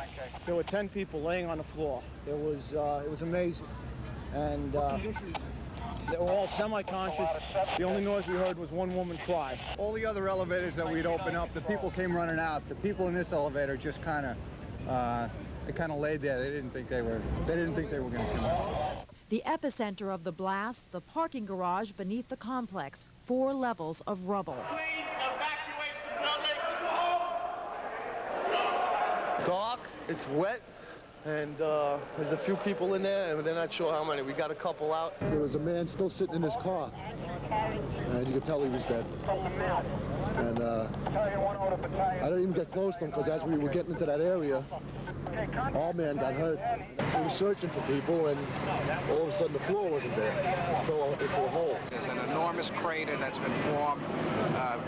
there were 10 people laying on the floor. It was amazing. And they were all semi-conscious. The only noise we heard was one woman cry. All the other elevators that we'd open up, the people came running out. The people in this elevator just kind of laid there. They didn't think they were going to come out. The epicenter of the blast, the parking garage beneath the complex, 4 levels of rubble. Please evacuate the building. Dark, it's wet, and there's a few people in there, and they're not sure how many. We got a couple out. There was a man still sitting in his car, and you could tell he was dead. And I didn't even get close to him, because as we were getting into that area, our man got hurt. He was searching for people, and all of a sudden the floor wasn't there. It fell into a hole. There's an enormous crater that's been formed.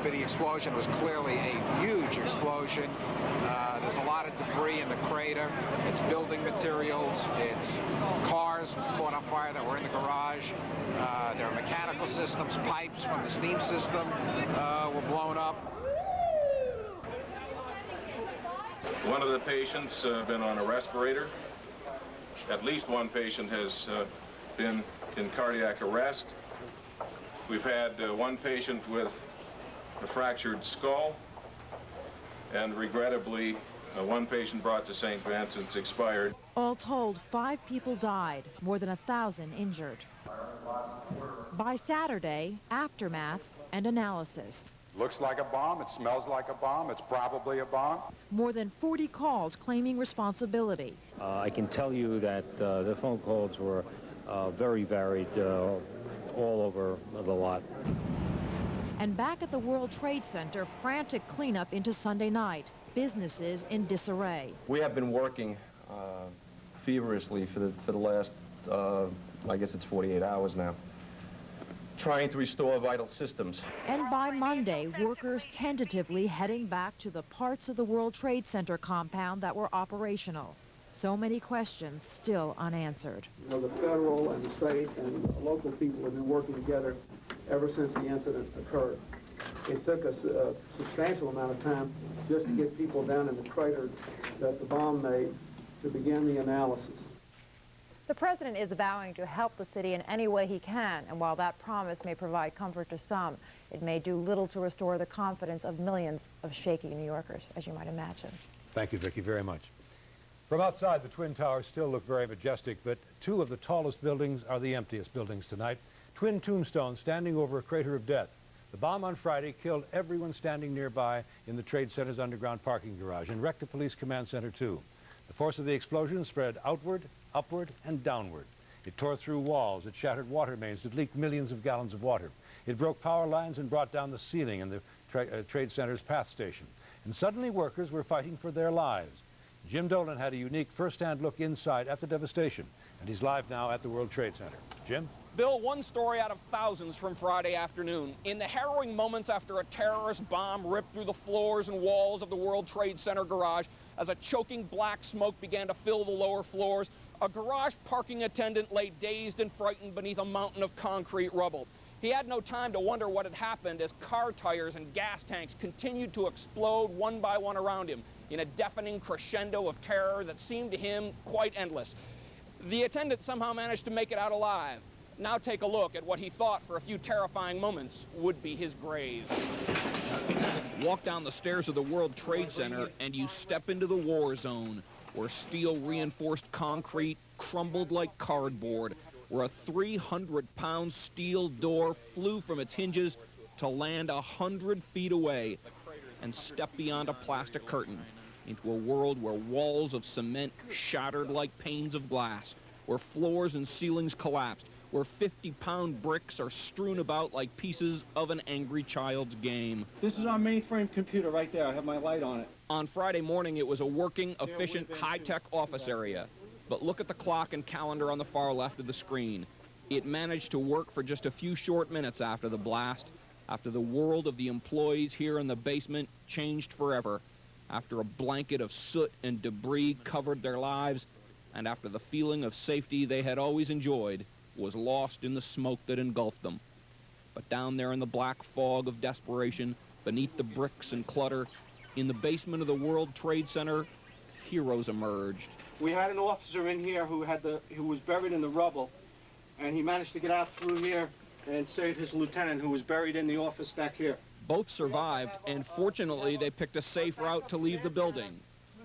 For the explosion, it was clearly a huge explosion. There's a lot of debris in the crater. It's building materials. It's cars caught on fire that were in the garage. There are mechanical systems, pipes from the steam system were blown up. One of the patients been on a respirator. At least one patient has been in cardiac arrest. We've had one patient with a fractured skull, and regrettably, one patient brought to St. Vincent's expired. All told, 5 people died, more than 1,000 injured. By Saturday, aftermath and analysis. Looks like a bomb, it smells like a bomb, it's probably a bomb. More than 40 calls claiming responsibility. I can tell you that the phone calls were very varied all over the lot. And back at the World Trade Center, frantic cleanup into Sunday night. Businesses in disarray. We have been working feverishly for the last, I guess it's 48 hours now, trying to restore vital systems. And by Monday, workers tentatively heading back to the parts of the World Trade Center compound that were operational. So many questions still unanswered. You know, the federal and the state and the local people have been working together ever since the incident occurred. It took us a substantial amount of time just to get people down in the crater that the bomb made to begin the analysis. The president is vowing to help the city in any way he can, and while that promise may provide comfort to some, it may do little to restore the confidence of millions of shaky New Yorkers, as you might imagine. Thank you, Vicki, very much. From outside, the Twin Towers still look very majestic, but 2 of the tallest buildings are the emptiest buildings tonight. Twin tombstones standing over a crater of death. The bomb on Friday killed everyone standing nearby in the Trade Center's underground parking garage and wrecked the police command center, too. The force of the explosion spread outward, upward, and downward. It tore through walls, it shattered water mains, it leaked millions of gallons of water. It broke power lines and brought down the ceiling in the Trade Center's PATH station. And suddenly workers were fighting for their lives. Jim Dolan had a unique first-hand look inside at the devastation, and he's live now at the World Trade Center. Jim? Bill, one story out of thousands from Friday afternoon. In the harrowing moments after a terrorist bomb ripped through the floors and walls of the World Trade Center garage, as a choking black smoke began to fill the lower floors, a garage parking attendant lay dazed and frightened beneath a mountain of concrete rubble. He had no time to wonder what had happened as car tires and gas tanks continued to explode one by one around him in a deafening crescendo of terror that seemed to him quite endless. The attendant somehow managed to make it out alive. Now take a look at what he thought for a few terrifying moments would be his grave. Walk down the stairs of the World Trade Center and you step into the war zone, where steel-reinforced concrete crumbled like cardboard, where a 300-pound steel door flew from its hinges to land 100 feet away, and step beyond a plastic curtain into a world where walls of cement shattered like panes of glass, where floors and ceilings collapsed, where 50-pound bricks are strewn about like pieces of an angry child's game. This is our mainframe computer right there. I have my light on it. On Friday morning, it was a working, efficient, high-tech office area. But look at the clock and calendar on the far left of the screen. It managed to work for just a few short minutes after the blast, after the world of the employees here in the basement changed forever, after a blanket of soot and debris covered their lives, and after the feeling of safety they had always enjoyed was lost in the smoke that engulfed them. But down there in the black fog of desperation, beneath the bricks and clutter, in the basement of the World Trade Center, heroes emerged. We had an officer in here who was buried in the rubble, and he managed to get out through here and save his lieutenant, who was buried in the office back here. Both survived, and fortunately they picked a safe route to leave the building.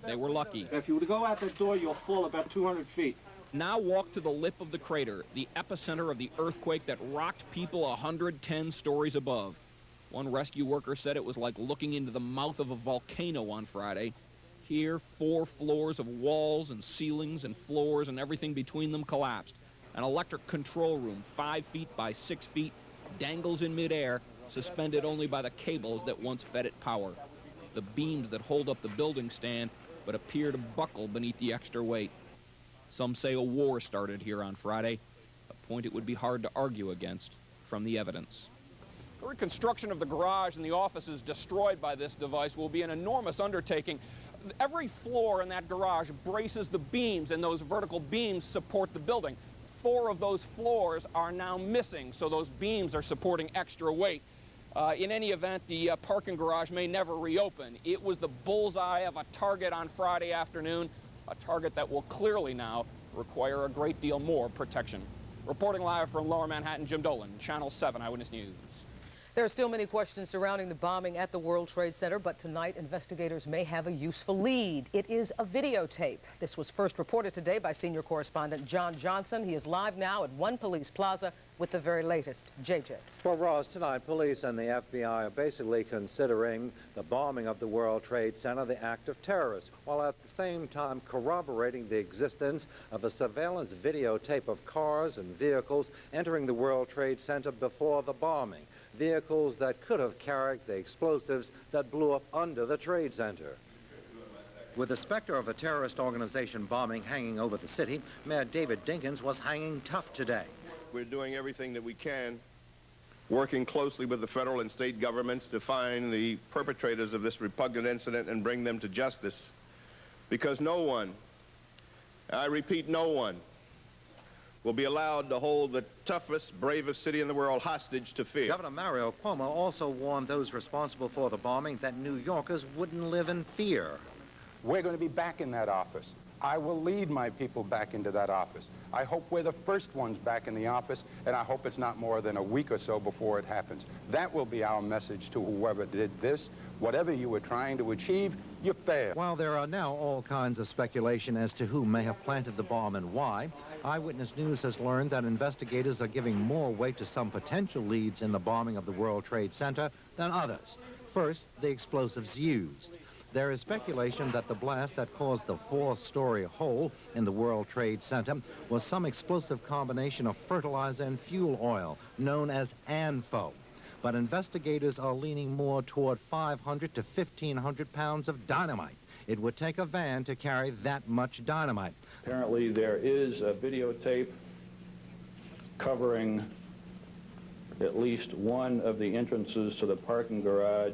They were lucky. If you were to go out that door, you'll fall about 200 feet. Now walk to the lip of the crater, the epicenter of the earthquake that rocked people 110 stories above. One rescue worker said it was like looking into the mouth of a volcano on Friday. Here, 4 floors of walls and ceilings and floors and everything between them collapsed. An electric control room, 5 feet by 6 feet, dangles in midair, suspended only by the cables that once fed it power. The beams that hold up the building stand, but appear to buckle beneath the extra weight. Some say a war started here on Friday, a point it would be hard to argue against from the evidence. The reconstruction of the garage and the offices destroyed by this device will be an enormous undertaking. Every floor in that garage braces the beams, and those vertical beams support the building. 4 of those floors are now missing, so those beams are supporting extra weight. In any event, the parking garage may never reopen. It was the bullseye of a target on Friday afternoon, a target that will clearly now require a great deal more protection. Reporting live from Lower Manhattan, Jim Dolan, Channel 7 Eyewitness News. There are still many questions surrounding the bombing at the World Trade Center, but tonight investigators may have a useful lead. It is a videotape. This was first reported today by senior correspondent John Johnson. He is live now at One Police Plaza with the very latest. JJ. Well, Ross, tonight police and the FBI are basically considering the bombing of the World Trade Center the act of terrorists, while at the same time corroborating the existence of a surveillance videotape of cars and vehicles entering the World Trade Center before the bombing. Vehicles that could have carried the explosives that blew up under the Trade Center. With the specter of a terrorist organization bombing hanging over the city, Mayor David Dinkins was hanging tough today. We're doing everything that we can, working closely with the federal and state governments to find the perpetrators of this repugnant incident and bring them to justice. Because no one, I repeat, no one, will be allowed to hold the toughest, bravest city in the world hostage to fear. Governor Mario Cuomo also warned those responsible for the bombing that New Yorkers wouldn't live in fear. We're going to be back in that office. I will lead my people back into that office. I hope we're the first ones back in the office, and I hope it's not more than a week or so before it happens. That will be our message to whoever did this. Whatever you were trying to achieve, you failed. While there are now all kinds of speculation as to who may have planted the bomb and why, Eyewitness News has learned that investigators are giving more weight to some potential leads in the bombing of the World Trade Center than others. First, the explosives used. There is speculation that the blast that caused the 4-story hole in the World Trade Center was some explosive combination of fertilizer and fuel oil, known as ANFO. But investigators are leaning more toward 500 to 1,500 pounds of dynamite. It would take a van to carry that much dynamite. Apparently there is a videotape covering at least one of the entrances to the parking garage.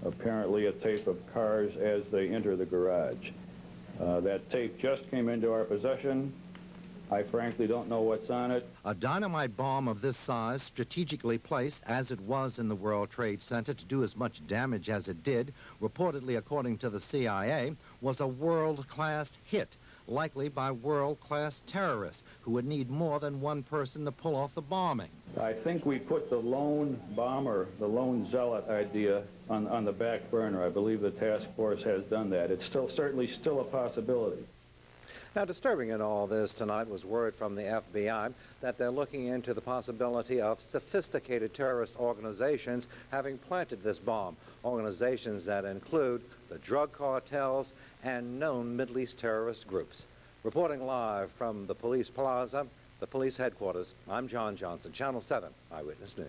Apparently a tape of cars as they enter the garage. That tape just came into our possession, I frankly don't know what's on it. A dynamite bomb of this size, strategically placed as it was in the World Trade Center to do as much damage as it did, reportedly according to the CIA, was a world-class hit, likely by world-class terrorists who would need more than one person to pull off the bombing. I think we put the lone bomber, the lone zealot idea on the back burner. I believe the task force has done that. It's certainly still a possibility. Now, disturbing in all this tonight was word from the FBI that they're looking into the possibility of sophisticated terrorist organizations having planted this bomb, organizations that include the drug cartels and known Middle East terrorist groups. Reporting live from the police plaza, the police headquarters, I'm John Johnson, Channel 7 Eyewitness News.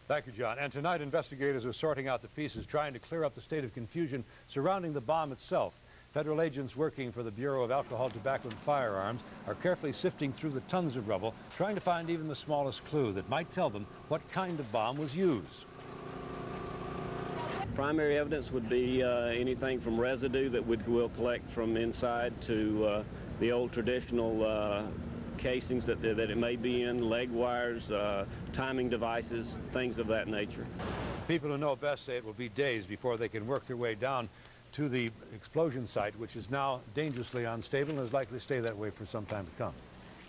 Thank you, John. And tonight, investigators are sorting out the pieces, trying to clear up the state of confusion surrounding the bomb itself. Federal agents working for the Bureau of Alcohol, Tobacco, and Firearms are carefully sifting through the tons of rubble, trying to find even the smallest clue that might tell them what kind of bomb was used. Primary evidence would be anything from residue that we'll collect from inside to the old traditional casings that it may be in, leg wires, timing devices, things of that nature. People who know best say it will be days before they can work their way down to the explosion site, which is now dangerously unstable and is likely to stay that way for some time to come.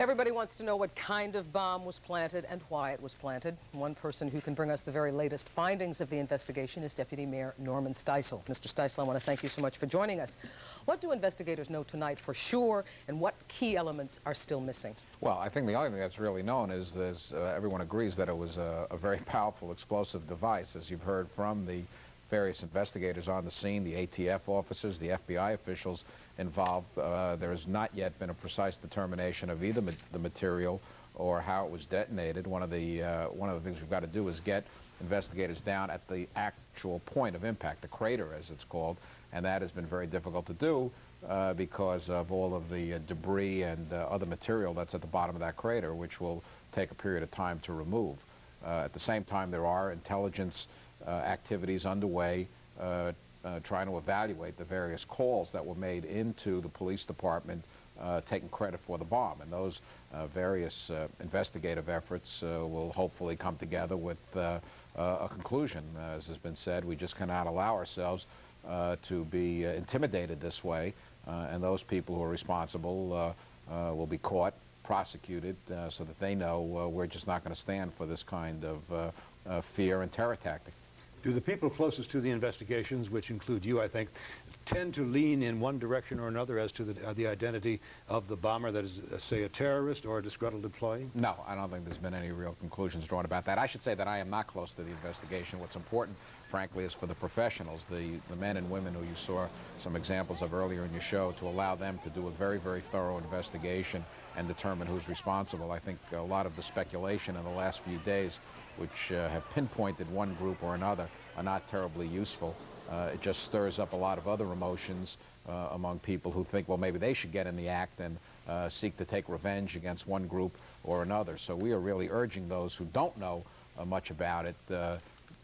Everybody wants to know what kind of bomb was planted and why it was planted. One person who can bring us the very latest findings of the investigation is Deputy Mayor Norman Steisel. Mr. Steisel, I want to thank you so much for joining us. What do investigators know tonight for sure, and what key elements are still missing? Well, I think the only thing that's really known is everyone agrees that it was a very powerful explosive device, as you've heard from the various investigators on the scene, the ATF officers, the FBI officials involved. There has not yet been a precise determination of either the material or how it was detonated. One of the things we've got to do is get investigators down at the actual point of impact, the crater as it's called, and that has been very difficult to do because of all of the debris and other material that's at the bottom of that crater, which will take a period of time to remove. At the same time, there are intelligence activities underway trying to evaluate the various calls that were made into the police department taking credit for the bomb. And those various investigative efforts will hopefully come together with a conclusion. As has been said, we just cannot allow ourselves to be intimidated this way, and those people who are responsible will be caught, prosecuted, so that they know we're just not going to stand for this kind of fear and terror tactic. Do the people closest to the investigations, which include you, I think, tend to lean in one direction or another as to the identity of the bomber, that is, say, a terrorist or a disgruntled employee? No, I don't think there's been any real conclusions drawn about that. I should say that I am not close to the investigation. What's important, frankly, is for the professionals, the men and women who you saw some examples of earlier in your show, to allow them to do a very, very thorough investigation and determine who's responsible. I think a lot of the speculation in the last few days, which have pinpointed one group or another, are not terribly useful. It just stirs up a lot of other emotions among people who think, well, maybe they should get in the act and seek to take revenge against one group or another. So we are really urging those who don't know much about it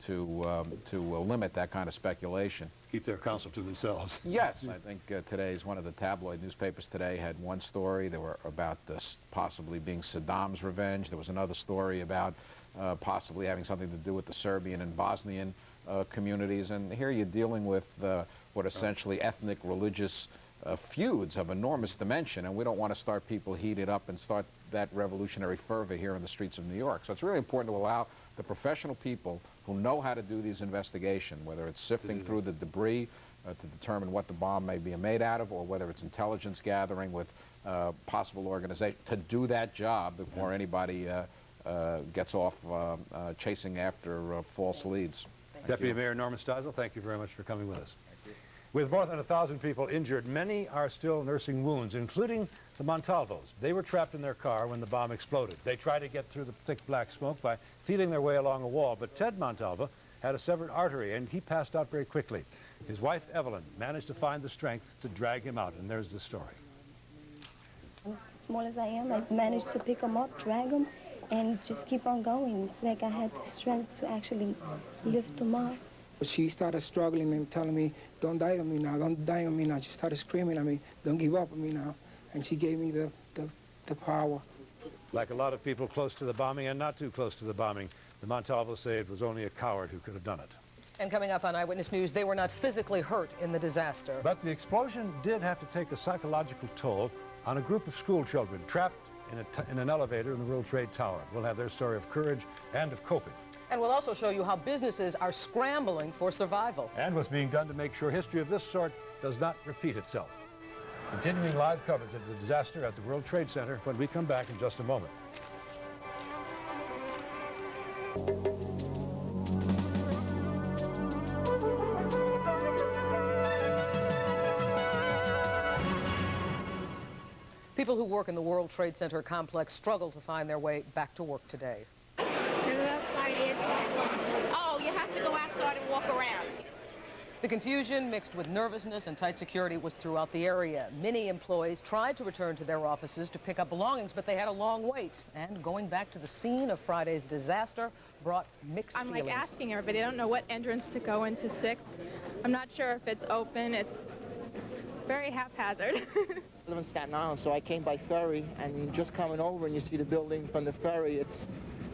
to limit that kind of speculation. Keep their counsel to themselves. Yes, I think today's one of the tabloid newspapers today had one story. There were about this possibly being Saddam's revenge. There was another story about possibly having something to do with the Serbian and Bosnian communities. And here you're dealing with what essentially ethnic, religious feuds of enormous dimension, and we don't want to start people heated up and start that revolutionary fervor here in the streets of New York. So it's really important to allow the professional people who know how to do these investigations, whether it's sifting through the debris to determine what the bomb may be made out of, or whether it's intelligence gathering with possible organization, to do that job before anybody gets off chasing after false leads. Deputy Mayor Norman Steisel, thank you very much for coming with us. With more than 1,000 people injured, many are still nursing wounds, including the Montalvos. They were trapped in their car when the bomb exploded. They tried to get through the thick black smoke by feeling their way along a wall, but Ted Montalvo had a severed artery, and he passed out very quickly. His wife, Evelyn, managed to find the strength to drag him out, and there's the story. As small as I am, I managed to pick him up, drag him, and just keep on going. It's like I had the strength to actually lift him up. She started struggling and telling me, don't die on me now, don't die on me now. She started screaming at me, don't give up on me now. And she gave me the the power. Like a lot of people close to the bombing and not too close to the bombing, the Montalvos say it was only a coward who could have done it. And coming up on Eyewitness News, they were not physically hurt in the disaster. But the explosion did have to take a psychological toll on a group of school children trapped in an elevator in the World Trade Tower. We'll have their story of courage and of coping. And we'll also show you how businesses are scrambling for survival. And what's being done to make sure history of this sort does not repeat itself. Continuing live coverage of the disaster at the World Trade Center when we come back in just a moment. People who work in the World Trade Center complex struggle to find their way back to work today. Oh, you have to go outside and walk around. The confusion mixed with nervousness and tight security was throughout the area. Many employees tried to return to their offices to pick up belongings, but they had a long wait. And going back to the scene of Friday's disaster brought mixed feelings. I'm like asking everybody. I don't know what entrance to go into 6th. I'm not sure if it's open. It's very haphazard. I live in Staten Island, so I came by ferry, and just coming over and you see the building from the ferry,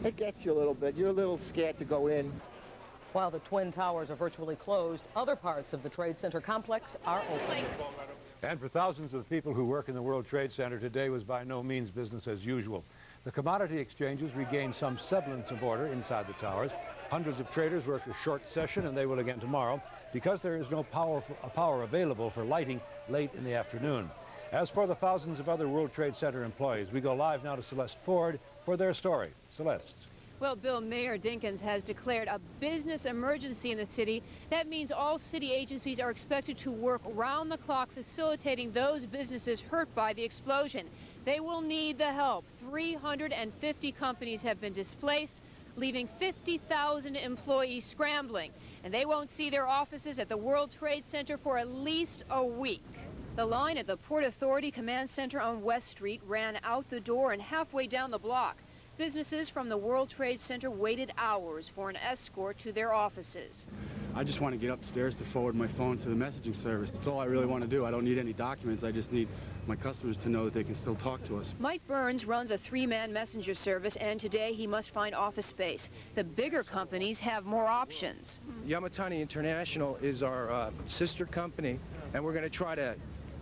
it gets you a little bit. You're a little scared to go in. While the Twin Towers are virtually closed, other parts of the Trade Center complex are open. And for thousands of people who work in the World Trade Center, today was by no means business as usual. The commodity exchanges regained some semblance of order inside the towers. Hundreds of traders worked a short session, and they will again tomorrow, because there is no power available for lighting late in the afternoon. As for the thousands of other World Trade Center employees, we go live now to Celeste Ford for their story. Celeste. Well, Bill, Mayor Dinkins has declared a business emergency in the city. That means all city agencies are expected to work round the clock facilitating those businesses hurt by the explosion. They will need the help. 350 companies have been displaced, leaving 50,000 employees scrambling. And they won't see their offices at the World Trade Center for at least a week. The line at the Port Authority Command Center on West Street ran out the door and halfway down the block. Businesses from the World Trade Center waited hours for an escort to their offices. I just want to get upstairs to forward my phone to the messaging service. That's all I really want to do. I don't need any documents. I just need my customers to know that they can still talk to us. Mike Burns runs a 3-man messenger service, and today he must find office space. The bigger companies have more options. Yamatani International is our sister company, and we're going to try to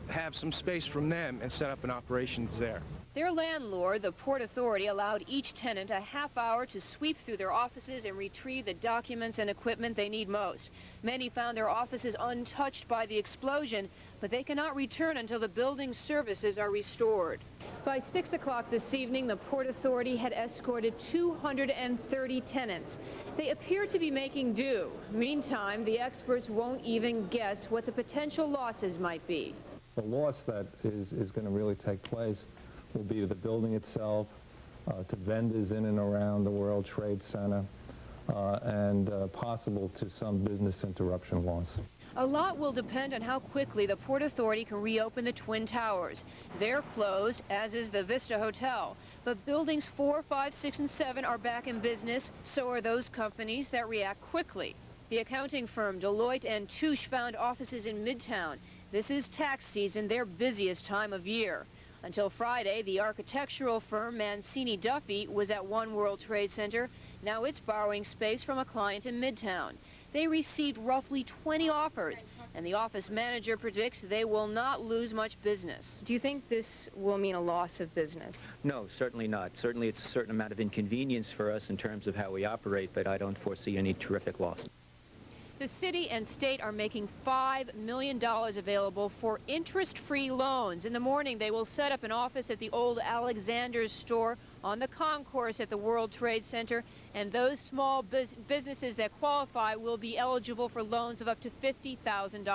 have some space from them and set up an operations there. Their landlord, the Port Authority, allowed each tenant a half hour to sweep through their offices and retrieve the documents and equipment they need most. Many found their offices untouched by the explosion, but they cannot return until the building's services are restored. By 6 o'clock this evening, the Port Authority had escorted 230 tenants. They appear to be making do. Meantime, the experts won't even guess what the potential losses might be. The loss that is going to really take place will be to the building itself, to vendors in and around the World Trade Center, and possible to some business interruption loss. A lot will depend on how quickly the Port Authority can reopen the Twin Towers. They're closed, as is the Vista Hotel. But buildings 4, 5, 6, and 7 are back in business, so are those companies that react quickly. The accounting firm Deloitte and Touche found offices in Midtown. This is tax season, their busiest time of year. Until Friday, the architectural firm Mancini Duffy was at One World Trade Center. Now it's borrowing space from a client in Midtown. They received roughly 20 offers, and the office manager predicts they will not lose much business. Do you think this will mean a loss of business? No, certainly not. Certainly it's a certain amount of inconvenience for us in terms of how we operate, but I don't foresee any terrific loss. The city and state are making $5 million available for interest-free loans. In the morning, they will set up an office at the old Alexander's store on the concourse at the World Trade Center, and those small businesses that qualify will be eligible for loans of up to $50,000. And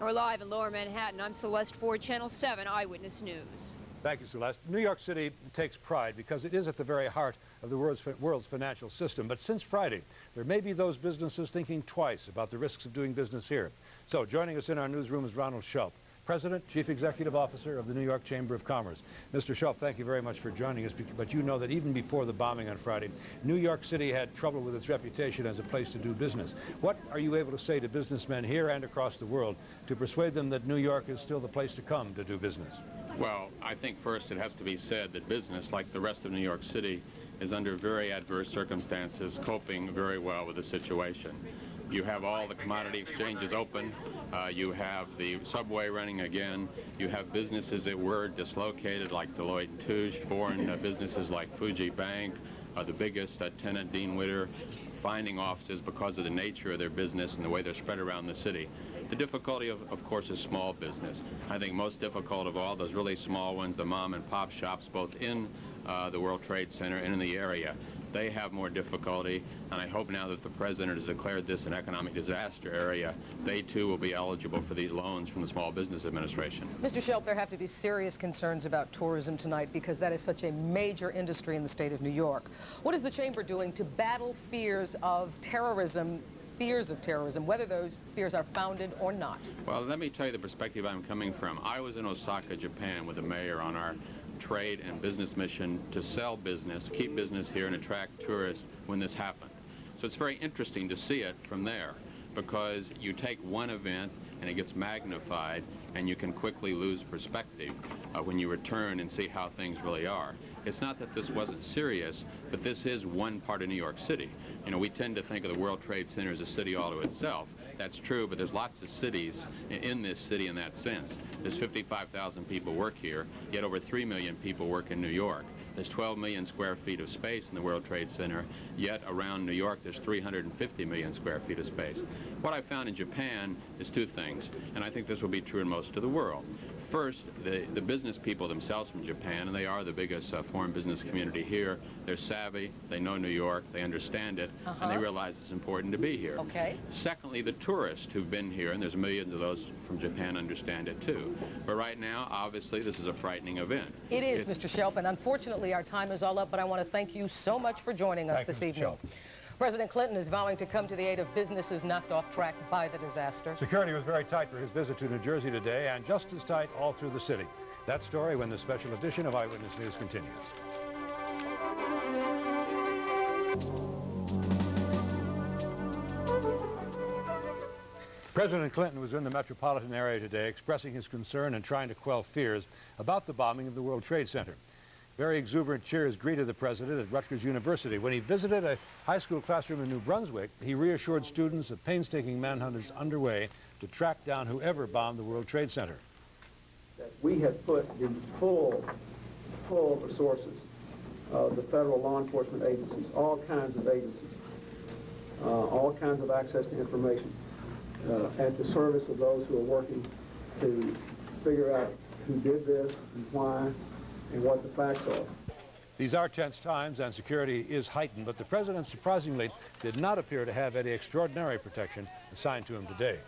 we're live in Lower Manhattan. I'm Celeste Ford, Channel 7 Eyewitness News. Thank you, Celeste. New York City takes pride because it is at the very heart of the world's financial system. But since Friday, there may be those businesses thinking twice about the risks of doing business here. So joining us in our newsroom is Ronald Shulp, President, Chief Executive Officer of the New York Chamber of Commerce. Mr. Shulp, thank you very much for joining us, but you know that even before the bombing on Friday, New York City had trouble with its reputation as a place to do business. What are you able to say to businessmen here and across the world to persuade them that New York is still the place to come to do business? Well, I think first it has to be said that business, like the rest of New York City, is under very adverse circumstances, coping very well with the situation. You have all the commodity exchanges open. You have the subway running again. You have businesses that were dislocated like Deloitte & Touche, foreign businesses like Fuji Bank, the biggest tenant, Dean Witter, finding offices because of the nature of their business and the way they're spread around the city. The difficulty, of course, is small business. I think most difficult of all, those really small ones, the mom and pop shops, both in the World Trade Center and in the area. They have more difficulty, and I hope now that the President has declared this an economic disaster area, they too will be eligible for these loans from the Small Business Administration. Mr. Shelp, there have to be serious concerns about tourism tonight because that is such a major industry in the state of New York. What is the Chamber doing to battle fears of terrorism, whether those fears are founded or not? Well, let me tell you the perspective I'm coming from. I was in Osaka, Japan with the mayor on our trade and business mission to sell business, keep business here, and attract tourists when this happened. So it's very interesting to see it from there, because you take one event and it gets magnified, and you can quickly lose perspective when you return and see how things really are. It's not that this wasn't serious, but this is one part of New York City. You know, we tend to think of the World Trade Center as a city all to itself. That's true, but there's lots of cities in this city in that sense. There's 55,000 people work here, yet over 3 million people work in New York. There's 12 million square feet of space in the World Trade Center, yet around New York there's 350 million square feet of space. What I found in Japan is two things, and I think this will be true in most of the world. First, the business people themselves from Japan, and they are the biggest foreign business community here, they're savvy, they know New York, they understand it, and they realize it's important to be here. Okay. Secondly, the tourists who've been here, and there's millions of those from Japan, understand it too. But right now, obviously, this is a frightening event. It is, Mr. Shelp, and unfortunately our time is all up, but I want to thank you so much for joining us this evening. President Clinton is vowing to come to the aid of businesses knocked off track by the disaster. Security was very tight for his visit to New Jersey today, and just as tight all through the city. That story when the special edition of Eyewitness News continues. President Clinton was in the metropolitan area today expressing his concern and trying to quell fears about the bombing of the World Trade Center. Very exuberant cheers greeted the president at Rutgers University. When he visited a high school classroom in New Brunswick, he reassured students that painstaking manhunt is underway to track down whoever bombed the World Trade Center. We have put in full resources of the federal law enforcement agencies, all kinds of agencies, all kinds of access to information at the service of those who are working to figure out who did this and why and what the facts are. These are tense times and security is heightened, but the president surprisingly did not appear to have any extraordinary protection assigned to him today.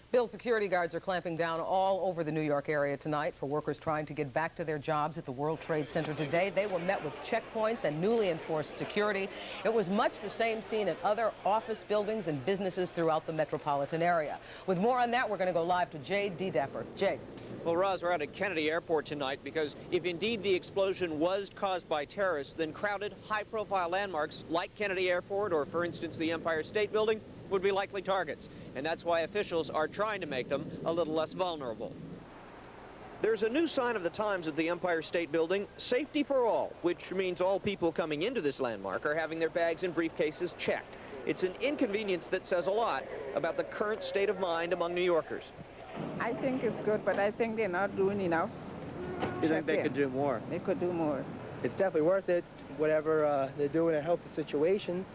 Bill, security guards are clamping down all over the New York area tonight for workers trying to get back to their jobs at the World Trade Center today. They were met with checkpoints and newly enforced security. It was much the same scene at other office buildings and businesses throughout the metropolitan area. With more on that, we're going to go live to Jay Dedeffer. Jay. Well, Roz, we're out at Kennedy Airport tonight because if indeed the explosion was caused by terrorists, then crowded, high-profile landmarks like Kennedy Airport or, for instance, the Empire State Building would be likely targets. And that's why officials are trying to make them a little less vulnerable. There's a new sign of the times at the Empire State Building, safety for all, which means all people coming into this landmark are having their bags and briefcases checked. It's an inconvenience that says a lot about the current state of mind among New Yorkers. I think it's good, but I think they're not doing enough. You think they could do more? They could do more. It's definitely worth it, whatever they're doing to help the situation.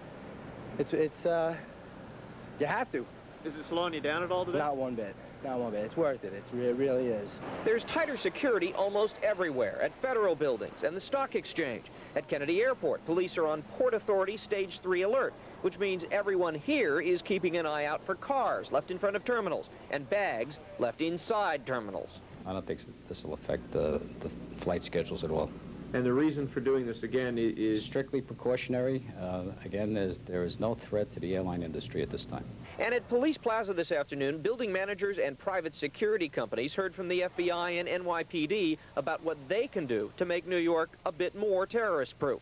You have to. Is it slowing you down at all today? Not one bit. Not one bit. It's worth it. It really is. There's tighter security almost everywhere, at federal buildings and the stock exchange. At Kennedy Airport, police are on Port Authority Stage 3 alert, which means everyone here is keeping an eye out for cars left in front of terminals and bags left inside terminals. I don't think this will affect the flight schedules at all. And the reason for doing this, again, is strictly precautionary. Again, there is no threat to the airline industry at this time. And at Police Plaza this afternoon, building managers and private security companies heard from the FBI and NYPD about what they can do to make New York a bit more terrorist-proof.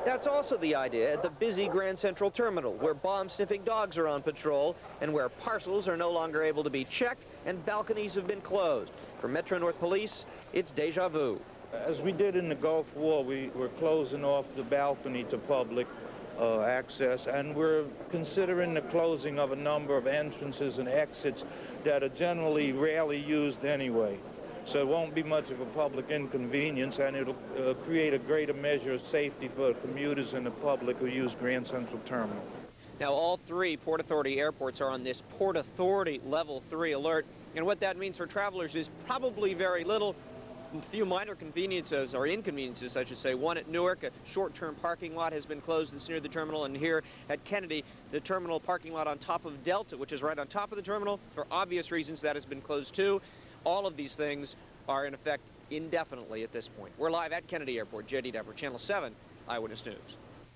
That's also the idea at the busy Grand Central Terminal, where bomb-sniffing dogs are on patrol and where parcels are no longer able to be checked and balconies have been closed. For Metro North Police, it's Deja Vu. As we did in the Gulf War, we were closing off the balcony to public access, and we're considering the closing of a number of entrances and exits that are generally rarely used anyway. So it won't be much of a public inconvenience, and it'll create a greater measure of safety for commuters and the public who use Grand Central Terminal. Now, all three Port Authority airports are on this Port Authority Level 3 alert, and what that means for travelers is probably very little. A few minor conveniences, or inconveniences, I should say. One at Newark, a short-term parking lot has been closed that's near the terminal, and here at Kennedy, the terminal parking lot on top of Delta, which is right on top of the terminal, for obvious reasons, that has been closed too. All of these things are in effect indefinitely at this point. We're live at Kennedy Airport. J.D. Depper, Channel 7, Eyewitness News.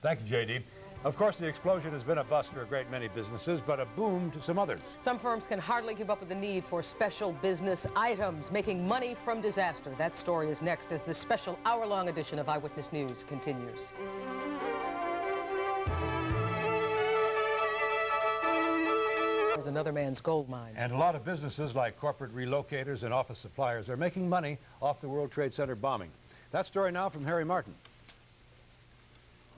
Thank you, J.D. Of course, the explosion has been a bust for a great many businesses, but a boom to some others. Some firms can hardly keep up with the need for special business items, making money from disaster. That story is next as the special hour-long edition of Eyewitness News continues. There's another man's gold mine. And a lot of businesses like corporate relocators and office suppliers are making money off the World Trade Center bombing. That story now from Harry Martin.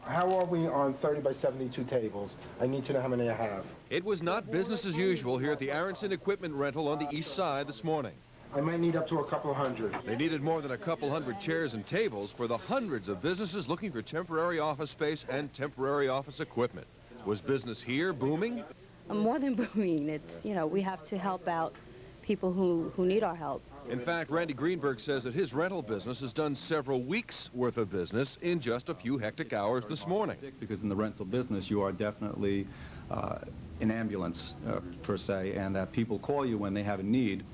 How are we on 30 by 72 tables? I need to know how many I have. It was not business as usual here at the Aronson Equipment Rental on the east side this morning. I might need up to a couple hundred. They needed more than a couple hundred chairs and tables for the hundreds of businesses looking for temporary office space and temporary office equipment. Was business here booming? More than booming. It's, you know, we have to help out people who need our help. In fact, Randy Greenberg says that his rental business has done several weeks' worth of business in just a few hectic hours this morning. Because in the rental business, you are definitely an ambulance, per se, and that people call you when they have a need.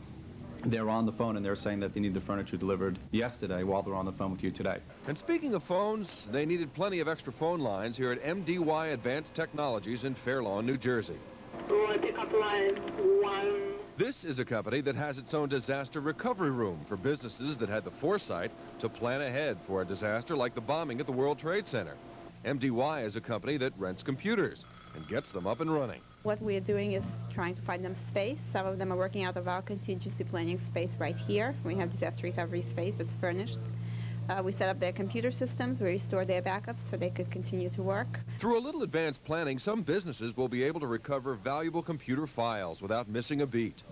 They're on the phone and they're saying that they need the furniture delivered yesterday while they're on the phone with you today. And speaking of phones, they needed plenty of extra phone lines here at MDY Advanced Technologies in Fair Lawn, New Jersey. Pick up line 1. This is a company that has its own disaster recovery room for businesses that had the foresight to plan ahead for a disaster like the bombing at the World Trade Center. MDY is a company that rents computers and gets them up and running. What we're doing is trying to find them space. Some of them are working out of our contingency planning space right here. We have disaster recovery space that's furnished. We set up their computer systems. We restore their backups so they could continue to work. Through a little advanced planning, some businesses will be able to recover valuable computer files without missing a beat.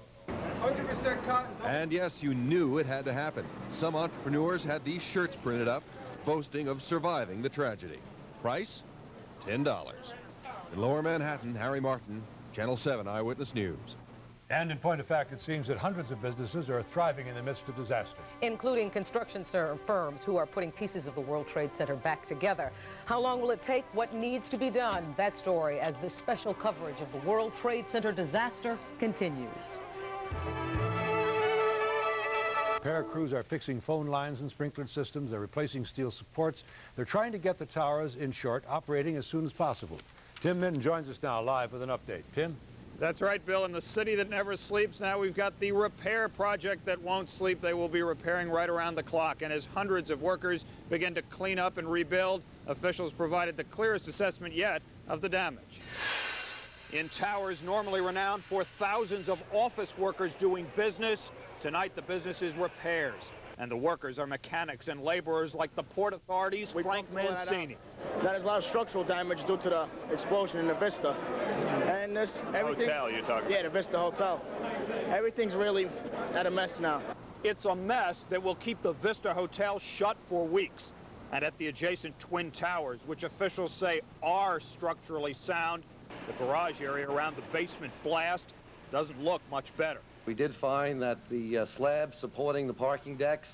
100% cotton. And yes, you knew it had to happen. Some entrepreneurs had these shirts printed up, boasting of surviving the tragedy. Price? $10. In Lower Manhattan, Harry Martin, Channel 7 Eyewitness News. And in point of fact, it seems that hundreds of businesses are thriving in the midst of disaster. Including construction firms who are putting pieces of the World Trade Center back together. How long will it take? What needs to be done? That story as the special coverage of the World Trade Center disaster continues. Repair crews are fixing phone lines and sprinkler systems. They're replacing steel supports. They're trying to get the towers, in short, operating as soon as possible. Tim Minton joins us now live with an update. Tim? That's right, Bill. In the city that never sleeps, now we've got the repair project that won't sleep. They will be repairing right around the clock. And as hundreds of workers begin to clean up and rebuild, officials provided the clearest assessment yet of the damage. In towers normally renowned for thousands of office workers doing business, tonight the business is repairs. And the workers are mechanics and laborers like the Port Authority's Frank Mancini. That is a lot of structural damage due to the explosion in the Vista. And this everything. Hotel you're talking about? Yeah, the Vista Hotel. Everything's really at a mess now. It's a mess that will keep the Vista Hotel shut for weeks. And at the adjacent Twin Towers, which officials say are structurally sound, the garage area around the basement blast doesn't look much better. We did find that the slabs supporting the parking decks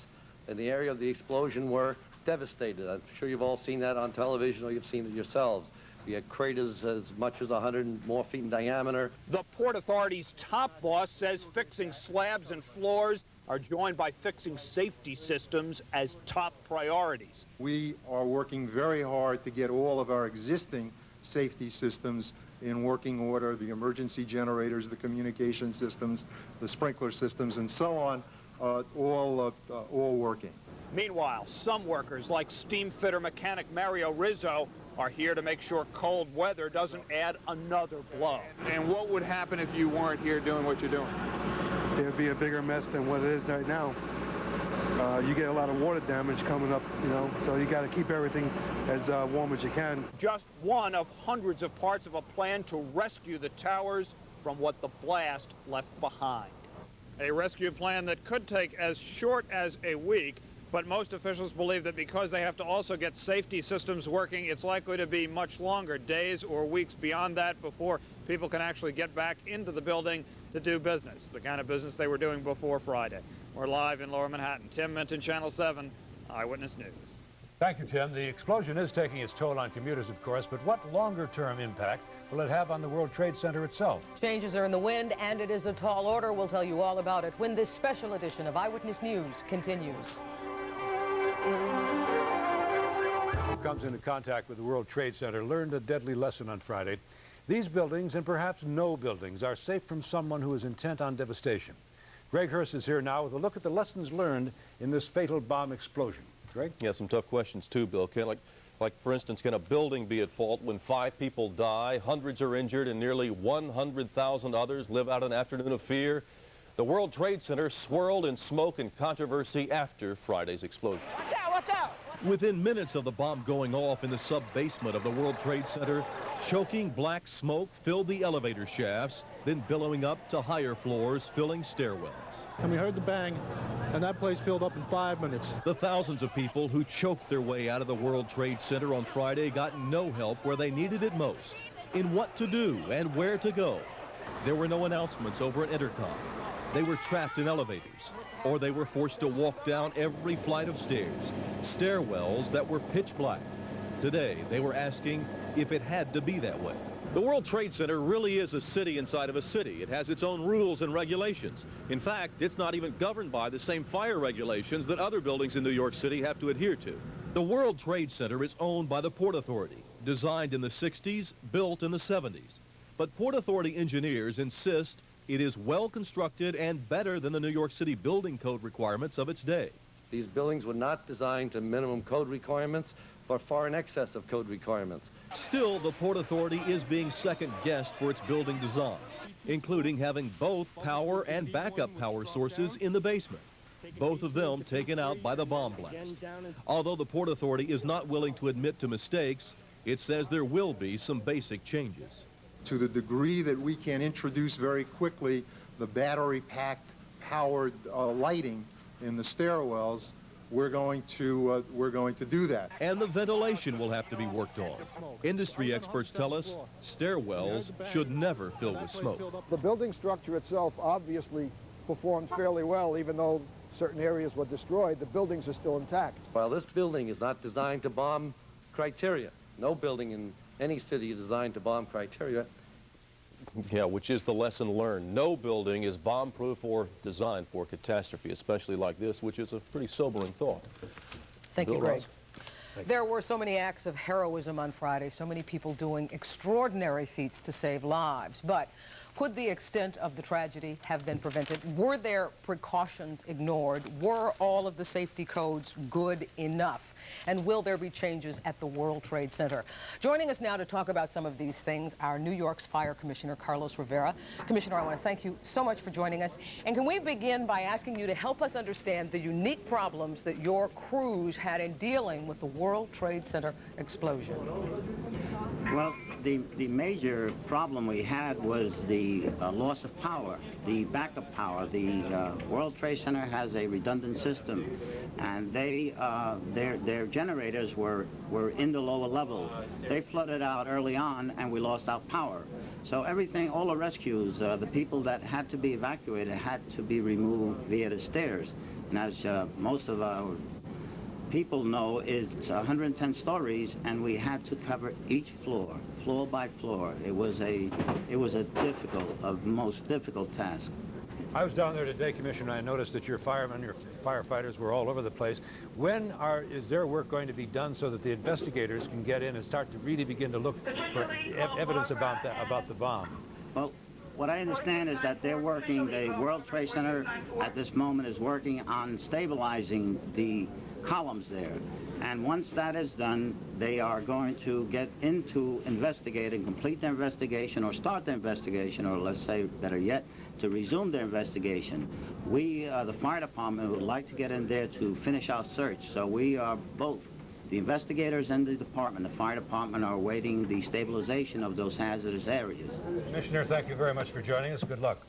in the area of the explosion were devastated. I'm sure you've all seen that on television or you've seen it yourselves. We had craters as much as 100 more feet in diameter. The Port Authority's top boss says fixing slabs and floors are joined by fixing safety systems as top priorities. We are working very hard to get all of our existing safety systems in working order, the emergency generators, the communication systems, the sprinkler systems, and so on, all working. Meanwhile, some workers, like steam fitter mechanic Mario Rizzo, are here to make sure cold weather doesn't add another blow. And what would happen if you weren't here doing what you're doing? there'd be a bigger mess than what it is right now. You get a lot of water damage coming up, you know, so you got to keep everything as warm as you can. Just one of hundreds of parts of a plan to rescue the towers from what the blast left behind. A rescue plan that could take as short as a week, but most officials believe that because they have to also get safety systems working, it's likely to be much longer, days or weeks beyond that, before people can actually get back into the building to do business, the kind of business they were doing before Friday. We're live in Lower Manhattan. Tim Minton, Channel 7, Eyewitness News. Thank you, Tim. The explosion is taking its toll on commuters, of course, but what longer-term impact will it have on the World Trade Center itself? Changes are in the wind, and it is a tall order. We'll tell you all about it when this special edition of Eyewitness News continues. Who comes into contact with the World Trade Center learned a deadly lesson on Friday. These buildings, and perhaps no buildings, are safe from someone who is intent on devastation. Greg Hurst is here now with a look at the lessons learned in this fatal bomb explosion. Greg? Yeah, some tough questions too, Bill. Like for instance, can a building be at fault when 5 people die, hundreds are injured, and nearly 100,000 others live out an afternoon of fear? The World Trade Center swirled in smoke and controversy after Friday's explosion. Watch out, watch out! Within minutes of the bomb going off in the sub-basement of the World Trade Center, choking black smoke filled the elevator shafts, then billowing up to higher floors, filling stairwells. And we heard the bang, and that place filled up in 5 minutes. The thousands of people who choked their way out of the World Trade Center on Friday got no help where they needed it most, in what to do and where to go. There were no announcements over an intercom. They were trapped in elevators, or they were forced to walk down every flight of stairs, stairwells that were pitch black. Today, they were asking if it had to be that way. The World Trade Center really is a city inside of a city. It has its own rules and regulations. In fact, it's not even governed by the same fire regulations that other buildings in New York City have to adhere to. The World Trade Center is owned by the Port Authority, designed in the 60s, built in the 70s. But Port Authority engineers insist it is well constructed and better than the New York City building code requirements of its day. These buildings were not designed to minimum code requirements, but far in excess of code requirements. Still, the Port Authority is being second-guessed for its building design, including having both power and backup power sources in the basement, both of them taken out by the bomb blast. Although the Port Authority is not willing to admit to mistakes, it says there will be some basic changes. To the degree that we can introduce very quickly the battery-packed powered lighting in the stairwells, we're going to do that. And the ventilation will have to be worked on. Industry experts tell us stairwells should never fill with smoke. The building structure itself obviously performed fairly well, even though certain areas were destroyed. The buildings are still intact. While this building is not designed to bomb criteria, no building in any city is designed to bomb criteria. Yeah, which is the lesson learned. No building is bomb-proof or designed for catastrophe, especially like this, which is a pretty sobering thought. Thank you, Bill Greg. Ross? There were so many acts of heroism on Friday, so many people doing extraordinary feats to save lives. But could the extent of the tragedy have been prevented? Were there precautions ignored? Were all of the safety codes good enough? And will there be changes at the World Trade Center? Joining us now to talk about some of these things, our New York's Fire Commissioner, Carlos Rivera. Commissioner, I want to thank you so much for joining us. And can we begin by asking you to help us understand the unique problems that your crews had in dealing with the World Trade Center explosion? Well, the major problem we had was the loss of power, the backup power. The World Trade Center has a redundant system, and their generators were in the lower level. They flooded out early on, and we lost our power. So everything, all the rescues, the people that had to be evacuated had to be removed via the stairs. And as most of our people know, it's 110 stories, and we had to cover each floor, floor by floor. It was a most difficult task. I was down there today, Commissioner, and I noticed that your firemen, your firefighters were all over the place. When is their work going to be done so that the investigators can get in and start to really begin to look for evidence about the bomb? Well, what I understand is that they're working, the World Trade Center at this moment is working on stabilizing the columns there. And once that is done, they are going to get into investigating, complete their investigation, or start their investigation, or let's say, better yet, to resume their investigation. We, the fire department, would like to get in there to finish our search. So we are both, the investigators and the department, the fire department, are awaiting the stabilization of those hazardous areas. Commissioner, thank you very much for joining us. Good luck.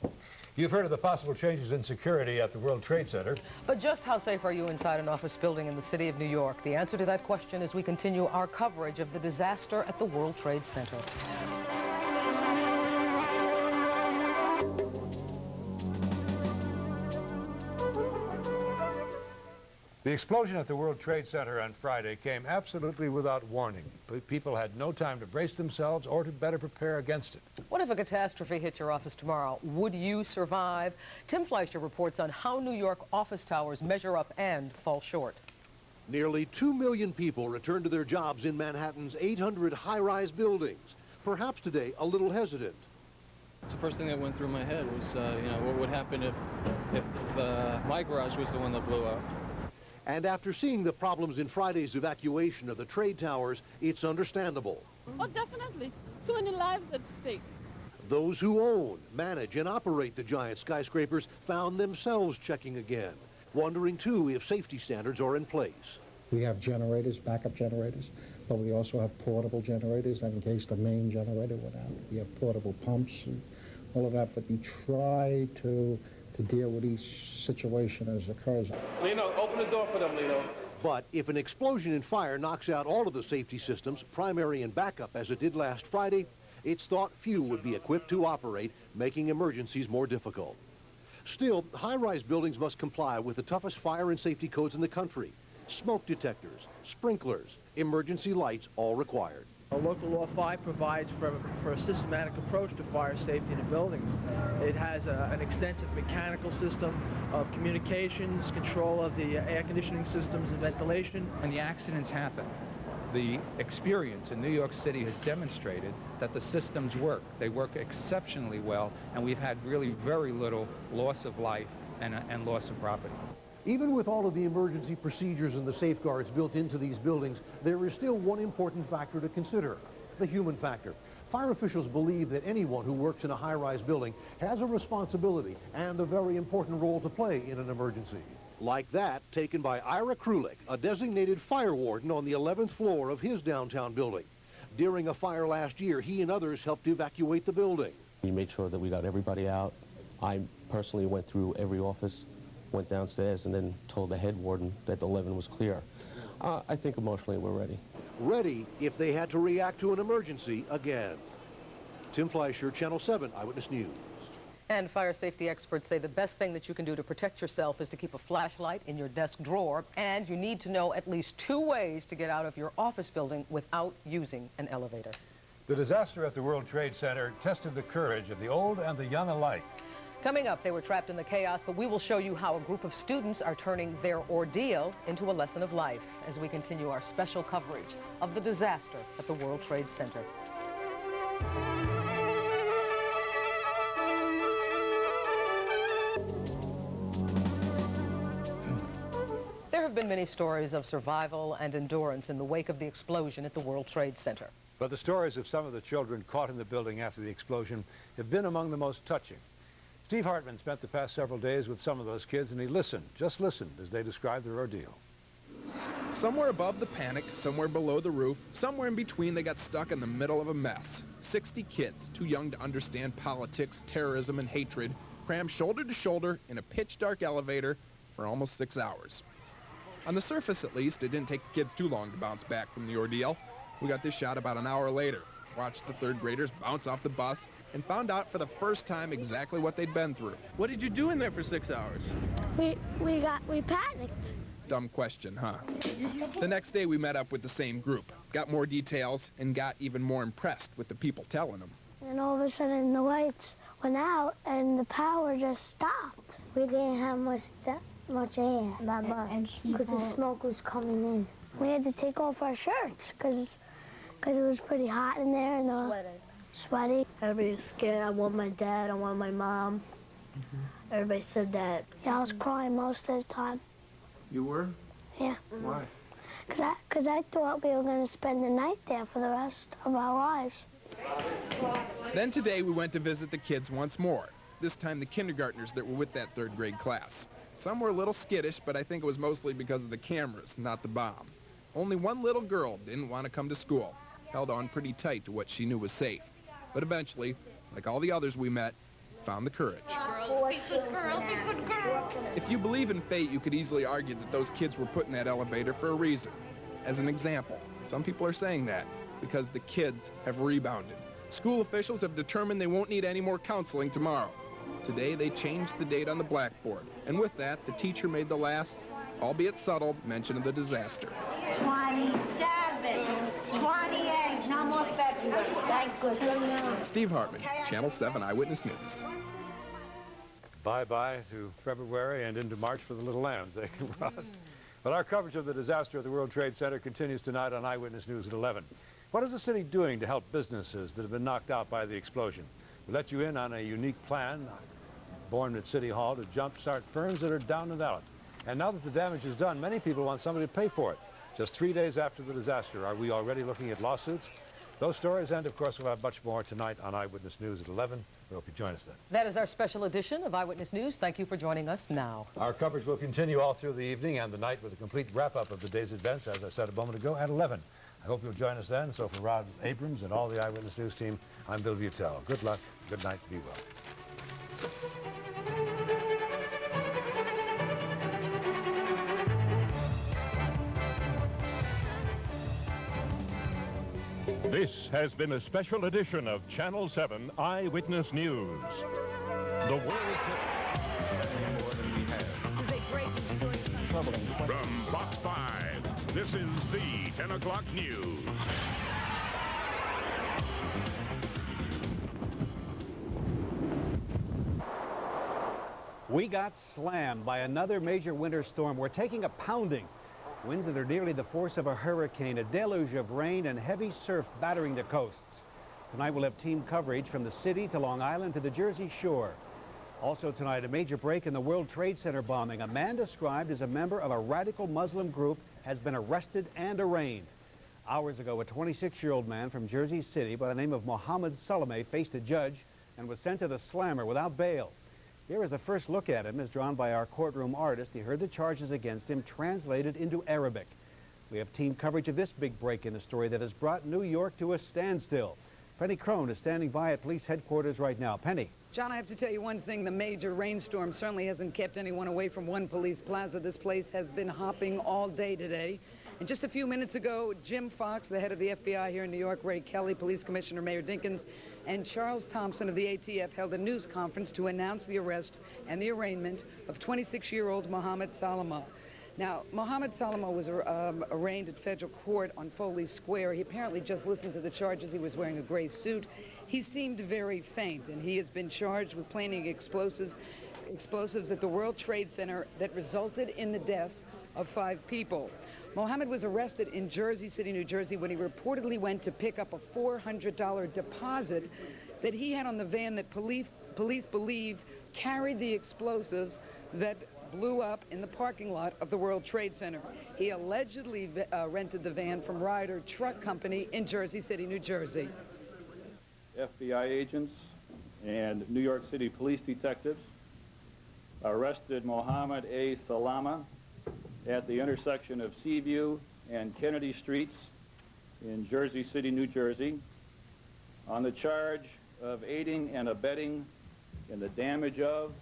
You've heard of the possible changes in security at the World Trade Center. But just how safe are you inside an office building in the city of New York? The answer to that question as we continue our coverage of the disaster at the World Trade Center. The explosion at the World Trade Center on Friday came absolutely without warning. People had no time to brace themselves or to better prepare against it. What if a catastrophe hit your office tomorrow? Would you survive? Tim Fleischer reports on how New York office towers measure up and fall short. Nearly 2 million people returned to their jobs in Manhattan's 800 high-rise buildings. Perhaps today a little hesitant. The first thing that went through my head was, you know, what would happen if my garage was the one that blew up. And after seeing the problems in Friday's evacuation of the trade towers, it's understandable. Oh, definitely. Too many lives at stake. Those who own, manage, and operate the giant skyscrapers found themselves checking again, wondering, too, if safety standards are in place. We have generators, backup generators, but we also have portable generators in case the main generator went out. We have portable pumps and all of that, but we try to deal with each situation as it occurs. Lino, open the door for them, Lino. But if an explosion in fire knocks out all of the safety systems, primary and backup, as it did last Friday, it's thought few would be equipped to operate, making emergencies more difficult. Still, high-rise buildings must comply with the toughest fire and safety codes in the country. Smoke detectors, sprinklers, emergency lights, all required. Local Law 5 provides for a systematic approach to fire safety in the buildings. It has an extensive mechanical system of communications, control of the air conditioning systems and ventilation. When the accidents happen, the experience in New York City has demonstrated that the systems work. They work exceptionally well, and we've had really very little loss of life and loss of property. Even with all of the emergency procedures and the safeguards built into these buildings, there is still one important factor to consider, the human factor. Fire officials believe that anyone who works in a high-rise building has a responsibility and a very important role to play in an emergency. Like that taken by Ira Krulik, a designated fire warden on the 11th floor of his downtown building. During a fire last year, he and others helped evacuate the building. We made sure that we got everybody out. I personally went through every office, went downstairs, and then told the head warden that the 11 was clear. I think emotionally we're ready. Ready if they had to react to an emergency again. Tim Fleischer, Channel 7 Eyewitness News. And fire safety experts say the best thing that you can do to protect yourself is to keep a flashlight in your desk drawer, and you need to know at least 2 ways to get out of your office building without using an elevator. The disaster at the World Trade Center tested the courage of the old and the young alike. Coming up, they were trapped in the chaos, but we will show you how a group of students are turning their ordeal into a lesson of life as we continue our special coverage of the disaster at the World Trade Center. There have been many stories of survival and endurance in the wake of the explosion at the World Trade Center. But the stories of some of the children caught in the building after the explosion have been among the most touching. Steve Hartman spent the past several days with some of those kids, and he listened, just listened, as they described their ordeal. Somewhere above the panic, somewhere below the roof, somewhere in between, they got stuck in the middle of a mess. 60 kids, too young to understand politics, terrorism, and hatred, crammed shoulder to shoulder in a pitch-dark elevator for almost 6 hours. On the surface, at least, it didn't take the kids too long to bounce back from the ordeal. We got this shot about an hour later, watched the third graders bounce off the bus, and found out for the first time exactly what they'd been through. What did you do in there for 6 hours? We panicked. Dumb question, huh? The next day we met up with the same group, got more details, and got even more impressed with the people telling them. And all of a sudden the lights went out and the power just stopped. We didn't have much air, because the smoke was coming in. We had to take off our shirts because it was pretty hot in there and sweaty. Everybody was scared. I want my dad, I want my mom. Everybody said that. Yeah, I was crying most of the time. You were? Yeah. Why? Because I thought we were going to spend the night there for the rest of our lives. Then today we went to visit the kids once more, this time the kindergartners that were with that third grade class. Some were a little skittish, but I think it was mostly because of the cameras, not the bomb. Only one little girl didn't want to come to school, held on pretty tight to what she knew was safe. But eventually, like all the others we met, found the courage. If you believe in fate, you could easily argue that those kids were put in that elevator for a reason. As an example, some people are saying that because the kids have rebounded. School officials have determined they won't need any more counseling tomorrow. Today, they changed the date on the blackboard, and with that, the teacher made the last, albeit subtle, mention of the disaster. 27, 28, no more February. Thank goodness. Steve Hartman, Channel 7 Eyewitness News. Bye-bye to February and into March for the little lambs, eh, Ross? But our coverage of the disaster at the World Trade Center continues tonight on Eyewitness News at 11. What is the city doing to help businesses that have been knocked out by the explosion? We let you in on a unique plan born at City Hall to jumpstart firms that are down and out. And now that the damage is done, many people want somebody to pay for it. Just 3 days after the disaster, are we already looking at lawsuits? Those stories, and of course we'll have much more tonight on Eyewitness News at 11. We hope you join us then. That is our special edition of Eyewitness News. Thank you for joining us now. Our coverage will continue all through the evening and the night with a complete wrap-up of the day's events, as I said a moment ago, at 11. I hope you'll join us then. So for Rod Abrams and all the Eyewitness News team, I'm Bill Butel. Good luck, good night, be well. This has been a special edition of Channel 7 Eyewitness News. The world... From Box 5, this is the 10 o'clock news. We got slammed by another major winter storm. We're taking a pounding. Winds that are nearly the force of a hurricane, a deluge of rain and heavy surf battering the coasts. Tonight we'll have team coverage from the city to Long Island to the Jersey Shore. Also tonight, a major break in the World Trade Center bombing. A man described as a member of a radical Muslim group has been arrested and arraigned. Hours ago, a 26-year-old man from Jersey City by the name of Mohammed Salameh faced a judge and was sent to the slammer without bail. Here is the first look at him, as drawn by our courtroom artist. He heard the charges against him translated into Arabic. We have team coverage of this big break in the story that has brought New York to a standstill. Penny Crone is standing by at police headquarters right now. Penny. John, I have to tell you one thing. The major rainstorm certainly hasn't kept anyone away from One Police Plaza. This place has been hopping all day today. And just a few minutes ago, Jim Fox, the head of the FBI here in New York, Ray Kelly, Police Commissioner Mayor Dinkins, and Charles Thompson of the ATF held a news conference to announce the arrest and the arraignment of 26-year-old Mohammed Salameh. Now, Mohammed Salameh was arraigned at federal court on Foley Square. He apparently just listened to the charges. He was wearing a gray suit. He seemed very faint, and he has been charged with planting explosives at the World Trade Center that resulted in the deaths of 5 people. Mohammed was arrested in Jersey City, New Jersey, when he reportedly went to pick up a $400 deposit that he had on the van that police believe carried the explosives that blew up in the parking lot of the World Trade Center. He allegedly rented the van from Ryder Truck Company in Jersey City, New Jersey. FBI agents and New York City police detectives arrested Mohammed A. Salameh at the intersection of Seaview and Kennedy Streets in Jersey City, New Jersey, on the charge of aiding and abetting in the damage of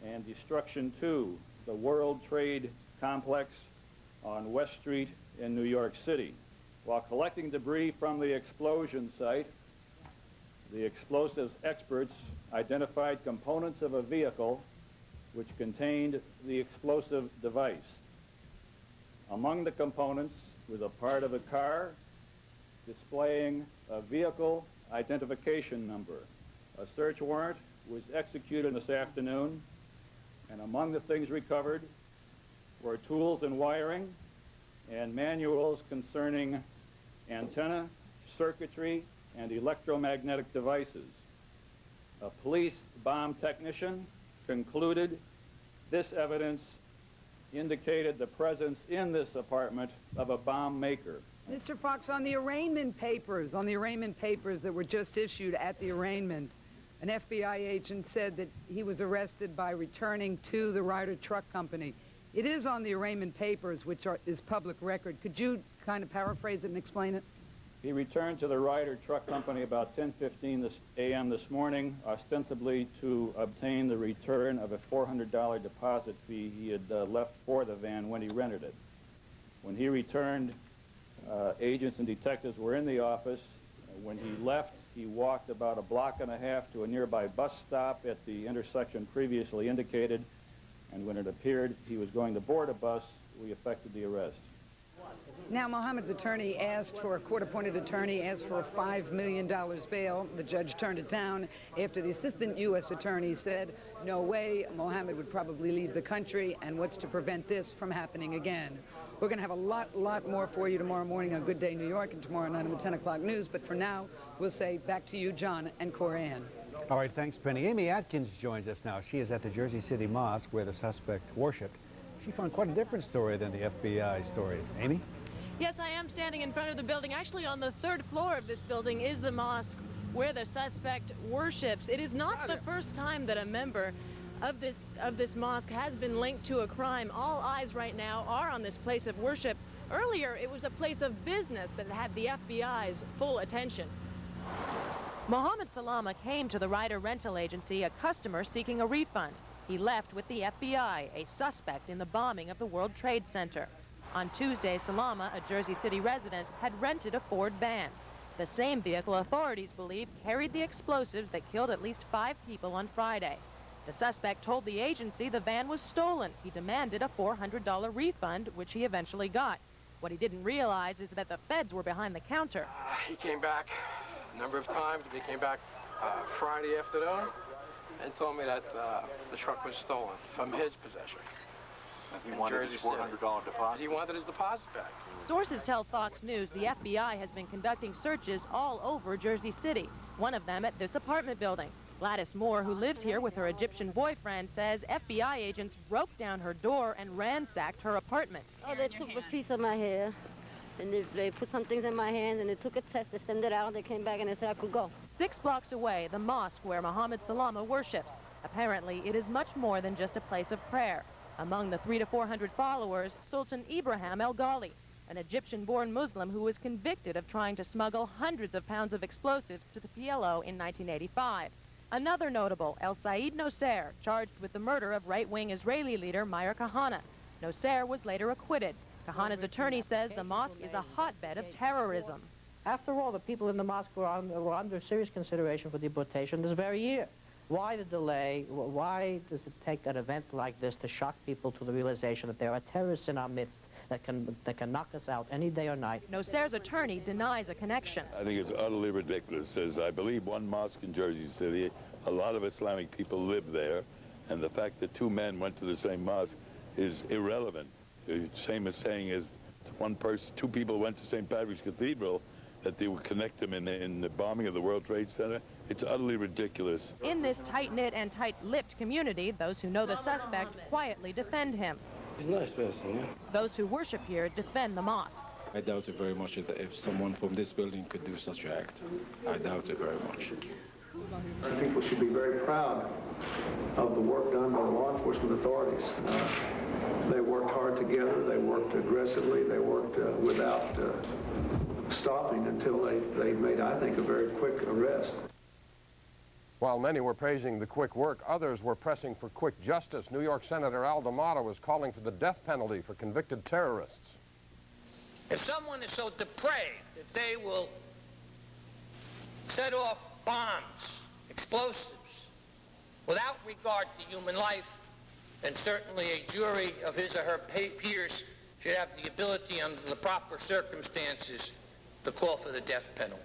and destruction to the World Trade Complex on West Street in New York City. While collecting debris from the explosion site, the explosives experts identified components of a vehicle which contained the explosive device. Among the components was a part of a car displaying a vehicle identification number. A search warrant was executed this afternoon, and among the things recovered were tools and wiring and manuals concerning antenna, circuitry, and electromagnetic devices. A police bomb technician concluded this evidence indicated the presence in this apartment of a bomb maker. Mr. Fox, on the arraignment papers that were just issued at the arraignment, an FBI agent said that he was arrested by returning to the Ryder Truck Company. It is on the arraignment papers, which is public record. Could you kind of paraphrase it and explain it? He returned to the Ryder Truck Company about 10:15 a.m. this morning, ostensibly to obtain the return of a $400 deposit fee he had left for the van when he rented it. When he returned, agents and detectives were in the office. When he left, he walked about a block and a half to a nearby bus stop at the intersection previously indicated, and when it appeared he was going to board a bus, we effected the arrest. Now, Mohammed's attorney asked for, a court-appointed attorney asked for a $5 million bail. The judge turned it down after the assistant U.S. attorney said, no way, Mohammed would probably leave the country, and what's to prevent this from happening again? We're going to have a lot more for you tomorrow morning on Good Day New York and tomorrow night on the 10 o'clock news, but for now, we'll say back to you, John and Coran. All right, thanks, Penny. Amy Atkins joins us now. She is at the Jersey City Mosque where the suspect worshipped. She found quite a different story than the FBI story. Amy? Yes, I am standing in front of the building. Actually, on the third floor of this building is the mosque where the suspect worships. It is not the first time that a member of this mosque has been linked to a crime. All eyes right now are on this place of worship. Earlier, it was a place of business that had the FBI's full attention. Mohammed Salama came to the Ryder rental agency, a customer seeking a refund. He left with the FBI, a suspect in the bombing of the World Trade Center. On Tuesday, Salama, a Jersey City resident, had rented a Ford van. The same vehicle authorities believe carried the explosives that killed at least 5 people on Friday. The suspect told the agency the van was stolen. He demanded a $400 refund, which he eventually got. What he didn't realize is that the feds were behind the counter. He came back a number of times. He came back Friday afternoon and told me that the truck was stolen from his possession. And he wanted his $400 deposit. He wanted his deposit back. Sources tell Fox News the FBI has been conducting searches all over Jersey City, one of them at this apartment building. Gladys Moore, who lives here with her Egyptian boyfriend, says FBI agents broke down her door and ransacked her apartment. Oh, they took a piece of my hair, and they put some things in my hands, and they took a test, they sent it out, they came back, and they said I could go. 6 blocks away, the mosque where Mohammed Salama worships. Apparently, it is much more than just a place of prayer. Among the 300 to 400 followers, Sultan Ibrahim El Ghali, an Egyptian-born Muslim who was convicted of trying to smuggle hundreds of pounds of explosives to the PLO in 1985. Another notable, El Said Nosser, charged with the murder of right-wing Israeli leader Meir Kahane. Nosser was later acquitted. Kahane's attorney says the mosque is a hotbed of terrorism. After all, the people in the mosque were under serious consideration for deportation this very year. Why the delay? Why does it take an event like this to shock people to the realization that there are terrorists in our midst that can knock us out any day or night? Nosser's attorney denies a connection. I think it's utterly ridiculous. As I believe one mosque in Jersey City, a lot of Islamic people live there, and the fact that 2 men went to the same mosque is irrelevant. Same as saying is 2 people went to St. Patrick's Cathedral, that they would connect them in the bombing of the World Trade Center. It's utterly ridiculous. In this tight-knit and tight-lipped community, those who know the suspect quietly defend him. He's a nice person, yeah. Those who worship here defend the mosque. I doubt it very much that if someone from this building could do such an act. I doubt it very much. People should be very proud of the work done by the law enforcement authorities. They worked hard together, they worked aggressively, they worked without stopping until they made, I think, a very quick arrest. While many were praising the quick work, others were pressing for quick justice. New York Senator Al D'Amato was calling for the death penalty for convicted terrorists. If someone is so depraved that they will set off bombs, explosives, without regard to human life, then certainly a jury of his or her peers should have the ability, under the proper circumstances, to call for the death penalty.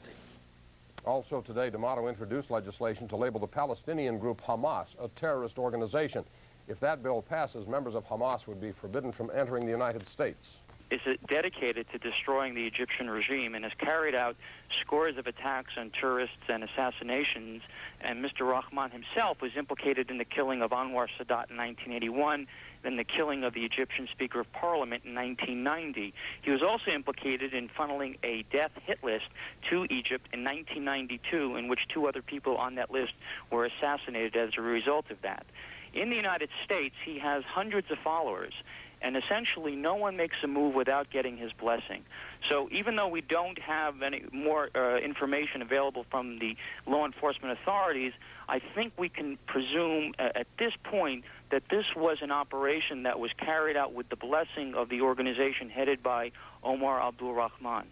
Also today, D'Amato introduced legislation to label the Palestinian group Hamas a terrorist organization. If that bill passes, members of Hamas would be forbidden from entering the United States. Is dedicated to destroying the Egyptian regime and has carried out scores of attacks on tourists and assassinations. And Mr. Rahman himself was implicated in the killing of Anwar Sadat in 1981 in the killing of the Egyptian Speaker of Parliament in 1990. He was also implicated in funneling a death hit list to Egypt in 1992, in which 2 other people on that list were assassinated as a result of that. In the United States, he has hundreds of followers, and essentially no one makes a move without getting his blessing. So even though we don't have any more information available from the law enforcement authorities, I think we can presume at this point that this was an operation that was carried out with the blessing of the organization headed by Omar Abdul Rahman.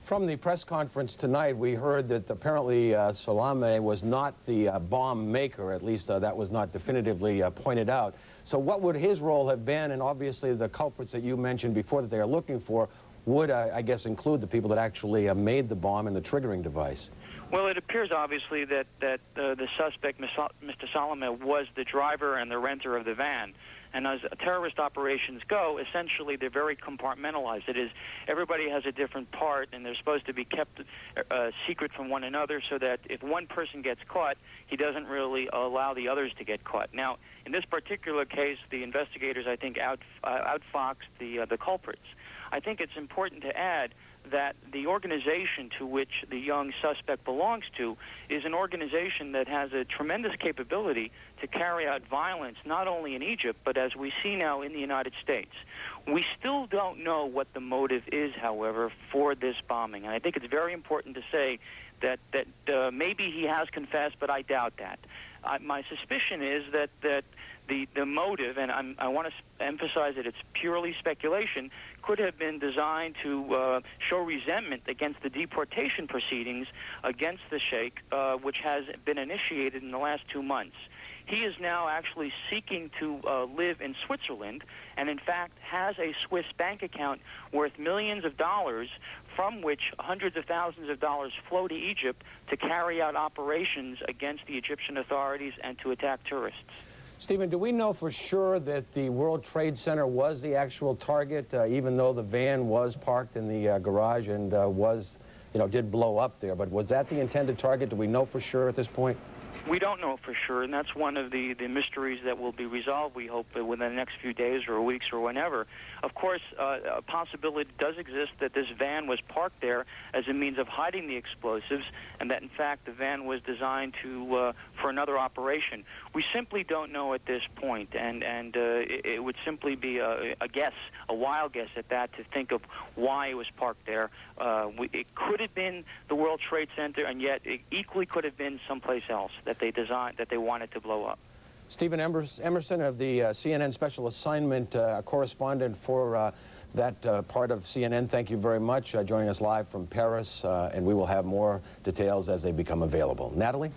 From the press conference tonight, we heard that apparently Salameh was not the bomb maker. At least that was not definitively pointed out. So what would his role have been? And obviously the culprits that you mentioned before that they are looking for would, I guess, include the people that actually made the bomb and the triggering device. Well, it appears obviously that the suspect, Mr. Salameh, was the driver and the renter of the van. And as terrorist operations go, essentially they're very compartmentalized. It is, everybody has a different part, and they're supposed to be kept secret from one another so that if one person gets caught, he doesn't really allow the others to get caught. Now, in this particular case, the investigators, I think, outfoxed the culprits. I think it's important to add that the organization to which the young suspect belongs to is an organization that has a tremendous capability to carry out violence not only in Egypt, but as we see now in the United States. We still don't know what the motive is, however, for this bombing. And I think it's very important to say that maybe he has confessed, but I doubt that. My suspicion is that the motive, and I want to emphasize that it's purely speculation, could have been designed to show resentment against the deportation proceedings against the sheikh, which has been initiated in the last 2 months. He is now actually seeking to live in Switzerland, and in fact has a Swiss bank account worth millions of dollars, from which hundreds of thousands of dollars flow to Egypt to carry out operations against the Egyptian authorities and to attack tourists. Stephen, do we know for sure that the World Trade Center was the actual target, even though the van was parked in the garage and did blow up there? But was that the intended target? Do we know for sure at this point? We don't know for sure, and that's one of the mysteries that will be resolved, we hope, within the next few days or weeks or whenever. Of course, a possibility does exist that this van was parked there as a means of hiding the explosives, and that, in fact, the van was designed for another operation. We simply don't know at this point, and it would simply be a guess, a wild guess at that, to think of why it was parked there. It could have been the World Trade Center, and yet it equally could have been someplace else that they designed, that they wanted to blow up. Stephen Emerson of the CNN Special Assignment correspondent for that part of CNN, thank you very much. Joining us live from Paris, and we will have more details as they become available. Natalie?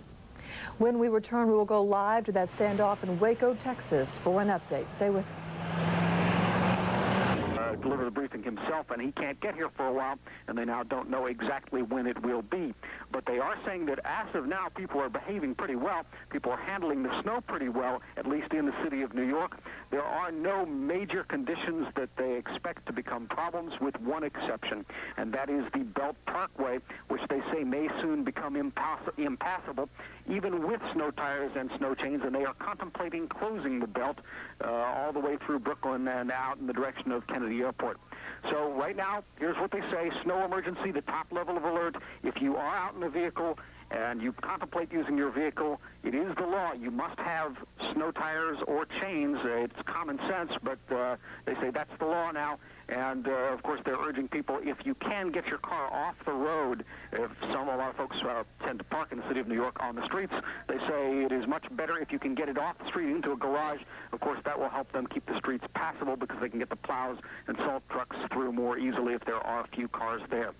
When we return, we will go live to that standoff in Waco, Texas for an update. Stay with us. Deliver the briefing himself, and he can't get here for a while, and they now don't know exactly when it will be. But they are saying that as of now, people are behaving pretty well. People are handling the snow pretty well, at least in the city of New York. There are no major conditions that they expect to become problems, with one exception, and that is the Belt Parkway, which they say may soon become impassable, even with snow tires and snow chains, and they are contemplating closing the belt all the way through Brooklyn and out in the direction of Kennedy Airport. So right now, here's what they say: snow emergency, the top level of alert. If you are out in a vehicle and you contemplate using your vehicle, it is the law. You must have snow tires or chains. It's common sense, but they say that's the law now. And, of course, they're urging people, if you can get your car off the road, if a lot of folks tend to park in the city of New York on the streets, they say it is much better if you can get it off the street into a garage. Of course, that will help them keep the streets passable because they can get the plows and salt trucks through more easily if there are a few cars there.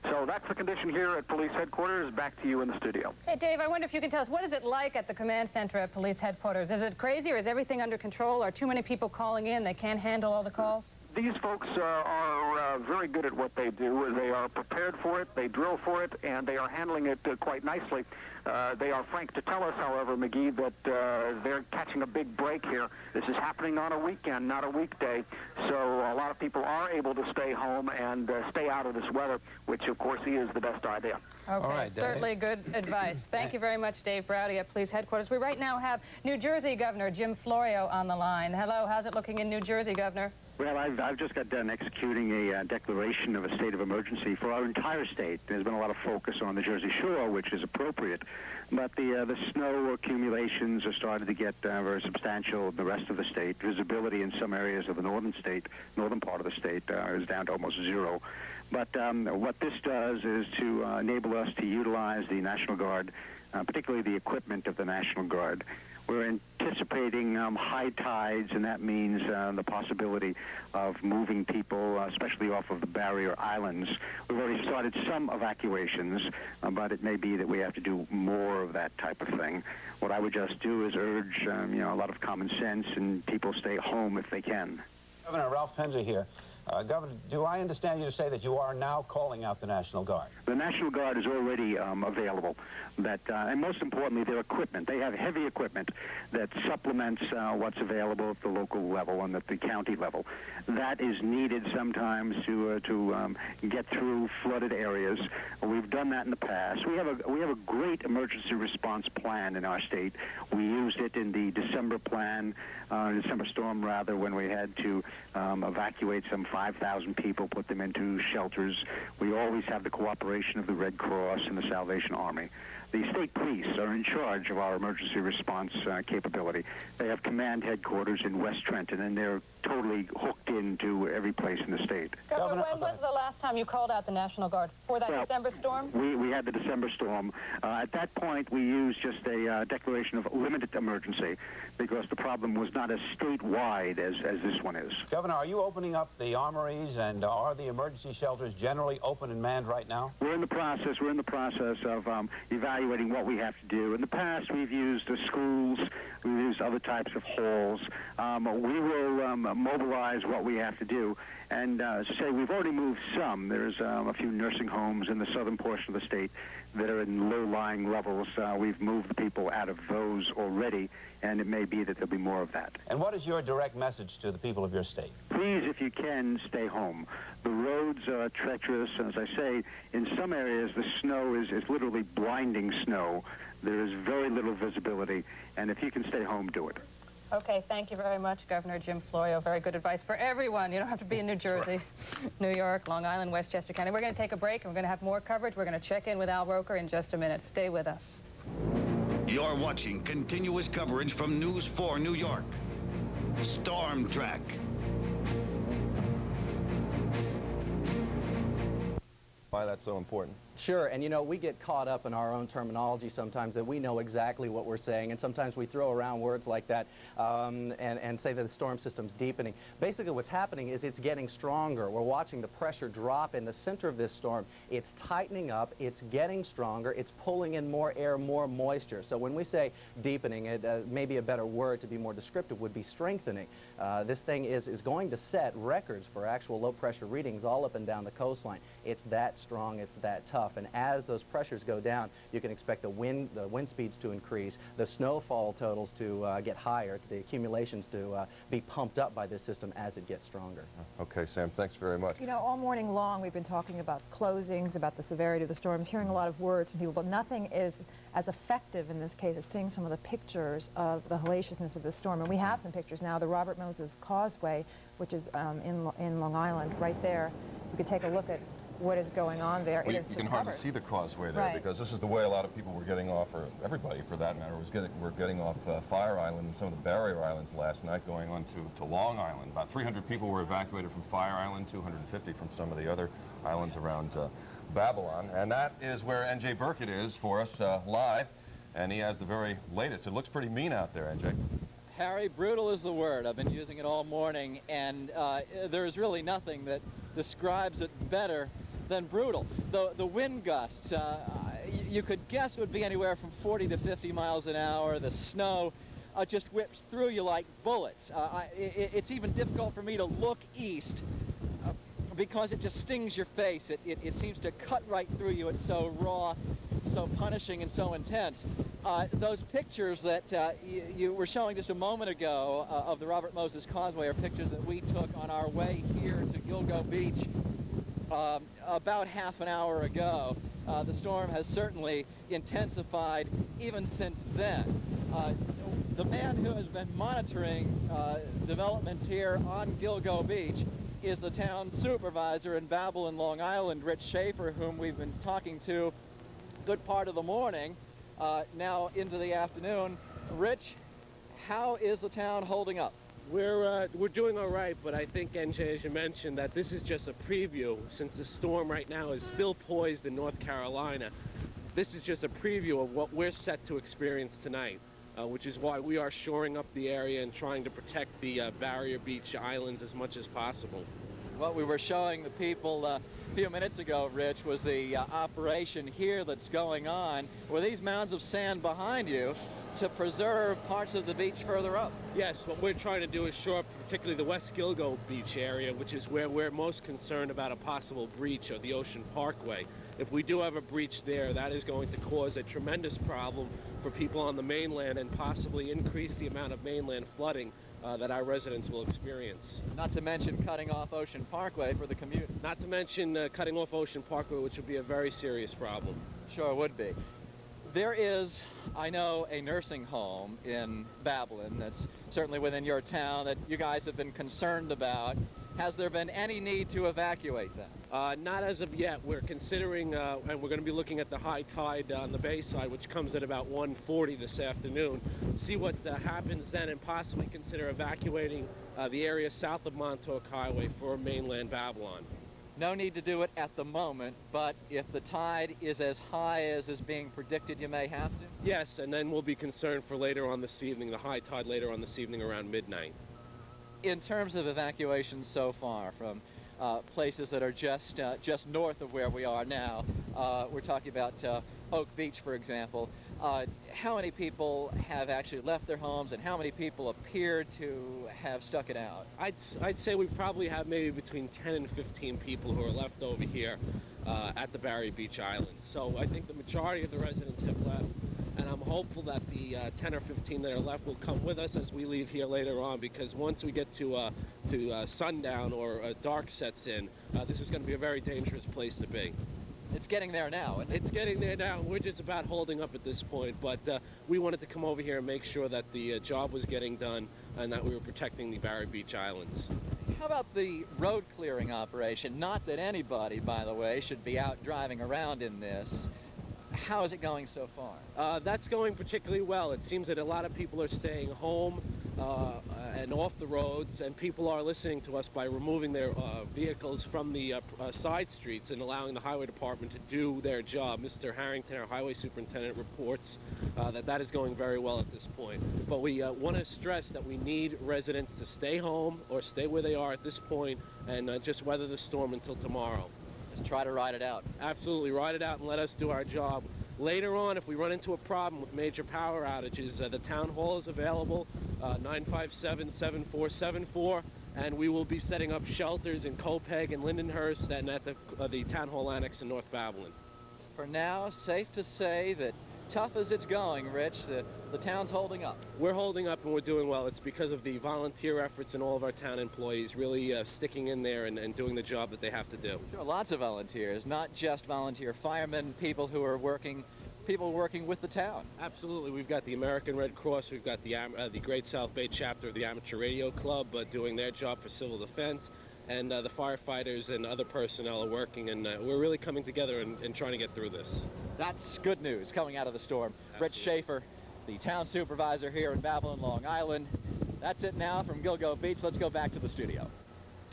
So that's the condition here at police headquarters. Back to you in the studio. Hey, Dave, I wonder if you can tell us, what is it like at the command center at police headquarters? Is it crazy, or is everything under control? Are too many people calling in? They can't handle all the calls? these folks are very good at what they do. They are prepared for it, they drill for it, and they are handling it quite nicely. They are frank to tell us, however, McGee, that they're catching a big break here. This is happening on a weekend, not a weekday. So a lot of people are able to stay home and stay out of this weather, which, of course, is the best idea. Okay, all right, certainly good advice. Thank you very much, Dave Browdy at Police Headquarters. We right now have New Jersey Governor Jim Florio on the line. Hello, how's it looking in New Jersey, Governor? Well, I've just got done executing a declaration of a state of emergency for our entire state. There's been a lot of focus on the Jersey Shore, which is appropriate, but the snow accumulations are starting to get very substantial in the rest of the state. Visibility in some areas of the northern part of the state is down to almost zero. But what this does is to enable us to utilize the National Guard, particularly the equipment of the National Guard. We're anticipating high tides, and that means the possibility of moving people, especially off of the barrier islands. We've already started some evacuations, but it may be that we have to do more of that type of thing. What I would just do is urge, a lot of common sense, and people stay home if they can. Governor Ralph Penza here. Governor, do I understand you to say that you are now calling out the National Guard? The National Guard is already available. And most importantly, their equipment. They have heavy equipment that supplements what's available at the local level and at the county level. That is needed sometimes to get through flooded areas. We've done that in the past. We have a great emergency response plan in our state. We used it in the December plan, December storm rather, when we had to evacuate some 5,000 people, put them into shelters. We always have the cooperation of the Red Cross and the Salvation Army. The state police are in charge of our emergency response capability. They have command headquarters in West Trenton, and they're totally hooked into every place in the state. Governor, when was the last time you called out the National Guard? For that December storm? We had the December storm. At that point, we used just a declaration of limited emergency because the problem was not as statewide as this one is. Governor, are you opening up the armories, and are the emergency shelters generally open and manned right now? We're in the process of evaluating what we have to do. In the past, we've used schools, we've used other types of halls. We will mobilize what we have to do. And as I say, we've already moved some. There's a few nursing homes in the southern portion of the state that are in low-lying levels. We've moved the people out of those already, and it may be that there'll be more of that. And what is your direct message to the people of your state? Please, if you can, stay home. The roads are treacherous, and as I say, in some areas the snow is literally blinding snow. There is very little visibility, and if you can stay home, do it. Okay, thank you very much, Governor Jim Florio. Very good advice for everyone. You don't have to be in New Jersey, New York, Long Island, Westchester County. We're going to take a break, and we're going to have more coverage. We're going to check in with Al Roker in just a minute. Stay with us. You're watching continuous coverage from News 4 New York. Storm Track. Why that's so important? Sure, and we get caught up in our own terminology sometimes that we know exactly what we're saying, and sometimes we throw around words like that and say that the storm system's deepening. Basically what's happening is it's getting stronger. We're watching the pressure drop in the center of this storm. It's tightening up, it's getting stronger, it's pulling in more air, more moisture. So when we say deepening, maybe a better word to be more descriptive would be strengthening. This thing is going to set records for actual low pressure readings all up and down the coastline. It's that strong, it's that tough. And as those pressures go down, you can expect the wind speeds to increase, the snowfall totals to get higher, the accumulations to be pumped up by this system as it gets stronger. Okay, Sam, thanks very much. All morning long we've been talking about closings, about the severity of the storms, hearing a lot of words from people, but nothing is as effective in this case as seeing some of the pictures of the hellaciousness of the storm. And we have some pictures now. The Robert Moses Causeway, which is in Long Island, right there. You could take a look at what is going on there. You can hardly see the causeway there, because this is the way a lot of people were getting off, or everybody for that matter, were getting off Fire Island and some of the barrier islands last night, going on to Long Island. About 300 people were evacuated from Fire Island, 250 from some of the other islands around Babylon. And that is where N.J. Burkett is for us live, and he has the very latest. It looks pretty mean out there, N.J. Harry, brutal is the word. I've been using it all morning, and there's really nothing that describes it better than brutal. The wind gusts, you could guess would be anywhere from 40 to 50 miles an hour. The snow, just whips through you like bullets. It's even difficult for me to look east because it just stings your face. It seems to cut right through you. It's so raw, so punishing, and so intense. Those pictures that you were showing just a moment ago of the Robert Moses Causeway are pictures that we took on our way here to Gilgo Beach about half an hour ago. The storm has certainly intensified even since then. The man who has been monitoring developments here on Gilgo Beach is the town supervisor in Babylon, Long Island, Rich Schaefer, whom we've been talking to a good part of the morning, now into the afternoon. Rich, how is the town holding up? We're doing all right, but I think, NJ, as you mentioned, that this is just a preview. Since the storm right now is still poised in North Carolina, this is just a preview of what we're set to experience tonight, which is why we are shoring up the area and trying to protect the barrier beach islands as much as possible. What we were showing the people a few minutes ago, Rich, was the operation here that's going on with these mounds of sand behind you to preserve parts of the beach further up. Yes, what we're trying to do is shore up particularly the West Gilgo Beach area, which is where we're most concerned about a possible breach of the Ocean Parkway. If we do have a breach there, that is going to cause a tremendous problem for people on the mainland and possibly increase the amount of mainland flooding that our residents will experience. Not to mention cutting off Ocean Parkway for the commute. Not to mention cutting off Ocean Parkway, which would be a very serious problem. Sure would be. There is, I know, a nursing home in Babylon that's certainly within your town that you guys have been concerned about. Has there been any need to evacuate them? Not as of yet. We're considering, and we're going to be looking at the high tide on the Bayside, which comes at about 1:40 this afternoon. See what happens then and possibly consider evacuating the area south of Montauk Highway for mainland Babylon. No need to do it at the moment, but if the tide is as high as is being predicted, you may have to? Yes, and then we'll be concerned for later on this evening, the high tide later on this evening around midnight. In terms of evacuations so far from places that are just north of where we are now, we're talking about Oak Beach, for example. How many people have actually left their homes, and how many people appear to have stuck it out? I'd say we probably have maybe between 10 and 15 people who are left over here at the Barrier Beach Island. So I think the majority of the residents have left, and I'm hopeful that the 10 or 15 that are left will come with us as we leave here later on, because once we get to sundown or dark sets in, this is going to be a very dangerous place to be. It's getting there now. It's getting there now. We're just about holding up at this point, but we wanted to come over here and make sure that the job was getting done and that we were protecting the Barrier Beach Islands. How about the road clearing operation? Not that anybody, by the way, should be out driving around in this. How is it going so far? That's going particularly well. It seems that a lot of people are staying home and off the roads, and people are listening to us by removing their vehicles from the side streets and allowing the highway department to do their job. Mr. Harrington, our highway superintendent, reports that is going very well at this point. But we want to stress that we need residents to stay home or stay where they are at this point and just weather the storm until tomorrow. Just try to ride it out. Absolutely, ride it out and let us do our job. Later on, if we run into a problem with major power outages, the town hall is available, 957-7474, and we will be setting up shelters in Copeg and Lindenhurst and at the town hall annex in North Babylon. For now, safe to say that tough as it's going, Rich, the town's holding up. We're holding up and we're doing well. It's because of the volunteer efforts and all of our town employees really sticking in there and doing the job that they have to do. Sure, lots of volunteers, not just volunteer firemen, people who are working with the town. Absolutely. We've got the American Red Cross, we've got the Great South Bay chapter of the Amateur Radio Club doing their job for civil defense, and the firefighters and other personnel are working, and we're really coming together and trying to get through this. That's good news coming out of the storm. Absolutely. Rich Schaefer, the town supervisor here in Babylon, Long Island. That's it now from Gilgo Beach. Let's go back to the studio.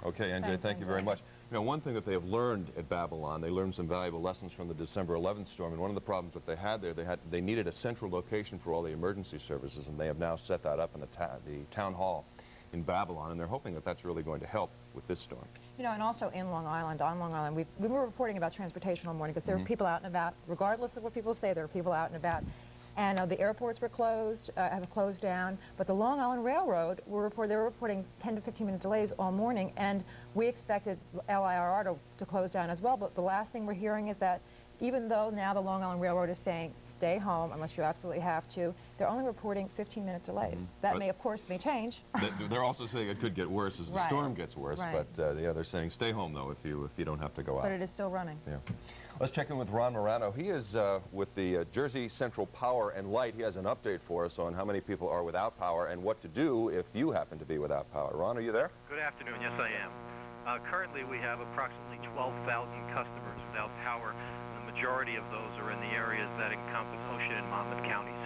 Okay, NJ, thank you very much. You know, one thing that they have learned at Babylon, they learned some valuable lessons from the December 11th storm, and one of the problems that they had there, they needed a central location for all the emergency services, and they have now set that up in the town hall in Babylon, and they're hoping that that's really going to help with this storm. You know, and also in Long Island, on Long Island, we were reporting about transportation all morning because there are people out and about, regardless of what people say, there are people out and about. And the airports were closed, have closed down, but the Long Island Railroad, they were reporting 10 to 15-minute delays all morning, and we expected LIRR to close down as well, but the last thing we're hearing is that even though now the Long Island Railroad is saying stay home unless you absolutely have to, they're only reporting 15-minute delays. That may, of course, change. They're also saying it could get worse as the storm gets worse, but yeah, they're saying stay home though if you don't have to go out. But it is still running. Yeah. Let's check in with Ron Morano. He is with the Jersey Central Power and Light. He has an update for us on how many people are without power and what to do if you happen to be without power. Ron, are you there? Good afternoon. Yes, I am. Currently, we have approximately 12,000 customers without power. The majority of those are in the areas that encompass Ocean and Monmouth counties.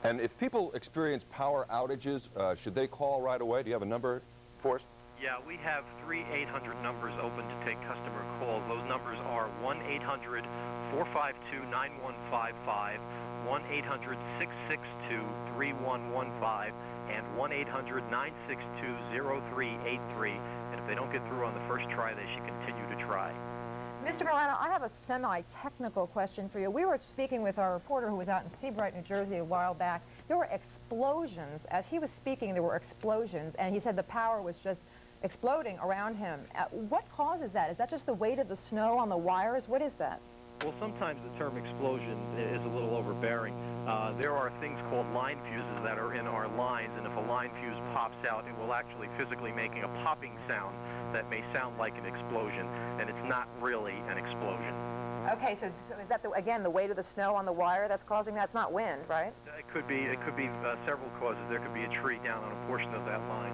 And if people experience power outages, should they call right away? Do you have a number for us? Yeah, we have 3 800 numbers open to take customer calls. Those numbers are 1-800-452-9155, 1-800-662-3115, and 1-800-962-0383. And if they don't get through on the first try, they should continue to try. Mr. Morano, I have a semi-technical question for you. We were speaking with our reporter who was out in Seabright, New Jersey a while back. There were explosions. As he was speaking, there were explosions, and he said the power was just exploding around him. What causes that? Is that just the weight of the snow on the wires? What is that? Well, sometimes the term explosion is a little overbearing. There are things called line fuses that are in our lines, and if a line fuse pops out, it will actually physically making a popping sound that may sound like an explosion, and it's not really an explosion. Okay, so is that, again, the weight of the snow on the wire that's causing that? It's not wind, right? It could be several causes. There could be a tree down on a portion of that line.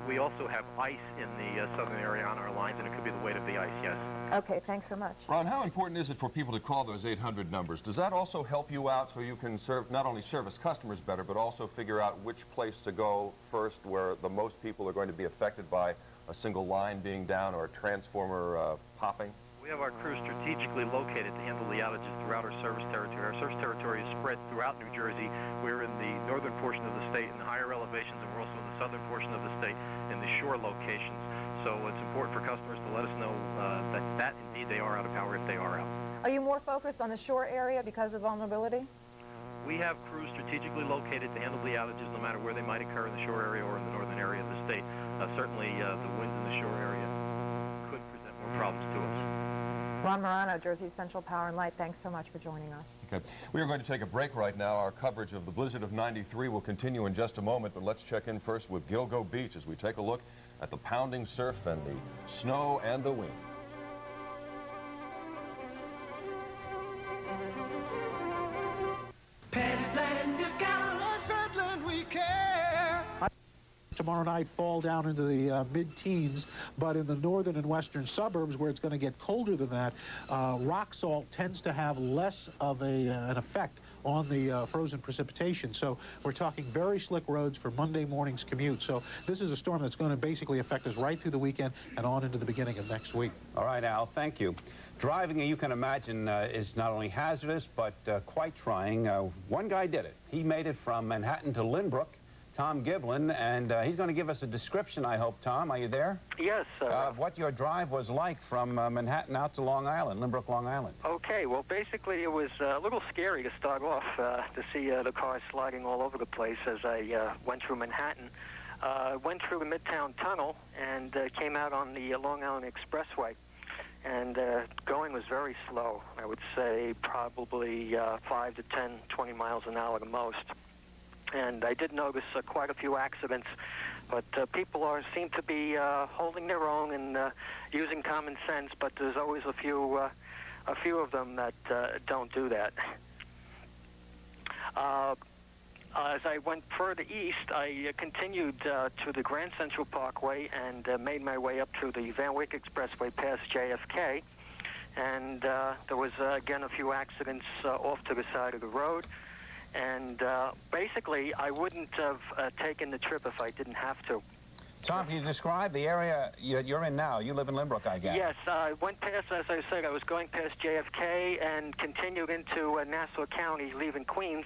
We also have ice in the southern area on our lines, and it could be the weight of the ice, yes. Okay, thanks so much. Ron, how important is it for people to call those 800 numbers? Does that also help you out so you can not only service customers better, but also figure out which place to go first where the most people are going to be affected by a single line being down or a transformer popping? We have our crews strategically located to handle the outages throughout our service territory. Our service territory is spread throughout New Jersey. We're in the northern portion of the state in the higher elevations, and we're also in the southern portion of the state in the shore locations. So it's important for customers to let us know that indeed they are out of power if they are out. Are you more focused on the shore area because of vulnerability? We have crews strategically located to handle the outages no matter where they might occur in the shore area or in the northern area of the state. Certainly the winds in the shore area could present more problems to us. Ron Morano, Jersey Central Power and Light, thanks so much for joining us. Okay. We are going to take a break right now. Our coverage of the blizzard of '93 will continue in just a moment, but let's check in first with Gilgo Beach as we take a look at the pounding surf and the snow and the wind. Petland discounts. On Petland we care. Tomorrow night fall down into the mid-teens, but in the northern and western suburbs where it's going to get colder than that, rock salt tends to have less of an effect on the frozen precipitation. So we're talking very slick roads for Monday morning's commute. So this is a storm that's going to basically affect us right through the weekend and on into the beginning of next week. All right, Al, thank you. Driving, you can imagine, is not only hazardous, but quite trying. One guy did it. He made it from Manhattan to Lynbrook. Tom Giblin, and he's going to give us a description, I hope. Tom, are you there? Yes. Of what your drive was like from Manhattan out to Long Island, Lynbrook, Long Island. Okay, well, basically it was a little scary to start off, to see the cars sliding all over the place as I went through Manhattan. Went through the Midtown Tunnel and came out on the Long Island Expressway. And going was very slow. I would say probably 5 to 10, 20 miles an hour the most. And I did notice quite a few accidents, but people seem to be holding their own and using common sense. But there's always a few of them that don't do that. As I went further east, I continued to the Grand Central Parkway and made my way up through the Van Wyck Expressway past JFK. And there was again a few accidents off to the side of the road. And basically, I wouldn't have taken the trip if I didn't have to. Tom, can you describe the area you're in now? You live in Lynbrook, I guess. Yes, I went past, as I said, I was going past JFK and continued into Nassau County, leaving Queens,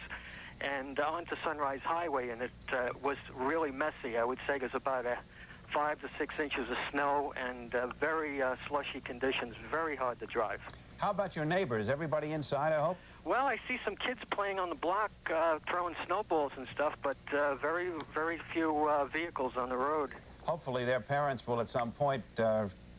and onto Sunrise Highway, and it was really messy. I would say there's about 5 to 6 inches of snow and very slushy conditions, very hard to drive. How about your neighbors? Everybody inside, I hope? Well, I see some kids playing on the block, throwing snowballs and stuff, but very, very few vehicles on the road. Hopefully their parents will at some point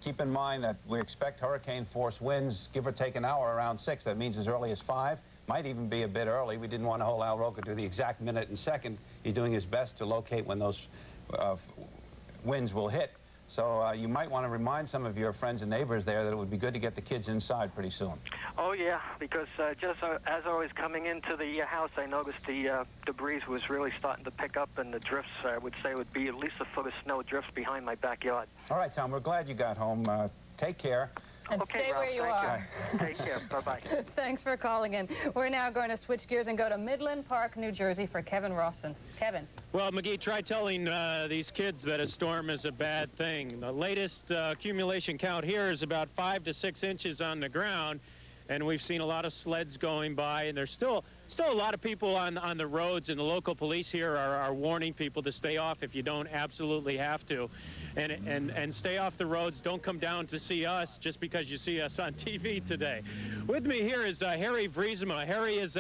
keep in mind that we expect hurricane-force winds, give or take an hour, around 6. That means as early as 5. Might even be a bit early. We didn't want to hold Al Roker to the exact minute and second. He's doing his best to locate when those winds will hit. So you might want to remind some of your friends and neighbors there that it would be good to get the kids inside pretty soon. Oh, yeah, because just as I was coming into the house, I noticed the breeze was really starting to pick up, and the drifts, I would say, would be at least a foot of snow drifts behind my backyard. All right, Tom, we're glad you got home. Take care. And okay, stay Ralph, where you are. Take care. Bye-bye. Thanks for calling in. We're now going to switch gears and go to Midland Park, New Jersey for Kevin Rawson. Kevin. Well, McGee, try telling these kids that a storm is a bad thing. The latest accumulation count here is about 5 to 6 inches on the ground, and we've seen a lot of sleds going by, and there's still a lot of people on the roads, and the local police here are warning people to stay off if you don't absolutely have to. And stay off the roads. Don't come down to see us just because you see us on TV today. With me here is Harry Vriesema. Harry is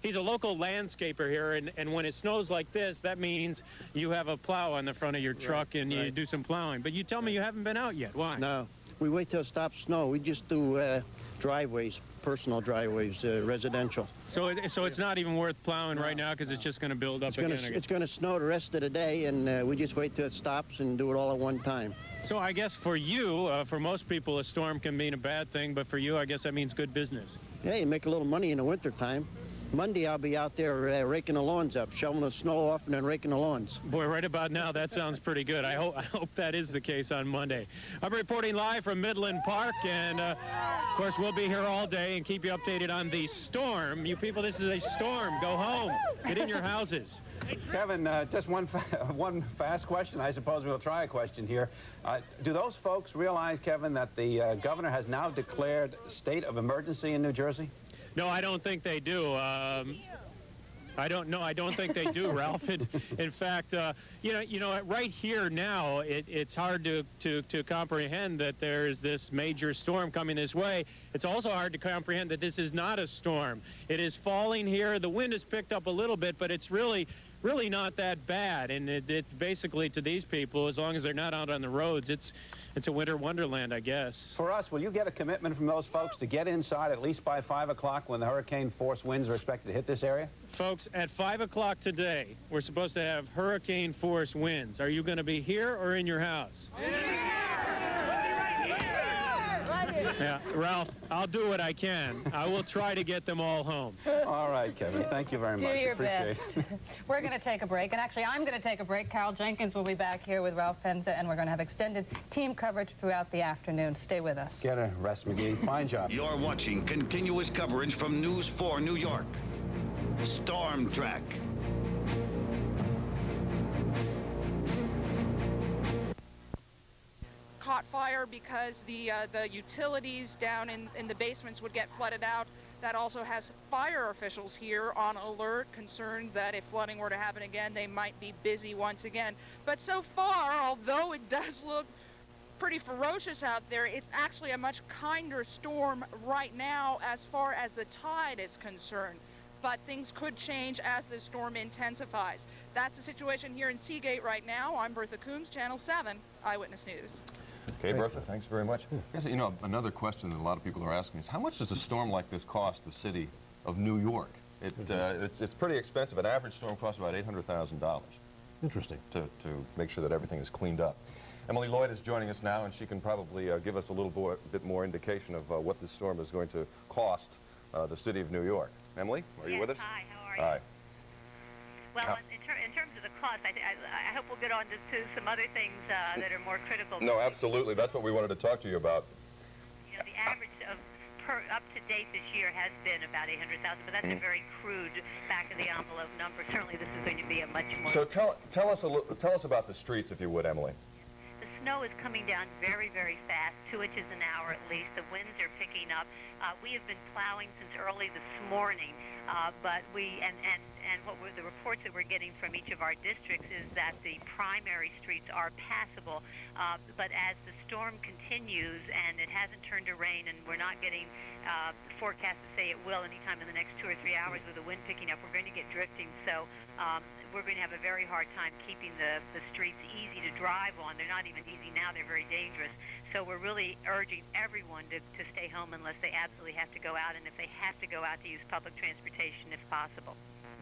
he's a local landscaper here, and when it snows like this, that means you have a plow on the front of your truck and you do some plowing. But you tell me you haven't been out yet. Why? No, we wait till it stops snow. We just do driveways, personal driveways, residential. So it's not even worth plowing right now because it's just going to build up again. It's going to snow the rest of the day, and we just wait till it stops and do it all at one time. So I guess for you, for most people, a storm can mean a bad thing, but for you, I guess that means good business. Yeah, you make a little money in the wintertime. Monday, I'll be out there raking the lawns up, shoveling the snow off, and then raking the lawns. Boy, right about now, that sounds pretty good. I hope that is the case on Monday. I'm reporting live from Midland Park, and, of course, we'll be here all day and keep you updated on the storm. You people, this is a storm. Go home. Get in your houses. Kevin, just one fast question. I suppose we'll try a question here. Do those folks realize, Kevin, that the governor has now declared state of emergency in New Jersey? No, I don't think they do. I don't think they do, Ralph. In fact, you know, right here now, it's hard to comprehend that there's this major storm coming this way. It's also hard to comprehend that this is not a storm. It is falling here. The wind has picked up a little bit, but it's really not that bad. And it basically, to these people, as long as they're not out on the roads, it's a winter wonderland, I guess. For us, will you get a commitment from those folks to get inside at least by 5 o'clock when the hurricane-force winds are expected to hit this area? Folks, at 5 o'clock today, we're supposed to have hurricane-force winds. Are you going to be here or in your house? Yeah, Ralph, I'll do what I can. I will try to get them all home. All right, Kevin. Thank you very much. Do your best. We're going to take a break, and actually, I'm going to take a break. Carol Jenkins will be back here with Ralph Penza, and we're going to have extended team coverage throughout the afternoon. Stay with us. Get a rest, McGee. Fine job. You're watching continuous coverage from News 4 New York. Storm Track. Caught fire because the utilities down in the basements would get flooded out. That also has fire officials here on alert, concerned that if flooding were to happen again, they might be busy once again. But so far, although it does look pretty ferocious out there, it's actually a much kinder storm right now as far as the tide is concerned. But things could change as the storm intensifies. That's the situation here in Seagate right now. I'm Bertha Coombs, Channel 7 Eyewitness News. Okay, Bertha, thanks very much. Yes, you know, another question that a lot of people are asking is, how much does a storm like this cost the city of New York? It's pretty expensive. An average storm costs about $800,000. Interesting. To make sure that everything is cleaned up. Emily Lloyd is joining us now, and she can probably give us a little bit more indication of what this storm is going to cost the city of New York. Emily, are you with us? Hi, how are you? Hi. Well, in terms of the cost, I hope we'll get on to some other things that are more critical. No, absolutely. That's what we wanted to talk to you about. You know, the average of up to date this year has been about 800,000, but that's a very crude back-of-the-envelope number. Certainly, this is going to be a much more. So tell us about the streets, if you would, Emily. The snow is coming down very, very fast, 2 inches an hour at least. The winds are picking up. We have been plowing since early this morning, but the reports that we're getting from each of our districts is that the primary streets are passable. But as the storm continues and it hasn't turned to rain, and we're not getting forecasts to say it will anytime in the next 2 or 3 hours with the wind picking up, we're going to get drifting. So we're going to have a very hard time keeping the streets easy to drive on. They're not even easy now. They're very dangerous. So we're really urging everyone to stay home unless they absolutely have to go out, and if they have to go out, to use public transportation if possible.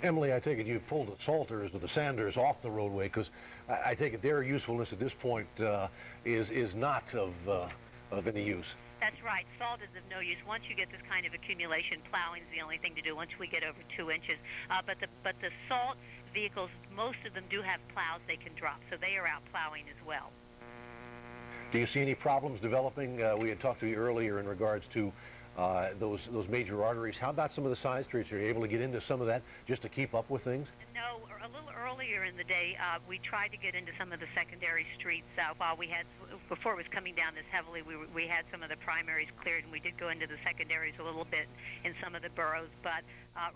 Emily, I take it you've pulled the Salters or the Sanders off the roadway, because I take it their usefulness at this point is not of any use. That's right. Salt is of no use. Once you get this kind of accumulation, plowing is the only thing to do once we get over 2 inches. But the salt vehicles, most of them do have plows they can drop, so they are out plowing as well. Do you see any problems developing? We had talked to you earlier in regards to those major arteries. How about some of the side streets? Are you able to get into some of that just to keep up with things? No, a little earlier in the day, we tried to get into some of the secondary streets while we had, before it was coming down this heavily, we had some of the primaries cleared, and we did go into the secondaries a little bit in some of the boroughs, but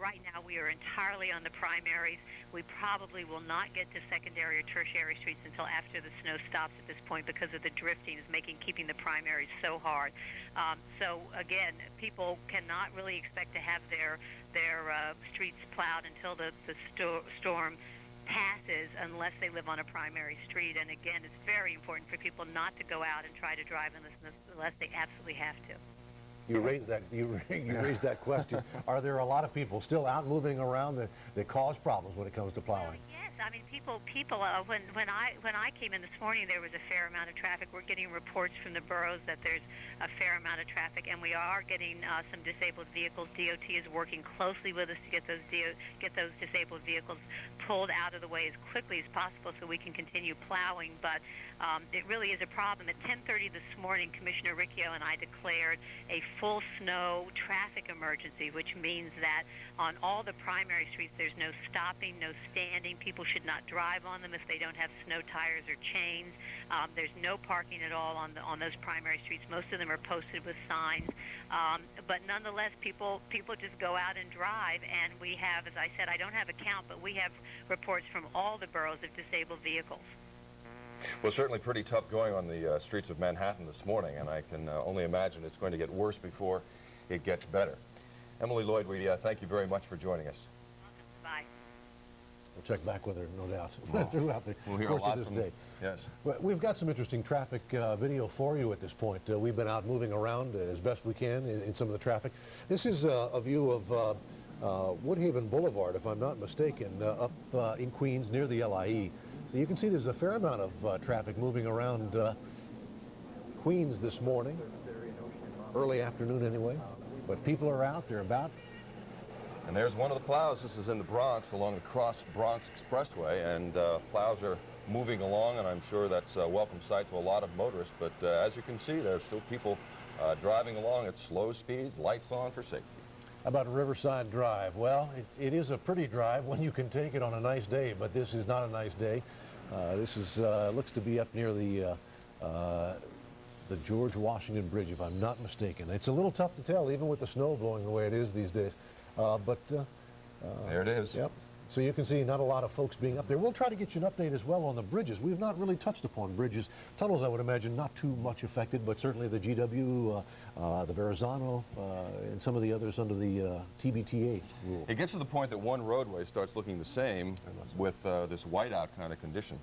right now we are entirely on the primaries. We probably will not get to secondary or tertiary streets until after the snow stops at this point, because of the drifting is keeping the primaries so hard. So again, people cannot really expect to have their streets plowed until the storm passes, unless they live on a primary street. And again, it's very important for people not to go out and try to drive unless they absolutely have to. You raised that question. Are there a lot of people still out moving around that cause problems when it comes to plowing? Yes, I mean, people. When I came in this morning, there was a fair amount of traffic. We're getting reports from the boroughs that there's a fair amount of traffic, and we are getting some disabled vehicles. DOT is working closely with us to get those disabled vehicles pulled out of the way as quickly as possible, so we can continue plowing. But it really is a problem. At 10:30 this morning, Commissioner Riccio and I declared a full snow traffic emergency, which means that on all the primary streets, there's no stopping, no standing. People should not drive on them if they don't have snow tires or chains. There's no parking at all on those primary streets. Most of them are posted with signs. But nonetheless, people just go out and drive. And we have, as I said, I don't have a count, but we have reports from all the boroughs of disabled vehicles. Well, certainly pretty tough going on the streets of Manhattan this morning, and I can only imagine it's going to get worse before it gets better. Emily Lloyd, we thank you very much for joining us. Bye. We'll check back with her, no doubt, throughout the course of this day. Yes. Well, we've got some interesting traffic video for you at this point. We've been out moving around as best we can in some of the traffic. This is a view of Woodhaven Boulevard, if I'm not mistaken, up in Queens near the LIE. So you can see there's a fair amount of traffic moving around Queens this morning, early afternoon anyway. But people are out, they're about. And there's one of the plows. This is in the Bronx, along the Cross Bronx Expressway, and plows are moving along, and I'm sure that's a welcome sight to a lot of motorists. But as you can see, there's still people driving along at slow speeds, lights on for safety. How about Riverside Drive? Well, it is a pretty drive when you can take it on a nice day, but this is not a nice day. This is looks to be up near the George Washington Bridge, if I'm not mistaken. It's a little tough to tell, even with the snow blowing the way it is these days. But there it is. Yep. So you can see not a lot of folks being up there. We'll try to get you an update as well on the bridges. We've not really touched upon bridges. Tunnels, I would imagine, not too much affected, but certainly the GW, the Verrazano, and some of the others under the TBTA rule. It gets to the point that one roadway starts looking the same with this whiteout kind of condition.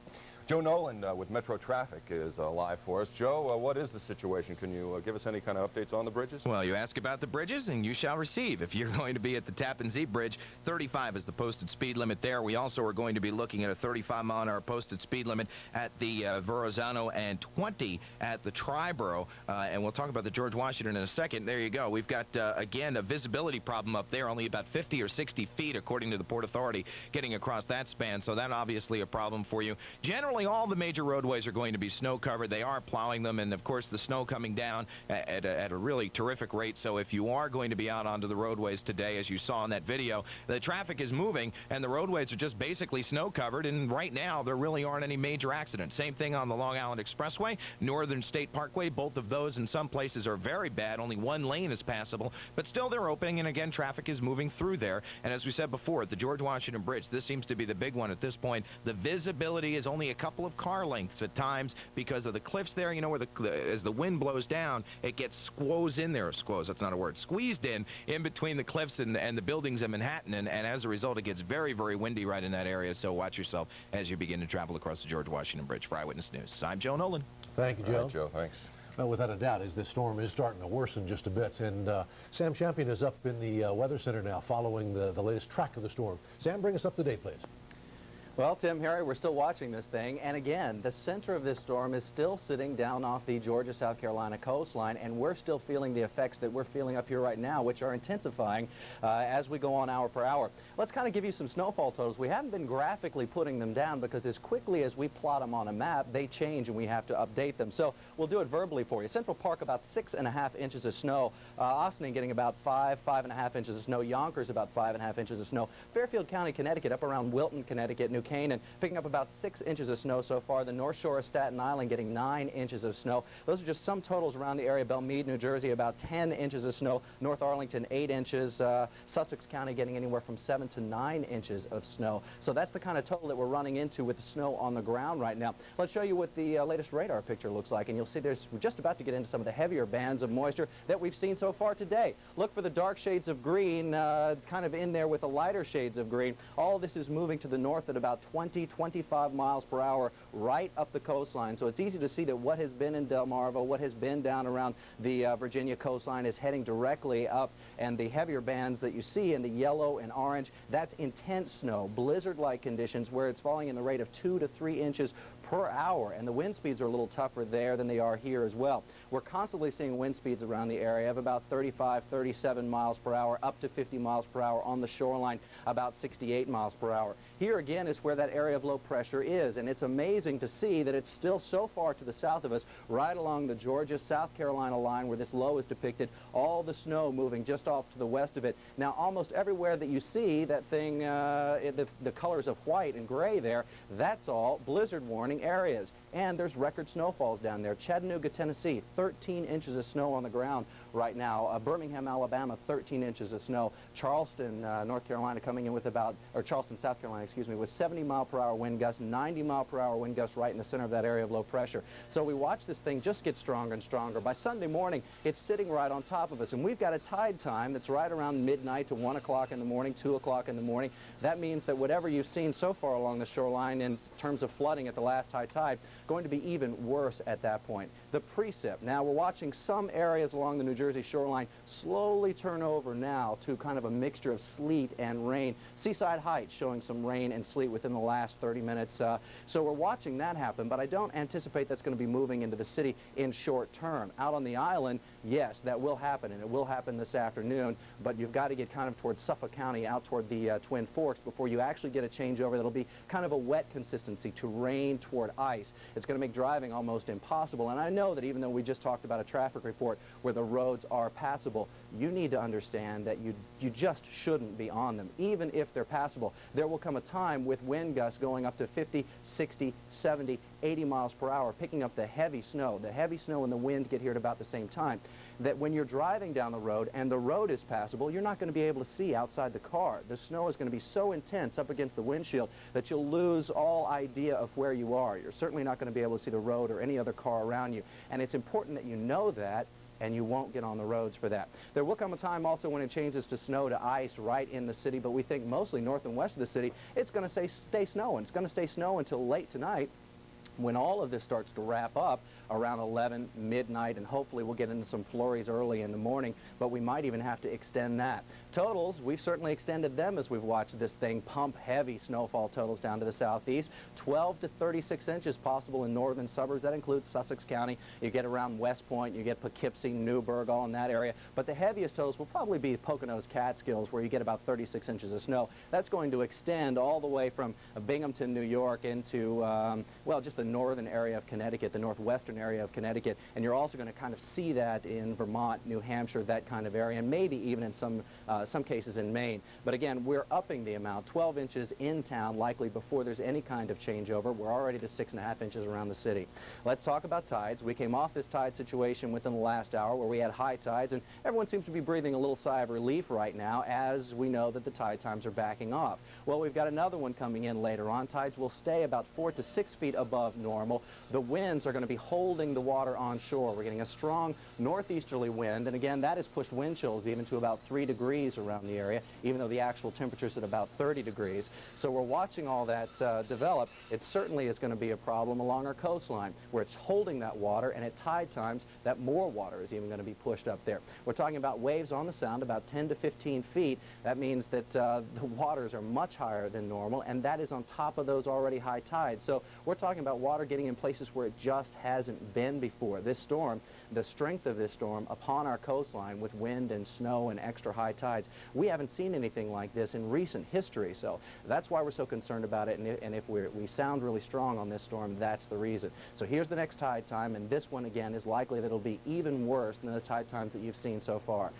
Joe Nolan with Metro Traffic is live for us. Joe, what is the situation? Can you give us any kind of updates on the bridges? Well, you ask about the bridges, and you shall receive. If you're going to be at the Tappan Zee Bridge, 35 is the posted speed limit there. We also are going to be looking at a 35-mile-an-hour posted speed limit at the Verrazano and 20 at the Triborough. And we'll talk about the George Washington in a second. There you go. We've got, again, a visibility problem up there, only about 50 or 60 feet, according to the Port Authority, getting across that span. So that's obviously a problem for you. Generally nearly all the major roadways are going to be snow covered. They are plowing them, and of course the snow coming down at a really terrific rate. So if you are going to be out onto the roadways today, as you saw in that video, the traffic is moving and the roadways are just basically snow covered, and right now there really aren't any major accidents. Same thing on the Long Island Expressway, Northern State Parkway. Both of those in some places are very bad. Only one lane is passable, but still they're opening, and again traffic is moving through there. And as we said before, at the George Washington Bridge, this seems to be the big one at this point. The visibility is only a couple of car lengths at times because of the cliffs there. You know, where as the wind blows down, it gets squoze in there. Squoze, that's not a word. Squeezed in between the cliffs and the buildings in Manhattan, and as a result, it gets very, very windy right in that area. So watch yourself as you begin to travel across the George Washington Bridge. For Eyewitness News, I'm Joe Nolan. Thank you, Joe. All right, Joe, thanks. Well, without a doubt, as this storm is starting to worsen just a bit, and Sam Champion is up in the Weather Center now following the latest track of the storm. Sam, bring us up to date, please. Well, Tim, Harry, we're still watching this thing, and again, the center of this storm is still sitting down off the Georgia-South Carolina coastline, and we're still feeling the effects that we're feeling up here right now, which are intensifying as we go on hour per hour. Let's kind of give you some snowfall totals. We haven't been graphically putting them down because as quickly as we plot them on a map, they change and we have to update them. So we'll do it verbally for you. Central Park, about 6.5 inches of snow. Ossining getting about 5.5 inches of snow. Yonkers, about 5.5 inches of snow. Fairfield County, Connecticut, up around Wilton, Connecticut, New Canaan, picking up about 6 inches of snow so far. The North Shore of Staten Island getting 9 inches of snow. Those are just some totals around the area. Belmead, New Jersey, about 10 inches of snow. North Arlington, 8 inches. Sussex County getting anywhere from 7 to 9 inches of snow. So that's the kind of total that we're running into with the snow on the ground right now. Let's show you what the latest radar picture looks like, and you'll see we're just about to get into some of the heavier bands of moisture that we've seen so far today. Look for the dark shades of green kind of in there with the lighter shades of green. All of this is moving to the north at about 20-25 miles per hour right up the coastline. So it's easy to see that what has been in Delmarva, what has been down around the Virginia coastline is heading directly up, and the heavier bands that you see in the yellow and orange, that's intense snow, blizzard-like conditions where it's falling in the rate of 2 to 3 inches per hour, and the wind speeds are a little tougher there than they are here as well. We're constantly seeing wind speeds around the area of about 35, 37 miles per hour, up to 50 miles per hour on the shoreline, about 68 miles per hour. Here again is where that area of low pressure is, and it's amazing to see that it's still so far to the south of us, right along the Georgia-South Carolina line where this low is depicted, all the snow moving just off to the west of it. Now, almost everywhere that you see that thing, the colors of white and gray there, that's all blizzard warning areas. And there's record snowfalls down there. Chattanooga, Tennessee, 13 inches of snow on the ground right now. Birmingham, Alabama, 13 inches of snow. Charleston, North Carolina, coming in with Charleston, South Carolina, excuse me, with 70-mile-per-hour wind gusts, 90-mile-per-hour wind gusts right in the center of that area of low pressure. So we watch this thing just get stronger and stronger. By Sunday morning, it's sitting right on top of us, and we've got a tide time that's right around midnight to 1 o'clock in the morning, 2 o'clock in the morning. That means that whatever you've seen so far along the shoreline in terms of flooding at the last high tide, going to be even worse at that point. The precip. Now, we're watching some areas along the New Jersey shoreline slowly turn over now to kind of a mixture of sleet and rain. Seaside Heights showing some rain and sleet within the last 30 minutes. So we're watching that happen, but I don't anticipate that's going to be moving into the city in short term. Out on the island, yes, that will happen, and it will happen this afternoon, but you've got to get kind of towards Suffolk County, out toward the Twin Forks, before you actually get a changeover that'll be kind of a wet consistency to rain toward ice. It's going to make driving almost impossible, and I know that even though we just talked about a traffic report where the roads are passable, you need to understand that you just shouldn't be on them, even if they're passable. There will come a time with wind gusts going up to 50, 60, 70, 80 miles per hour, picking up the heavy snow. The heavy snow and the wind get here at about the same time. That when you're driving down the road and the road is passable, you're not going to be able to see outside the car. The snow is going to be so intense up against the windshield that you'll lose all idea of where you are. You're certainly not going to be able to see the road or any other car around you. And it's important that you know that, and you won't get on the roads for that. There will come a time also when it changes to snow to ice right in the city, but we think mostly north and west of the city, it's going to stay snowing. It's going to stay snow until late tonight. When all of this starts to wrap up, around 11, midnight, and hopefully we'll get into some flurries early in the morning, but we might even have to extend that. Totals, we've certainly extended them as we've watched this thing pump heavy snowfall totals down to the southeast. 12 to 36 inches possible in northern suburbs. That includes Sussex County. You get around West Point, you get Poughkeepsie, Newburgh, all in that area. But the heaviest totals will probably be Poconos, Catskills, where you get about 36 inches of snow. That's going to extend all the way from Binghamton, New York into, well, just the northern area of Connecticut, the northwestern area of Connecticut. And you're also going to kind of see that in Vermont, New Hampshire, that kind of area, and maybe even in some cases in Maine. But again, we're upping the amount, 12 inches in town, likely before there's any kind of changeover. We're already to 6.5 inches around the city. Let's talk about tides. We came off this tide situation within the last hour where we had high tides, and everyone seems to be breathing a little sigh of relief right now as we know that the tide times are backing off. Well, we've got another one coming in later on. Tides will stay about 4 to 6 feet above normal. The winds are going to be holding the water on shore. We're getting a strong northeasterly wind, and again, that has pushed wind chills even to about 3 degrees around the area, even though the actual temperature's at about 30 degrees. So we're watching all that develop. It certainly is going to be a problem along our coastline where it's holding that water, and at tide times that more water is even going to be pushed up there. We're talking about waves on the Sound about 10 to 15 feet. That means that the waters are much higher than normal, and that is on top of those already high tides. So we're talking about water getting in places where it just hasn't been before. This storm, the strength of this storm upon our coastline with wind and snow and extra high tides, we haven't seen anything like this in recent history. So that's why we're so concerned about it, and if we sound really strong on this storm, that's the reason. So here's the next tide time, and this one again is likely that it'll be even worse than the tide times that you've seen so far.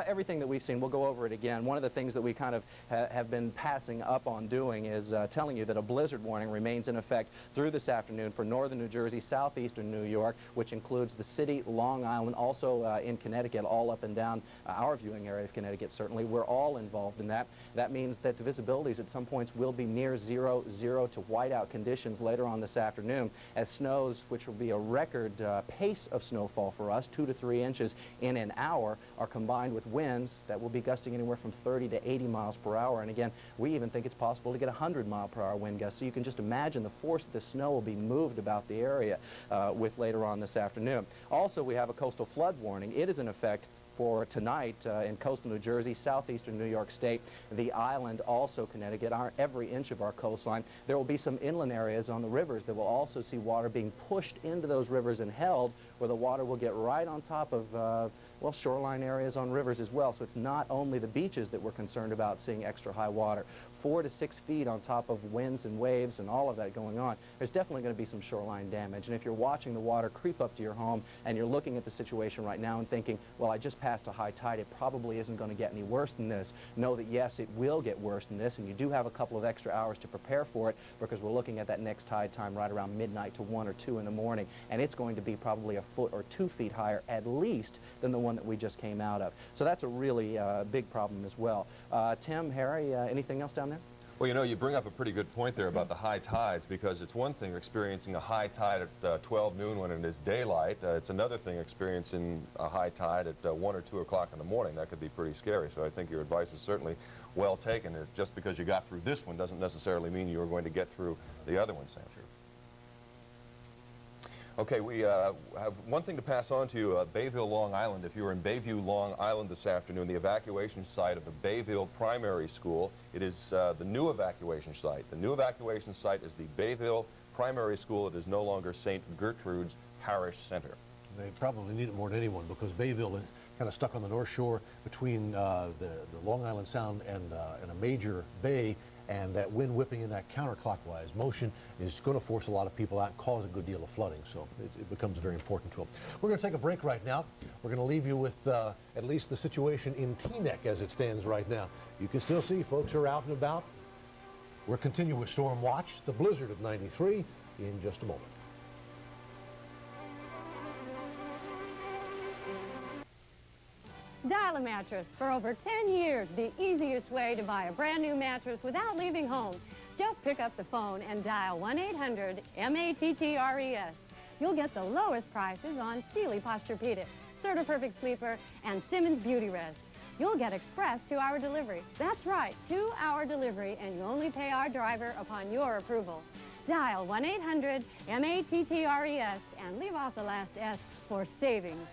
Everything that we've seen, we'll go over it again. One of the things that we kind of have been passing up on doing is telling you that a blizzard warning remains in effect through this afternoon for northern New Jersey, southeastern New York, which includes the city, Long Island, also in Connecticut, all up and down our viewing area of Connecticut, certainly. We're all involved in that. That means that the visibilities at some points will be near zero to whiteout conditions later on this afternoon, as snows, which will be a record pace of snowfall for us, 2 to 3 inches in an hour, are combined with winds that will be gusting anywhere from 30 to 80 miles per hour. And again, we even think it's possible to get 100-mile-per-hour wind gusts. So you can just imagine the force that the snow will be moved about the area with later on this afternoon. Also, we have a coastal flood warning. It is in effect for tonight in coastal New Jersey, southeastern New York State, the island, also Connecticut, every inch of our coastline. There will be some inland areas on the rivers that will also see water being pushed into those rivers and held, where the water will get right on top of well, shoreline areas on rivers as well. So it's not only the beaches that we're concerned about seeing extra high water. 4 to 6 feet on top of winds and waves and all of that going on, there's definitely going to be some shoreline damage. And if you're watching the water creep up to your home and you're looking at the situation right now and thinking, well, I just passed a high tide, it probably isn't going to get any worse than this, know that yes, it will get worse than this, and you do have a couple of extra hours to prepare for it, because we're looking at that next tide time right around midnight to 1 or 2 in the morning, and it's going to be probably a foot or 2 feet higher at least than the one that we just came out of. So that's a really big problem as well. Tim, Harry, anything else down there? Well, you know, you bring up a pretty good point there about the high tides, because it's one thing experiencing a high tide at 12 noon when it is daylight. It's another thing experiencing a high tide at 1 or 2 o'clock in the morning. That could be pretty scary. So I think your advice is certainly well taken. Just because you got through this one doesn't necessarily mean you're going to get through the other one, Sam. Okay, we have one thing to pass on to you, Bayville, Long Island. If you were in Bayview, Long Island this afternoon, the evacuation site of the Bayville Primary School, it is the new evacuation site. The new evacuation site is the Bayville Primary School. It is no longer St. Gertrude's Parish Center. They probably need it more than anyone, because Bayville is kind of stuck on the North Shore between the Long Island Sound and a major bay, and that wind whipping in that counterclockwise motion is going to force a lot of people out and cause a good deal of flooding. So it becomes very important to them. We're going to take a break right now. We're going to leave you with at least the situation in Teaneck as it stands right now. You can still see folks are out and about. We're continuing with Storm Watch, the blizzard of '93, in just a moment. Dial a Mattress. For over 10 years, the easiest way to buy a brand new mattress without leaving home. Just pick up the phone and dial 1-800-MATTRES. You'll get the lowest prices on Sealy Posturepedic, Certa Perfect Sleeper, and Simmons Beauty Rest. You'll get express 2-hour delivery. That's right, 2-hour delivery, and you only pay our driver upon your approval. Dial 1-800-MATTRES and leave off the last S for savings.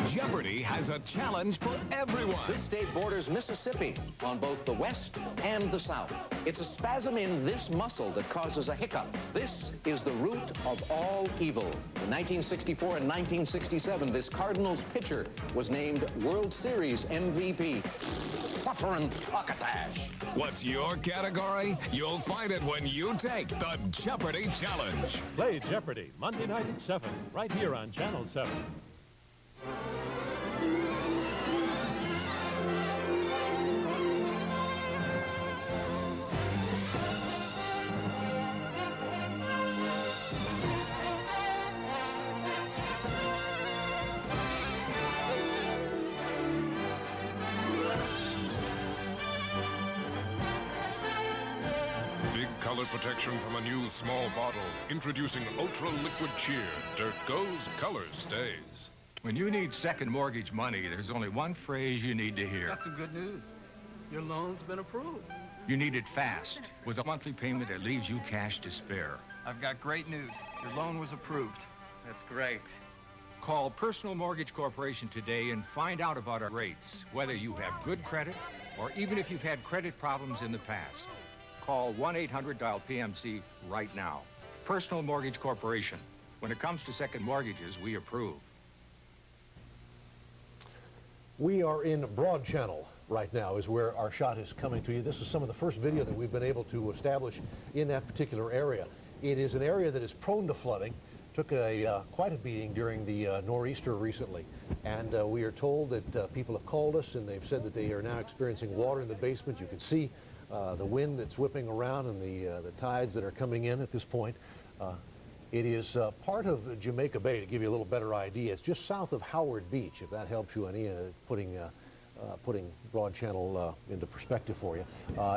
Jeopardy has a challenge for everyone. This state borders Mississippi on both the west and the south. It's a spasm in this muscle that causes a hiccup. This is the root of all evil. In 1964 and 1967, this Cardinals pitcher was named World Series MVP. Flufferin' Puckatash. What's your category? You'll find it when you take the Jeopardy Challenge. Play Jeopardy Monday night at 7, right here on Channel 7. Color protection from a new small bottle. Introducing Ultra Liquid Cheer. Dirt goes, color stays. When you need second mortgage money, there's only one phrase you need to hear. Got some good news. Your loan's been approved. You need it fast, with a monthly payment that leaves you cash to spare. I've got great news. Your loan was approved. That's great. Call Personal Mortgage Corporation today and find out about our rates, whether you have good credit or even if you've had credit problems in the past. Call 1-800-DIAL-PMC right now. Personal Mortgage Corporation. When it comes to second mortgages, we approve. We are in Broad Channel right now is where our shot is coming to you. This is some of the first video that we've been able to establish in that particular area. It is an area that is prone to flooding. Took quite a beating during the nor'easter recently. And we are told that people have called us and they've said that they are now experiencing water in the basement. You can see the wind that's whipping around and the tides that are coming in at this point. It is part of Jamaica Bay, to give you a little better idea. It's just south of Howard Beach, if that helps you any, putting Broad Channel into perspective for you.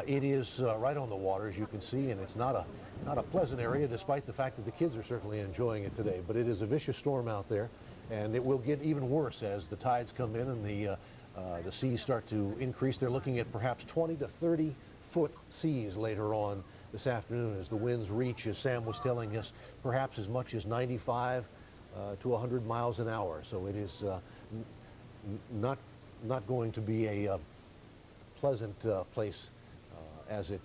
It is right on the water, as you can see, and it's not a pleasant area, despite the fact that the kids are certainly enjoying it today. But it is a vicious storm out there, and it will get even worse as the tides come in and the seas start to increase. They're looking at perhaps 20 to 30 foot seas later on this afternoon as the winds reach, as Sam was telling us, perhaps as much as 95 to 100 miles an hour. So it is not going to be a pleasant place as it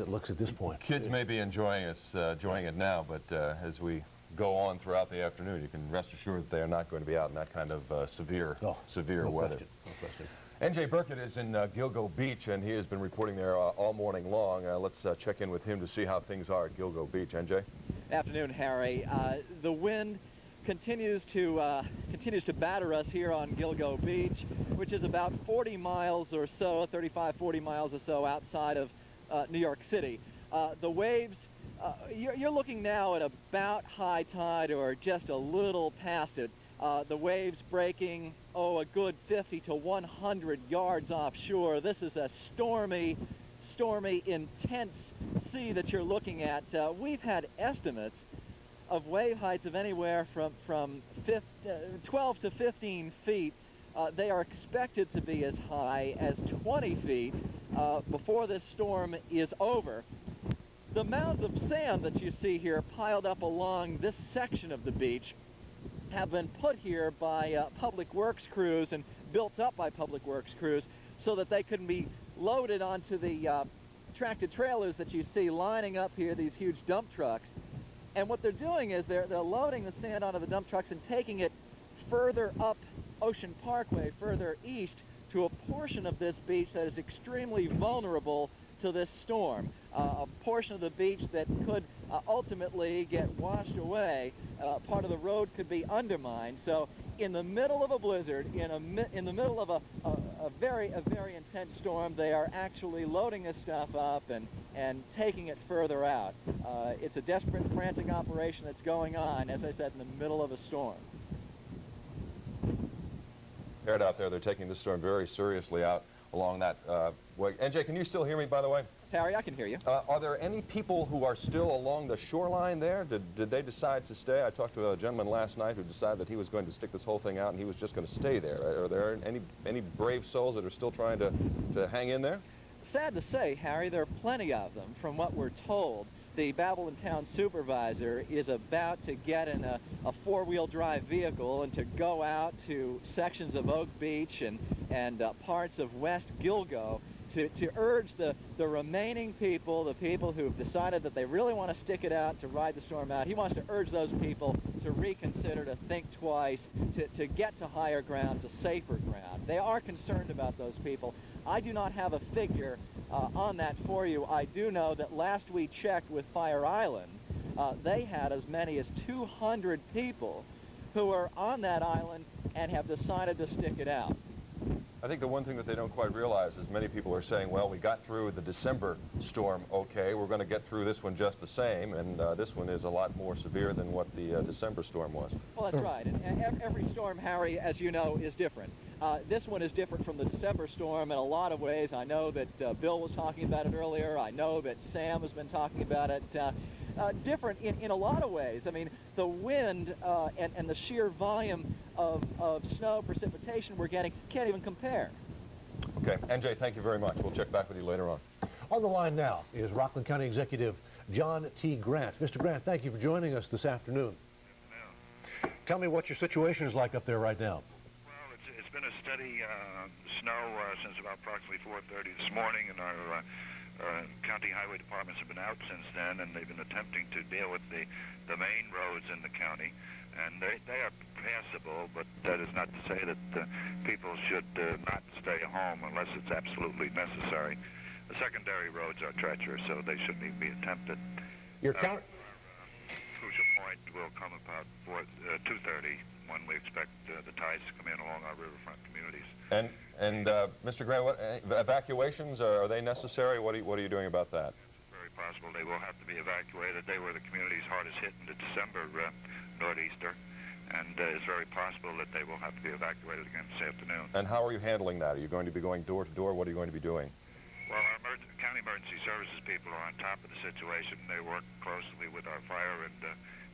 looks at this point. Kids may be enjoying it now, but as we go on throughout the afternoon, you can rest assured that they are not going to be out in that kind of severe weather. No question. N.J. Burkett is in Gilgo Beach, and he has been reporting there all morning long. Let's check in with him to see how things are at Gilgo Beach. N.J.? Afternoon, Harry. The wind continues to batter us here on Gilgo Beach, which is about 40 miles or so, 35, 40 miles or so outside of New York City. The waves, you're looking now at about high tide or just a little past it. The waves breaking, a good 50 to 100 yards offshore. This is a stormy, intense sea that you're looking at. We've had estimates of wave heights of anywhere from 12 to 15 feet. They are expected to be as high as 20 feet before this storm is over. The mounds of sand that you see here piled up along this section of the beach have been put here by public works crews and built up by public works crews so that they can be loaded onto the tractor trailers that you see lining up here, these huge dump trucks. And what they're doing is they're loading the sand onto the dump trucks and taking it further up Ocean Parkway, further east, to a portion of this beach that is extremely vulnerable to this storm. A portion of the beach that could ultimately get washed away. Part of the road could be undermined. So in the middle of a blizzard, in the middle of a very intense storm, they are actually loading this stuff up and taking it further out. It's a desperate, frantic operation that's going on, as I said, in the middle of a storm. Out there, they're taking this storm very seriously out along that way. NJ, can you still hear me, by the way? Harry, I can hear you. Are there any people who are still along the shoreline there? Did they decide to stay? I talked to a gentleman last night who decided that he was going to stick this whole thing out and he was just going to stay there. Are there any brave souls that are still trying to hang in there? sad to say, Harry, there are plenty of them. From what we're told, the Babylon Town supervisor is about to get in a four-wheel drive vehicle and to go out to sections of Oak Beach and parts of West Gilgo to urge the remaining people, the people who've decided that they really want to stick it out, to ride the storm out. He wants to urge those people to reconsider, to think twice, to get to higher ground, to safer ground. They are concerned about those people. I do not have a figure on that for you. I do know that last we checked with Fire Island, they had as many as 200 people who are on that island and have decided to stick it out. I think the one thing that they don't quite realize is many people are saying, well, we got through the December storm okay, we're going to get through this one just the same, and this one is a lot more severe than what the December storm was. Well, that's right. And every storm, Harry, as you know, is different. This one is different from the December storm in a lot of ways. I know that Bill was talking about it earlier. I know that Sam has been talking about it. Different in a lot of ways. I mean, the wind and the sheer volume of snow precipitation we're getting can't even compare. Okay, NJ, thank you very much. We'll check back with you later on. On the line now is Rockland County Executive John T. Grant. Mr. Grant, thank you for joining us this afternoon. Tell me what your situation is like up there right now. Well, it's been a steady snow since about approximately 4:30 this morning, and our county highway departments have been out since then, and they've been attempting to deal with the main roads in the county, and they are passable, but that is not to say that people should not stay home unless it's absolutely necessary. The secondary roads are treacherous, so they shouldn't even be attempted. Your county crucial point will come about 2:30 when we expect the tides to come in along our riverfront communities. And Mr. Grant, what evacuations, are they necessary? What are you doing about that? It's very possible they will have to be evacuated. They were the communities hardest hit in the December nor'easter, and it's very possible that they will have to be evacuated again this afternoon. And how are you handling that? Are you going to be going door to door? What are you going to be doing? Well, our county emergency services people are on top of the situation. They work closely with our fire and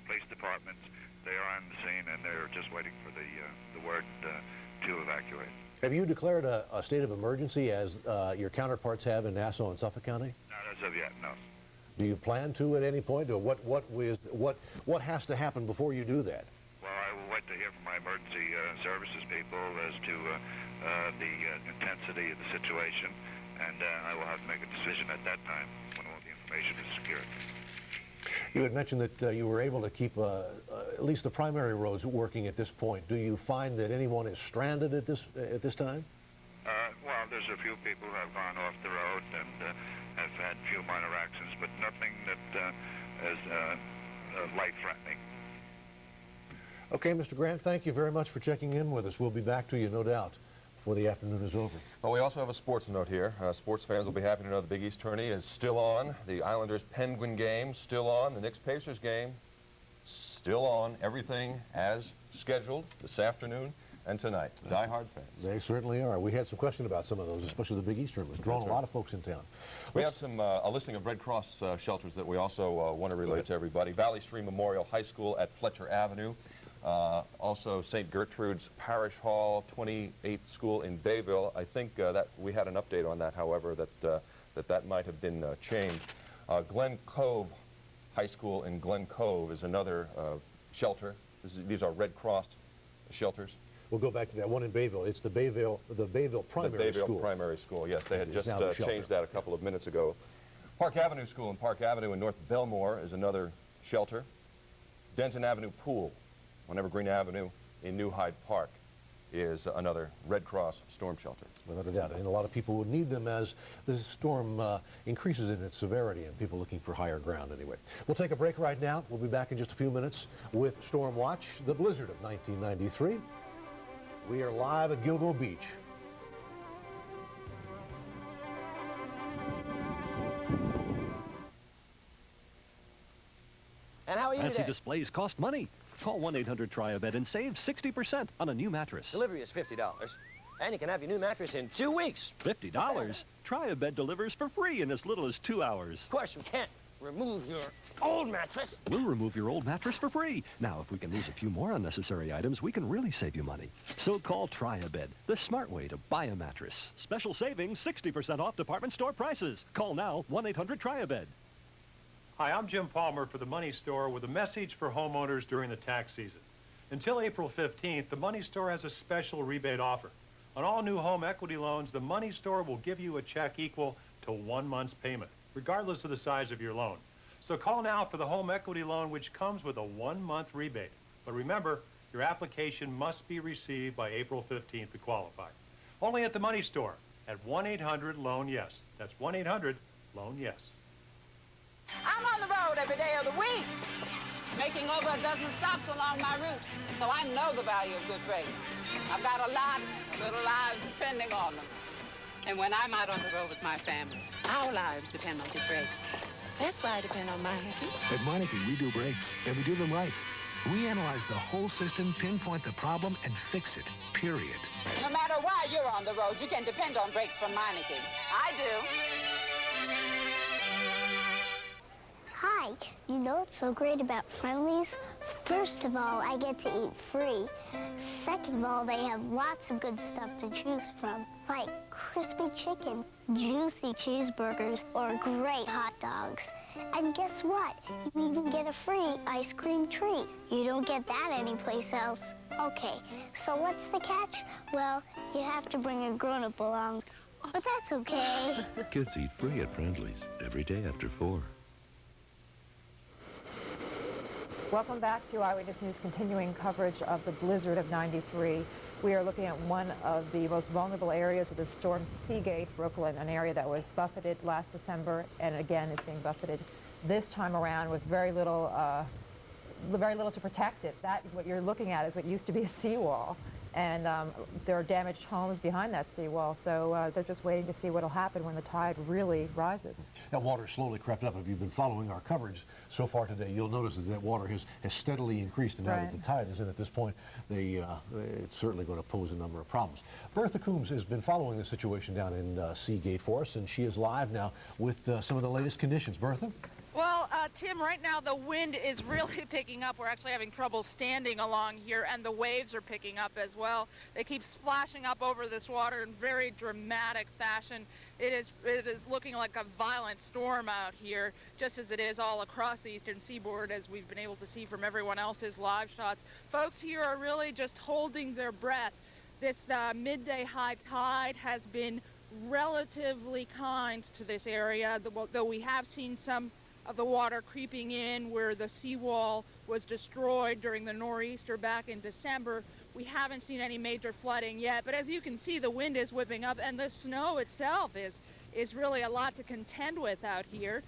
police departments. They are on the scene, and they're just waiting for the word to evacuate. Have you declared a state of emergency as your counterparts have in Nassau and Suffolk County? Not as of yet, no. Do you plan to at any point? Or what has to happen before you do that? Well, I will wait to hear from my emergency services people as to the intensity of the situation, and I will have to make a decision at that time when all the information is secured. You had mentioned that you were able to keep at least the primary roads working at this point. Do you find that anyone is stranded at this time? Well, there's a few people who have gone off the road and have had a few minor accidents, but nothing that is life-threatening. Okay, Mr. Grant, thank you very much for checking in with us. We'll be back to you, no doubt, before the afternoon is over. Well, we also have a sports note here. Sports fans will be happy to know the Big East tourney is still on. The Islanders-Penguin game still on. The Knicks-Pacers game still on. Everything as scheduled this afternoon and tonight. Die-hard fans. They certainly are. We had some question about some of those, especially the Big East tournament. It's drawn a lot of folks in town. We have a listing of Red Cross shelters that we also want to relate to everybody. Valley Stream Memorial High School at Fletcher Avenue. Also St. Gertrude's Parish Hall, 28th School in Bayville. I think that we had an update on that, however, that might have been changed. Glen Cove High School in Glen Cove is another shelter. These are Red Cross shelters. We'll go back to that one in Bayville. It's the Bayville Primary School. The Bayville Primary School, yes. They had just changed that a couple of minutes ago. Park Avenue School in Park Avenue in North Belmore is another shelter. Denton Avenue Pool on Evergreen Avenue in New Hyde Park is another Red Cross storm shelter. Without a doubt, and a lot of people would need them as the storm increases in its severity and people looking for higher ground anyway. We'll take a break right now. We'll be back in just a few minutes with Storm Watch, the blizzard of 1993. We are live at Gilgo Beach. And how are you Fancy today? displays cost money. Call 1-800-TRY-A-BED and save 60% on a new mattress. Delivery is $50. And you can have your new mattress in 2 weeks. $50? TRY-A-BED delivers for free in as little as 2 hours. Of course we can. remove your old mattress. We'll remove your old mattress for free. Now, if we can lose a few more unnecessary items, we can really save you money. So call Try-A-Bed, the smart way to buy a mattress. Special savings, 60% off department store prices. Call now, 1-800-TRY-A-BED. Hi, I'm Jim Palmer for the Money Store with a message for homeowners during the tax season. Until April 15th, the Money Store has a special rebate offer. On all new home equity loans, the Money Store will give you a check equal to 1 month's payment, regardless of the size of your loan. So call now for the home equity loan, which comes with a 1-month rebate. But remember, your application must be received by April 15th to qualify. Only at the Money Store at 1-800-LOAN-YES. That's 1-800-LOAN-YES. I'm on the road every day of the week, making over a dozen stops along my route, so I know the value of good brakes. I've got a little lives depending on them. And when I'm out on the road with my family, our lives depend on good brakes. That's why I depend on Meineke. At Meineke, we do brakes, and we do them right. We analyze the whole system, pinpoint the problem, and fix it, period. No matter why you're on the road, you can depend on brakes from Meineke. I do. Hi, you know what's so great about Friendly's? First of all, I get to eat free. Second of all, they have lots of good stuff to choose from, like crispy chicken, juicy cheeseburgers, or great hot dogs. And guess what? You even get a free ice cream treat. You don't get that anyplace else. Okay, so what's the catch? Well, you have to bring a grown-up along, but that's okay. Kids eat free at Friendly's every day after 4. Welcome back to Eyewitness News, continuing coverage of the blizzard of '93. We are looking at one of the most vulnerable areas of the storm, Seagate, Brooklyn, an area that was buffeted last December, and again is being buffeted this time around with very little to protect it. What you're looking at is what used to be a seawall, and there are damaged homes behind that seawall, so they're just waiting to see what will happen when the tide really rises. That water slowly crept up. If you've been following our coverage so far today, you'll notice that water has steadily increased, and now that the tide is in at this point, it's certainly going to pose a number of problems. Bertha Coombs has been following the situation down in Seagate for us, and she is live now with some of the latest conditions. Bertha? Well, Tim, right now the wind is really picking up. We're actually having trouble standing along here, and the waves are picking up as well. They keep splashing up over this water in very dramatic fashion. It is looking like a violent storm out here, just as it is all across the eastern seaboard, as we've been able to see from everyone else's live shots. Folks here are really just holding their breath. This midday high tide has been relatively kind to this area, though we have seen some of the water creeping in where the seawall was destroyed during the nor'easter back in December. We haven't seen any major flooding yet, but as you can see, the wind is whipping up, and the snow itself is really a lot to contend with out here.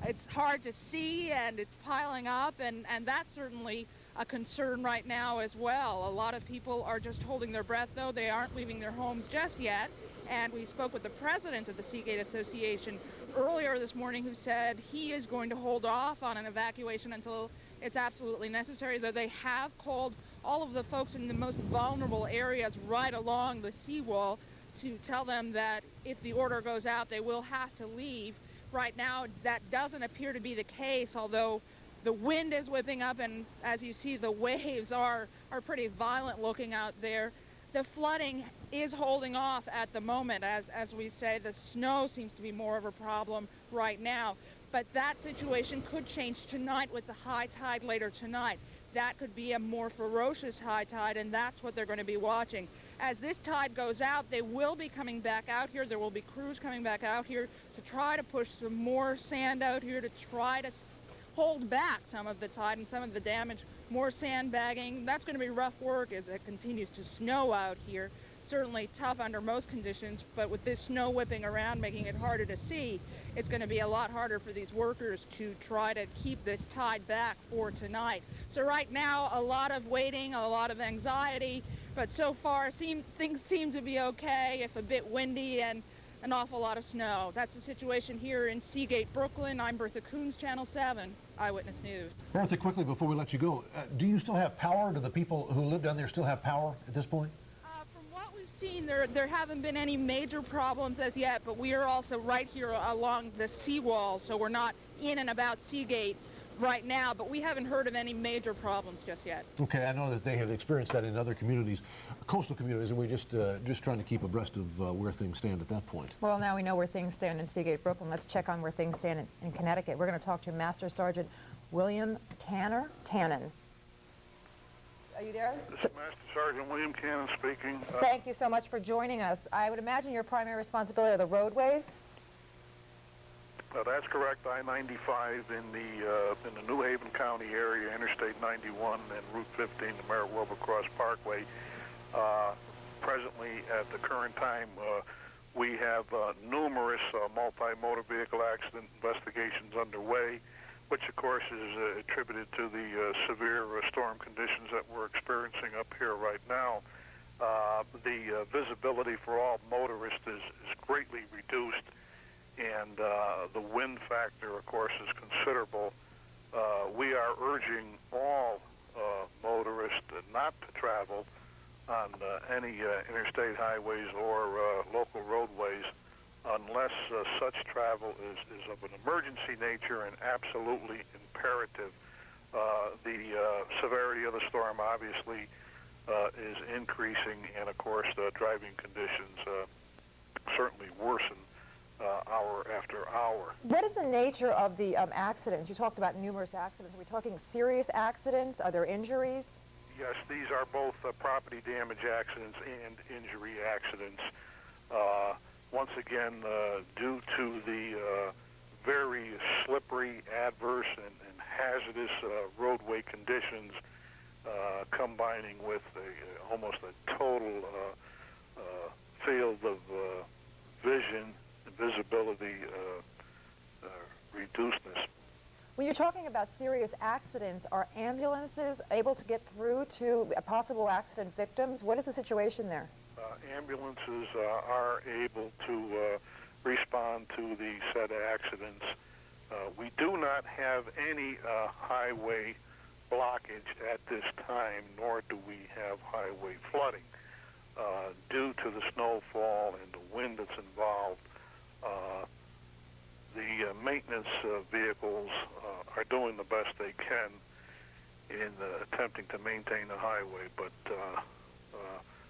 It's hard to see, and it's piling up, and that's certainly a concern right now as well. A lot of people are just holding their breath, though. They aren't leaving their homes just yet, and we spoke with the president of the Seagate Association earlier this morning, who said he is going to hold off on an evacuation until it's absolutely necessary, though they have called all of the folks in the most vulnerable areas right along the seawall to tell them that if the order goes out, they will have to leave. Right now, that doesn't appear to be the case, although the wind is whipping up, and as you see, the waves are pretty violent looking out there. The flooding is holding off at the moment. As we say, the snow seems to be more of a problem right now. But that situation could change tonight with the high tide later tonight. That could be a more ferocious high tide, and that's what they're going to be watching. As this tide goes out, they will be coming back out here. There will be crews coming back out here to try to push some more sand out here to try to hold back some of the tide and some of the damage. More sandbagging. That's going to be rough work as it continues to snow out here. Certainly tough under most conditions, but with this snow whipping around, making it harder to see, it's going to be a lot harder for these workers to try to keep this tide back for tonight. So right now, a lot of waiting, a lot of anxiety, but so far things seem to be okay, if a bit windy and an awful lot of snow. That's the situation here in Seagate, Brooklyn. I'm Bertha Coombs, Channel 7, Eyewitness News. Bertha, quickly before we let you go, do you still have power? Do the people who live down there still have power at this point? seen, there haven't been any major problems as yet, but we are also right here along the seawall, so we're not in and about Seagate right now, but we haven't heard of any major problems just yet. Okay, I know that they have experienced that in other communities, coastal communities, and we're just trying to keep abreast of where things stand at that point. Well, now we know where things stand in Seagate, Brooklyn. Let's check on where things stand in Connecticut. We're going to talk to Master Sergeant William Tannen. Are you there? This is Master Sergeant William Cannon speaking. Thank you so much for joining us. I would imagine your primary responsibility are the roadways? That's correct. I-95 in the New Haven County area, Interstate 91 and Route 15, the Merritt Wilbercross Parkway. Presently, at the current time, we have numerous multi-motor vehicle accident investigations underway, which of course is attributed to the severe storm conditions that we're experiencing up here right now. The visibility for all motorists is greatly reduced, and the wind factor, of course, is considerable. We are urging all motorists not to travel on any interstate highways or local roadways unless such travel is of an emergency nature and absolutely imperative. The severity of the storm obviously is increasing, and of course the driving conditions certainly worsen hour after hour. What is the nature of the accidents? You talked about numerous accidents. Are we talking serious accidents? Are there injuries? Yes, these are both property damage accidents and injury accidents. Once again, due to the very slippery, adverse, and hazardous roadway conditions, combining with almost a total field of vision and visibility reducedness. When you're talking about serious accidents, are ambulances able to get through to possible accident victims? What is the situation there? Ambulances are able to respond to the said accidents. We do not have any highway blockage at this time, nor do we have highway flooding. Due to the snowfall and the wind that's involved, the maintenance vehicles are doing the best they can in attempting to maintain the highway, but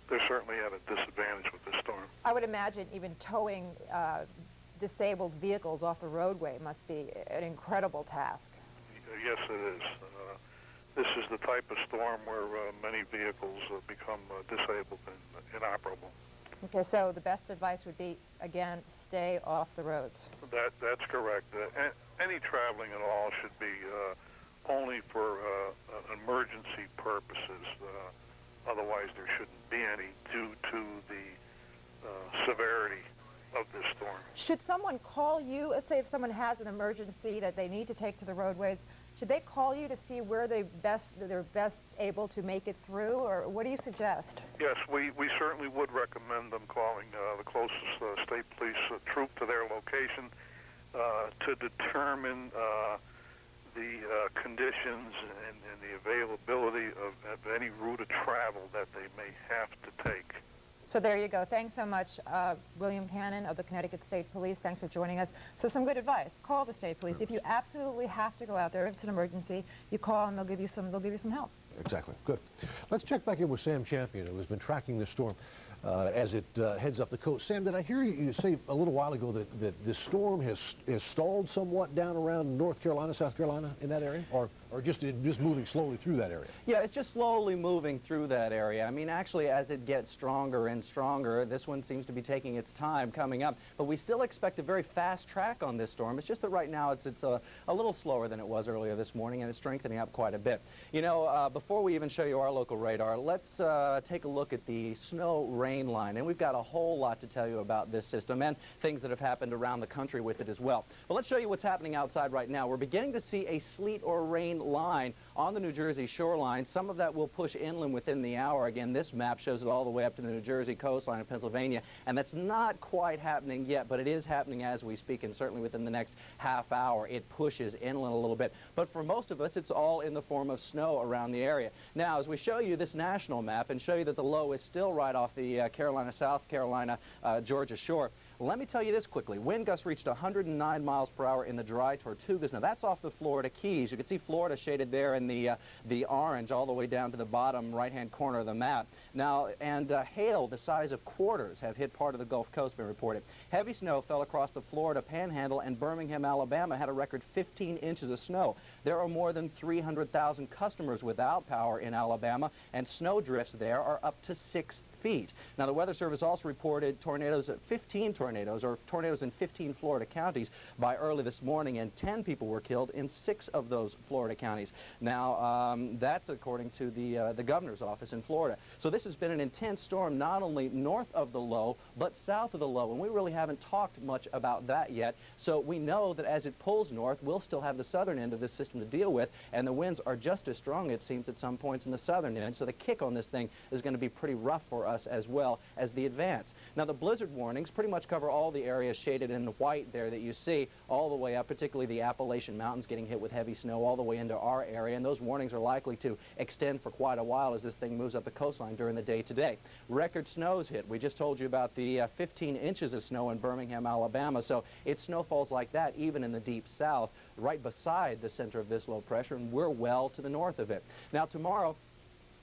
they're certainly at a disadvantage with this storm. I would imagine even towing disabled vehicles off the roadway must be an incredible task. Yes, it is. This is the type of storm where many vehicles become disabled and inoperable. Okay, so the best advice would be, again, stay off the roads. That's correct. Any traveling at all should be only for emergency purposes. Otherwise, there shouldn't be any due to the severity of this storm. Should someone call you, let's say if someone has an emergency that they need to take to the roadways, should they call you to see where they're best able to make it through, or what do you suggest? Yes, we certainly would recommend them calling the closest state police troop to their location to determine the conditions and the availability of any route of travel that they may have to take. So there you go. Thanks so much, William Cannon of the Connecticut State Police. Thanks for joining us. So some good advice. Call the state police. If you absolutely have to go out there, if it's an emergency, you call and they'll give you some help. Exactly. Good. Let's check back in with Sam Champion, who has been tracking this storm as it heads up the coast. Sam, did I hear you say a little while ago that this storm has stalled somewhat down around North Carolina, South Carolina, in that area, or just moving slowly through that area? Yeah, it's just slowly moving through that area. I mean, actually, as it gets stronger and stronger, this one seems to be taking its time coming up. But we still expect a very fast track on this storm. It's just that right now it's a little slower than it was earlier this morning, and it's strengthening up quite a bit. You know, before we even show you our local radar, let's take a look at the snow rain line. And we've got a whole lot to tell you about this system and things that have happened around the country with it as well. But let's show you what's happening outside right now. We're beginning to see a sleet or rain main line on the New Jersey shoreline. Some of that will push inland within the hour. Again, this map shows it all the way up to the New Jersey coastline of Pennsylvania, and that's not quite happening yet, but it is happening as we speak, and certainly within the next half hour it pushes inland a little bit. But for most of us, it's all in the form of snow around the area. Now, as we show you this national map and show you that the low is still right off the Carolina, South Carolina, Georgia shore, let me tell you this quickly. Wind gusts reached 109 miles per hour in the dry Tortugas. Now, that's off the Florida Keys. You can see Florida shaded there in the orange all the way down to the bottom right-hand corner of the map. Now, and hail the size of quarters have hit part of the Gulf Coast, been reported. Heavy snow fell across the Florida Panhandle, and Birmingham, Alabama had a record 15 inches of snow. There are more than 300,000 customers without power in Alabama, and snow drifts there are up to 6 feet. Now, the Weather Service also reported tornadoes in 15 Florida counties by early this morning, and 10 people were killed in 6 of those Florida counties. Now, that's according to the governor's office in Florida. So this has been an intense storm, not only north of the low, but south of the low, and we really haven't talked much about that yet. So we know that as it pulls north, we'll still have the southern end of this system to deal with, and the winds are just as strong, it seems, at some points in the southern end. So the kick on this thing is going to be pretty rough for us as well as the advance. Now, the blizzard warnings pretty much cover all the areas shaded in white there that you see all the way up, particularly the Appalachian Mountains getting hit with heavy snow all the way into our area, and those warnings are likely to extend for quite a while as this thing moves up the coastline during the day today. Record snows hit. We just told you about the 15 inches of snow in Birmingham, Alabama, so it's snowfalls like that even in the deep south, right beside the center of this low pressure, and we're well to the north of it. Now, tomorrow,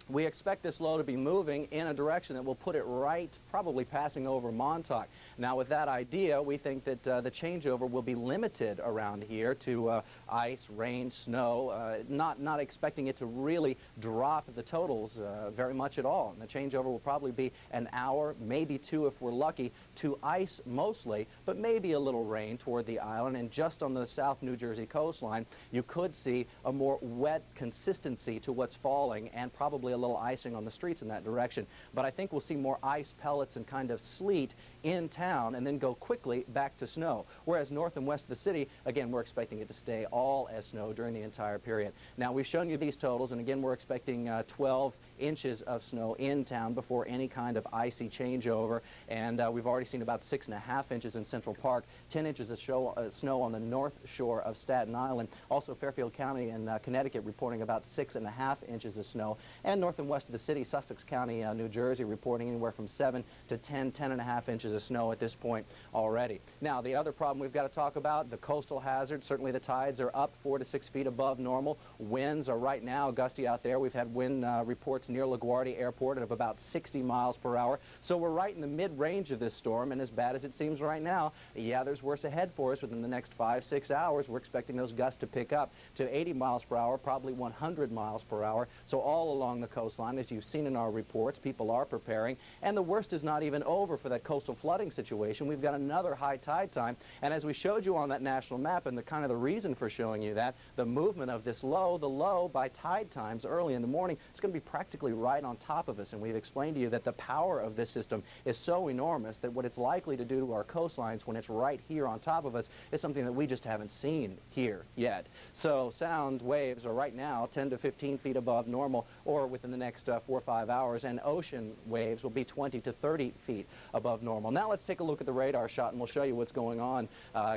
we expect this low to be moving in a direction that will put it right, probably passing over Montauk. Now, with that idea, we think that the changeover will be limited around here to ice, rain, snow, not expecting it to really drop the totals very much at all. And the changeover will probably be an hour, maybe 2 if we're lucky, to ice mostly, but maybe a little rain toward the island. And just on the South New Jersey coastline, you could see a more wet consistency to what's falling, and probably a little icing on the streets in that direction. But I think we'll see more ice pellets and kind of sleet in town and then go quickly back to snow. Whereas north and west of the city, again, we're expecting it to stay all as snow during the entire period. Now, we've shown you these totals, and again, we're expecting 12 inches of snow in town before any kind of icy changeover, and we've already seen about 6.5 inches in Central Park, 10 inches of snow on the north shore of Staten Island. Also, Fairfield County in Connecticut reporting about 6.5 inches of snow, and north and west of the city, Sussex County, New Jersey, reporting anywhere from 7 to 10.5 inches of snow at this point already. Now, the other problem we've got to talk about, the coastal hazard. Certainly the tides are up 4 to 6 feet above normal. Winds are right now gusty out there. We've had wind reports near LaGuardia Airport of about 60 miles per hour. So we're right in the mid-range of this storm, and as bad as it seems right now, yeah, there's worse ahead for us within the next 5-6 hours. We're expecting those gusts to pick up to 80 miles per hour, probably 100 miles per hour. So all along the coastline, as you've seen in our reports, people are preparing, and the worst is not even over for that coastal flooding situation. We've got another high tide time, and as we showed you on that national map, and the reason for showing you that, the movement of this low, the low by tide times early in the morning, it's going to be practically right on top of us, and we've explained to you that the power of this system is so enormous that what it's likely to do to our coastlines when it's right here on top of us is something that we just haven't seen here yet. So sound waves are right now 10 to 15 feet above normal, or within the next 4 or 5 hours, and ocean waves will be 20 to 30 feet above normal. Now let's take a look at the radar shot, and we'll show you what's going on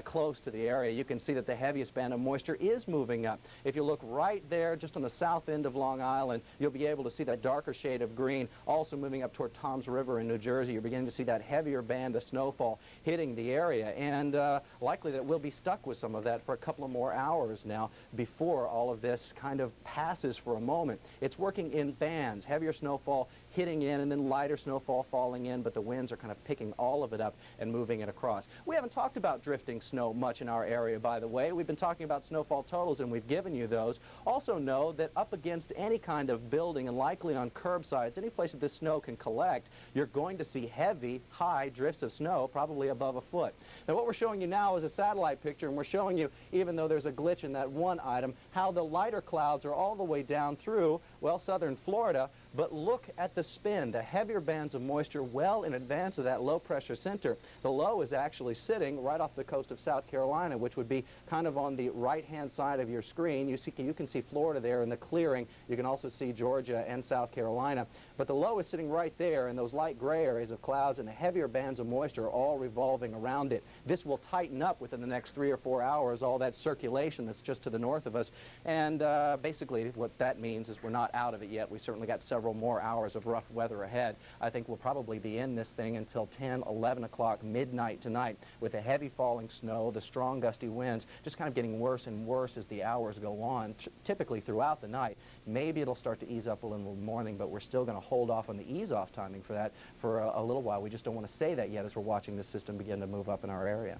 close to the area. You can see that the heaviest band of moisture is moving up. If you look right there, just on the south end of Long Island, you'll be able to see that darker shade of green also moving up toward Toms River in New Jersey. You're beginning to see that heavier band of snowfall hitting the area, and likely that we'll be stuck with some of that for a couple of more hours now before all of this kind of passes for a moment. It's working in bands, heavier snowfall hitting in and then lighter snowfall falling in, but the winds are kind of picking all of it up and moving it across. We haven't talked about drifting snow much in our area, by the way. We've been talking about snowfall totals, and we've given you those. Also know that up against any kind of building, and likely on curbsides, any place that this snow can collect, you're going to see heavy, high drifts of snow, probably above a foot. Now, what we're showing you now is a satellite picture, and we're showing you, even though there's a glitch in that one item, how the lighter clouds are all the way down through, well, southern Florida, But look at the spin, the heavier bands of moisture well in advance of that low-pressure center. The low is actually sitting right off the coast of South Carolina, which would be kind of on the right-hand side of your screen. You can see Florida there in the clearing. You can also see Georgia and South Carolina. But the low is sitting right there, and those light gray areas of clouds and the heavier bands of moisture are all revolving around it. This will tighten up within the next 3 or 4 hours, all that circulation that's just to the north of us. And basically what that means is we're not out of it yet. We certainly got several more hours of rough weather ahead. I think we'll probably be in this thing until 10, 11 o'clock, midnight tonight, with the heavy falling snow, the strong gusty winds, just kind of getting worse and worse as the hours go on, typically throughout the night. Maybe it'll start to ease up a little in the morning, but we're still going to hold off on the ease-off timing for that for a little while. We just don't want to say that yet as we're watching this system begin to move up in our area.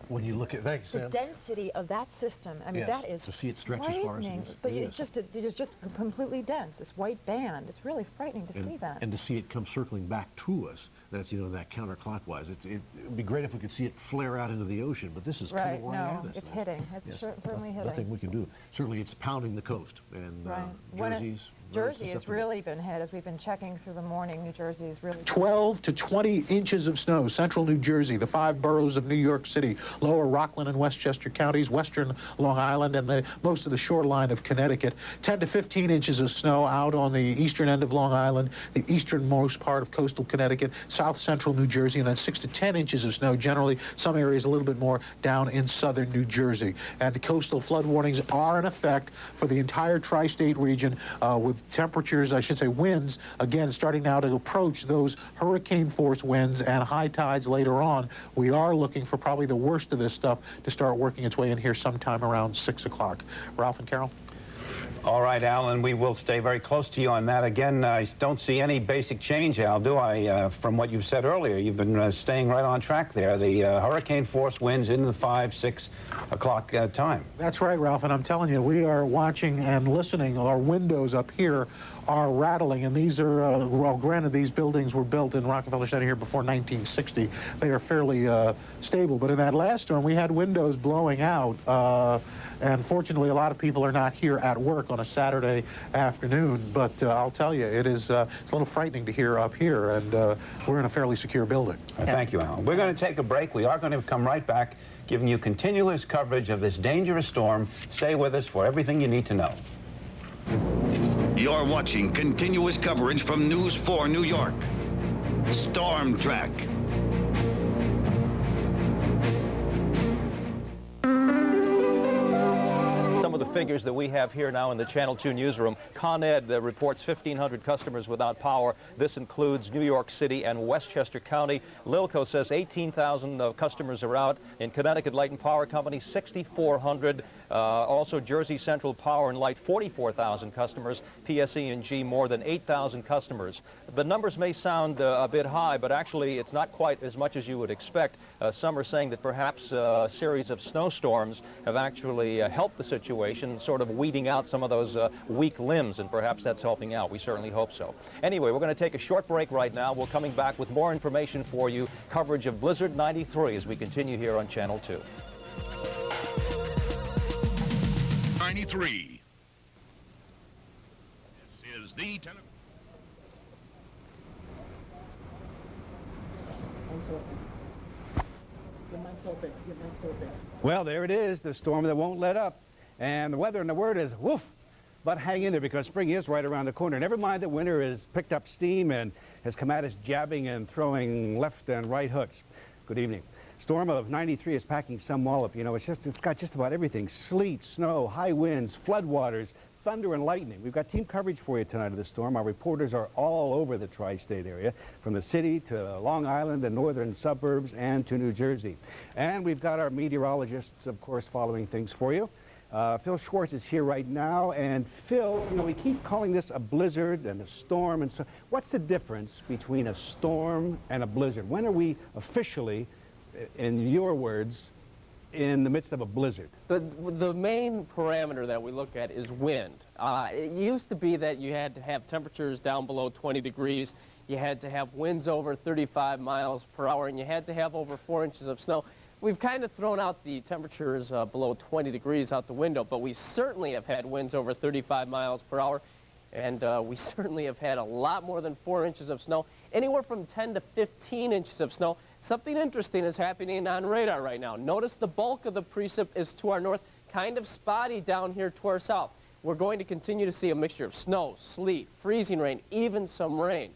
When you look at, thanks, Sam. The density of that system, I mean, Yes, that is to see it stretch as far as it is. But It it's just completely dense, this white band. It's really frightening to see that. And to see it come circling back to us, that's, you know, that counterclockwise. It would be great if we could see it flare out into the ocean, but this is coming right at us. It's hitting. It's certainly hitting. Nothing we can do. Certainly it's pounding the coast, and Jersey has really been hit. As we've been checking through the morning, New Jersey is really 12 to 20 inches of snow, central New Jersey, the 5 boroughs of New York City, lower Rockland and Westchester counties, western Long Island, and most of the shoreline of Connecticut. 10 to 15 inches of snow out on the eastern end of Long Island, the easternmost part of coastal Connecticut, south central New Jersey, and then 6 to 10 inches of snow, generally some areas a little bit more down in southern New Jersey. And the coastal flood warnings are in effect for the entire tri-state region, with temperatures, I should say winds, again starting now to approach those hurricane force winds and high tides later on. We are looking for probably the worst of this stuff to start working its way in here sometime around 6 o'clock. Ralph and Carol? All right, Alan, we will stay very close to you on that. Again, I don't see any basic change, Al, do I, from what you said earlier? You've been staying right on track there. The hurricane force winds in the 5, 6 o'clock time. That's right, Ralph, and I'm telling you, we are watching and listening. Our windows up here are rattling, and these are, well, granted, these buildings were built in Rockefeller Center here before 1960. They are fairly stable, but in that last storm, we had windows blowing out, and fortunately, a lot of people are not here at work on a Saturday afternoon, but I'll tell you, it's a little frightening to hear up here, and we're in a fairly secure building. Thank you, Alan. We're going to take a break. We are going to come right back, giving you continuous coverage of this dangerous storm. Stay with us for everything you need to know. You're watching continuous coverage from News 4 New York. Storm Track. Some of the figures that we have here now in the Channel 2 newsroom. Con Ed reports 1,500 customers without power. This includes New York City and Westchester County. Lilco says 18,000 customers are out. In Connecticut Light and Power Company, 6,400. Also, Jersey Central Power and Light, 44,000 customers. PSE&G, more than 8,000 customers. The numbers may sound a bit high, but actually it's not quite as much as you would expect. Some are saying that perhaps a series of snowstorms have actually helped the situation, sort of weeding out some of those weak limbs, and perhaps that's helping out. We certainly hope so. Anyway, we're going to take a short break right now. We're coming back with more information for you, coverage of Blizzard 93 as we continue here on Channel 2. 93. This is the Well, there it is, the storm that won't let up. And the weather and the word is woof. But hang in there because spring is right around the corner. Never mind that winter has picked up steam and has come at us jabbing and throwing left and right hooks. Good evening. Storm of 93 is packing some wallop. You know, it's got just about everything. Sleet, snow, high winds, floodwaters, thunder and lightning. We've got team coverage for you tonight of the storm. Our reporters are all over the tri-state area, from the city to Long Island, the northern suburbs, and to New Jersey. And we've got our meteorologists, of course, following things for you. Phil Schwartz is here right now, and Phil, you know, we keep calling this a blizzard and a storm, and so what's the difference between a storm and a blizzard? When are we officially, in your words, in the midst of a blizzard? The main parameter that we look at is wind. It used to be that you had to have temperatures down below 20 degrees, you had to have winds over 35 miles per hour, and you had to have over 4 inches of snow. We've kind of thrown out the temperatures below 20 degrees out the window, but we certainly have had winds over 35 miles per hour. And we certainly have had a lot more than 4 inches of snow, anywhere from 10 to 15 inches of snow. Something interesting is happening on radar right now. Notice the bulk of the precip is to our north, kind of spotty down here to our south. We're going to continue to see a mixture of snow, sleet, freezing rain, even some rain.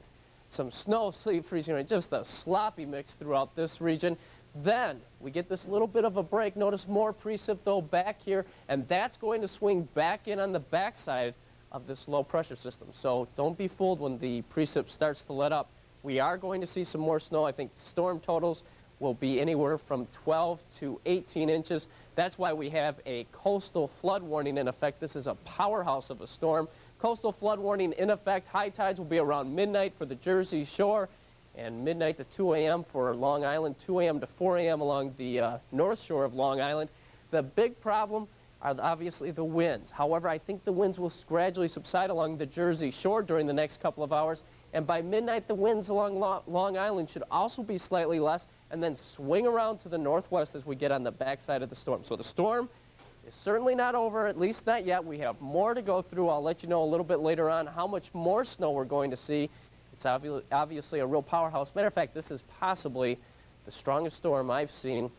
Some snow, sleet, freezing rain, just a sloppy mix throughout this region. Then we get this little bit of a break. Notice more precip though back here, and that's going to swing back in on the backside of this low pressure system. So don't be fooled when the precip starts to let up. We are going to see some more snow. I think storm totals will be anywhere from 12 to 18 inches. That's why we have a coastal flood warning in effect. This is a powerhouse of a storm. Coastal flood warning in effect. High tides will be around midnight for the Jersey Shore and midnight to 2 a.m. for Long Island, 2 a.m. to 4 a.m. along the north shore of Long Island. The big problem are obviously the winds. However, I think the winds will gradually subside along the Jersey Shore during the next couple of hours. And by midnight, the winds along Long Island should also be slightly less and then swing around to the northwest as we get on the backside of the storm. So the storm is certainly not over, at least not yet. We have more to go through. I'll let you know a little bit later on how much more snow we're going to see. It's obviously a real powerhouse. Matter of fact, this is possibly the strongest storm I've seen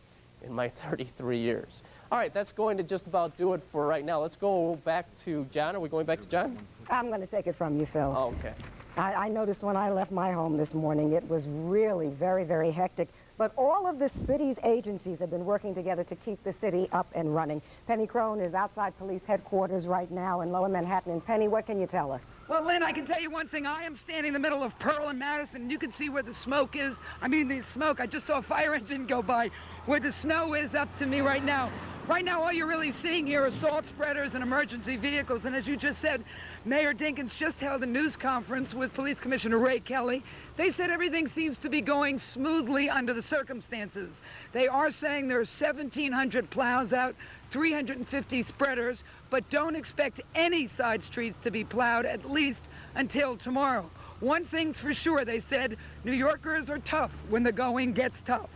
in my 33 years. All right, that's going to just about do it for right now. Let's go back to John. Are we going back to John? I'm going to take it from you, Phil. Oh, okay. I noticed when I left my home this morning, it was really very, very hectic. But all of the city's agencies have been working together to keep the city up and running. Penny Crone is outside police headquarters right now in Lower Manhattan. And Penny, what can you tell us? Well, Lynn, I can tell you one thing. I am standing in the middle of Pearl and Madison, and you can see where the smoke is. I mean, the smoke. I just saw a fire engine go by. Where the snow is up to me right now. Right now, all you're really seeing here are salt spreaders and emergency vehicles. And as you just said, Mayor Dinkins just held a news conference with Police Commissioner Ray Kelly. They said everything seems to be going smoothly under the circumstances. They are saying there are 1,700 plows out, 350 spreaders, but don't expect any side streets to be plowed, at least until tomorrow. One thing's for sure, they said, New Yorkers are tough when the going gets tough.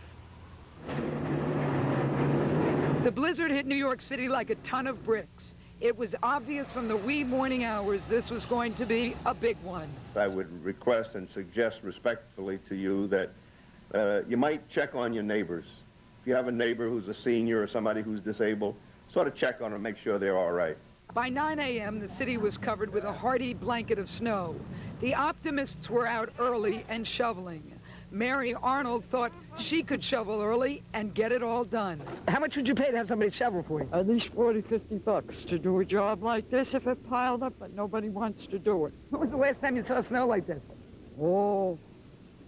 The blizzard hit New York City like a ton of bricks. It was obvious from the wee morning hours this was going to be a big one. I would request and suggest respectfully to you that you might check on your neighbors. If you have a neighbor who's a senior or somebody who's disabled, sort of check on them, make sure they're all right. By 9 a.m., the city was covered with a hardy blanket of snow. The optimists were out early and shoveling. Mary Arnold thought she could shovel early and get it all done. How much would you pay to have somebody shovel for you? At least 40, 50 bucks to do a job like this if it piled up, but nobody wants to do it. When was the last time you saw snow like this? Oh,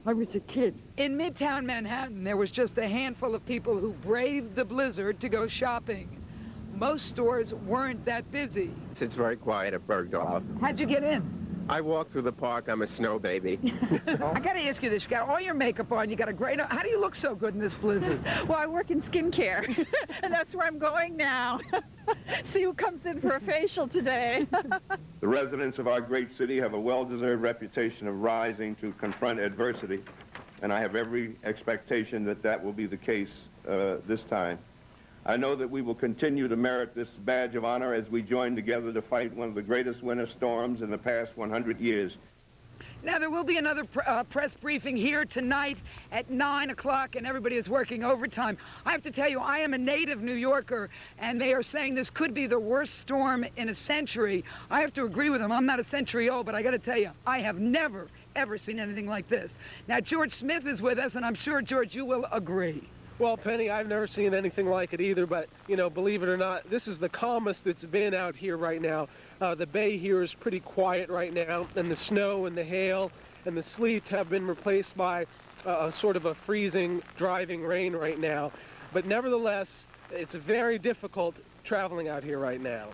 I was a kid. In Midtown Manhattan, there was just a handful of people who braved the blizzard to go shopping. Most stores weren't that busy. It's very quiet at Bergdorf. How'd you get in? I walk through the park. I'm a snow baby. I got to ask you this. You got all your makeup on. You got a great... How do you look so good in this blizzard? Well, I work in skincare, and that's where I'm going now. See who comes in for a facial today. The residents of our great city have a well-deserved reputation of rising to confront adversity, and I have every expectation that that will be the case this time. I know that we will continue to merit this badge of honor as we join together to fight one of the greatest winter storms in the past 100 years. Now, there will be another press briefing here tonight at 9 o'clock, and everybody is working overtime. I have to tell you, I am a native New Yorker, and they are saying this could be the worst storm in a century. I have to agree with them. I'm not a century old, but I got to tell you, I have never, ever seen anything like this. Now, George Smith is with us, and I'm sure, George, you will agree. Well, Penny, I've never seen anything like it either, but, you know, believe it or not, this is the calmest it's been out here right now. The bay here is pretty quiet right now, and the snow and the hail and the sleet have been replaced by sort of a freezing, driving rain right now. But nevertheless, it's very difficult traveling out here right now.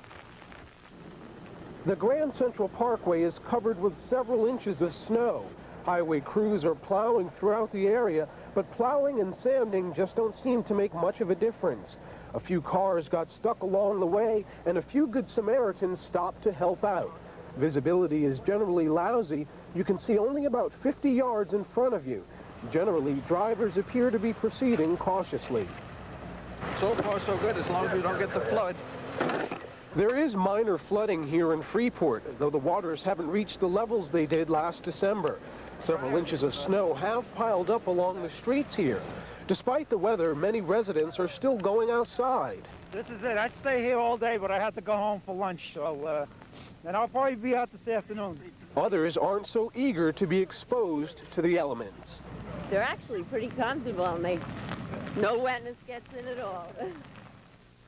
The Grand Central Parkway is covered with several inches of snow. Highway crews are plowing throughout the area, but plowing and sanding just don't seem to make much of a difference. A few cars got stuck along the way, and a few Good Samaritans stopped to help out. Visibility is generally lousy. You can see only about 50 yards in front of you. Generally, drivers appear to be proceeding cautiously. So far, so good, as long as we don't get the flood. There is minor flooding here in Freeport, though the waters haven't reached the levels they did last December. Several inches of snow have piled up along the streets here. Despite the weather, many residents are still going outside. This is it. I'd stay here all day, but I have to go home for lunch, so and I'll probably be out this afternoon. Others aren't so eager to be exposed to the elements. They're actually pretty comfortable, and no wetness gets in at all.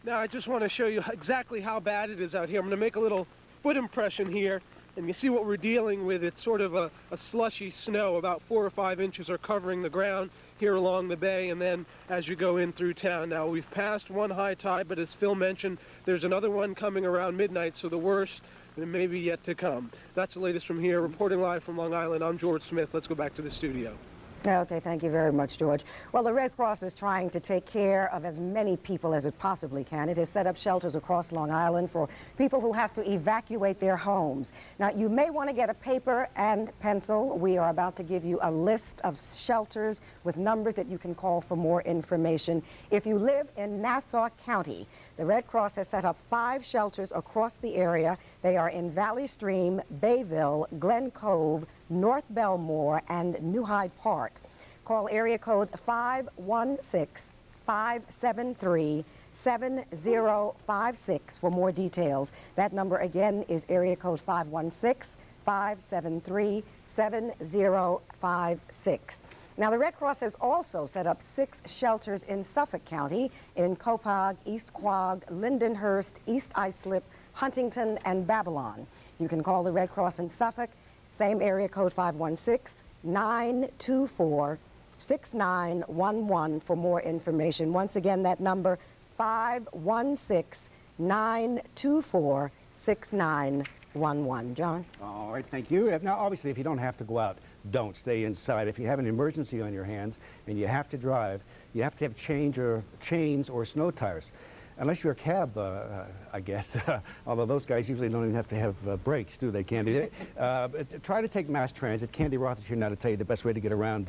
Now, I just want to show you exactly how bad it is out here. I'm going to make a little foot impression here, and you see what we're dealing with. It's sort of a slushy snow. About 4 or 5 inches are covering the ground here along the bay, and then as you go in through town. Now, we've passed one high tide, but as Phil mentioned, there's another one coming around midnight, so the worst may be yet to come. That's the latest from here. Reporting live from Long Island, I'm George Smith. Let's go back to the studio. Okay, thank you very much, George. Well, the Red Cross is trying to take care of as many people as it possibly can. It has set up shelters across Long Island for people who have to evacuate their homes. Now, you may want to get a paper and pencil. We are about to give you a list of shelters with numbers that you can call for more information. If you live in Nassau County, the Red Cross has set up 5 shelters across the area. They are in Valley Stream, Bayville, Glen Cove, North Belmore, and New Hyde Park. Call area code 516-573-7056 for more details. That number again is area code 516-573-7056. Now, the Red Cross has also set up 6 shelters in Suffolk County, in Copog, East Quogue, Lindenhurst, East Islip, Huntington, and Babylon. You can call the Red Cross in Suffolk, same area code 516-924-6911 for more information. Once again, that number 516-924-6911. John? All right, thank you. Now, obviously, if you don't have to go out, don't stay inside. If you have an emergency on your hands and you have to drive, you have to have chains or snow tires. Unless you're a cab, I guess, although those guys usually don't even have to have brakes, do they, Candy? Try to take mass transit. Candy Roth is here now to tell you the best way to get around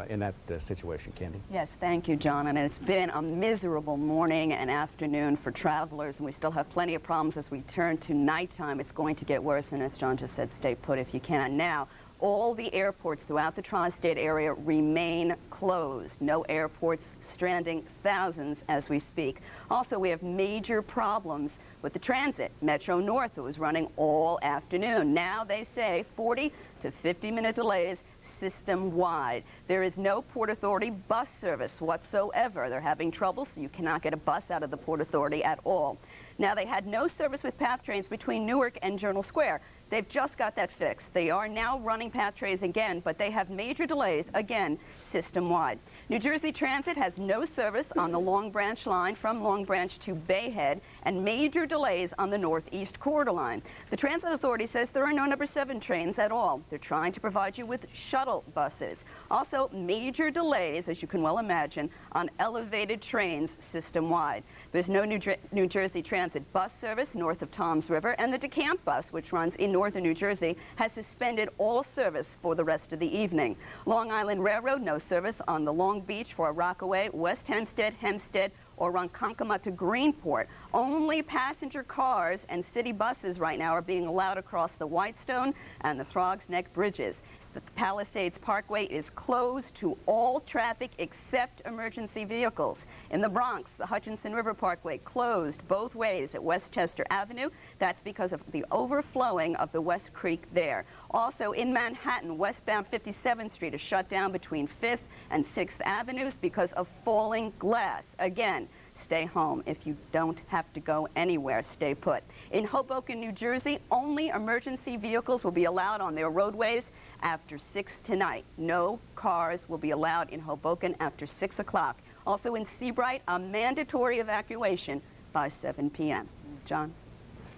in that situation. Candy? Yes, thank you, John. And it's been a miserable morning and afternoon for travelers, and we still have plenty of problems as we turn to nighttime. It's going to get worse, and as John just said, stay put if you can. Now, all the airports throughout the tri-state area remain closed. No airports, stranding thousands as we speak. Also, we have major problems with the transit. Metro North, who was running all afternoon. Now they say 40 to 50-minute delays system-wide. There is no Port Authority bus service whatsoever. They're having trouble, so you cannot get a bus out of the Port Authority at all. Now, they had no service with PATH trains between Newark and Journal Square. They've just got that fixed. They are now running PATH trains again, but they have major delays, again, system-wide. New Jersey Transit has no service on the Long Branch line from Long Branch to Bayhead, and major delays on the Northeast Corridor line. The Transit Authority says there are no number 7 trains at all. They're trying to provide you with shuttle buses. Also, major delays, as you can well imagine, on elevated trains system-wide. There's no New Jersey Transit bus service north of Toms River, and the DeCamp bus, which runs in northern New Jersey, has suspended all service for the rest of the evening. Long Island Railroad, no service on the Long Beach for Rockaway, West Hempstead, or Ronkonkoma to Greenport. Only passenger cars and city buses right now are being allowed across the Whitestone and the Throgs Neck bridges. The Palisades Parkway is closed to all traffic except emergency vehicles. In the Bronx, the Hutchinson River Parkway closed both ways at Westchester Avenue. That's because of the overflowing of the West Creek there. Also in Manhattan, westbound 57th Street is shut down between 5th and 6th Avenues because of falling glass. Again, stay home. If you don't have to go anywhere, stay put. In Hoboken, New Jersey, only emergency vehicles will be allowed on their roadways after 6 tonight. No cars will be allowed in Hoboken after 6 o'clock. Also in Seabright, a mandatory evacuation by 7 p.m. John?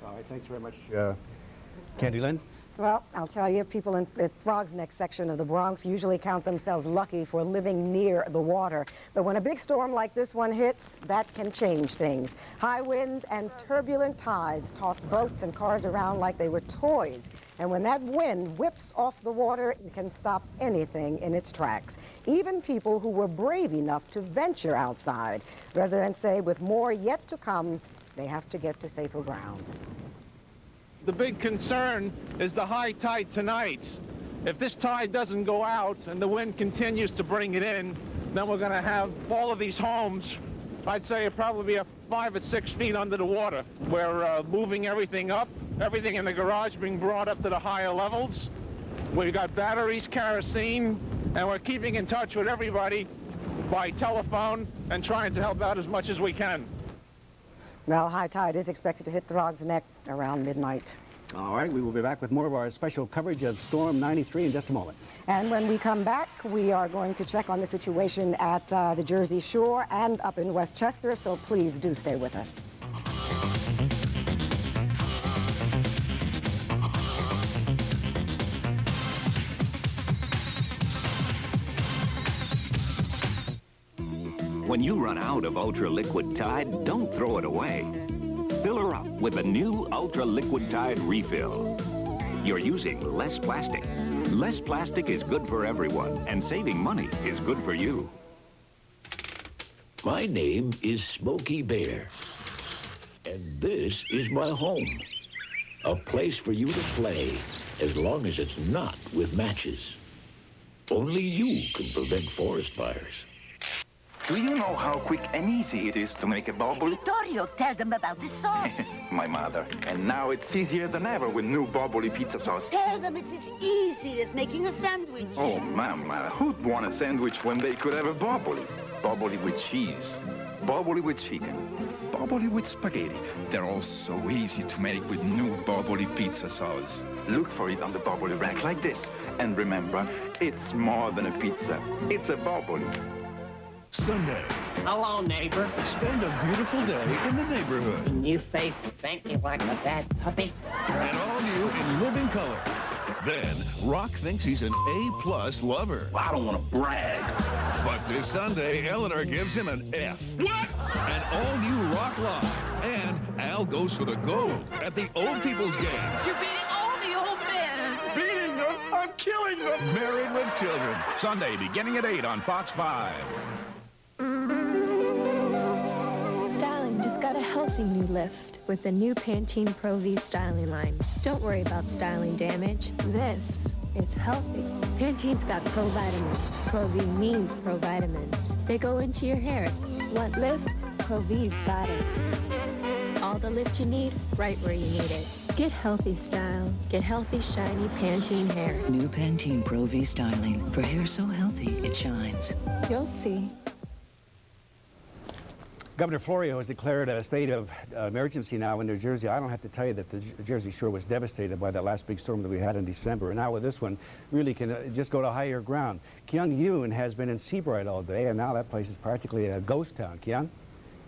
All right, thanks very much, Candy Lynn. Well, I'll tell you, people in the Throgs Neck section of the Bronx usually count themselves lucky for living near the water. But when a big storm like this one hits, that can change things. High winds and turbulent tides toss boats and cars around like they were toys. And when that wind whips off the water, it can stop anything in its tracks. Even people who were brave enough to venture outside. Residents say with more yet to come, They have to get to safer ground. The big concern is the high tide tonight. If this tide doesn't go out and the wind continues to bring it in, then we're going to have all of these homes, I'd say it'd probably be 5 or 6 feet under the water. We're moving everything up, everything in the garage being brought up to the higher levels. We've got batteries, kerosene, and we're keeping in touch with everybody by telephone and trying to help out as much as we can. Well, high tide is expected to hit Throgs Neck around midnight. All right, we will be back with more of our special coverage of Storm 93 in just a moment. And when we come back, we are going to check on the situation at the Jersey Shore and up in Westchester, so please do stay with us. When you run out of Ultra Liquid Tide, don't throw it away. Fill her up with the new Ultra Liquid Tide refill. You're using less plastic. Less plastic is good for everyone, and saving money is good for you. My name is Smokey Bear, and this is my home. A place for you to play, as long as it's not with matches. Only you can prevent forest fires. Do you know how quick and easy it is to make a bubble? Vittorio, tell them about the sauce. My mother. And now it's easier than ever with new Bobboli pizza sauce. Tell them it's as easy as making a sandwich. Oh, Mama, who'd want a sandwich when they could have a Bobboli? Bobboli with cheese, Bobboli with chicken, Bobboli with spaghetti. They're all so easy to make with new Bobboli pizza sauce. Look for it on the Bobboli rack like this. And remember, it's more than a pizza. It's a Bobboli. Sunday. Hello, neighbor. Spend a beautiful day in the neighborhood. And you face thank me like a bad puppy. And all new in living color. Then, Rock thinks he's an A+ lover. I don't want to brag. But this Sunday, Eleanor gives him an F. What? An all-new Rock Live. And Al goes for the gold at the Old People's Game. You're beating all the old men. Beating them? I'm killing them. Married with Children. Sunday, beginning at 8 on Fox 5. Styling just got a healthy new lift with the new Pantene Pro V styling line. Don't worry about styling damage. This is healthy. Pantene's got Pro Vitamins. Pro V means Pro Vitamins. They go into your hair. Want lift? Pro V's got it. All the lift you need, right where you need it. Get healthy style. Get healthy, shiny Pantene hair. New Pantene Pro V styling. For hair so healthy, it shines. You'll see. Governor Florio has declared a state of emergency now in New Jersey. I don't have to tell you that the Jersey Shore was devastated by that last big storm that we had in December. And now with this one, really can just go to higher ground. Kyung Yoon has been in Seabright all day, and now that place is practically a ghost town. Kyung?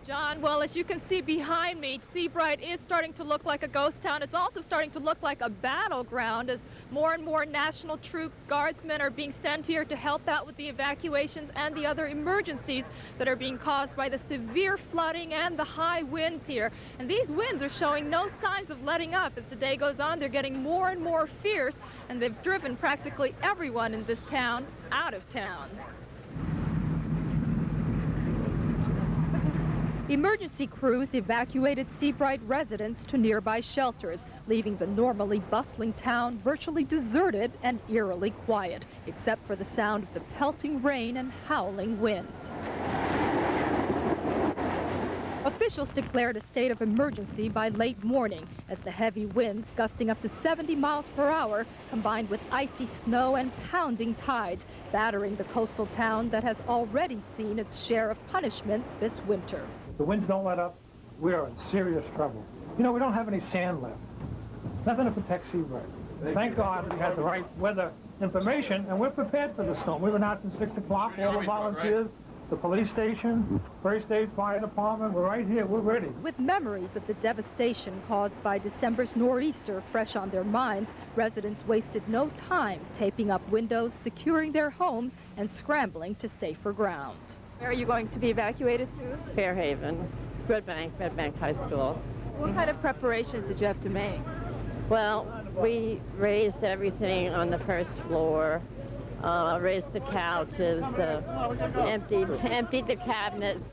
John, well, as you can see behind me, Seabright is starting to look like a ghost town. It's also starting to look like a battleground as more and more National Troop Guardsmen are being sent here to help out with the evacuations and the other emergencies that are being caused by the severe flooding and the high winds here. And these winds are showing no signs of letting up. As the day goes on, they're getting more and more fierce, and they've driven practically everyone in this town out of town. Emergency crews evacuated Seabright residents to nearby shelters, leaving the normally bustling town virtually deserted and eerily quiet, except for the sound of the pelting rain and howling wind. Officials declared a state of emergency by late morning as the heavy winds, gusting up to 70 miles per hour, combined with icy snow and pounding tides, battering the coastal town that has already seen its share of punishment this winter. The winds don't let up, we are in serious trouble. You know, we don't have any sand left. Nothing to protect Seabright. Thank God we had the right weather information, and we're prepared for the storm. We've been out since 6 o'clock, all the volunteers, the police station, Prairie State Fire Department, we're right here, we're ready. With memories of the devastation caused by December's nor'easter fresh on their minds, residents wasted no time taping up windows, securing their homes, and scrambling to safer ground. Where are you going to be evacuated to? Fairhaven, Red Bank High School. What kind of preparations did you have to make? Well, we raised everything on the first floor, raised the couches, emptied the cabinets.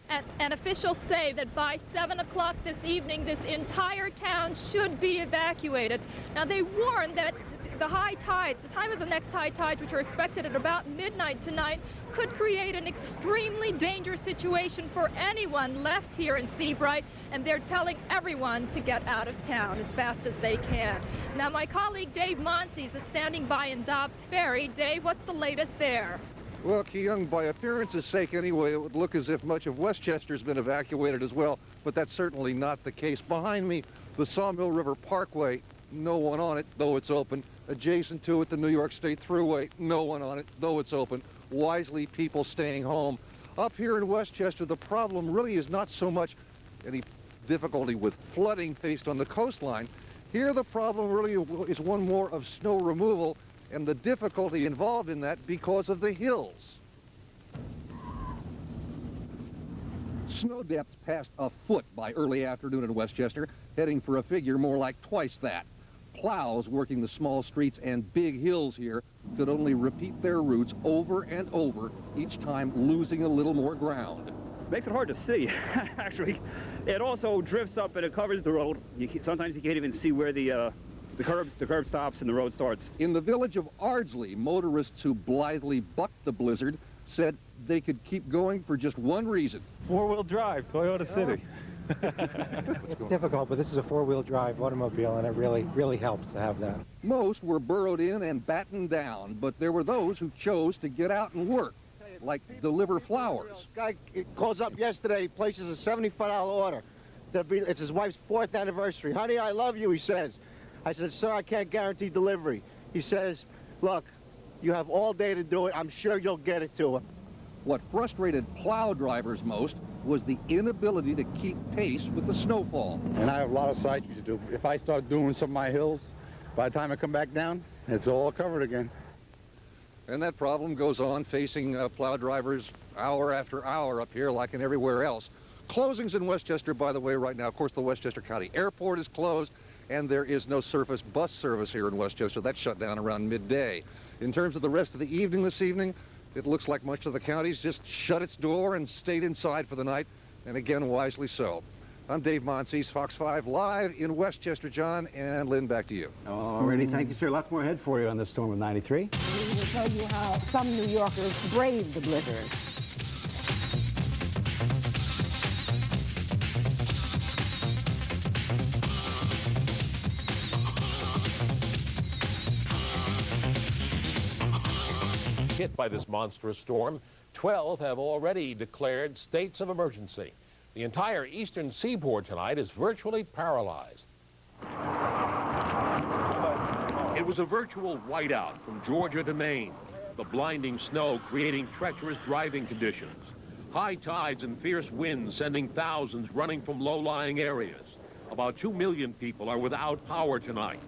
And officials say that by 7 o'clock this evening, this entire town should be evacuated. Now, they warn that the high tides, the time of the next high tides, which are expected at about midnight tonight, could create an extremely dangerous situation for anyone left here in Seabright, and they're telling everyone to get out of town as fast as they can. Now, my colleague Dave Monsees is standing by in Dobbs Ferry. Dave, what's the latest there? Well, Ki-Young, by appearance's sake anyway, it would look as if much of Westchester's been evacuated as well, but that's certainly not the case. Behind me, the Sawmill River Parkway, no one on it, though it's open. Adjacent to it, the New York State Thruway, no one on it, though it's open. Wisely, people staying home. Up here in Westchester, the problem really is not so much any difficulty with flooding faced on the coastline. Here, the problem really is one more of snow removal and the difficulty involved in that because of the hills. Snow depths passed a foot by early afternoon in Westchester, heading for a figure more like twice that. Plows working the small streets and big hills here could only repeat their routes over and over, each time losing a little more ground. Makes it hard to see, actually. It also drifts up and it covers the road. Sometimes you can't even see where the curb stops and the road starts. In the village of Ardsley, motorists who blithely bucked the blizzard said they could keep going for just one reason. Four-wheel drive, Toyota City. It's difficult, but this is a four-wheel drive automobile, and it really helps to have that. Most were burrowed in and battened down, but there were those who chose to get out and work, like deliver flowers. Guy calls up yesterday, places a $75 order. It's his wife's 4th anniversary. Honey, I love you, he says. I said, sir, I can't guarantee delivery. He says, look, you have all day to do it. I'm sure you'll get it to her. What frustrated plow drivers most was the inability to keep pace with the snowfall. And I have a lot of side streets to do. If I start doing some of my hills, by the time I come back down, it's all covered again. And that problem goes on facing plow drivers hour after hour up here like in everywhere else. Closings in Westchester, by the way, right now. Of course, the Westchester County Airport is closed, and there is no surface bus service here in Westchester. That shut down around midday. In terms of the rest of the evening this evening, it looks like much of the county's just shut its door and stayed inside for the night, and again, wisely so. I'm Dave Monsees, Fox 5, live in Westchester. John and Lynn, back to you. Alrighty, thank you, sir. Lots more ahead for you on this storm of 93. We will tell you how some New Yorkers braved the blizzard. Hit by this monstrous storm, 12 have already declared states of emergency. The entire eastern seaboard tonight is virtually paralyzed. It was a virtual whiteout from Georgia to Maine. The blinding snow creating treacherous driving conditions. High tides and fierce winds sending thousands running from low-lying areas. About 2 million people are without power tonight.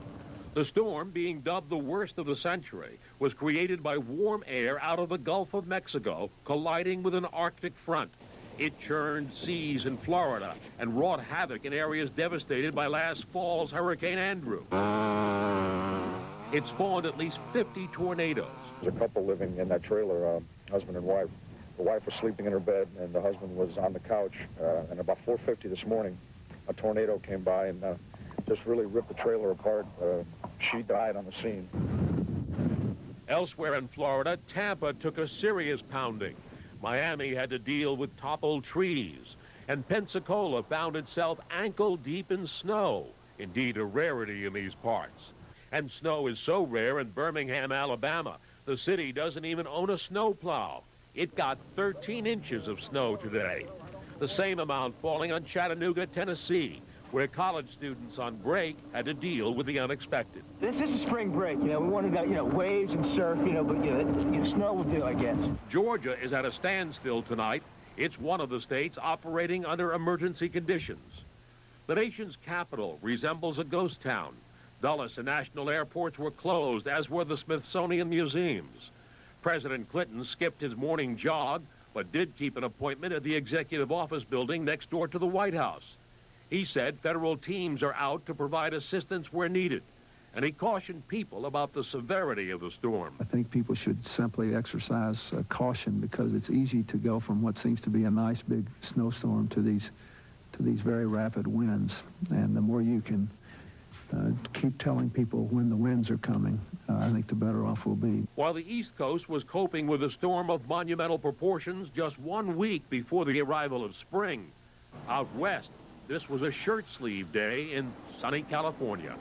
The storm, being dubbed the worst of the century, was created by warm air out of the Gulf of Mexico colliding with an Arctic front. It churned seas in Florida and wrought havoc in areas devastated by last fall's Hurricane Andrew. It spawned at least 50 tornadoes. There's a couple living in that trailer, husband and wife. The wife was sleeping in her bed and the husband was on the couch. And about 4:50 this morning, a tornado came by and just really ripped the trailer apart. She died on the scene. Elsewhere in Florida, Tampa took a serious pounding. Miami had to deal with toppled trees. And Pensacola found itself ankle-deep in snow, indeed a rarity in these parts. And snow is so rare in Birmingham, Alabama, the city doesn't even own a snowplow. It got 13 inches of snow today. The same amount falling on Chattanooga, Tennessee, where college students on break had to deal with the unexpected. This is spring break, we wanted to, waves and surf, but, snow will do, I guess. Georgia is at a standstill tonight. It's one of the states operating under emergency conditions. The nation's capital resembles a ghost town. Dulles and national airports were closed, as were the Smithsonian museums. President Clinton skipped his morning jog, but did keep an appointment at the executive office building next door to the White House. He said federal teams are out to provide assistance where needed, and he cautioned people about the severity of the storm. I think people should simply exercise caution, because it's easy to go from what seems to be a nice big snowstorm to these very rapid winds. And the more you can keep telling people when the winds are coming, I think the better off we'll be. While the East Coast was coping with a storm of monumental proportions just 1 week before the arrival of spring, out west, this was a shirt sleeve day in sunny California.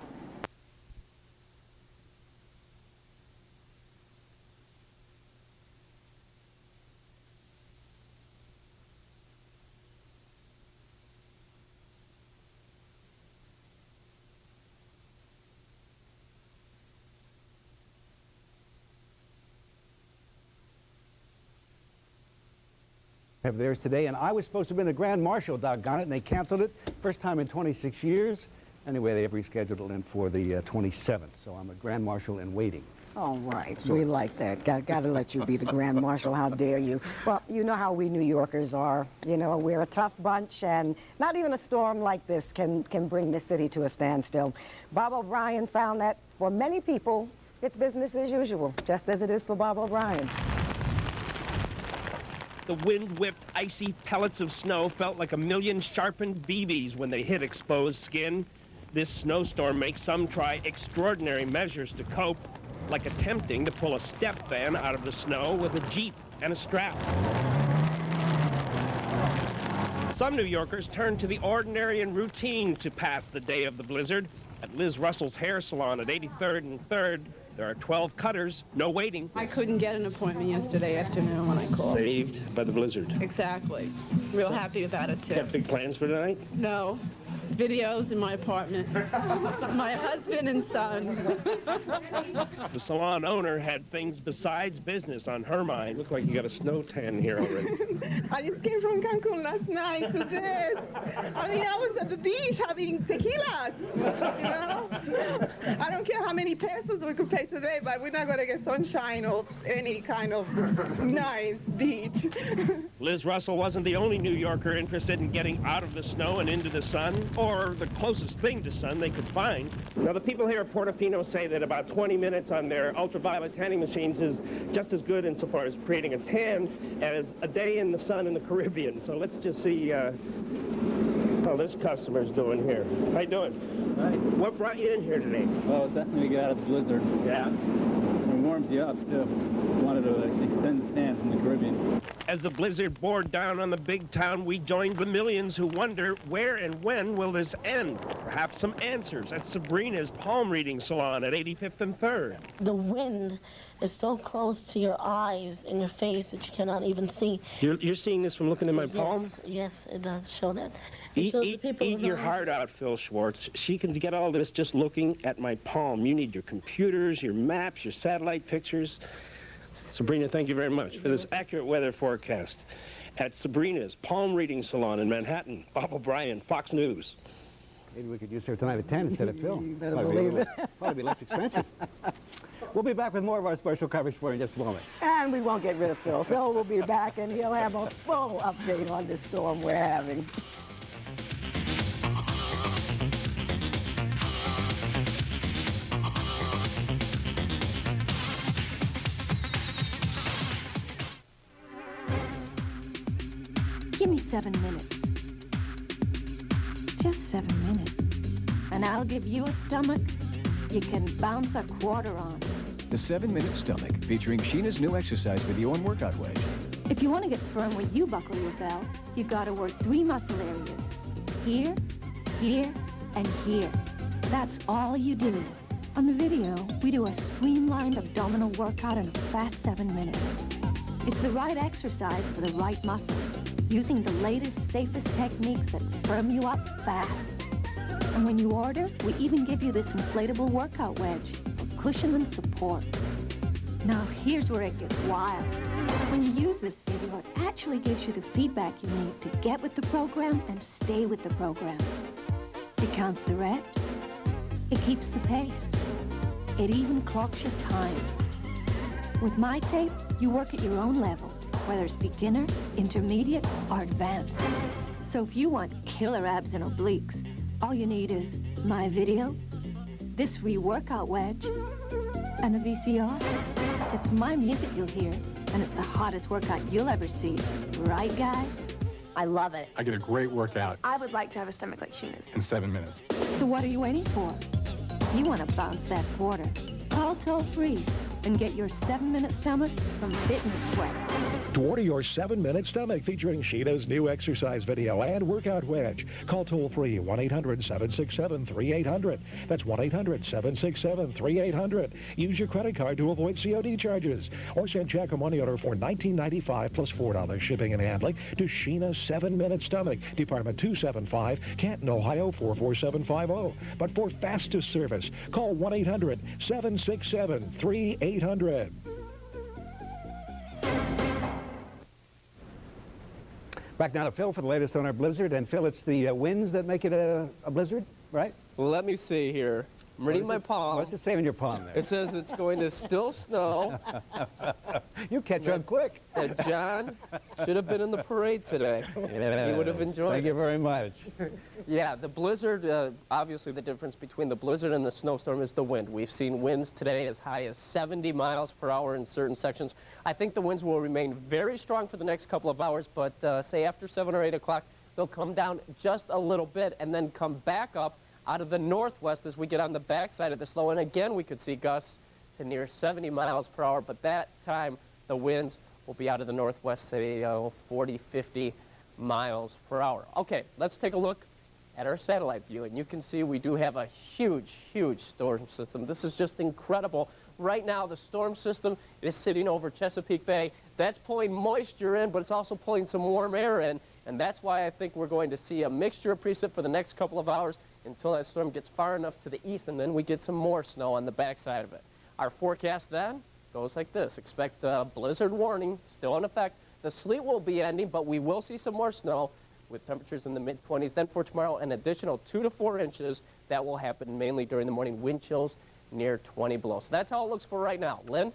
Have theirs today, and I was supposed to have been the Grand Marshal, doggone it, and they canceled it. First time in 26 years. Anyway, they have rescheduled it in for the 27th, so I'm a Grand Marshal in waiting. All right, we like that. Got to let you be the Grand Marshal. How dare you? Well, you know how we New Yorkers are. You know, we're a tough bunch, and not even a storm like this can bring the city to a standstill. Bob O'Brien found that for many people, it's business as usual, just as it is for Bob O'Brien. The wind-whipped, icy pellets of snow felt like a million sharpened BBs when they hit exposed skin. This snowstorm makes some try extraordinary measures to cope, like attempting to pull a step fan out of the snow with a Jeep and a strap. Some New Yorkers turn to the ordinary and routine to pass the day of the blizzard. At Liz Russell's hair salon at 83rd and 3rd, there are 12 cutters, no waiting. I couldn't get an appointment yesterday afternoon when I called. Saved by the blizzard. Exactly. Real happy with that, too. Got big plans for tonight? No. Videos in my apartment. My husband and son. The salon owner had things besides business on her mind. Look like you got a snow tan here already. I just came from Cancun last night to this. I mean, I was at the beach having tequilas, you know? I don't care how many pesos we could pay today, but we're not going to get sunshine or any kind of nice beach. Liz Russell wasn't the only New Yorker interested in getting out of the snow and into the sun, or the closest thing to sun they could find. Now, the people here at Portofino say that about 20 minutes on their ultraviolet tanning machines is just as good insofar as creating a tan as a day in the sun in the Caribbean. So let's just see how this customer's doing here. How you doing? Hi. What brought you in here today? Well, definitely get out of the blizzard. Yeah. It warms you up, too. Wanted to extend the tan from the Caribbean. As the blizzard bore down on the big town, we joined the millions who wonder where and when will this end? Perhaps some answers at Sabrina's palm reading salon at 85th and 3rd. The wind is so close to your eyes and your face that you cannot even see. You're seeing this from looking at my palm? Yes, it does show that. Eat your heart out, Phil Schwartz. She can get all this just looking at my palm. You need your computers, your maps, your satellite pictures. Sabrina, thank you very much for this accurate weather forecast. At Sabrina's Palm Reading Salon in Manhattan, Bob O'Brien, Fox News. Maybe we could use her tonight at 10 instead of Phil. You better believe it. Probably be less expensive. We'll be back with more of our special coverage for you in just a moment. And we won't get rid of Phil. Phil will be back, and he'll have a full update on this storm we're having. Give me 7 minutes. Just 7 minutes. And I'll give you a stomach you can bounce a quarter on. The 7-Minute Stomach, featuring Sheena's new exercise video and workout wedge. If you want to get firm when you buckle your belt, you've got to work 3 muscle areas. Here, here, and here. That's all you do. On the video, we do a streamlined abdominal workout in a fast 7 minutes. It's the right exercise for the right muscles, using the latest, safest techniques that firm you up fast. And when you order, we even give you this inflatable workout wedge for cushion and support. Now, here's where it gets wild. When you use this video, it actually gives you the feedback you need to get with the program and stay with the program. It counts the reps. It keeps the pace. It even clocks your time. With my tape, you work at your own level, whether it's beginner, intermediate, or advanced. So if you want killer abs and obliques, all you need is my video this free workout wedge and a VCR. It's my music you'll hear, and it's the hottest workout you'll ever see. Right, guys? I love it. I get a great workout I would like to have a stomach like Sheena's. in 7 minutes. So what are you waiting for? You want to bounce that quarter. Call toll-free and get your 7-minute stomach from Fitness Quest. To order your 7-minute stomach featuring Sheena's new exercise video and workout wedge, call toll-free 1-800-767-3800. That's 1-800-767-3800. Use your credit card to avoid COD charges. Or send check or money order for $19.95 plus $4 shipping and handling to Sheena's 7-minute stomach, Department 275, Canton, Ohio 44750. But for fastest service, call 1-800-767-3800. Back now to Phil for the latest on our blizzard. And Phil, it's the winds that make it a blizzard, right? Well, let me see here. I'm reading my palm. What's it say in your palm there? It says it's going to still snow. You catch on quick. That John should have been in the parade today. Yeah. He would have enjoyed it. Thank you very much. Yeah, the blizzard, obviously the difference between the blizzard and the snowstorm is the wind. We've seen winds today as high as 70 miles per hour in certain sections. I think the winds will remain very strong for the next couple of hours, but say after 7 or 8 o'clock, they'll come down just a little bit and then come back up out of the northwest as we get on the backside of the slow. And again, we could see gusts to near 70 miles per hour, but that time the winds will be out of the northwest, say 40, 50 miles per hour. Okay, let's take a look at our satellite view, and you can see we do have a huge, huge storm system. This is just incredible. Right now, the storm system is sitting over Chesapeake Bay. That's pulling moisture in, but it's also pulling some warm air in, and that's why I think we're going to see a mixture of precip for the next couple of hours until that storm gets far enough to the east, and then we get some more snow on the backside of it. Our forecast then goes like this. Expect a blizzard warning still in effect. The sleet will be ending, but we will see some more snow with temperatures in the mid-20s. Then for tomorrow, an additional 2 to 4 inches. That will happen mainly during the morning. Wind chills near 20 below. So that's how it looks for right now. Lynn?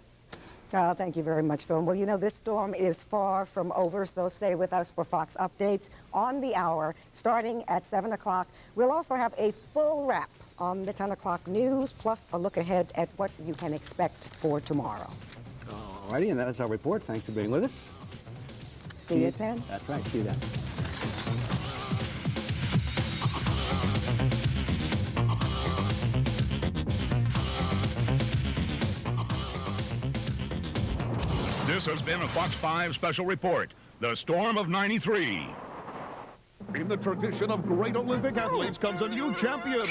Oh, thank you very much, Phil. Well, you know, this storm is far from over, so stay with us for Fox updates on the hour, starting at 7 o'clock. We'll also have a full wrap on the 10 o'clock news, plus a look ahead at what you can expect for tomorrow. All righty, and that is our report. Thanks for being with us. See you at 10. That's right. See you then. This has been a Fox 5 special report, the Storm of '93. In the tradition of great Olympic athletes comes a new champion.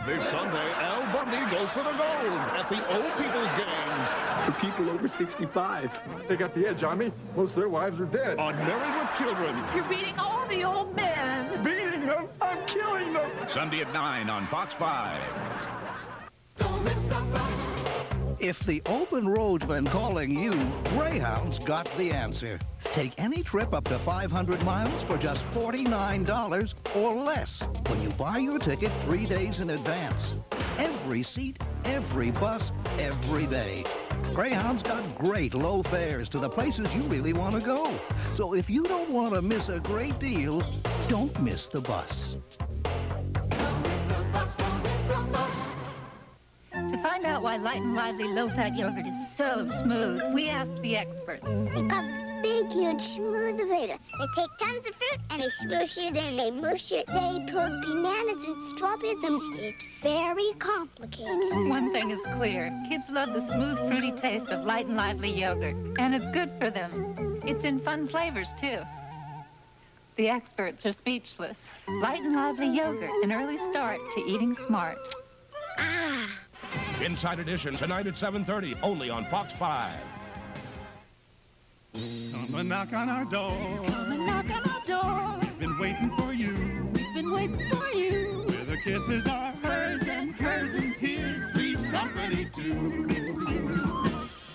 This Sunday, Al Bundy goes for the gold at the Old People's Games. For people over 65. They got the edge on me. Most of their wives are dead. Unmarried with children. You're beating all the old men. Beating them. I'm killing them. Sunday at 9 on Fox 5. Don't miss the bus. If the open road's been calling you, Greyhound's got the answer. Take any trip up to 500 miles for just $49 or less when you buy your ticket 3 days in advance. Every seat, every bus, every day. Greyhound's got great low fares to the places you really want to go. So if you don't want to miss a great deal, don't miss the bus. To find out why Light and Lively low-fat yogurt is so smooth, we asked the experts. Because it's big, huge, smooth fruit. They take tons of fruit and they smush it and they mush it. They put bananas and strawberries and it's very complicated. One thing is clear. Kids love the smooth, fruity taste of Light and Lively yogurt. And it's good for them. It's in fun flavors, too. The experts are speechless. Light and Lively yogurt, an early start to eating smart. Ah! Inside Edition tonight at 7:30, only on Fox 5. Come and knock on our door. Come and knock on our door. We've been waiting for you. We've been waiting for you. Where the kisses are hers and his, Three's Company too.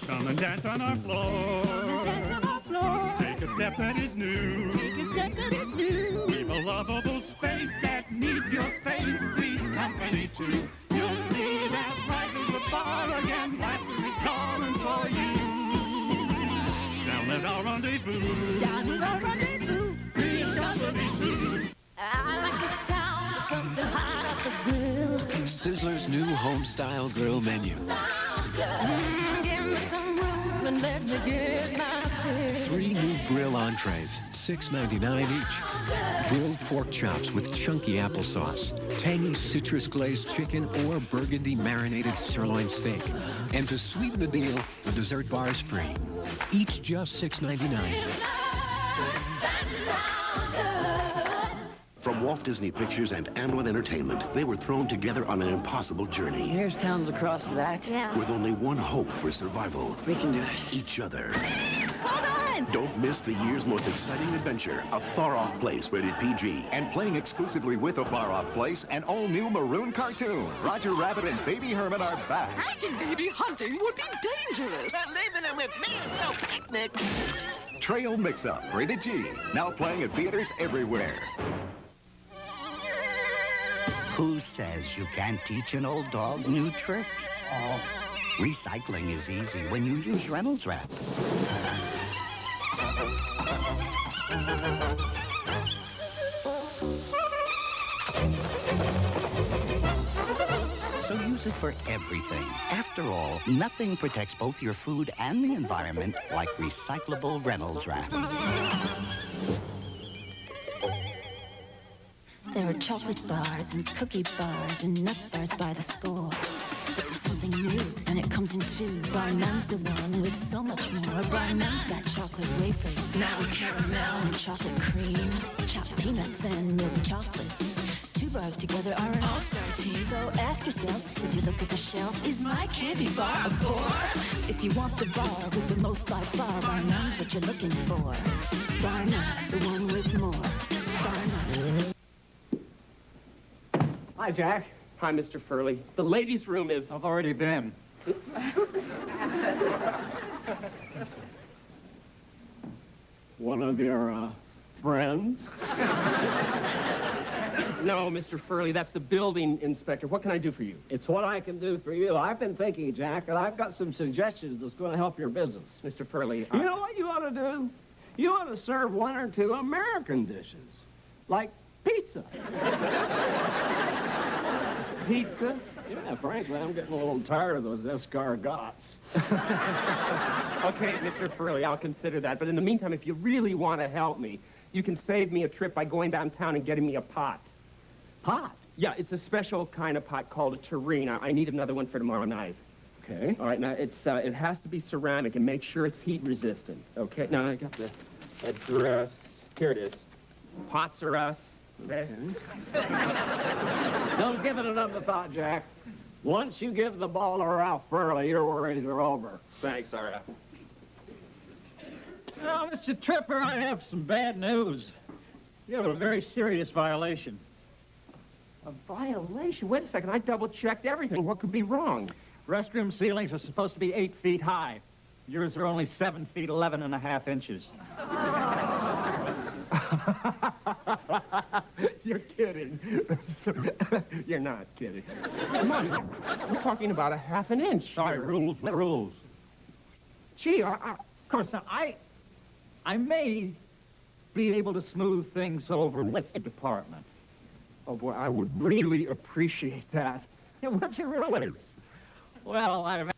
Come and dance on our floor. Come and dance on our floor. Take a step that is new. Take a step that is new. We've a lovable space that needs your face. Three's Company too. You'll see that life is a bar again. Laughter is calling for you. Down at our rendezvous. Down at our rendezvous. Three's Company too. I like the sound of something hot off the grill. Sizzler's new home-style grill menu. Give me some room and let me get my fill. 3 new grill entrees, $6.99 each. Grilled pork chops with chunky applesauce, tangy citrus-glazed chicken or burgundy marinated sirloin steak. And to sweeten the deal, the dessert bar is free. Each just $6.99. From Walt Disney Pictures and Amblin Entertainment, they were thrown together on an impossible journey. Here's towns across that. Yeah. With only one hope for survival. We can do it. Each other. Hold on! Don't miss the year's most exciting adventure, A Far Off Place, rated PG. And playing exclusively with A Far Off Place, an all-new maroon cartoon. Roger Rabbit and Baby Herman are back. Dragon baby hunting would be dangerous. But leaving them with me is no picnic. Trail Mix-Up, rated G. Now playing at theaters everywhere. Who says you can't teach an old dog new tricks? Oh. Recycling is easy when you use Reynolds Wrap. So use it for everything. After all, nothing protects both your food and the environment like recyclable Reynolds Wrap. There are chocolate bars and cookie bars and nut bars by the score. But there's something new, and it comes in two. Bar None's the one with so much more. Bar None's got chocolate wafers, now with caramel and chocolate cream, chopped peanuts and milk chocolate. 2 bars together are an all-star team. So ask yourself, as you look at the shelf, is my candy bar a bore? If you want the bar with the most by far, Bar None's what you're looking for. Bar None, the one with more. Bar None. Hi, Jack. Hi, Mr. Furley. The ladies' room is... I've already been. One of your, friends? No, Mr. Furley, that's the building inspector. What can I do for you? It's what I can do for you. I've been thinking, Jack, and I've got some suggestions that's going to help your business. Mr. Furley, You know what you ought to do? You ought to serve 1 or 2 American dishes, like pizza. Pizza? Yeah, frankly, I'm getting a little tired of those escargots. Okay, Mr. Furley, I'll consider that. But in the meantime, if you really want to help me, you can save me a trip by going downtown and getting me a pot. Pot? Yeah, it's a special kind of pot called a tureen. I need another one for tomorrow night. Okay. All right, now, it has to be ceramic and make sure it's heat resistant. Okay, now I got the address. Here it is. Pots are us. Okay. Don't give it another thought, Jack. Once you give the ball to Ralph Furley, your worries are over. Thanks, all right. Oh, Mr. Tripper, I have some bad news. You have a very serious violation. A violation? Wait a second, I double-checked everything. What could be wrong? Restroom ceilings are supposed to be 8 feet high. Yours are only 7 feet 11.5 inches. You're kidding. You're not kidding. Come on, we're talking about a half an inch. Sorry, rules. Gee, of course, now, I may be able to smooth things over with the department. Oh, boy, I would really appreciate that. Yeah, what's your release? Well, I've